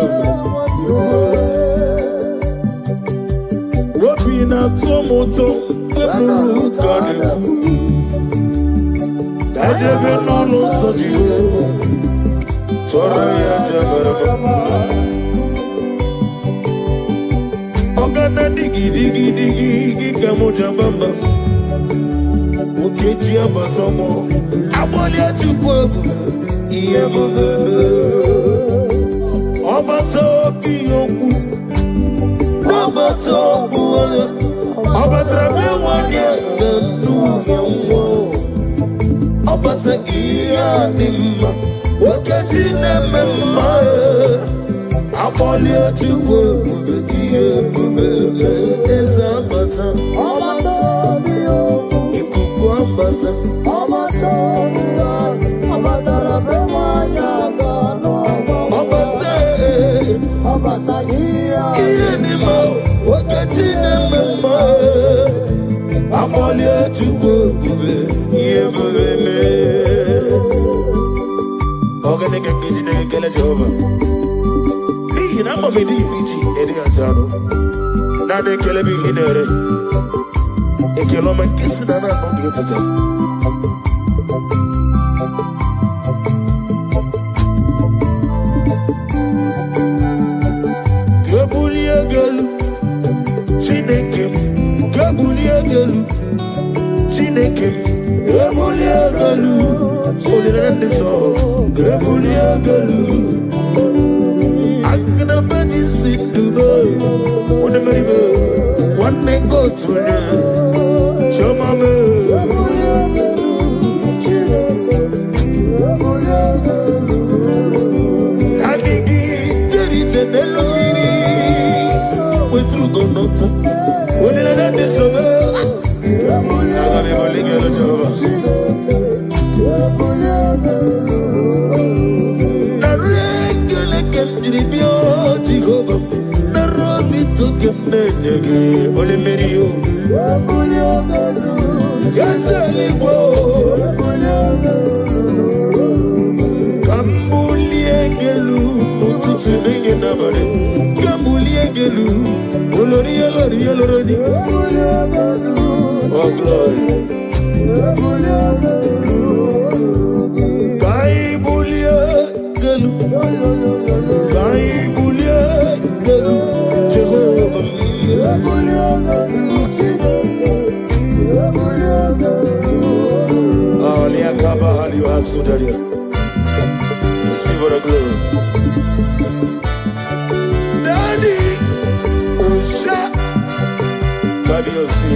Wapina tomoto Eburu kane Dajebe nono sojiyo Tora ya jabarama Ogana digi digi digi Gamo jabamba Okechi abatomo Aboli atukwebu Iye mubebe Obato biyoku Obato buwe Obatrabe wanye Ganu yamwo Obata iya nimma Okechi nememma Aboli atukwebu Iye mubebe Eza bata Obato biyoku Ikuku abata Obato biyoku Obatrabe wanye Ganu Obata iya nimma Okechi nememma Aboli atukwebu Iye mubebe Oganeke kiji nege kele Jehovah na mami di fiji edi atano na de kele bi hinere e kelo man kisna na no di pata Gabulia gelu chinekem Gabulia gelu chinekem Gabulia gelu olira ndeso Gabulia gelu Agna badi Dubai, on the river, one may go to show mama. Hadigi, Jerry, Tenelomiri, we threw Gonota, when it had the summer. I'm only going to Jehovah, na roti tukemnege ole merio. Gazalibo, kambulie gelu, ututu benge nabare. Kambulie gelu, olori olori. Oh glory. Kai bulie gelu. Receive the glory. Daddy, Osha, Daddy, Osi.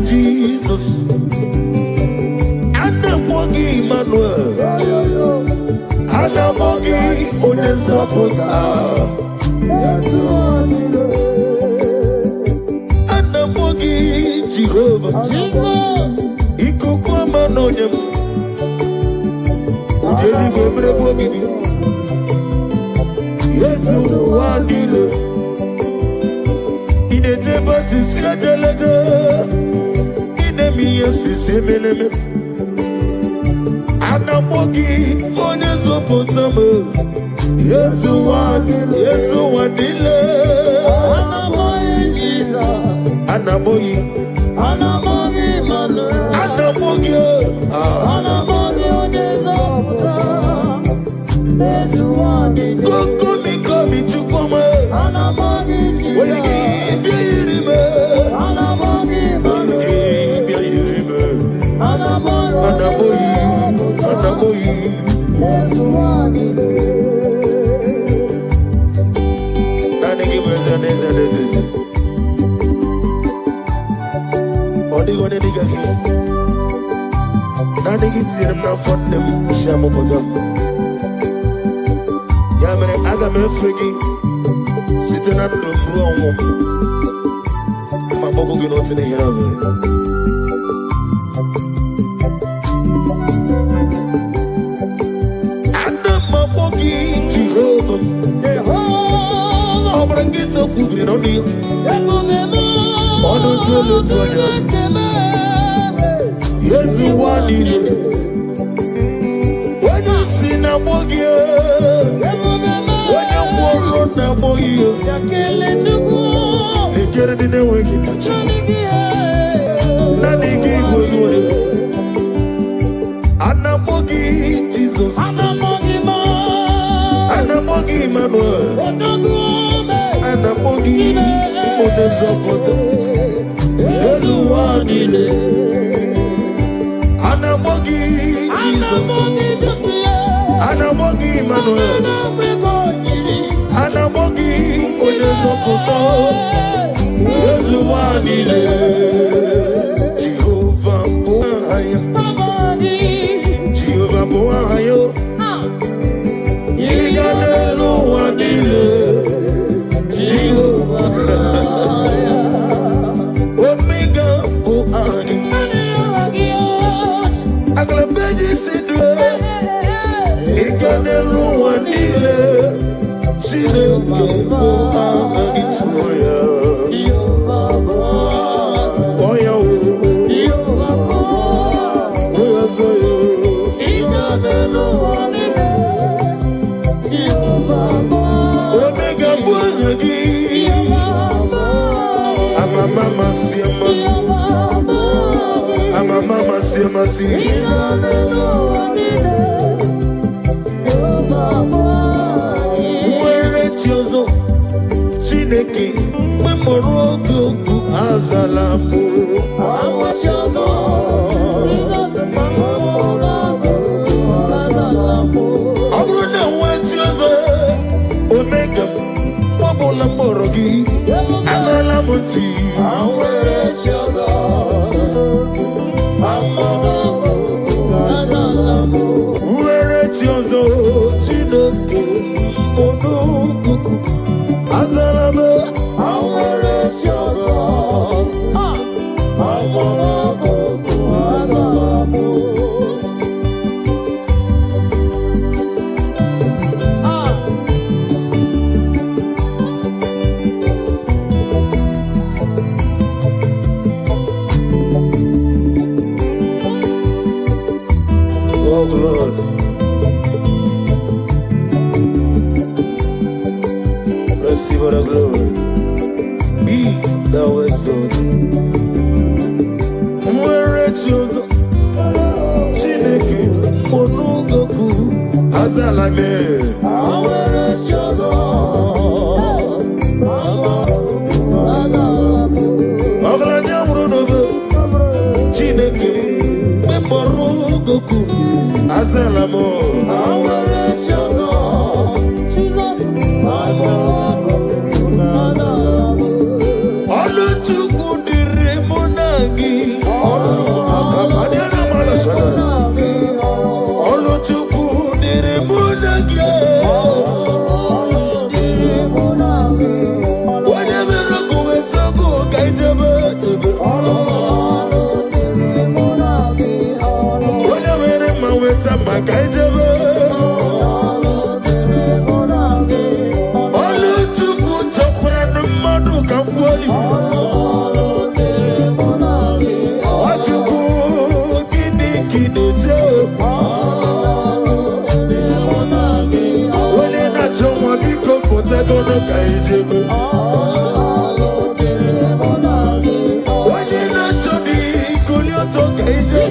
Jesus, Anamogi Emmanuel, Anamogi Onezapota, Anamogi Jehovah, Ikukwama Noyem, eluigwe mere m obibi. Yesu ụwa niile ị na-ejebe osisi ejelede, ị na-eme ihe osisi emeleme. Anamọ gị onye nzọpụta m, Yesu ụwa niile, Yesu ụwa niile. Anamọ Jesus, Anamọ gị, anamọ gị Emmanuel, anamọ gị, anamọ gị onye nzọpụta, Yesu ụwa niile. komi chukwuma, Anamọ gị onye gị Jesus, bịa yiri m, anamọ gị Emmanuel, bịa yiri m. anamọ gị Anamọ gị, anamọ gị. Yesu ụwa niile. Naanị gị bụ eze na eze na eze eze. Ọ dịghị onye dịka gị. Naanị gị tinyere m n'afọ nne m si amụpụta m. Ya mere aga m efe gị site na ndụ m ruo ọnwụ m. Ma kpọpụ gị n'otu n'ihe na mere. Ana m akpọ gị Jehova m. Ọ bụrụ gị tokwubiri n'ọnụ ya. Ọnụ tolu otu onye. Yesu ụwa niile. Onye si na-agbọ gị. Onye gwọrọ na-agbọ gị. Ekere dị na-enweghị ntachi. Naanị gị bụ onye nwere. Ana-agbọ gị Jizọs. Ana-agbọ gị Emmanuel. Ana-agbọ gị onye nzọpụta. Yesu ụwa niile. Ana-agbọ gị Jizọs. Ana-agbọ gị Emmanuel. Ana-agbọ gị onye nzọpụta. Yesu ụwa niile. Jehova bụ aha ya. Jehova bụ aha ya. Ịga n'elu ụwa niile. Jehova. Omega bụ aha gị. Agalabeji si due. Ịga n'elu ụwa niile. Chineke bụ aha gị tụrụ ya. Oya o. Oya so yo. Omega bụ aha gị. Amama masị amasị. Amama masị amasị. Nwere chi ọzọ. Chineke mgbe mụrụ oge okwu azala mụ. Ọ bụrụ na nwa chi ọzọ. Omega ọ bụla mkpọrọ gị. Agala m ntị. Nwere chi ọzọ. Chineke onye okuku azala m. Oh Lord. Receive the glory. Be thou exalted. Nwere chi ọzọ. Chineke onye okuku azala m. Ọgaranya mụrụ n'obe. Chineke mgbe mkpọrọ oge okwu azala m. Ọlụ Chukwu dịrị mụ na gị. Ọlụ Chukwu dịrị mụ na gị. gonna guide you. When you're not to the cool, you're to guide you.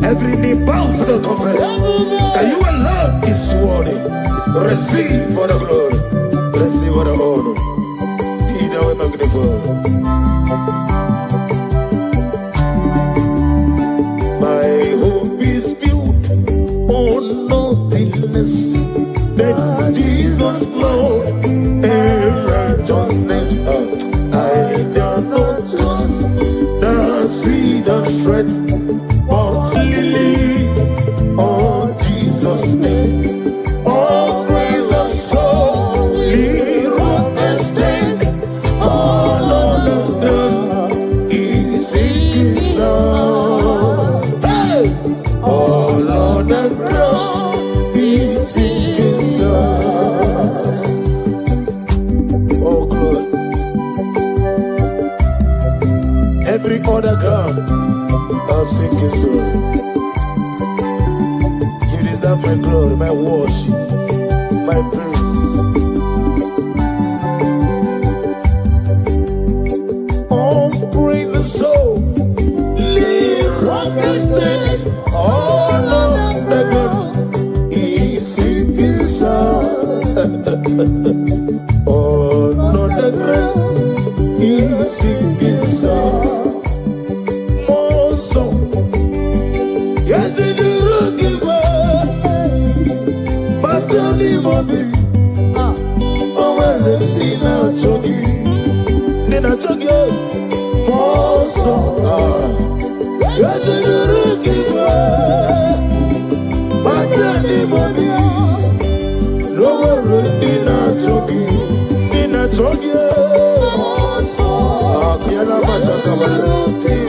Every knee bows to confess that you alone is worthy. Receive for the glory, receive for the honor. Be thou magnified. My hope is built on nothing less than Jesus' Lord and righteousness. I cannot trust the sweetest threat. Oh, Jesus' name. Oh, praise the soul. He wrote the stain. All on the ground. He's singing song. Hey! All on the ground. He's singing song. Oh, glory. Every other ground. I'll sing his song. You deserve my glory, my worship, my praise. Oh, praise the soul. Live rock and stay. All of the ground. He's singing song. All on the ground. He's singing song. Dina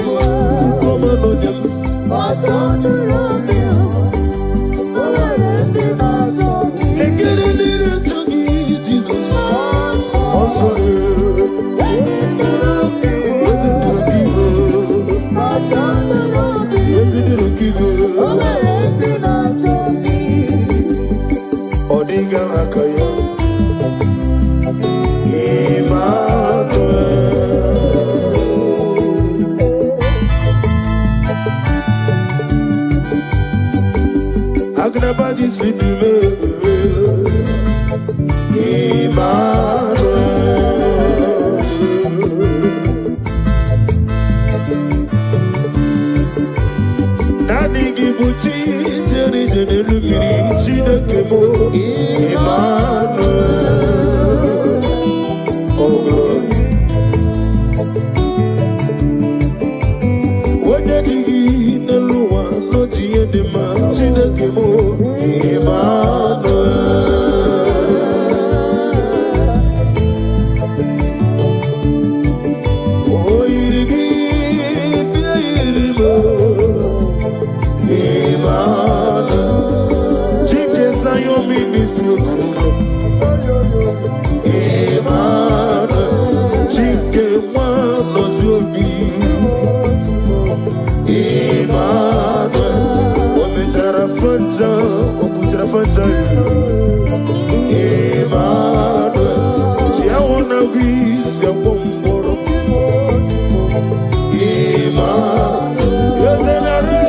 Agnabadi Sidime Emmanuel. Nani Gibuchi Teri Jenelugiri Chinekemo Emmanuel. Oh glory. What did he Nelua no Tiendema Chinekemo Emmanuel. Oh Irigi Irimo Emmanuel. Chike Zion Ministry Emmanuel. Chike Mwano Zobi Emmanuel. Ometara Fanja Okutara Fanja Emmanuel. Chiawana Gwisi Awomboro Emmanuel. Yozenare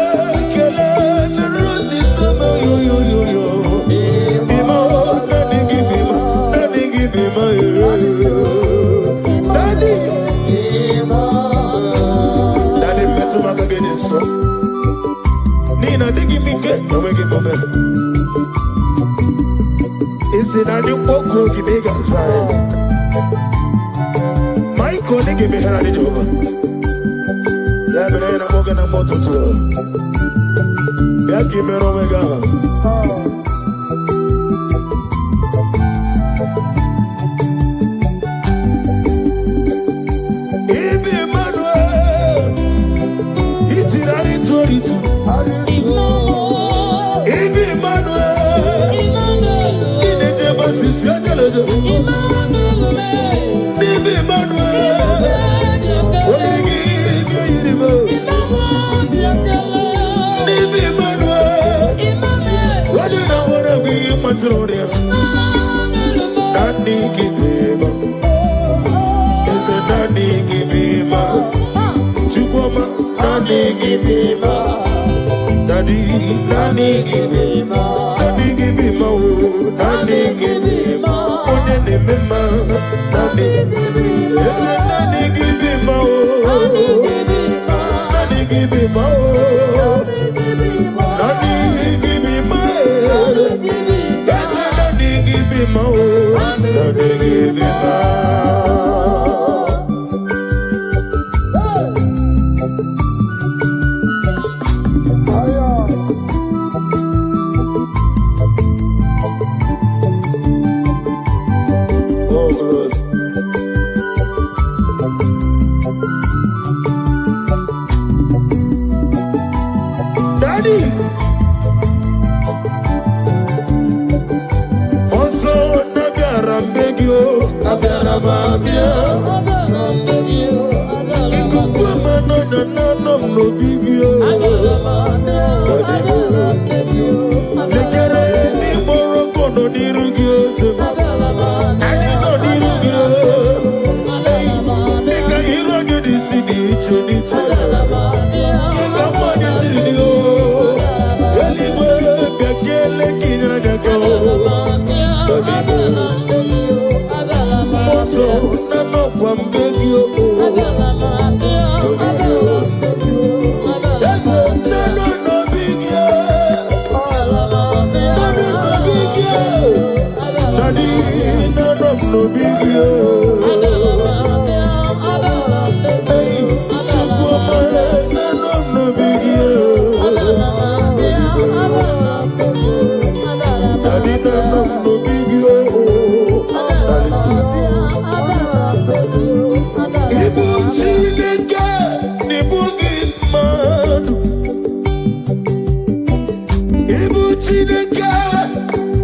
Kele Neruti Tama Yo Yo Yo Yo Bima Nani Gibima Nani Gibima Nani Nani Metuma Kagene So Nina Digi Mike Nawegi Mome Isi Nani Oko Gibega Zai Maiko Nigi Mihara Ni Jehova Yabena Yana Moga Na Moto Tu Yaki Mero Mega Ibi Emmanuel Itirari Toritu Ibi Emmanuel Inete Basisi Ajelejo Ibi Emmanuel Oyirigi Oyiribo Ibi Emmanuel Wadina Wara Bi Matronia Nani Kibima Ese Nani Kibima Chukwama Nani Kibima Daddy Nani Kibima Nani Kibima Nani Kibima Onene Mema Nani Ese Nani Kibima Nani Kibima Nani Kibima Ese Nani Kibima Nani Kibima Oh Lord. Daddy Oso Nabiara Mbegio Abiara Mabia Ikukuma no no bigio Lekere ni moroko no dirugio Ani no dirugio Nika hiro di disidi choniche Nika mani siridio Eligwe biakele kinyana nyako Moso nano kwa mbegio Daddy, none of no big you. Hey, Chukwuma, none of no big you. Daddy, none of no big you. Ibu Chineke, Nibugi Madu. Ibu Chineke,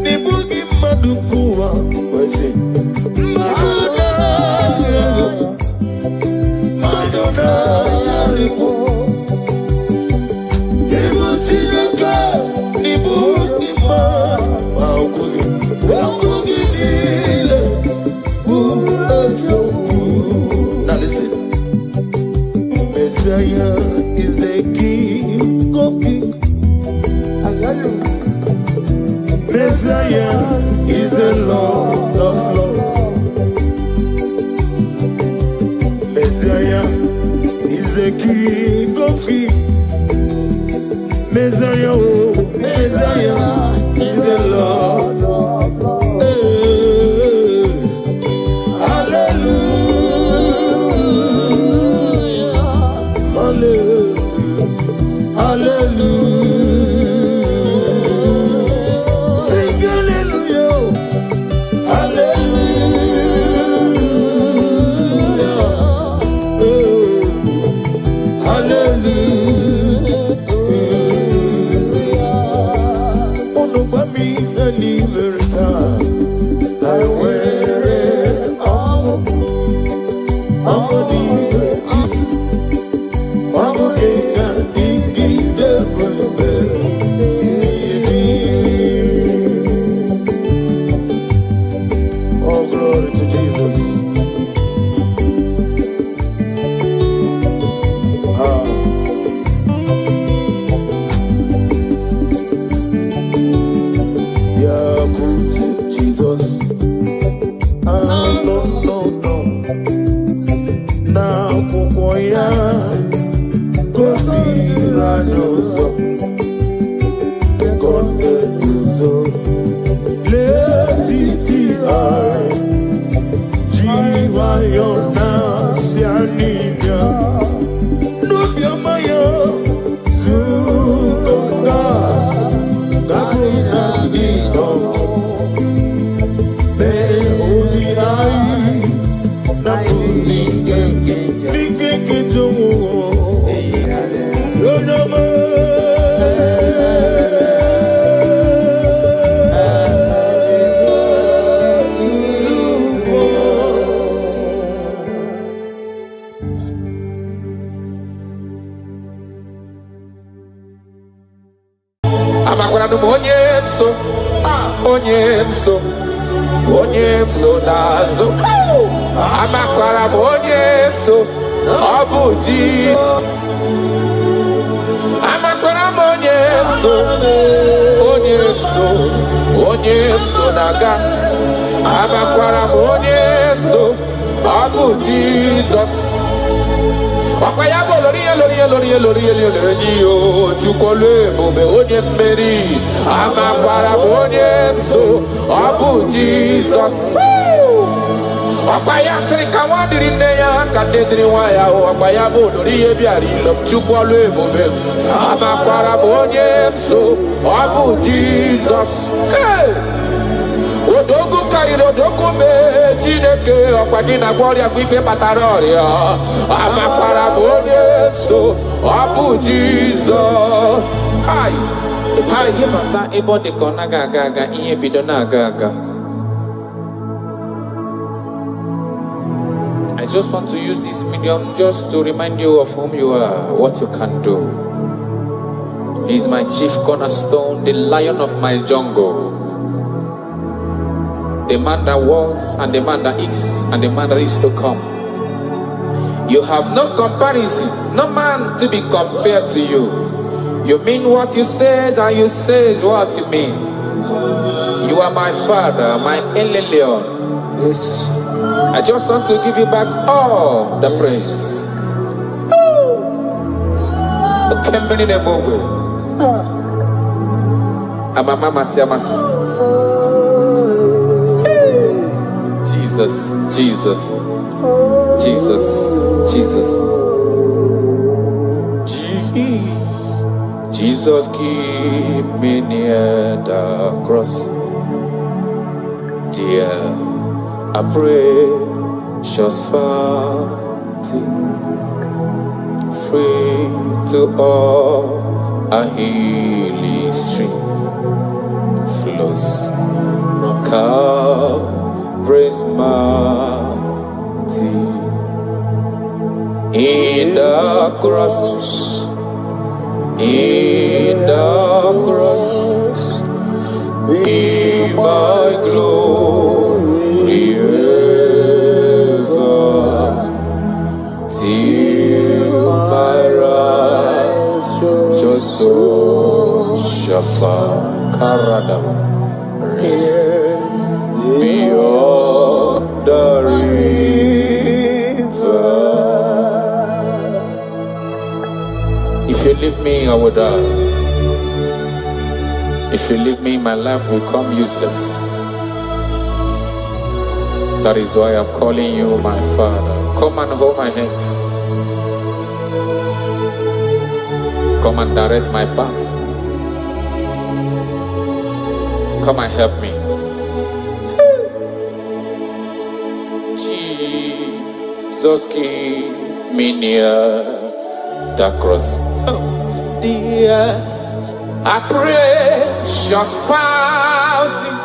Nibugi Madu Kuwa. What's it? Madonna, Ripo. Ibu Chineke, Nibugi Madu. Wakugi Nile. Now listen. Messiah is the King of Kings. I hear you. Messiah is the Lord of Lords. Messiah is the King of Kings. Messiah, oh, Messiah is the Lord of Lords. Hallelujah, hallelujah, hallelujah. Sing hallelujah, hallelujah, hallelujah. Onubami eliverita, I wear it all. Amoni is Amokenga dingi devube. Oh, glory to Jesus. Yeah, good Jesus. No. Now, Kukoya, Kosiranoso, Kondenuso, Letiti Are, Jiva Yona, Sianibia, Nubia Maya, Zukonga, Gabina Nino, Me Obiai, Napunike, Nike Jomo, Yonama. Amakwara onyemso nazo. Amakwara onyemso obu Jesus. Amakwara onyemso naga. Amakwara onyemso obu Jesus. Wakayabo lori chukole bobe onye mmeri. Amakwara onyemso obu Jesus. Wakayasri kawadiri neya kadedri waya. Wakayabo lori ebiari lom chukole bobe. Amakwara onyemso obu Jesus. Hey! Odogu kariri odogu me Chineke ọkwagina gloria kwife pataroria. Amakwara onyemso obu Jesus. Hi. Hi himata ebo de kona gaga ihe bido na gaga. I just want to use this medium just to remind you of whom you are, what you can do. He is my chief cornerstone, the lion of my jungle. The man that was, and the man that is, and the man that is to come. You have no comparison, no man to be compared to you. You mean what you say, and you say what you mean. You are my father, my Eleleon. Yes. I just want to give you back all the praise. Jesus. Jesus, keep me near the cross. Dear, I pray, just free to all a healing stream flows from Calvary's mountain. In the cross, be my glory ever, till my righteous soul shall find forest beyond the river. If you leave me, I will die. If you leave me, my life will come useless. That is why I'm calling you my Father. Come and hold my hands. Come and direct my path. Come and help me. Jesus, keep me near the cross. Dear, I precious fountain,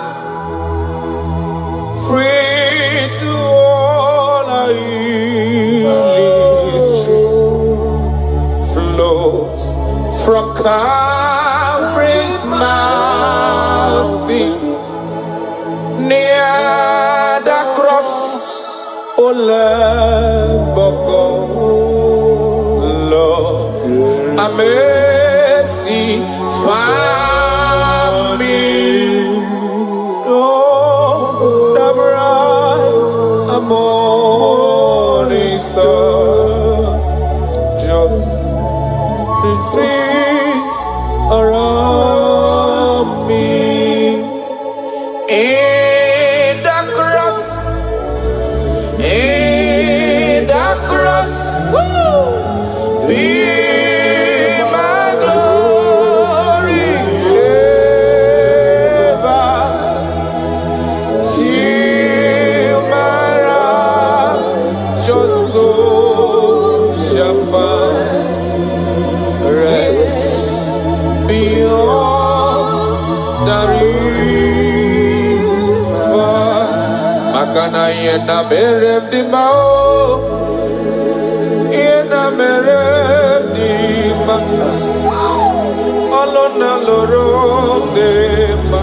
free to all I flows from Calvary's mountain, near the cross, O Lamb of God, Lord, a mercy found me. Oh, the bright morning star, just things around me. In the cross, be my glory ever, till my righteous soul shall find rest beyond the river. Makana yena merem di mao, yena merem di ma, alona loro de ma,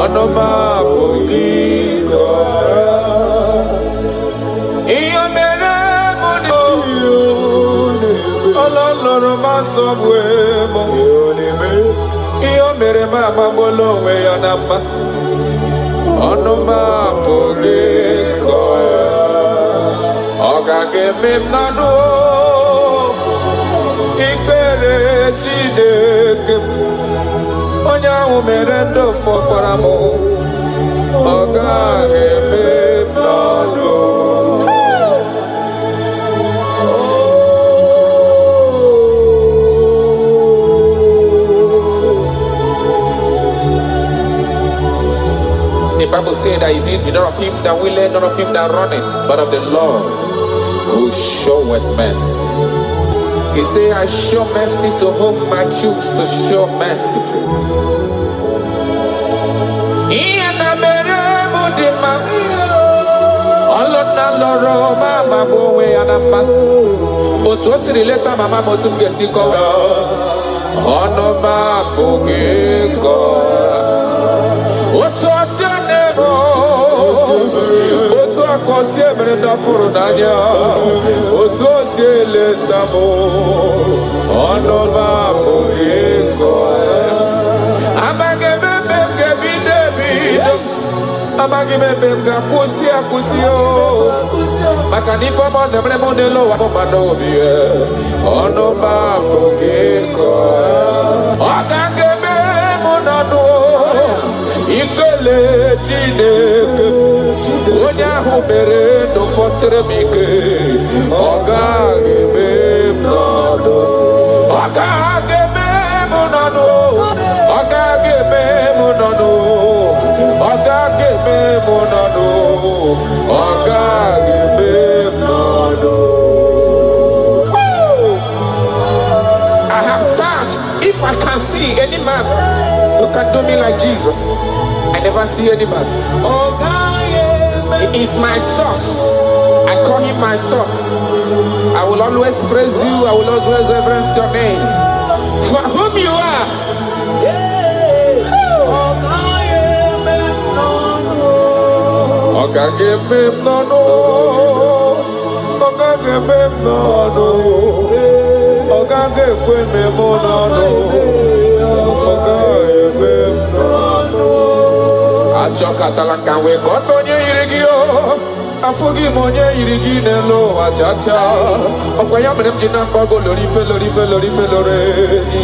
onoma poiko. Iyo merem di alona ma sobwe mo, iyo merem amabolo we yanama. Onoma poiko, okake mimnado, ikpere Chineke, onya umerendo fọkwaramo, okake mimnado. The Bible says that is in none of him that willeth, none of him that runneth, but of the Lord who showeth mercy. He said, I show mercy to whom I choose to show mercy to. Otu akosi emere ndafuru n'anya, otu osi eleta mụ, ọnụ m apụghị ịkọ ya. Amaghị m ebe m ga-ebido ebido, amaghị m ebe m ga-akwụsị akwụsị o, maka na ife ọma na-emere m n'elu ụwa m mmadụ obi ya, ọnụ m apụghị ịkọ ya. Ọ ga-eme m n'ọnụ ikele Chineke, onye ahụ mere ndụ fọsịrị m ike, ọ gaghị eme m n'ọnụ, ọ gaghị eme m n'ọnụ, ọ gaghị eme m n'ọnụ, ọ gaghị eme m n'ọnụ, ọ gaghị eme m n'ọnụ. I have searched if I can see any man who can do me like Jesus. I never see any man. He is my source. I call him my source. I will always praise you. I will always reverence your name. For whom you are. achọkatala ka wee gọta onye yiri gị o afụghị m onye yiri gị n'elu ụwa chacha ọkwa ya mere m ji na-akpọgo lorife loreni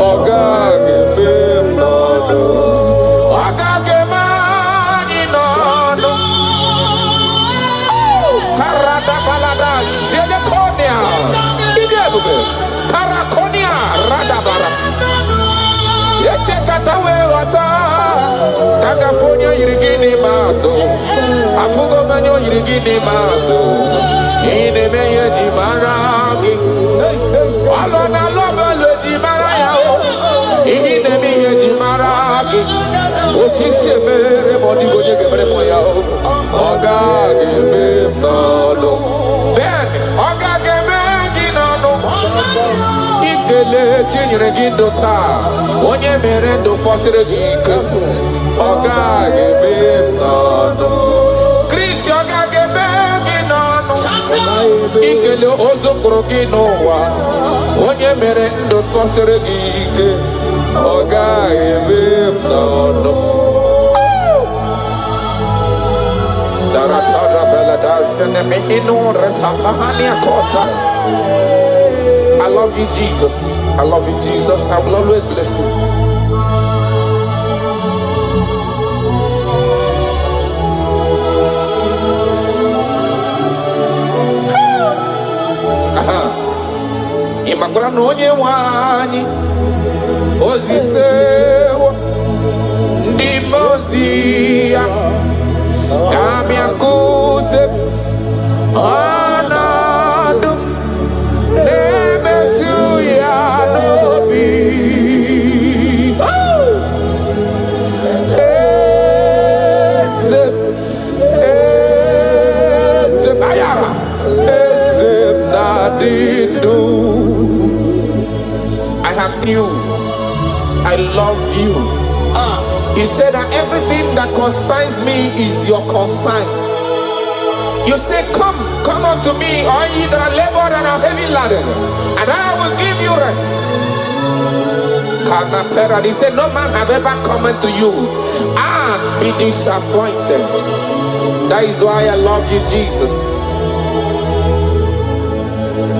ọ gaghị eme m n'ọnụ ọ gaghị eme anyị n'ọnụ karadabalada shelekonia ịdị ebube karakonia radabara echekata wee ghọta ka gafe onye yiri gị n'ime atụ afụgo m onye yiri gị n'ime atụ ị na-eme ihe ji mara gị ọlụ na alụ ọbụla eji mara ya o ihe na-eme ihe ji mara gị otu isi emere ma ọ dịghị onye ga-emere m ya o ọ gaghị eme m n'ọnụ ben ọ gaghị eme gị n'ọnụ ikele chinyere gị ndụ taa onye mere ndụ fọsịrị gị ike ọ gaghị eme m n'ọnụ kristi ọ gaghị eme gị n'ọnụ ikele ozu kpụrụ gị n'ụwa onye mere ndụ fọsịrị gị ike ọ gaghị eme m n'ọnụ I love you, Jesus. I love you, Jesus. I will always bless you. Imakwara na onye nwe anyị ozitewo ndị ozi ya ka bịakwute ọnọdụ na-emetụ ya n'obi eze ayara eze na-adị ndụ. I have seen you. I love you. You said that everything that concerns me is your concern. You say, come unto me, all ye that are labored and are heavy laden, and I will give you rest. He said, no man have ever come unto you and be disappointed. That is why I love you, Jesus.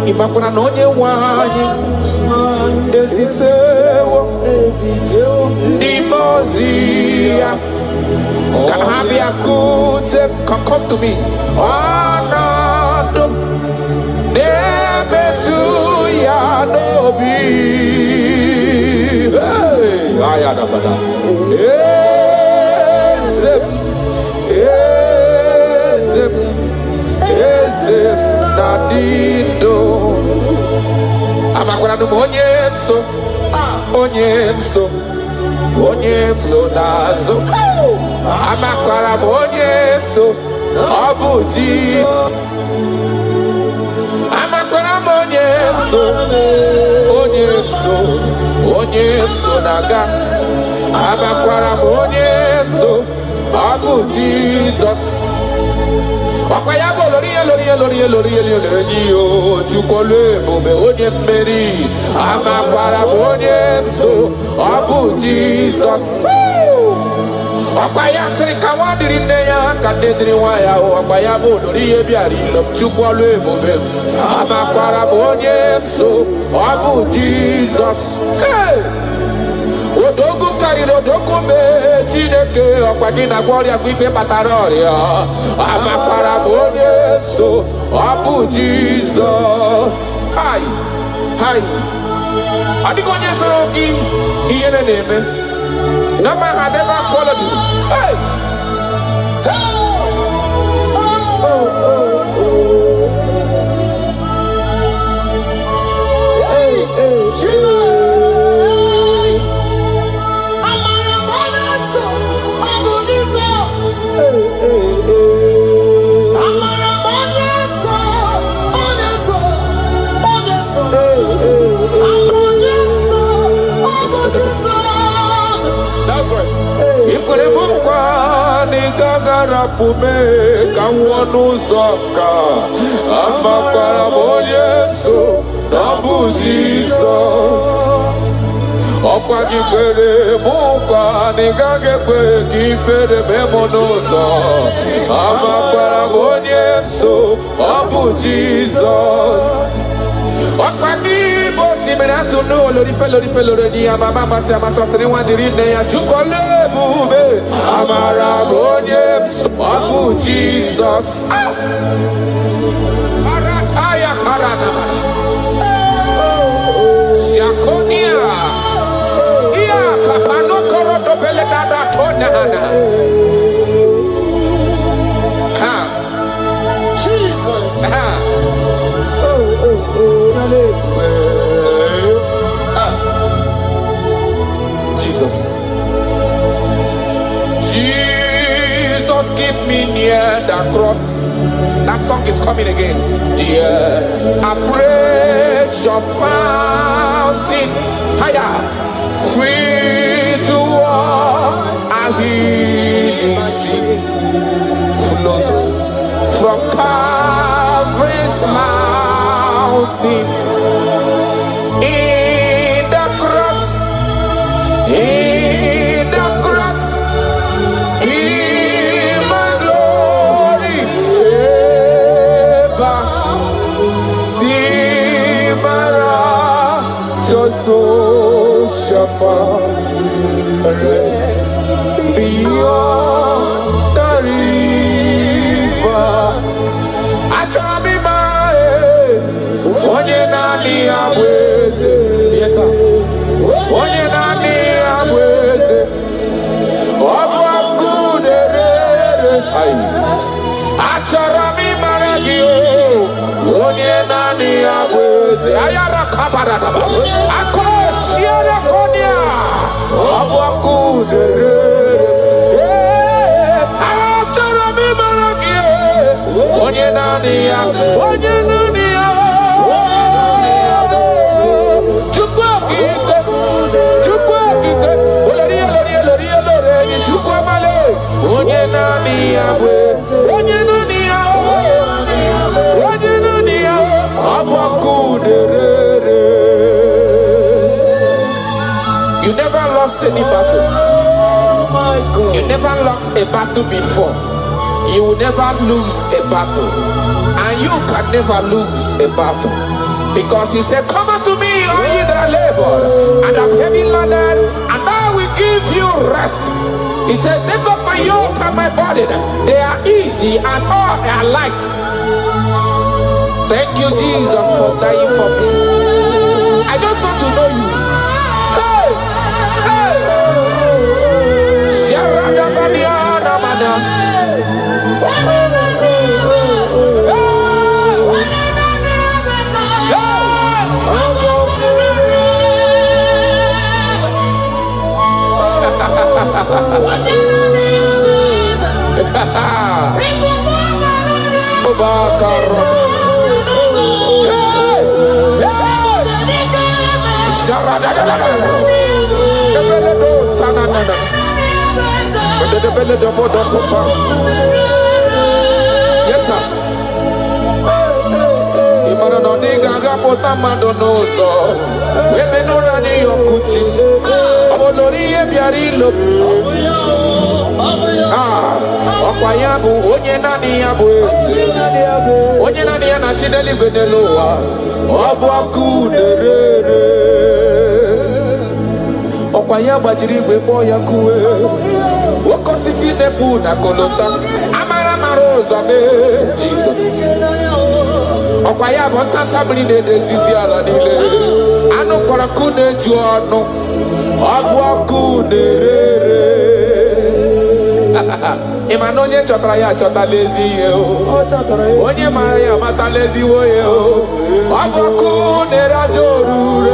Imakuna no nye wani ezitewo ndi mozia kahabiakute come to me anadum nebetu ya nobi hey ayada bada ezem nadido amakwara no onye mso nazo amakwara onye mso ọbụ Jesus amakwara onye mso naga amakwara onye mso ọbụ Jesus ọkwa ya bụ lori chukwolu ebube onye mmeri amakwara onye nso ọ bụ Jizọs ọkwa ya sịrị ka nwa dịrị nne ya ka nne dịrị nwa ya ọkwa ya bụ lori ihe bịara ilo chukwolu ebube amakwara onye nso ọ bụ Jizọs odogu karịrị odogu mee Chineke ọkwa gị na-agwọ ọrịa bụ ife kpatara ọrịa amakwara m onye so ọ bụ Jizọs hai ọ dịghị onye soro gị ihe na-eme no man has ever followed you. Hey! Pume kawonu zoka amakwara onye so na bụ Jesus ọkwa gị kwere mụ nkwa na ị gaghị ekwe ka ifere mee mụ n'ụzọ. Amakwara m onye nso, ọ bụ Jizọs. Ọkwa gị bụ osimiri atụ n'olorife loredi ya mama amasị ọsịrị nwa dịrị nne ya chukọla ebube. Amara m onye nso, ọ bụ Jizọs. Arataya karanamara Shakonia Ia kapano korodo pele dada tona hana. Jesus. Jesus. Jesus, keep me near the cross. That song is coming again. Dear, I praise your fountain. Higher, free to walk. A healing stream flows from Calvary's mountain. In the cross, in the cross, in my glory ever. Timara, Joshua, Shafa, rest beyond the river. Onye nani abweze, yes sir. Onye nani abweze, obu akuderere. Achara mi maragio. Onye nani abweze, ayara kabaradaba. Akoshiere konia, obu akuderere. Achara mi maragio. Onye nani abweze, onye nani. Onye nani abwe, onye nani abwe, onye nani abwe, you never lost any battle. You never lost a battle before. You will never lose a battle. And you can never lose a battle. Because he said, come unto me, all ye that are labored and have heavy laden, and I will give you rest. He said, take up my yoke and my burden. They are easy and all are light. Thank you, Jesus, for dying for me. I just want to know you. Hey! Hey! Sharada Badiana Mana. Yes, sir. Imana no diga gapota mandonoso. Weme no rani yokuchi. Abolori ebiari lo. Ọkwa ya bụ onye naanị ya bụ eze. Onye naanị ya na Chineke n'elu ụwa. Ọ bụ ọkụ na-erere. Ọkwa ya gbajiri igwe kpọọ ya kuwe. Oke osisi na-epu na kolota. Amara mara ụzọ mee Jizọs. Ọkwa ya bụ ntanta mmiri na-edezizi ala niile. Anụ kpọrọ ọkụ na-eju ọnụ. Ọ bụ ọkụ na-erere. Ịma na onye chọtara ya achọtala ezi ihe o. Onye mara ya amatala ezigbo ihe o. Ọ bụ ọkụ na-ere aja orure.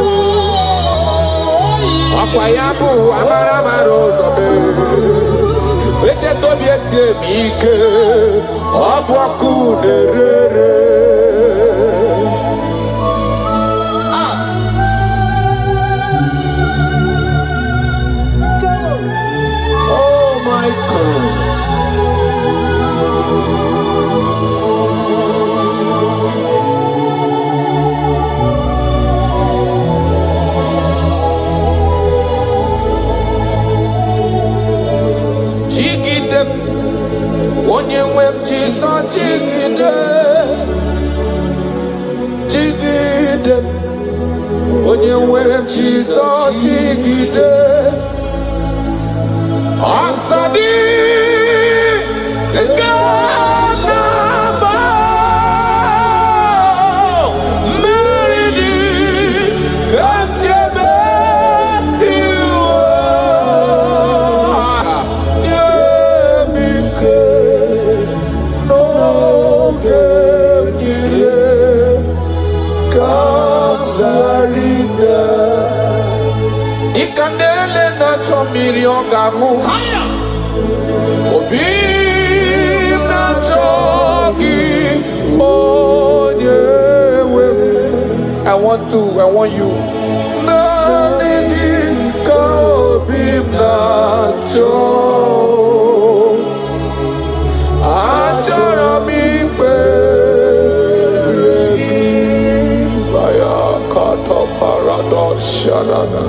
Ọkwa ya bụ amara mara ụzọ mee. Echeta obi esi eme ike. Ọ bụ ọkụ na-erere. Oh my God. jigide onye nwe Jizọs jigide asadi nke na-agba mmeri dị ka nchebe iwe nye m ike n'oge niile ka m ghara ịga dịka na-ele na-achọ mmiri ọ ga-aṅụ obi m na-achọ gị onye nwe m. I want you naanị gị ka obi m na-achọ achọrọ m ikpere gị baya kata paradox shanana.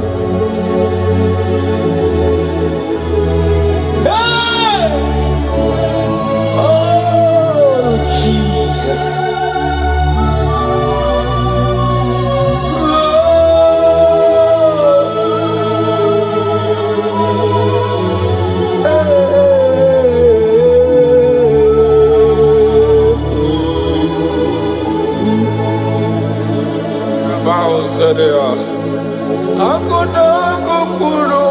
Agụnago kpụrụ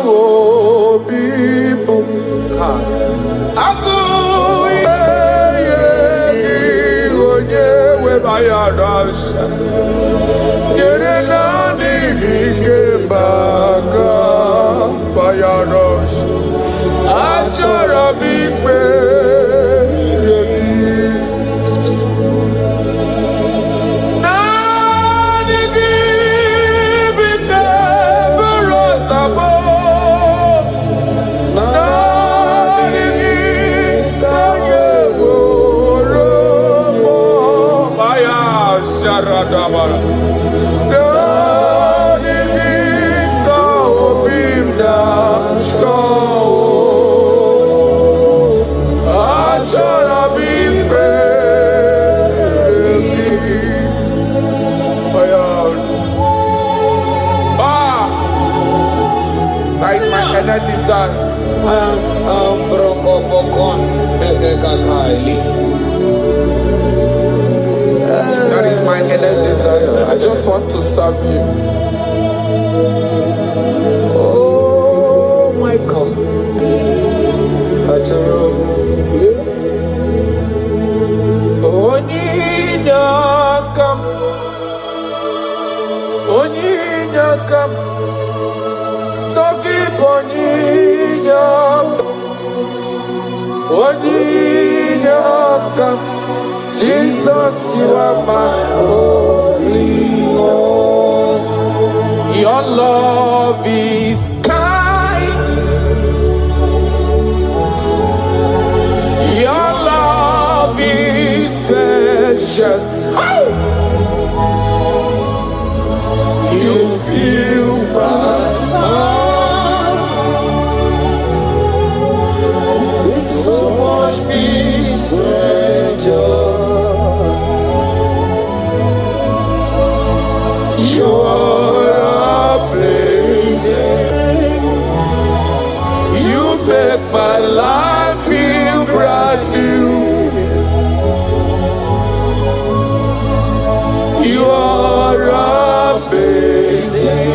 obi bụ agụ ihe gị onye webayara nsọ nyere na-adịghị ike maka bayara nsọ achọrọ m ikpe That is my earnest desire. I just want to serve you. Oh my God. Onyinakam Sogi Onyinakam Jesus, you are my only one. Your love is kind. Your love is precious. You fill my heart with so much peace and joy. You're amazing. You make my life feel brand new. You're amazing.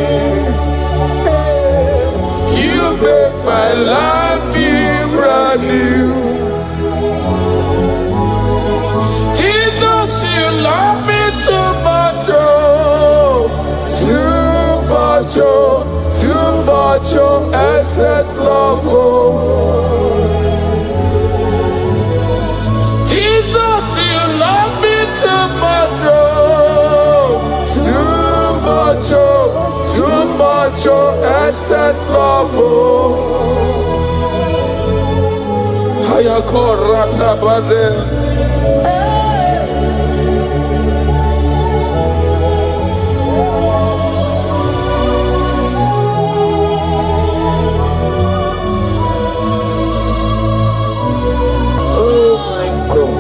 You make my life feel brand new. Jesus, you love me too much, oh, too much, oh, too much, oh, excess love, oh. Jesus, you love me too much, oh, too much, oh, excess love, oh. Hayakorata bade. Oh my God.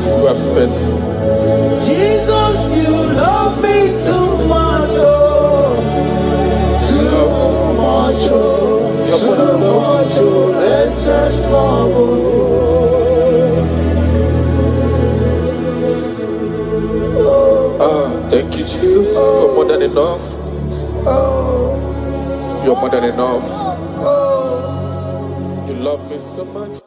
you are faithful. Jesus, you love me too much, oh, too much, oh, too much, oh, excess love, Thank you, Jesus. You're more than enough. You're more than enough. You love me so much.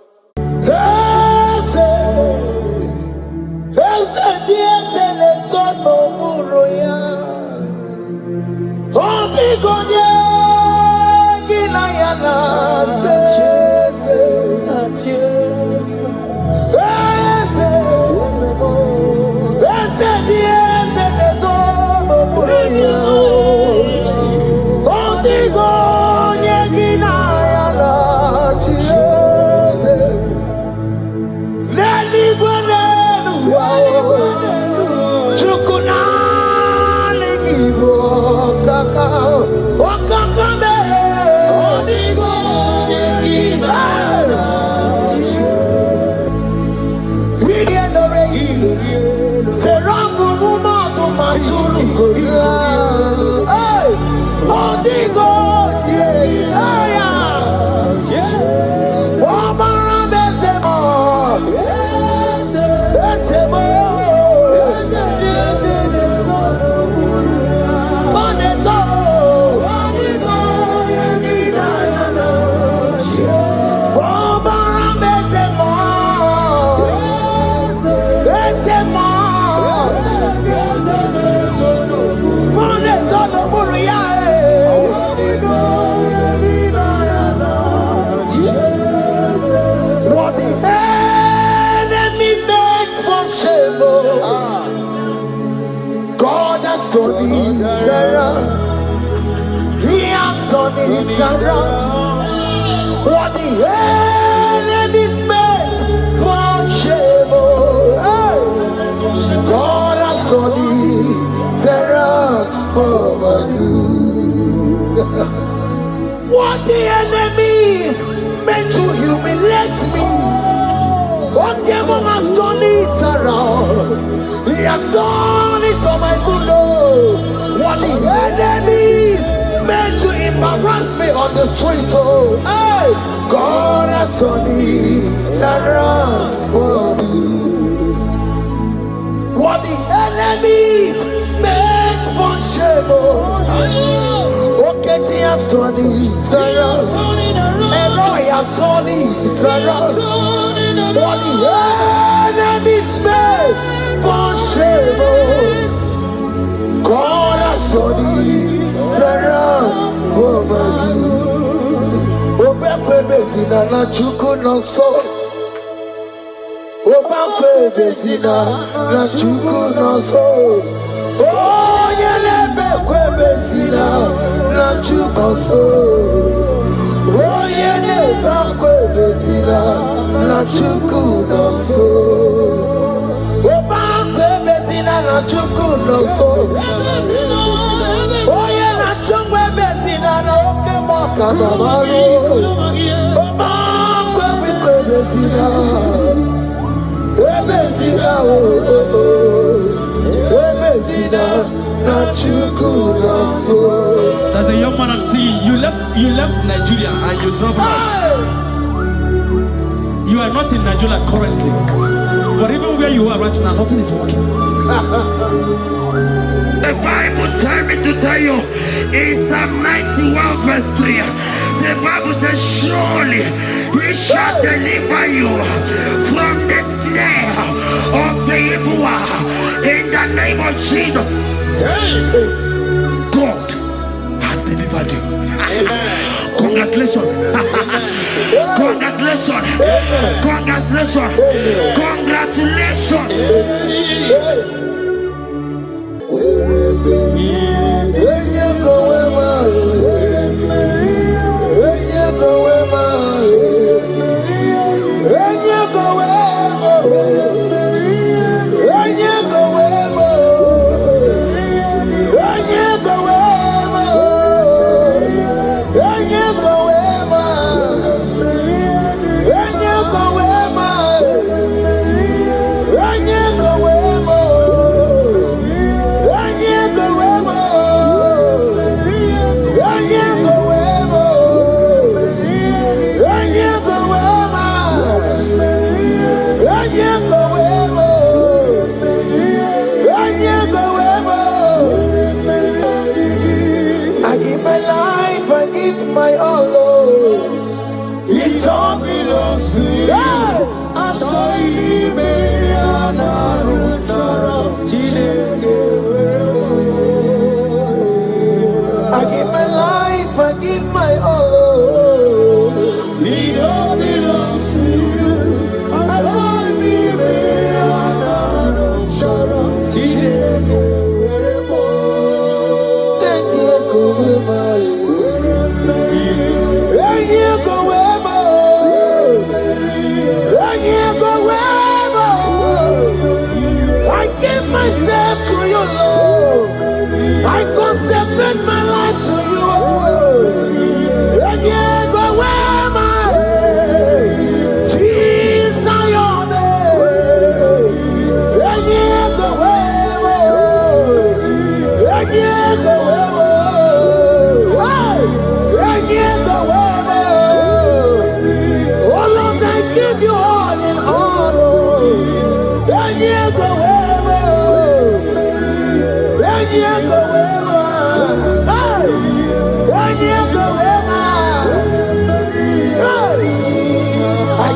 He has done it around. What the enemy's meant for shame, hey, God has done it around for my good. What the enemy's meant to humiliate me, what devil has done it around. He has done it for my good. What the enemies meant to embarrass me on the street, oh, hey, God has done it around for me. What the enemies meant for shame, oh, okay, he has done it around. Eloi has done it around. What the enemies meant for shame, oh, God has done it around for my good. Obekwe bezina na chuku no so. Obekwe bezina na chuku no so. Oh, yelebekwe bezina na chuku so. Oh, yelebekwe bezina na chuku no so. Obekwe bezina na chuku no so. Oh, yeah, na chungwe bezina na oke moka na mariko. Obekwe bezina, bezina, bezina na chuku no so. There's a young man I'm seeing. You left Nigeria and you traveled out. You are not in Nigeria currently, but even where you are right now, nothing is working. The Bible tells me to tell you in Psalm 91 verse 3, the Bible says, surely he shall deliver you from the snare of the evil one. In the name of Jesus, God has delivered you. Congratulations. Congratulations. Congratulations. Congratulations. Yeah.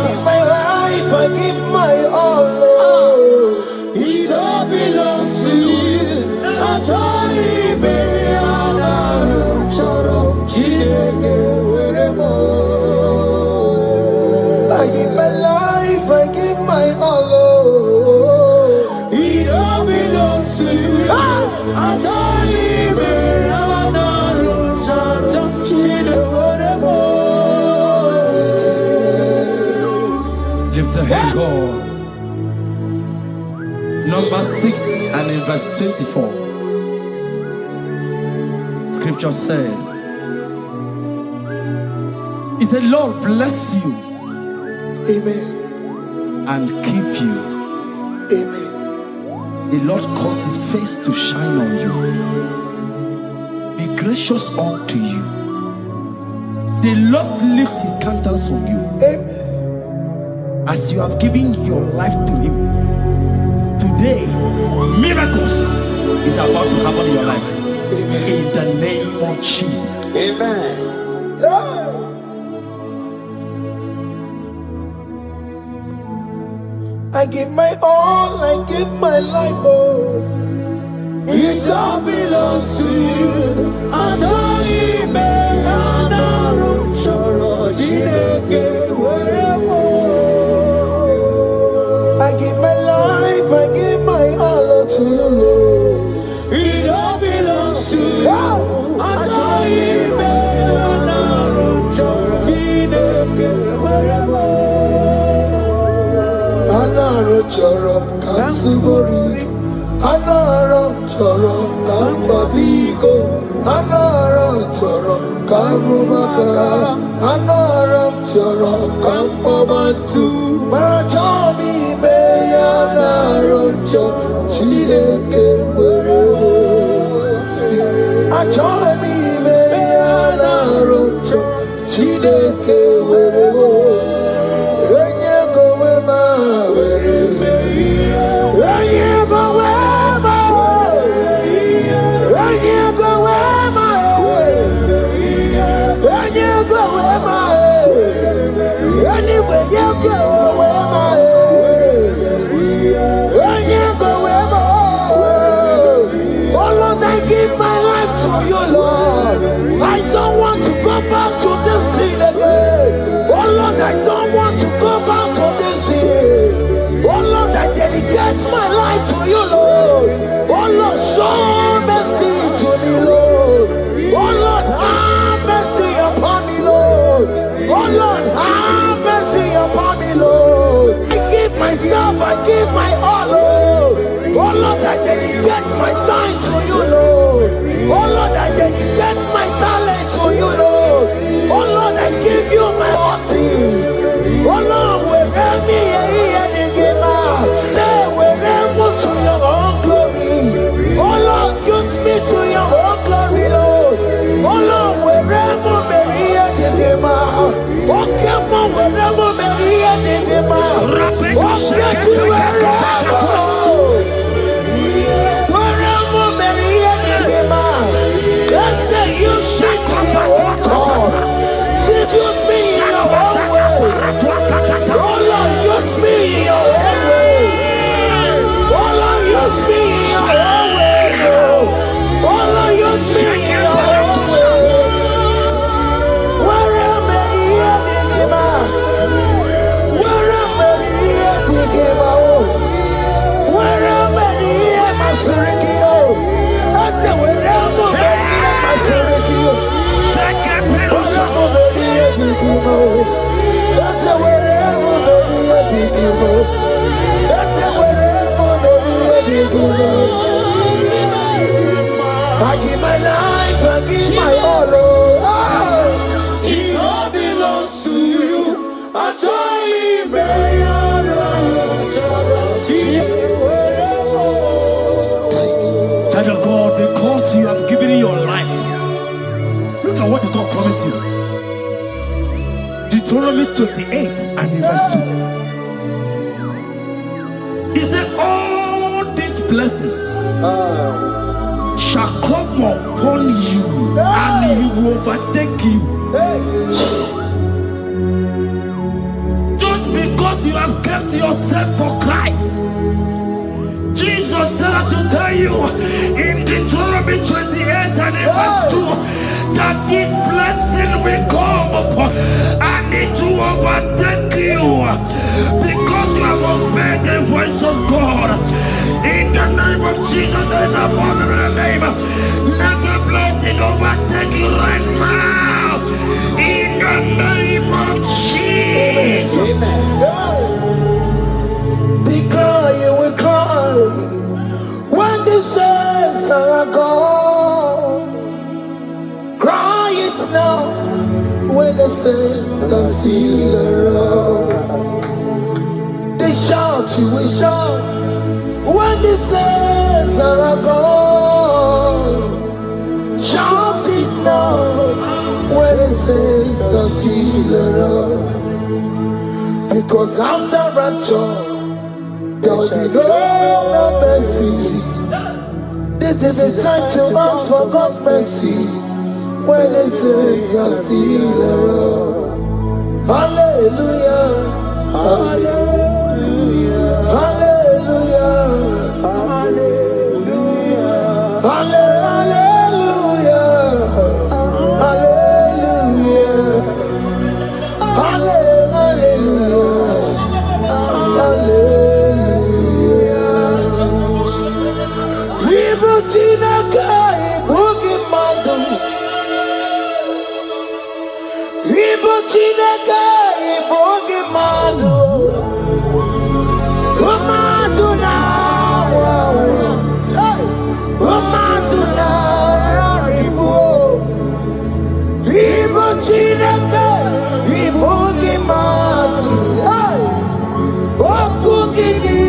give my life, I give my all. It all belongs to you. Atari me anarum choro chineke weremo. I give my life, I give my all. It all belongs to you. Atari me anarum choro chineke weremo. Lift your hand, God. Number 6 and in verse 24. Scripture said, He said, Lord bless you Amen. and keep you. Amen. The Lord cause His face to shine on you. Be gracious unto you. The Lord lift His countenance on you. Amen. As you have given your life to Him. Today, miracles is about to happen in your life. Amen. In the name of Jesus. Amen. Yeah. I give my all, I give my life, oh. It all belongs to you. Atari me anarum choro chineke weremo. I give my life, I give my all to you, Lord. It all belongs to you. Yeah. Atari me anarum choro chineke weremo. Anaro chorom kansubori, Anaro chorom kampabiko, Anaro chorom kamubaka, Anaro chorom kampabantu, Marachomi me Anaro chorom chileke werebo, Achomi me Anaro chorom chileke werebo. Dedicate my life to you, Lord. Oh Lord, show mercy to me, Lord. Oh Lord, have mercy upon me, Lord. Oh Lord, have mercy upon me, Lord. I give myself, I give my all, Lord. Oh Lord, I dedicate my time to you, Lord. Oh Lord, I dedicate my talent to you, Lord. Oh Lord, I give you my horses. Oh Lord, wherever me to your own glory. Oh Lord, use me to your own glory, Lord. Oh Lord, wherever Maria did ma. Oh come on, wherever Maria did ma. Oh get to wherever. Wherever Maria did ma. Let's say you shut up and walk on. Just use me in your own way. Oh Lord, use me in your own way. Use me in your own way, Lord. Oh Lord, use me in your own way. Wherever you dig ma, wherever you dig ma, wherever you masuriki oh, I say wherever you masuriki oh, wherever you dig ma, I say wherever you dig ma, I say wherever. I give my life, I give my all. It all belongs to you. Atari me anarum choro chineke weremo. Child of God, because you have given your life, look at what the God promised you. Deuteronomy 28 and in verse 2. He said, all these blessings shall come upon you and he will overtake you. Just because you have kept yourself for Christ. Jesus said I should tell you in Deuteronomy 28 and in verse 2 that this blessing will come upon and it will overtake you because you have obeyed the voice of God. In the name of Jesus, there is a above the name. Let the blessing overtake you right now. In the name of Jesus. Declare you will cry when the saints are gone. Cry it now when the saints are still around. They shout, you will shout when the saints are gone. Shout it now when the saints are still around. Because after rapture there will be no mercy. This is a time to ask for God's mercy when the saints are still around. Hallelujah, hallelujah, hallelujah, hallelujah, hallelujah, hallelujah, hallelujah. Ibuchinaka ibugi madu. Ibuchinaka ibugi madu. Umadu na wawa. Umadu na ribu. Ibuchinaka ibugi madu. Okugini.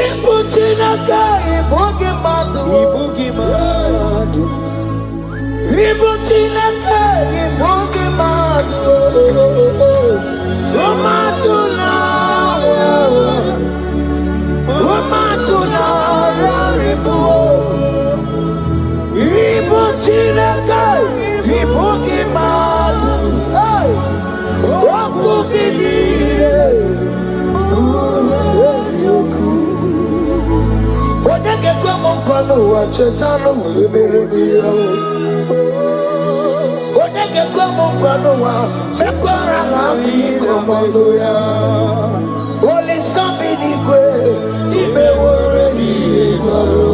Ibuchinaka ibugi madu. Ibuchinaka ibugi madu. Umadu na wawa. Umadu na ribu. Ibuchinaka ibugi madu. Okugini. Odeke kwa mkono wa chetano weberedia. Odeke kwa mkono wa mekwara hapi komodoya. Oli sambi nikwe imewore ni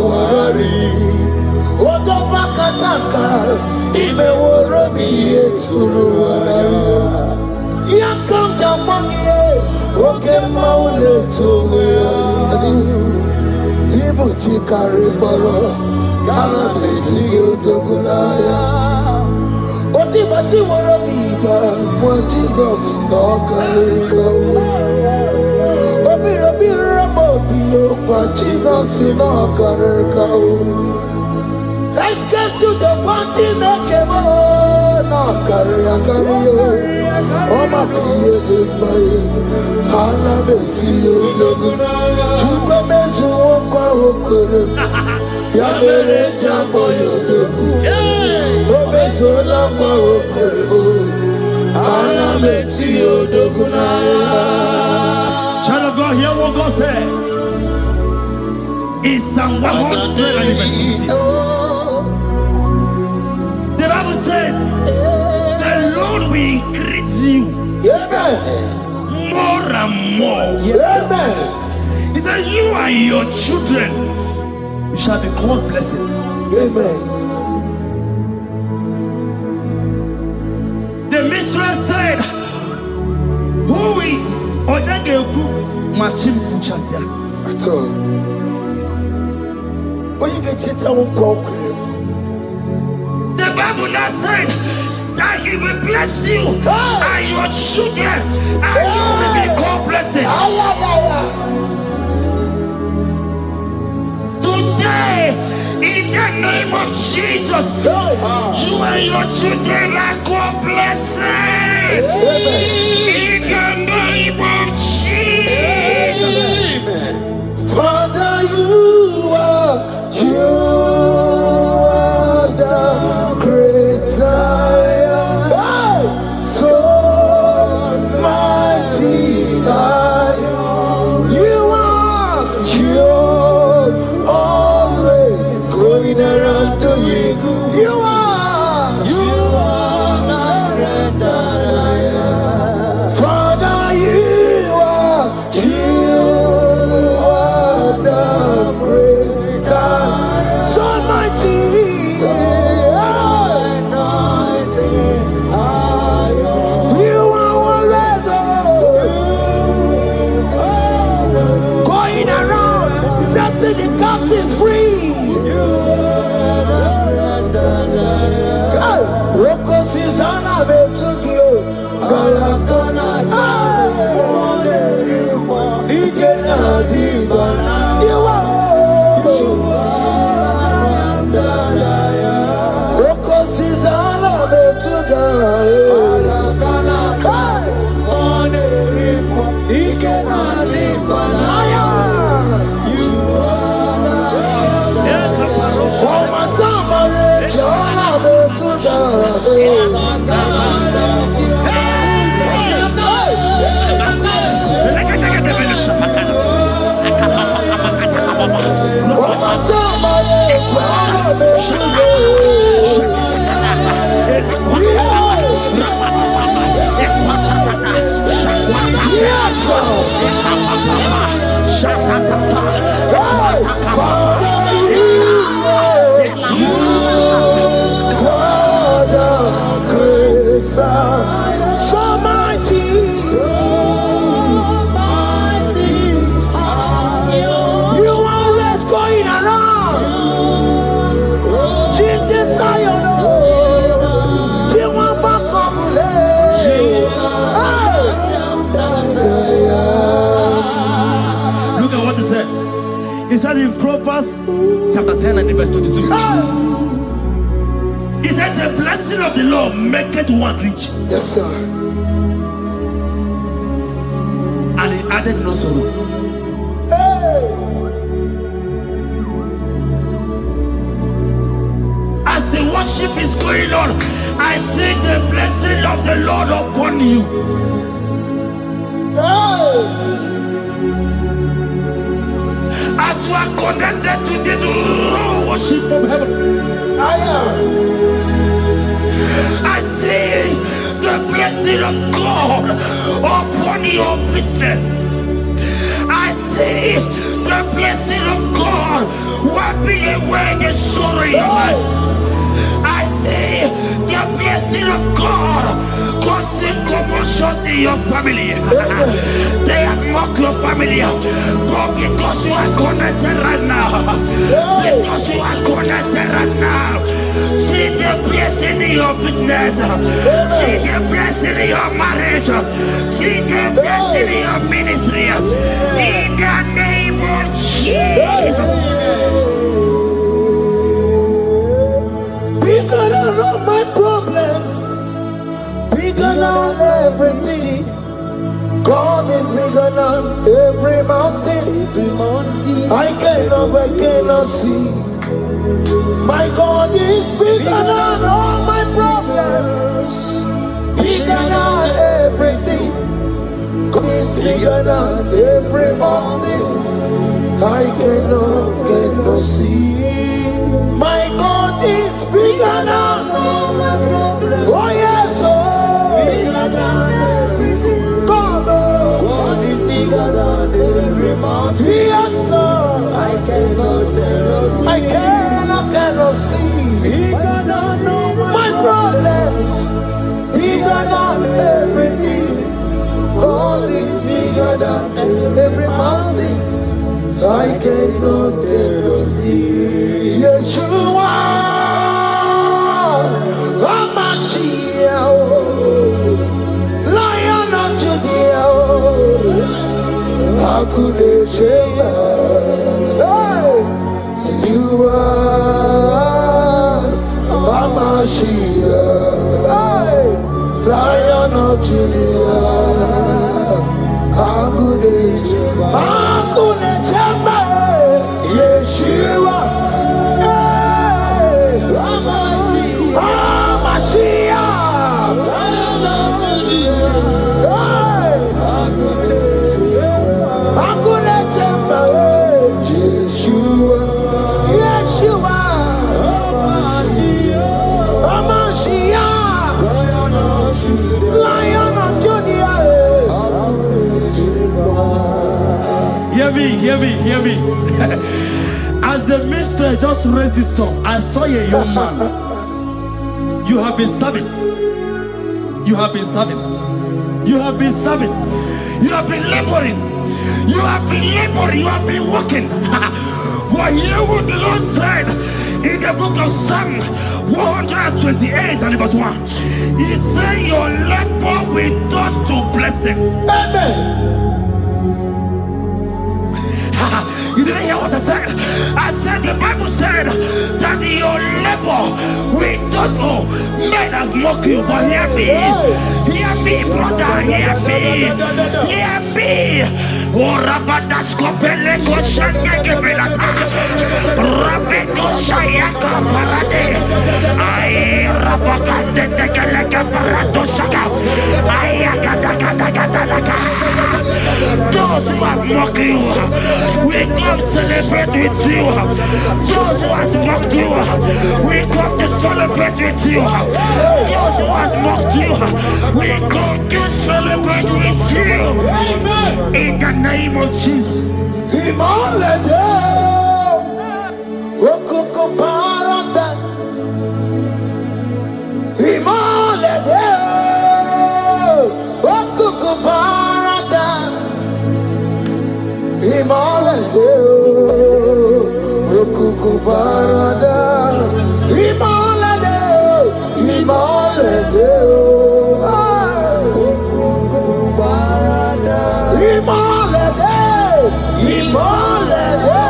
warari. Odopa kataka imewore ni eturu warari. Yakamta mwangie oke maule tuwe adi. Ibuchi karibara karabeti yodogunaya. Otibati warabiba when Jesus no kariko. Obirabira mobio when Jesus no kariko. Eskesu the party nakebo no karakario. Oma kiye dembaye karabeti yodogunaya. Chupa mezu okwa okoro. Ya mere jambo yodogu. Obezola kwa okoro. Karabeti yodogunaya. Child of God, hear what God said. In Psalm 100 and verse 15. The Bible said, the Lord will increase you more and more. Amen. He said, you and your children, you shall be called blessed. Amen. The mistress said, who will Odageku Machim Kuchasia? At all. When you get it, I won't conquer. The Bible now said that he will bless you and your children and you will be called blessed. Today, in the name of Jesus, you and your children are called blessed. In the name of Jesus. He said in Proverbs chapter 10 and verse 22. He said the blessing of the Lord maketh one rich. Yes, sir. And he added no sorrow. Hey. As the worship is going on, I see the blessing of the Lord upon you. Hey. As you are connected to this worship from heaven, I see the blessing of God upon your business. I see the blessing of God wiping away the sorrow in your life. I see the blessing of God causing commotions in your family. They have mocked your family, but because you are connected right now, because you are connected right now, see the blessing in your business, see the blessing in your marriage, see the blessing in your ministry. In the name of Jesus. Bigger than all my problems, bigger than everything. God is bigger than every mountain. I cannot see. My God is bigger than all my problems, bigger than everything. God is bigger than every mountain. I cannot see. My God is bigger than all my problems. Oh yes, oh, bigger than everything. God is bigger than every mountain. Yes, sir. I cannot see. Bigger than all my problems. Bigger than everything. God is bigger than every mountain. I cannot see. Yeshua, Hamashiach, Lion of Judah, Hakudesheba. You are Hamashiach, Lion of Judah, Hakudesheba. Yeshua, Hear me. As the minister just raised this song, I saw a young man. You have been serving. You have been serving. You have been serving. You have been laboring. You have been laboring. You have been working. But hear what the Lord said in the book of Psalm 128 and verse 1. He said, your labor will turn to blessings. Amen. You didn't hear what I said? I said the Bible said that your labor will not men have mocked you, but hear me. Hear me, brother. Hear me. Hear me. Orabadaskopeleko Shangegebelata. Rabeto Shayaka Parade. I Rabagande Tegeleka Parato Shaka. Ayakadakadakadaka. Those who have mocked you, we come celebrate with you. Those who have mocked you, we come to celebrate with you. Those who have mocked you, we come to celebrate with you. In the name of Jesus. Imolede, Okoko Parada. Imolede, Okoko Parada. Imolede, Okoko Parada. Imolede, Imolede, Okoko Parada. Imolede, Imolede,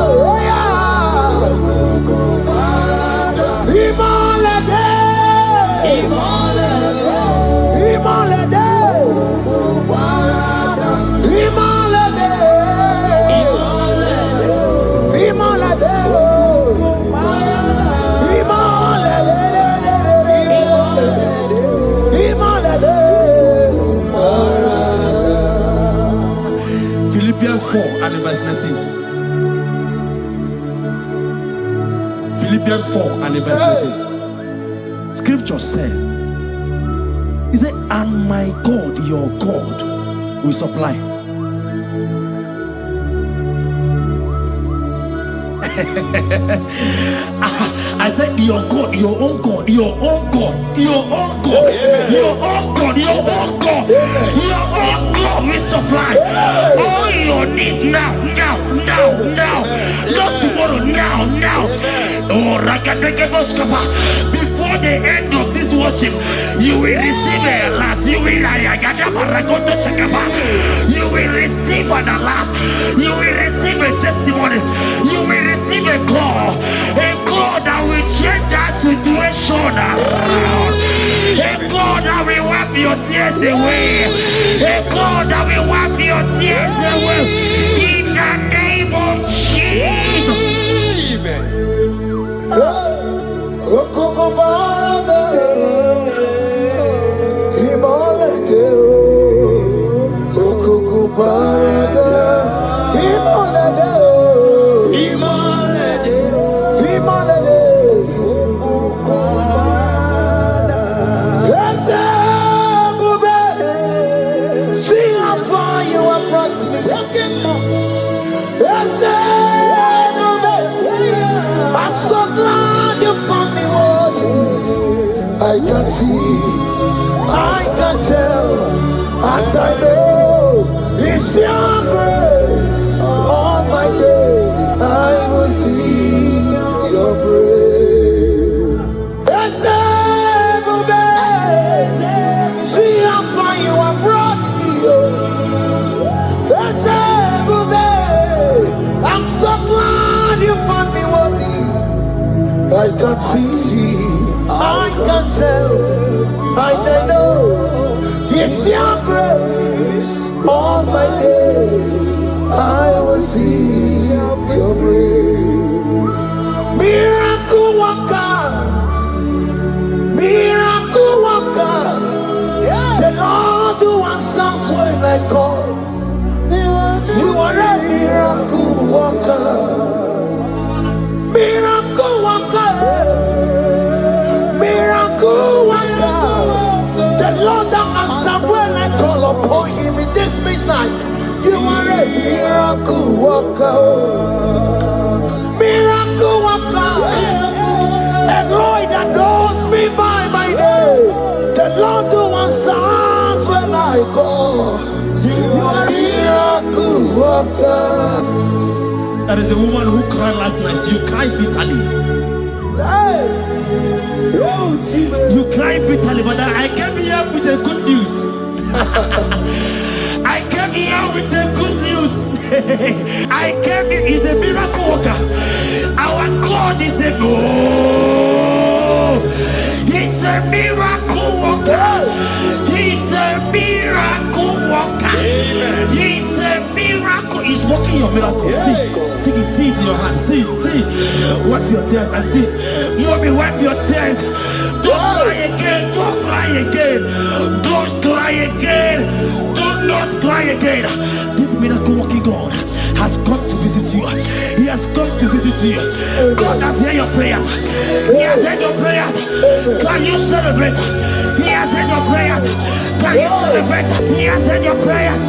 oh yeah. Imolede, Imolede, Imolede, Imolede, Imolede, Philippians 4 and verse 19. Philippians 4 and verse 19. Scripture said, he said, and my God, your God, will supply. I said, your God, your own God, your own God, your own God, your own God, your own God, your own God will supply all your needs now. Not tomorrow, now. Oh, before the end of this worship, you will receive a lot. You will receive an alert. You will receive a testimony. You will receive a call that will change that situation around. A God that will wipe your tears away. A God that will wipe your tears away. In the name of Jesus. See how far you have brought me. I'm so glad you found me worthy. I can see, I can tell, and I know it's your grace. All my days I will sing your praise. See how far you have brought me. I'm so glad you found me worthy. I can see, I can tell, I know it's your grace. All my days I will see your grace. Miracle worker, miracle worker. The Lord who answers when I call. You are a miracle worker. Miracle worker, miracle worker. The Lord that answers when I call upon him in this midnight. You are a miracle worker. Miracle worker. A Lord that knows me by my name. The Lord who answers when I call. You are a miracle worker. There is a woman who cried last night. You cried bitterly. You cried bitterly, but I came here with the good news. I came here with the good news. I came here, he's a miracle worker. Our God is a He's He's a miracle worker. He's a miracle worker. He's a miracle. He's working your miracle. See it in your hand. See. Wipe your tears and see. Mommy, wipe your tears. Don't cry again. Don't cry again. Don't cry again. Do not cry again. This miracle working God has come to visit you. He has come to visit you. God has heard your prayers. He has heard your prayers. Can you celebrate? He has heard your prayers. Can you celebrate? He has heard your prayers.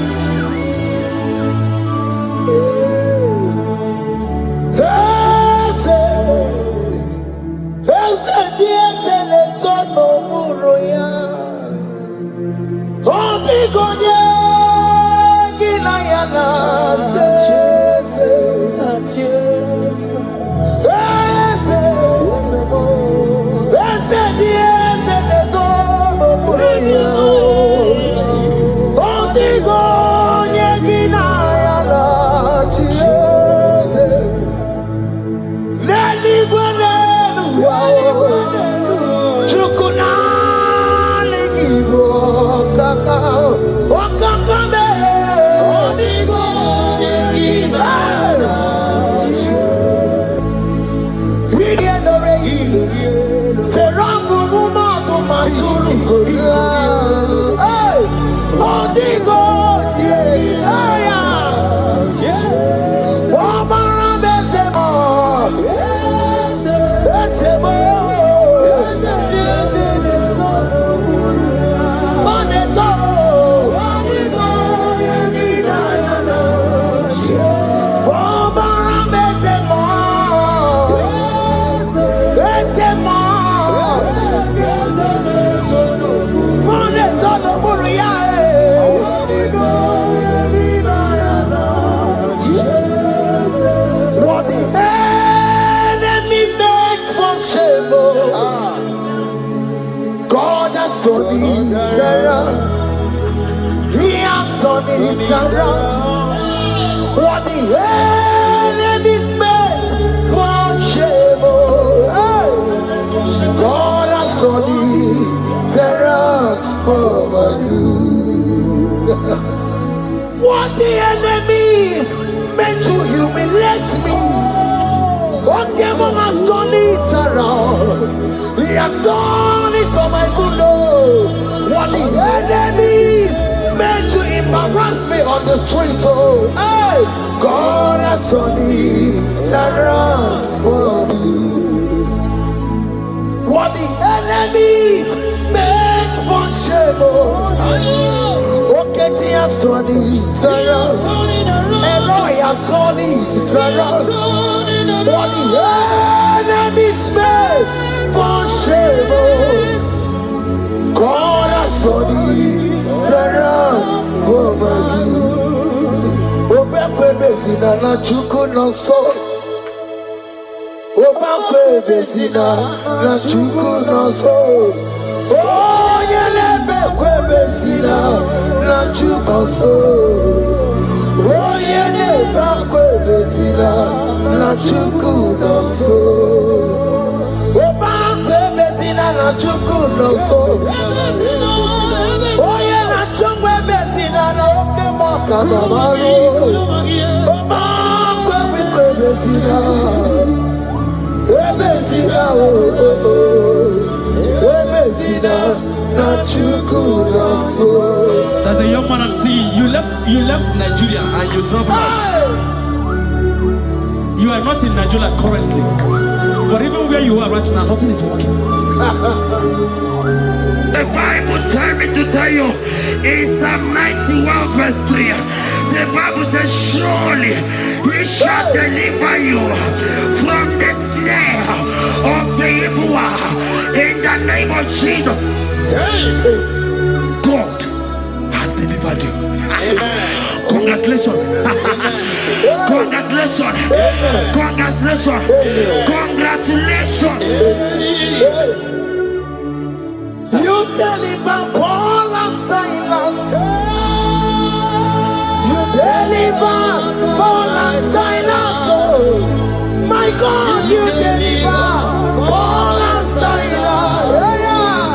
He has done it around. What the enemy's meant for shame. God has done it around for my good. What the enemy's meant to humiliate me, God has done it around. He has done it for my good. What the enemies meant to embarrass me on the street, hey, God has done it around for me. What the enemies meant for shame, okay, He has done it around. Eloi has done it around. What the enemies meant for shame, God has done it around for my good. Obekwe bezina na chuku no so. Obekwe bezina na chuku no so. Oh, yelebekwe bezina na chuku no so. Oh, yelebekwe bezina na chuku no so. Obekwe bezina na chuku no so. Oh, yeah, na chungwe bezina na oke moka na maru. Obekwe bezina. Ebezina Ebezina na chuku na so. There's a young man I'm seeing. You left Nigeria and you traveled. You are not in Nigeria currently, but even where you are right now, nothing is working. The Bible tells me to tell you in Psalm 91 verse 3. The Bible says, surely He shall deliver you from the snare of the evil one. In the name of Jesus. God has delivered you. Congratulations. Congratulations. Congratulations. Congratulations. You deliver Paul and Silas. You deliver Paul and Silas. Oh, my God, you deliver Paul and Silas. Yeah.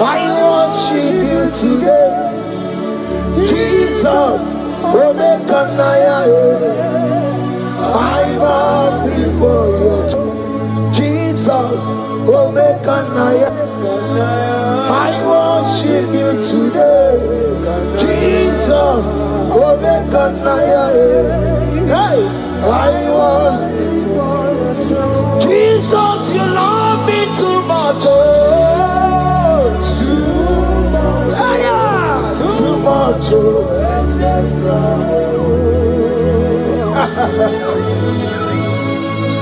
I worship you today, Jesus. Omekanaya, I bow before you, Jesus. Omekanaya, I worship you today, Jesus. Omekanaya, hey, I worship you, Jesus. You love me too much, oh, too much, oh.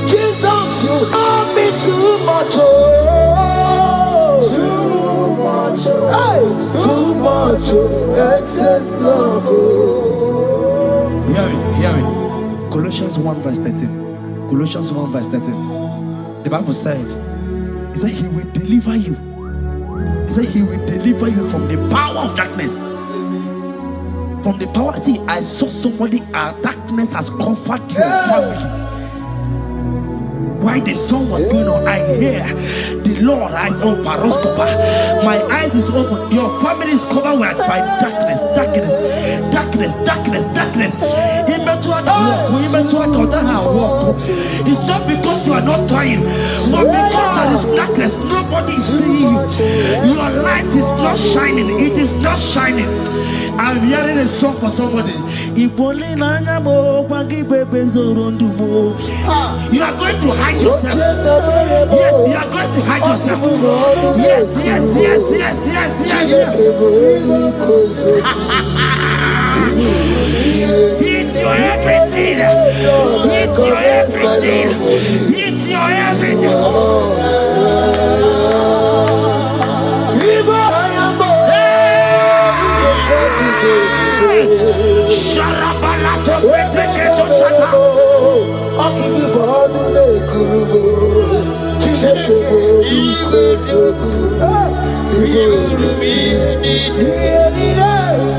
Jesus, you love me too much, oh, too much, hey, too much, oh, excess love, oh. Hear me. Colossians 1 verse 13. Colossians 1 verse 13. The Bible said, he said he will deliver you. He said he will deliver you from the power of darkness. From the power. See, I saw somebody, darkness has covered your family. While the song was going on, I hear the Lord eyes open. My eyes is open. Your family is covered by darkness. It's not because you are not trying, but because there is darkness. Nobody is seeing you. Your light is not shining. It is not shining. I'm hearing a song for somebody. You are going to hide yourself. Yes, you are going to hide yourself. Yes. He's your everything. He's your everything. He's your everything.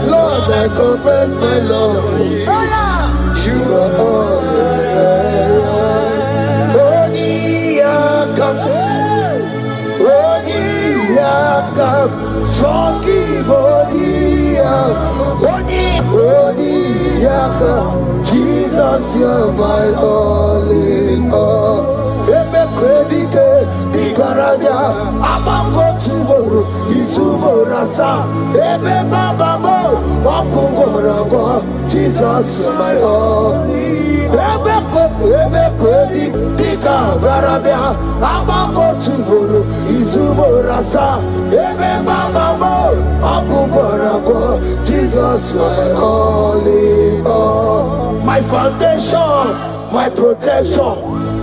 Lord, I confess my love. You are all Jesus, you're my all in all. Amango tomorrow, Isuborasa, Ebe Babamo, Wakumorago, Jesus, you're my all. Ebe Kwedi, Pika Varabia, Amango tomorrow, Isuborasa, Ebe Babamo, Wakumorago, Jesus, you're my all in all. My foundation, my protection,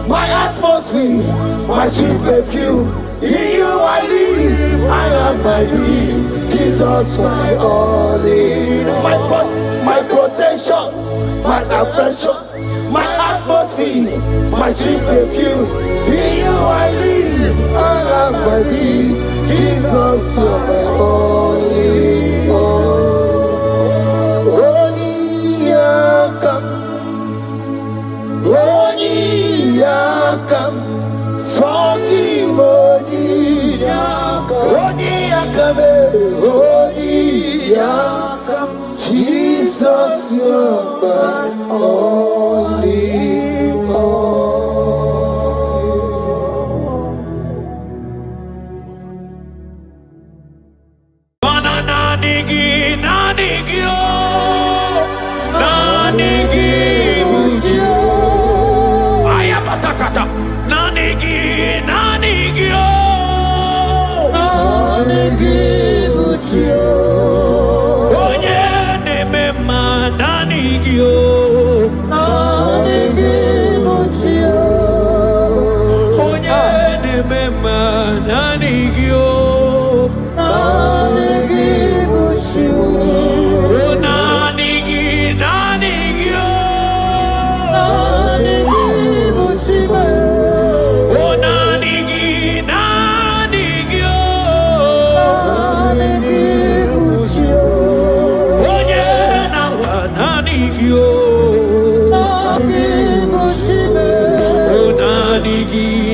my atmosphere, my sweet perfume. In you I live, I have my being. Jesus, my all in all. My protection, my affection, my atmosphere, my sweet perfume. In you I live, I have my being. Jesus, my all in all. Jesus, you're my only all.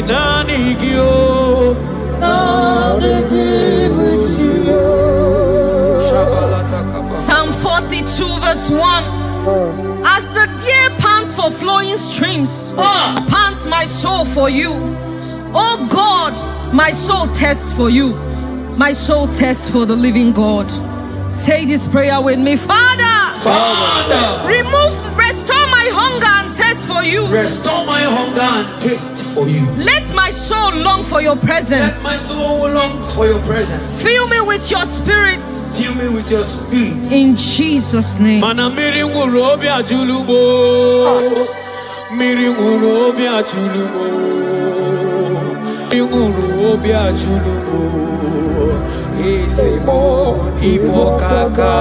Nanigio, As the deer pants for flowing streams, pants my soul for you. Oh God, my soul thirsts for you. My soul thirsts for the living God. Say this prayer with me. Father, restore my hunger and thirst for you. Restore my hunger and taste for you. Let my soul long for your presence. Let my soul longs for your presence. Fill me with your spirit. Fill me with your spirit. In Jesus' name. Mana miri ngurobi ajulumo. Miri ngurobi ajulumo. Miri ngurobi ajulumo. Ezemo ibokaka.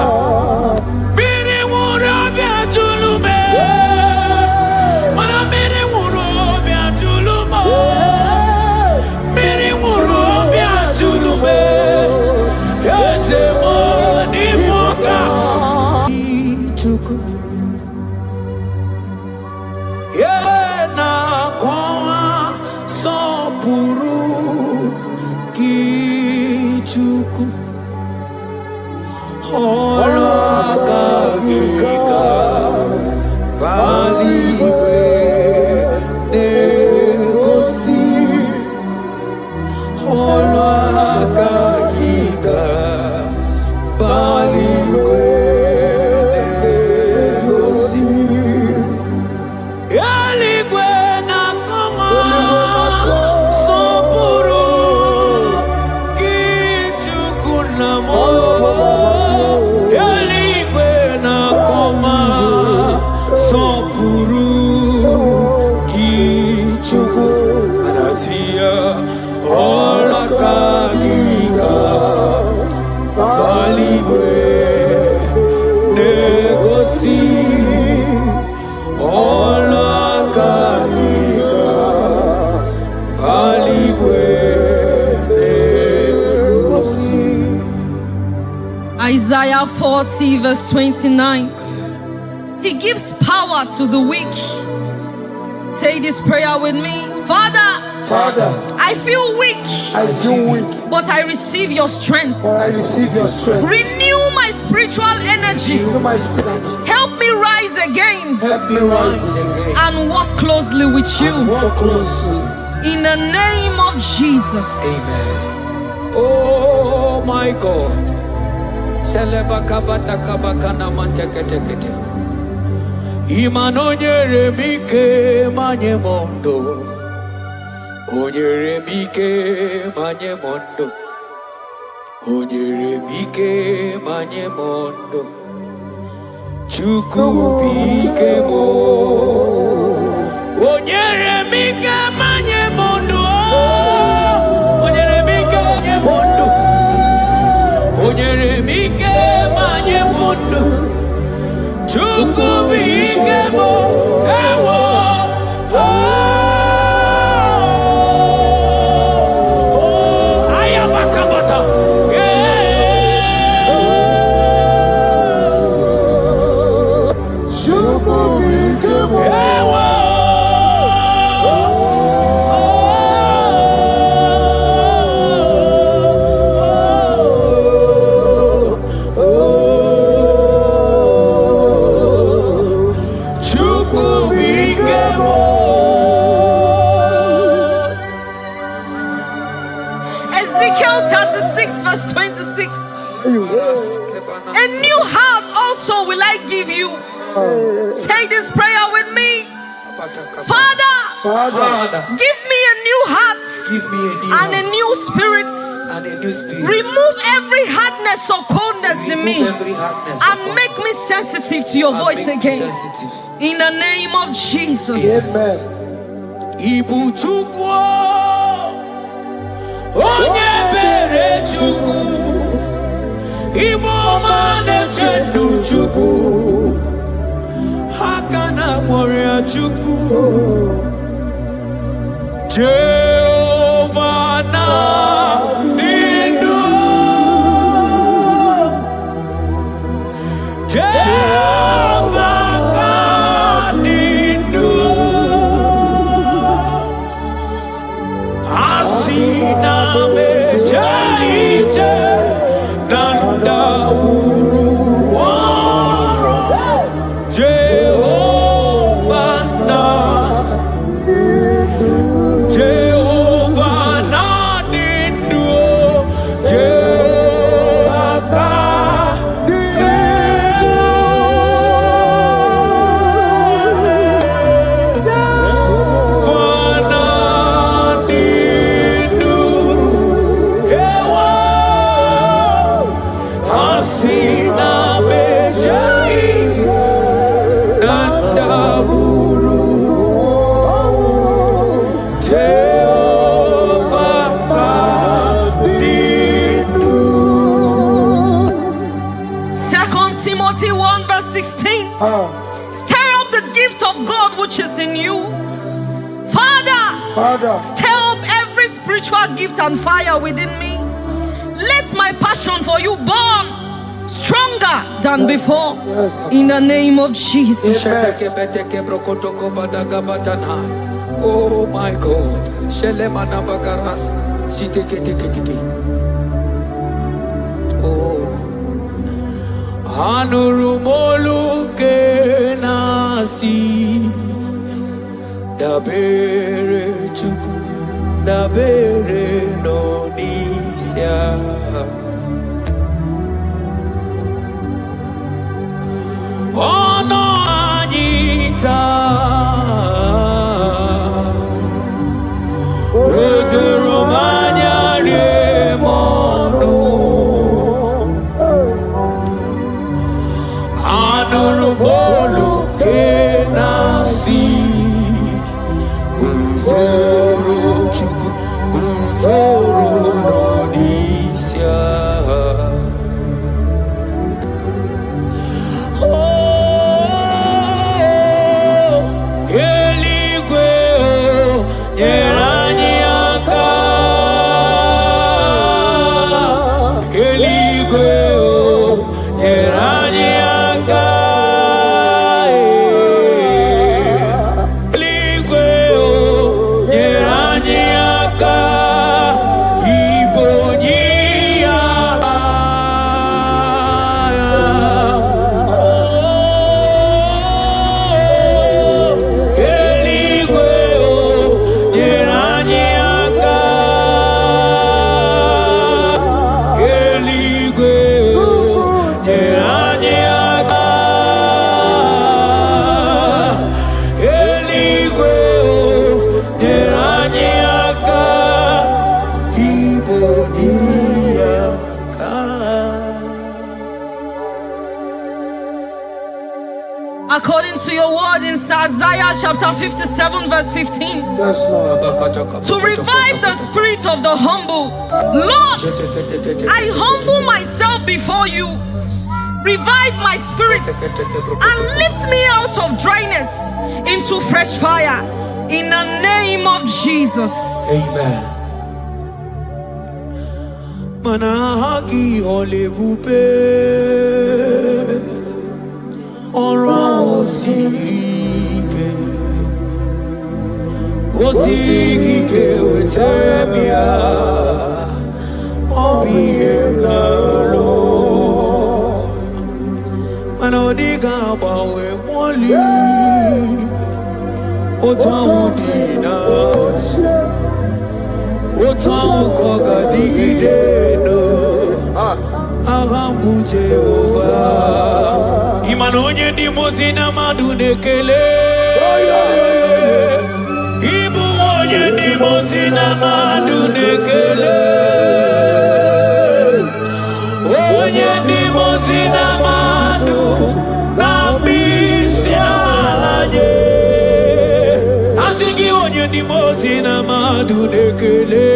Miri ngurobi ajulume. Mana miri ngurobi ajulumo. Miri ngurobi ajulume. Ezemo Yena kwa sopuru kichuku Olakagika Baligwe negosi Olakagika Baligwe Isaiah 40 verse 29. He gives power to the weak. Say this prayer with me. Father, I feel weak. But I receive your strength. Renew my spiritual energy. Help me rise again. And walk closely with you. In the name of Jesus. Amen. Oh my God. Imanonyere mike manye mondo. Onyere mike manye mondo. Onyere mike manye mondo. Chuku bike mo. Onyere mike manye mondo. Onyere mike manye mondo. Onyere mike manye mondo. Chuku bike mo. Ewo. Ezekiel 36 verse 26. A new heart also will I give you. Say this prayer with me. Father, give me a new heart and a new spirit. Remove every hardness or coldness in me and make me sensitive to your voice again. In the name of Jesus. Ibu chukwu onye bere chukwu Ibu mane chendu chukwu Hakana moria chukwu Jehovah na nindu Jehovah ka nindu Asina mejaite Nanda uru waro Nandaburu Jehovah Badinu. 2 Timothy 1 verse 16. Stir up the gift of God which is in you. Father, stir up every spiritual gift and fire within me. Let my passion for you burn stronger than before. In the name of Jesus. Oh my God. Oh. Anurumolu kenasi dabere chuku dabere nonisia. Ono anita Romania remonu Anurumolu kenasi Guzoro chuku Guzoro nonisia. According to your word in Isaiah chapter 57 verse 15. To revive the spirit of the humble. Lord, I humble myself before you. Revive my spirit and lift me out of dryness into fresh fire. In the name of Jesus. Amen. Manahagi olebupe Ora osirike wetemia obiem na lo manodiga bawe moli otaudina otaukoga digideno ahambu Jehovah Imanonye ni mozina madunekele Ibu onye ni mozina madunekele Onye ni mozina madu Nambisi alaje Asigi onye ni mozina madunekele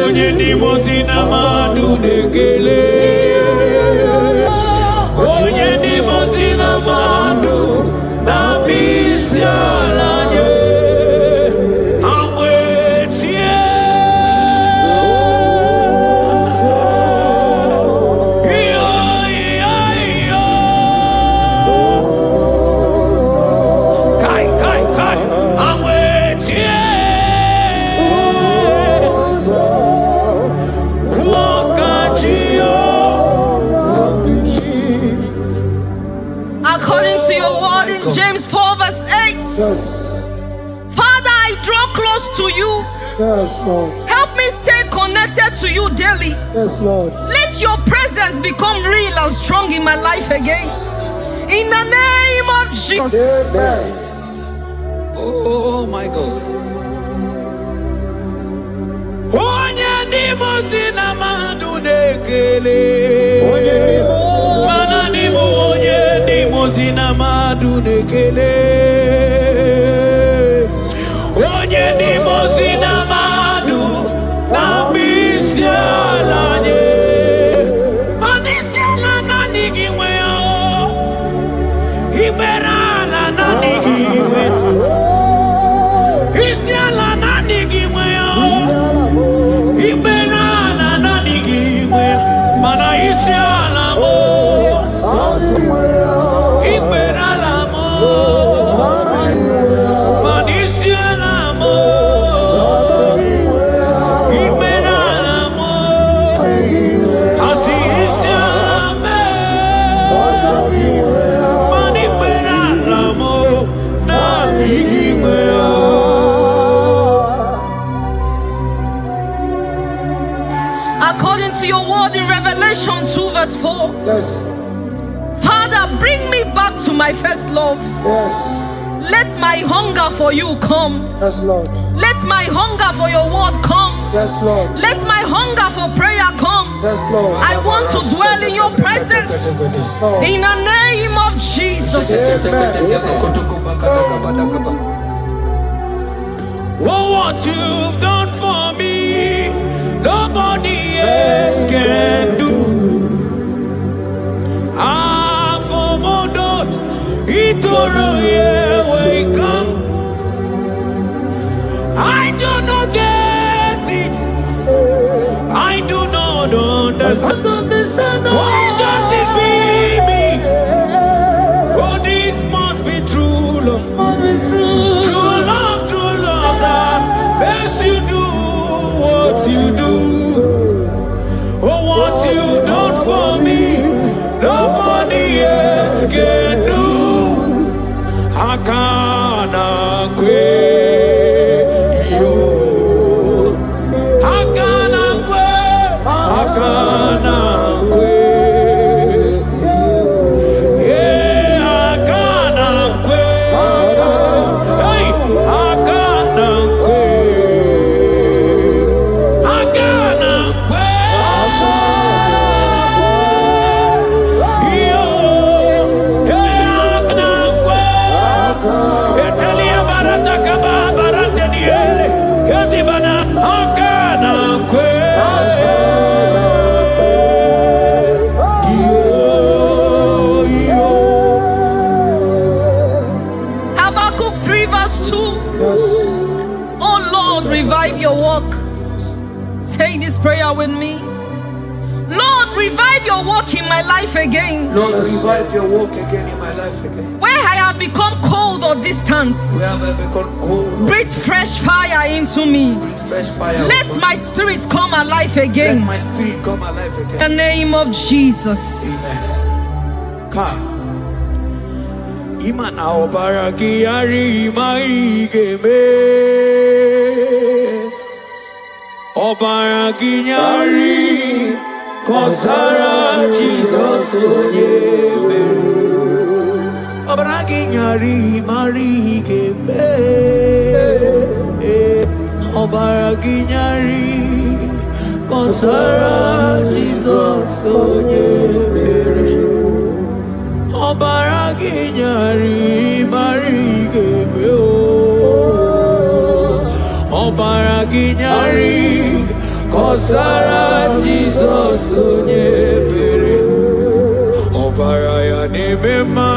Onye ni mozina madunekele Onye ni mozina madu na misialanye amwetie iyo kai amwetie According to your word in James 4 verse 8. Father, I draw close to you. Yes, Lord. Help me stay connected to you daily. Yes, Lord. Let your presence become real and strong in my life again. In the name of Jesus. Amen. Oh my God. Onye ni mozina madunekele. Mana ni mo onye mozina madu nekele. Onye ni mozina madu na misialanye. Anisiala na nigiwe o. Iberala na nigiwe. Isiala na nigiwe o. Iberala na nigiwe. Mana isiala mo. Iberala mo. Manisiala mo. Iberala mo. Asisiala me. Maniberala mo. Na nigiwe o. According to your word in Revelation 2 verse 4. Yes. Father, bring me back to my first love. Yes. Let my hunger for you come. Yes, Lord. Let my hunger for your word come. Yes, Lord. Let my hunger for prayer come. Yes, Lord. I want to dwell in your presence. Lord. In the name of Jesus. Oh, what you've done for me, nobody else can do. Ah, for Modot, Itoro, yeah, we come. I do not get it. I do not understand. Why does it be me? Oh, this must be true love. True love that makes you do what you do. Oh, what you done for me, nobody else can do. I can't quit you. I can't quit. I can't quit. Yeah, I can't quit. Hey, I can't quit. I can't quit. Yo, yeah, I can't quit. Italia barata kaba barata niele. Kazi bana, I can't quit. Habakkuk 3 verse 2. Oh Lord, revive your work. Say this prayer with me. Lord, revive your work in my life again. Lord, revive your work again in my life again. Where I have become cold or distant, Where have I become cold? breathe fresh fire into me. Breathe fresh fire. Let upon my me. spirit come alive Let again. my spirit come alive In again. the name of Jesus. Amen. Ka. Imana obaraki ari mai gebe. Obaraki nyari kosara Jesus onyebe. Obaraki nyari mari gebe. Obaraki nyari kosara Jesus onyebe. Obaraki nyari mari gebe o. Obaraki nyari kosara Jesus onyebere. Obaraya nebema.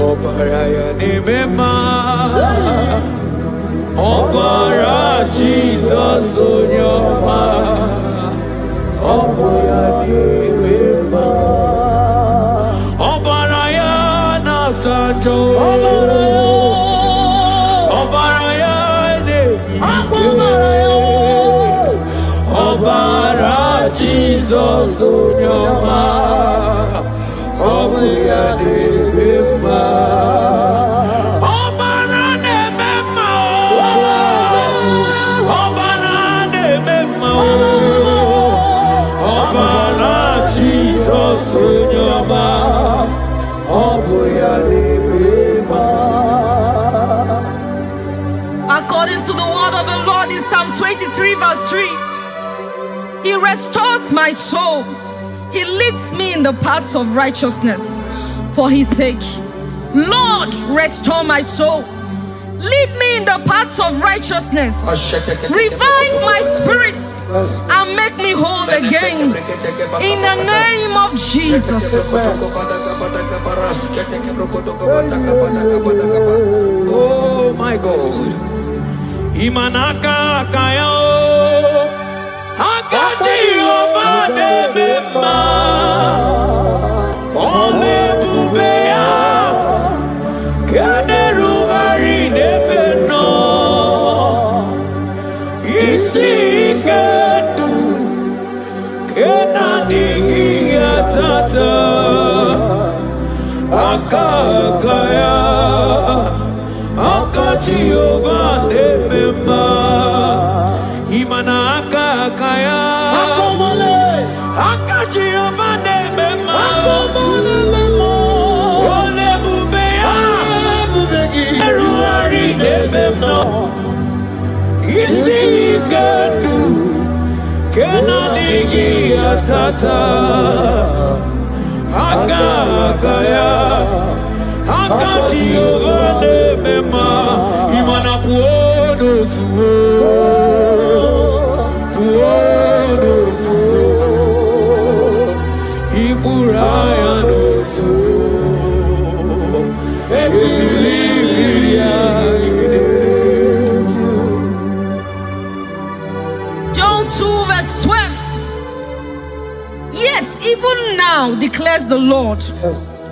Obaraya nebema. Obara Jesus onyoma. Obaya nebema. Obaraya na sanjo. Obaraya nebima. Obara Jesus onyoma. Obaya nebema. Obara nebema. Obara nebema. Obara Jesus onyoma. Obaya nebema. According to the word of the Lord in Psalm 23 verse 3, He restores my soul. He leads me in the paths of righteousness for his sake. Lord, restore my soul. Lead me in the paths of righteousness. Revive my spirits and make me whole again. In the name of Jesus. Oh my God. Imanaka kayo. Akati ovade mema. Ole bubeya. Kaderu haride beno. Isi kedu. Kenadigi atata. Akakaya. Akati ovade mema. Imana akakaya. Akati ovade mema. Ole bubeya. Eru haride beno. Isi kedu. Kenadigi atata. Akakaya. Akati ovade mema. Imana puodo suo. Puodo suo. Iburaya no suo. John 2 verse 12. Yet even now declares the Lord,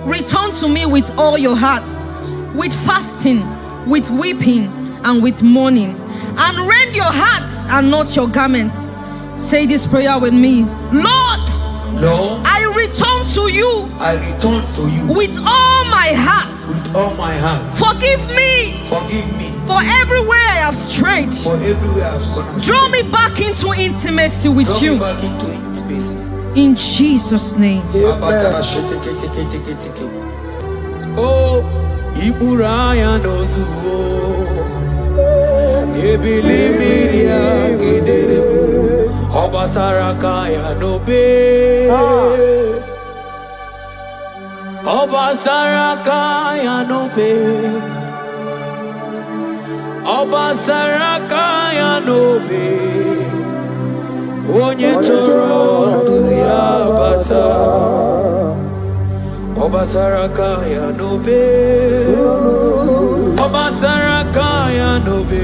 return to me with all your hearts, with fasting, with weeping, and with mourning, and rend your hearts and not your garments. Say this prayer with me. Lord, Lord, I return to you I return to you with all my heart. with all my heart. Forgive me Forgive me for everywhere I have strayed. for everywhere I've gone astray. Draw me back into intimacy with Draw you. me back into intimacy. In Jesus' name. Oh, Iburaya nozuo. Ebilimiria gidere. Obasaraka ya nobe. Obasaraka ya nobe. Obasaraka ya nobe. Onye choro ndu ya bata. Obasaraka ya nobe. Obasaraka ya nobe.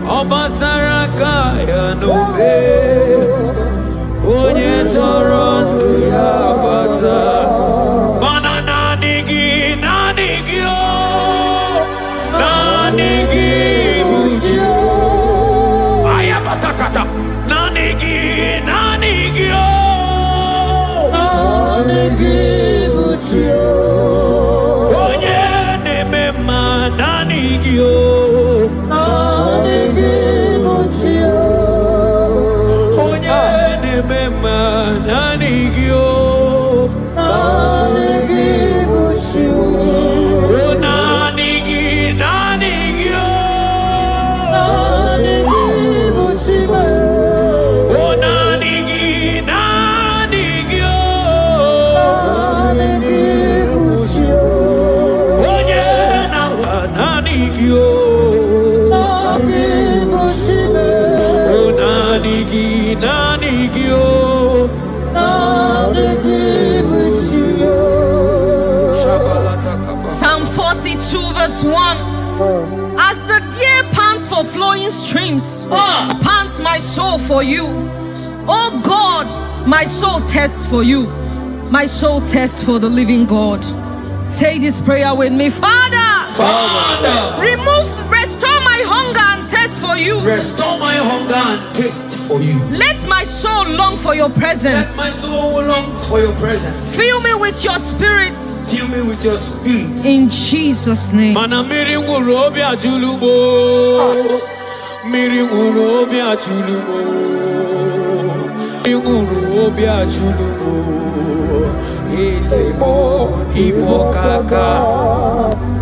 Obasaraka ya nobe. Onye choro ndu ya bata. Mana nanigi nanigi o. Nanigi buju. Ayabatakata. Nanigi nanigi o. Onye nemema nanigio. Onye nemema nanigio. O nanigi nanigio. O nanigi nanigio. Onye nawa nanigio. O nanigi nanigio. Psalm 42 verse 1. As the deer pants for flowing streams, pants my soul for you. Oh God, my soul thirsts for you. My soul thirsts for the living God. Say this prayer with me. Father, restore my hunger and thirst for you. Restore my hunger and taste for you. Let my soul long for your Let presence. my soul longs for your presence. Fill me with your spirits. Fill me with your spirit. In Jesus' name. Mana miri nguru obi ajulumo. Miri nguru obi ajulumo. Miri nguru obi ajulumo. Ezemo ibo kaka.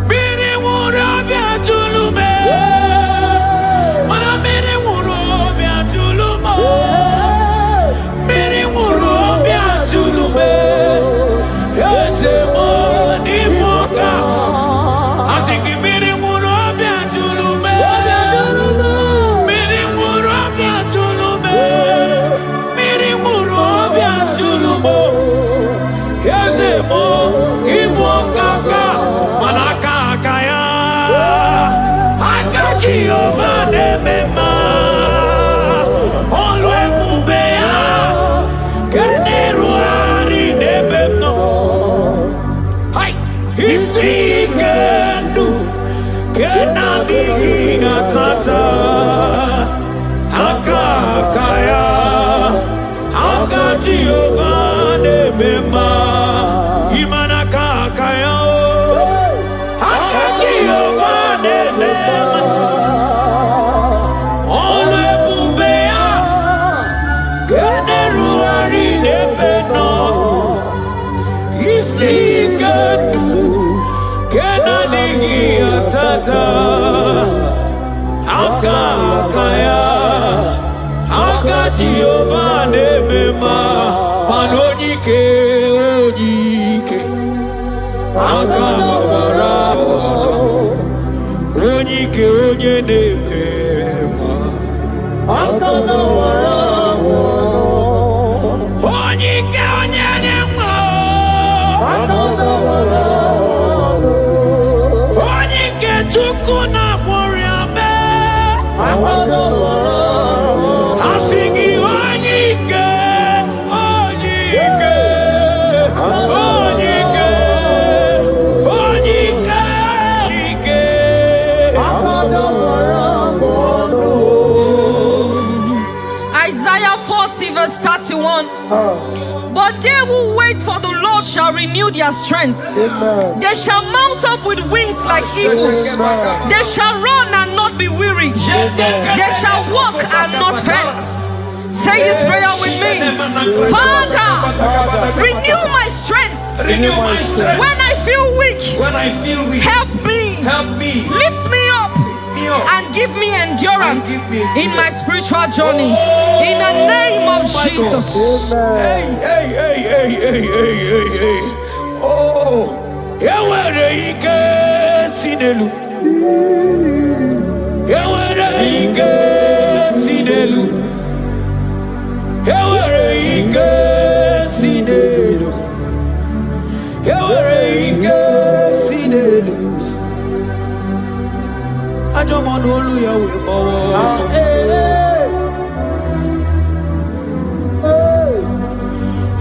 Miri nguru obi ajulume. Mana miri nguru obi ajulumo. Miri Zulumo, Yazemo, Ibo Kaka, Manaka Kaya, Akaji Ovane Mema, Olwe Mubea, Keneruari Nebeno, Hai, Isikendu, Kenadigi Atata, Akakaya, Akaji Ovane Mema, Imanaka Kaya, Akaji Ovane Mema, Ole Bubea, Keneruari Nebeno, Isikadu, Kenadigi Atata, Akakaya, Akaji Ovane Mema, Manojike, Ojike, Akamabara, Ojike, Ojene Mema, Akamabara, Ojike, Ojene Mema, Akamabara, Ojike, Chukuna, Wariame, Akamabara, Asigi, Ojike, Ojike, Ojike, Ojike, Isaiah 40 verse 31. But they who wait for the Lord shall renew their strength. Amen. They shall mount up with wings like eagles. They shall run and not be weary. They shall walk and not faint. Say this prayer with me. Father, renew my strength. Renew my strength. When I feel weak, help me. Lift me up and give me endurance in my spiritual journey. In the name of Jesus. Hey. Oh, Yawere Ike Sidelu. Yawere Ike Sidelu. Yawere Ike Sidelu. Yawere Ike Sidelu. Ajomonu olu yawe bawo.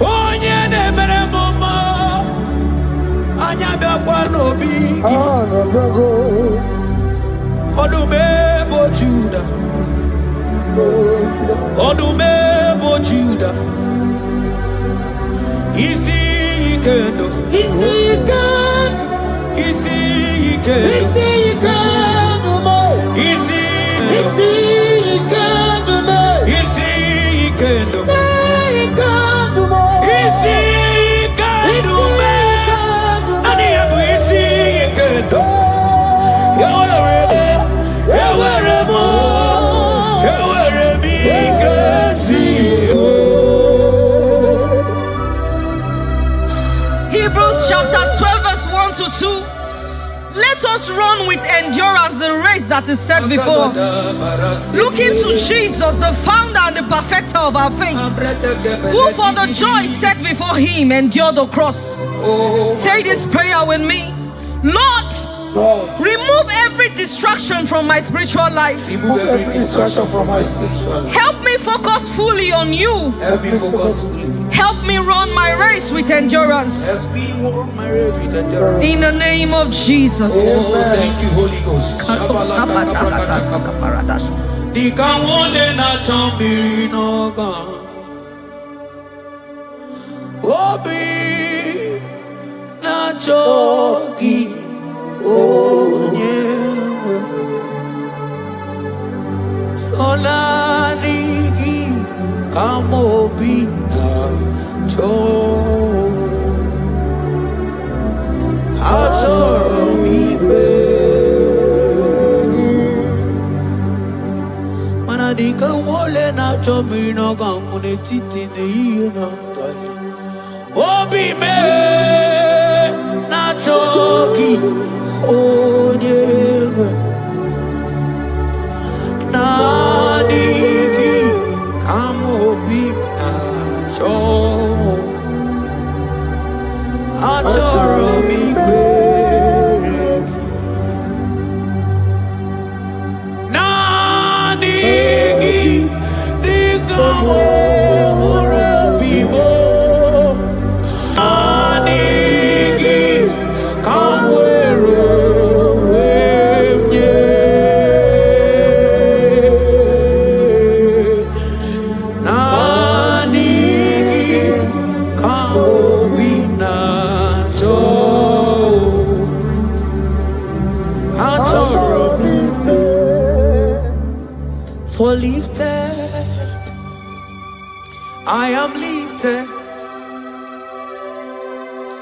Onye na-emere mama, anya bịakwa n'obi gị. Ọdụm ebo Juda, ọdụm ebo Juda, isi ike ndụ, isi ike ndụ, isi ike ndụ, isi ike ndụ, isi ike ndụ, isi ike ndụ, isi ike ndụ, ani ebu isi ike ndụ. Ewere m ike si Hebrews chapter 12 verse 1 to 2. Let us run with endurance the race that is set before us, looking to Jesus, the founder and the perfecter of our faith, who for the joy set before him endured the cross. Say this prayer with me. Lord, remove every distraction from my spiritual life. Remove every distraction from my spiritual life. Help me focus fully on you. Help me focus fully. Help me run my race with endurance. As we walk my road with endurance. In the name of Jesus. Oh, thank you, Holy Ghost. Dika wole na chambiri noga. Obi na chogi onyewe. Solarigi kamobi na cho. Dika wole na chomiri na gamune titi ne iye na tani. Obi me na choki onyega. Na digi kamobi na cho.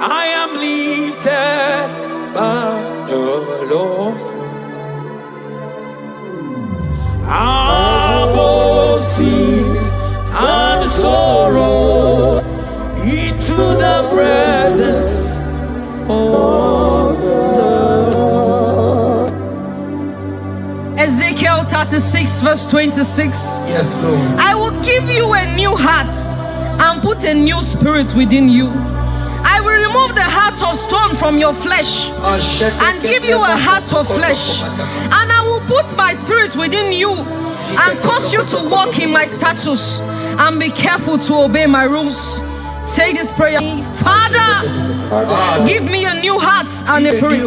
I am lifted by the Lord. Above sins and sorrow, into the presence of the Lord. Ezekiel 36 verse 26. Yes, Lord. I will give you a new heart and put a new spirit within you. I will remove the heart of stone from your flesh and give you a heart of flesh. And I will put my spirit within you and cause you to walk in my statutes and be careful to obey my rules. Say this prayer. Father, give me a new heart and a spirit.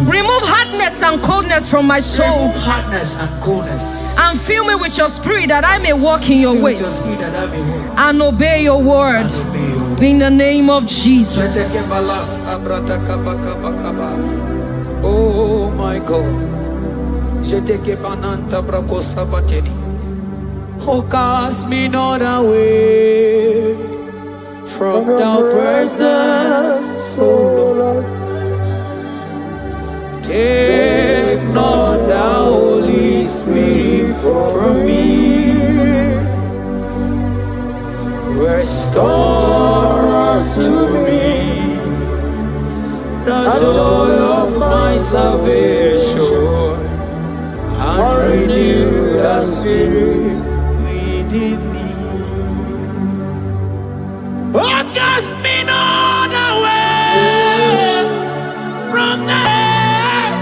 Remove hardness and coldness from my soul. And fill me with your spirit that I may walk in your ways and obey your word. In the name of Jesus. Oh my God. Oh, cast me not away from thy presence, oh Lord. Take not the Holy Spirit from me. Restore to me the joy of my salvation and renew the spirit within me. Oh, cast me not away from the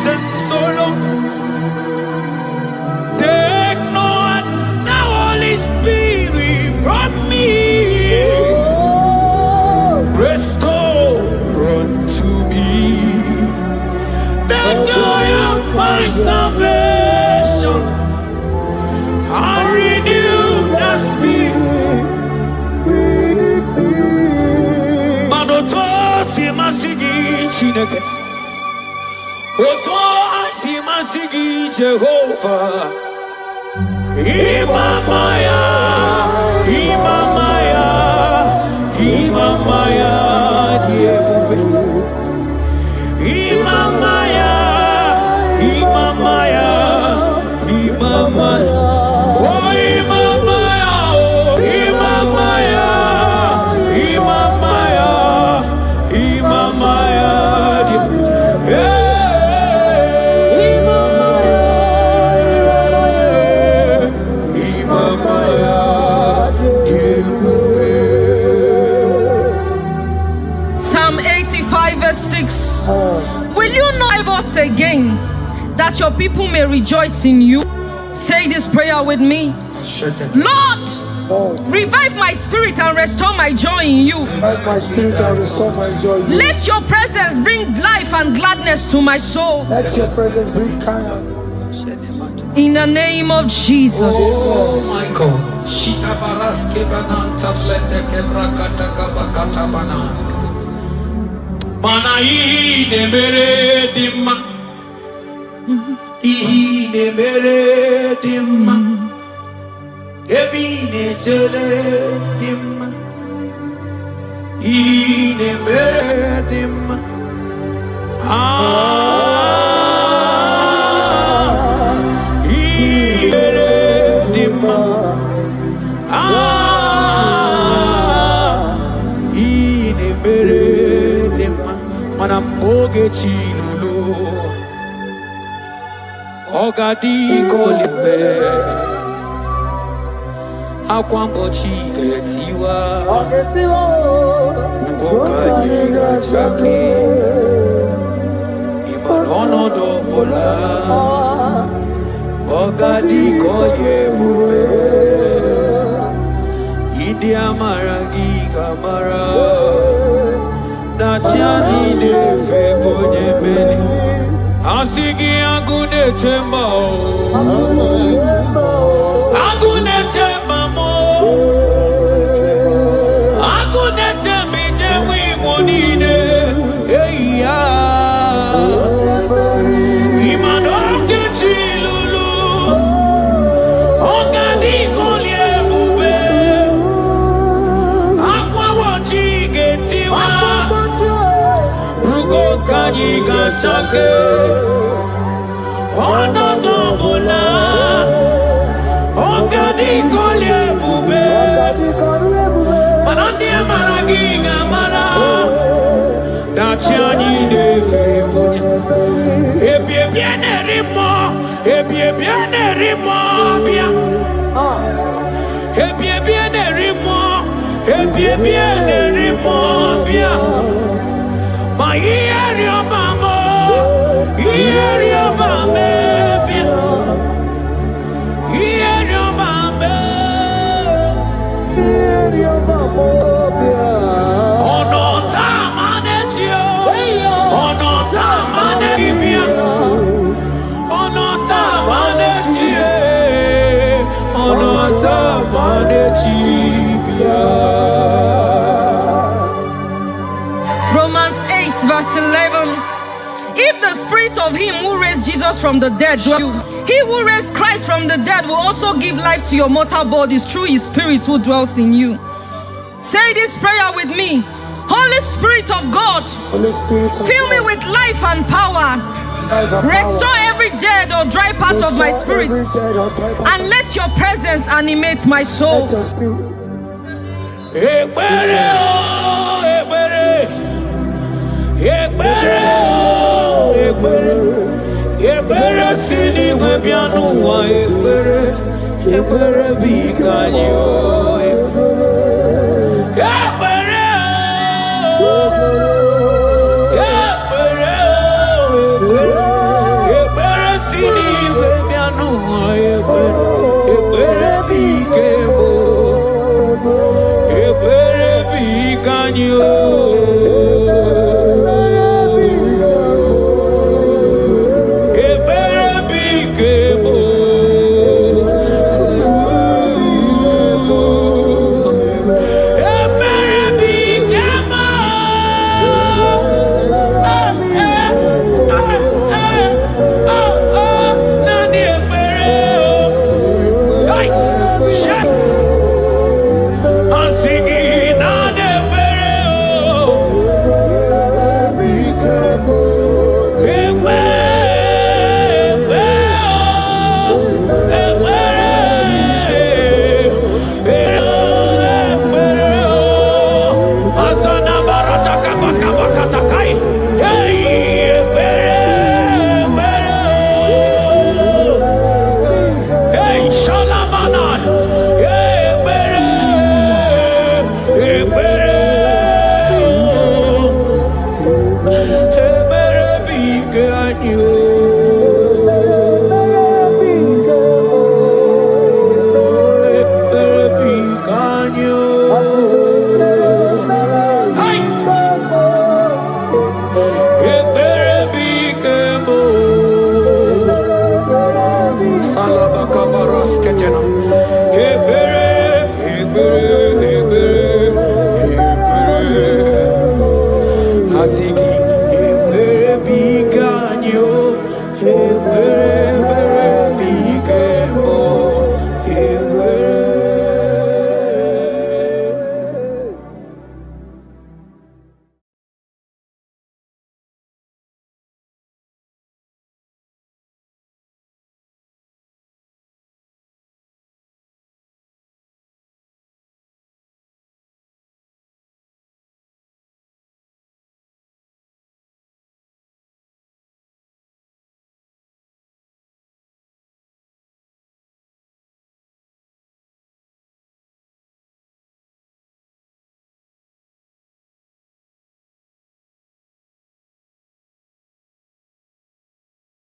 presence, oh Lord. Take not the Holy Spirit from me. Restore unto me the joy of my salvation and renew the spirit. Manotosi masigi chineke, otosi masigi Jehovah. Imamaya, Imamaya, Imamaya, Diebube. Imamaya, Imamaya, Imamaya. Oh, Imamaya, oh, Imamaya, Imamaya, Imamaya. Psalm 85 verse 6. Will you not ever say again that your people may rejoice in you? Say this prayer with me. Lord, revive my spirit and restore my joy in you. Revive my spirit and restore my joy in you. Let your presence bring life and gladness to my soul. Let your presence bring kindness. In the name of Jesus. Oh my God. Shita baraske bananta flete kebrakata kabakata bana. Mana ine mere dimma. Ine mere dimma. Ebine jele dimma. Ine mere dimma. Manamboge chilulu Ogadi kolibe Akwambo chigetiwa Ugoka yiga chake Imanono dobola Ogadi koye bube Idi amarangi kamara Nachani nefe ponye meni Asigi agune temba Agune temba mo Agune tembi jewi monine Eya Imanoke chilulu Ogani kolye bube Akwa wachi getiwa Dachani Gachake Ona Gobula Ogadi Kolye Bube Manandia Maraginga Mara Dachani Neferebunya Ebie Biene Rimo Ebie Biene Rimo Bia Ebie Biene Rimo Ebie Biene Rimo Bia Ma Ierio Mamo Ierio Mame Bia Ierio Mame Ierio Mamo Bia Ono Tamane Chio Ono Tamane Bia Ono Tamane Chie Ono Tamane Chibia. Romans 8 verse 11. If the spirit of him who raised Jesus from the dead dwells in you, he who raised Christ from the dead will also give life to your mortal bodies through his spirit who dwells in you. Say this prayer with me. Holy Spirit of God, fill me with life and power. Restore every dead or dry part of my spirit, and let your presence animate my soul. You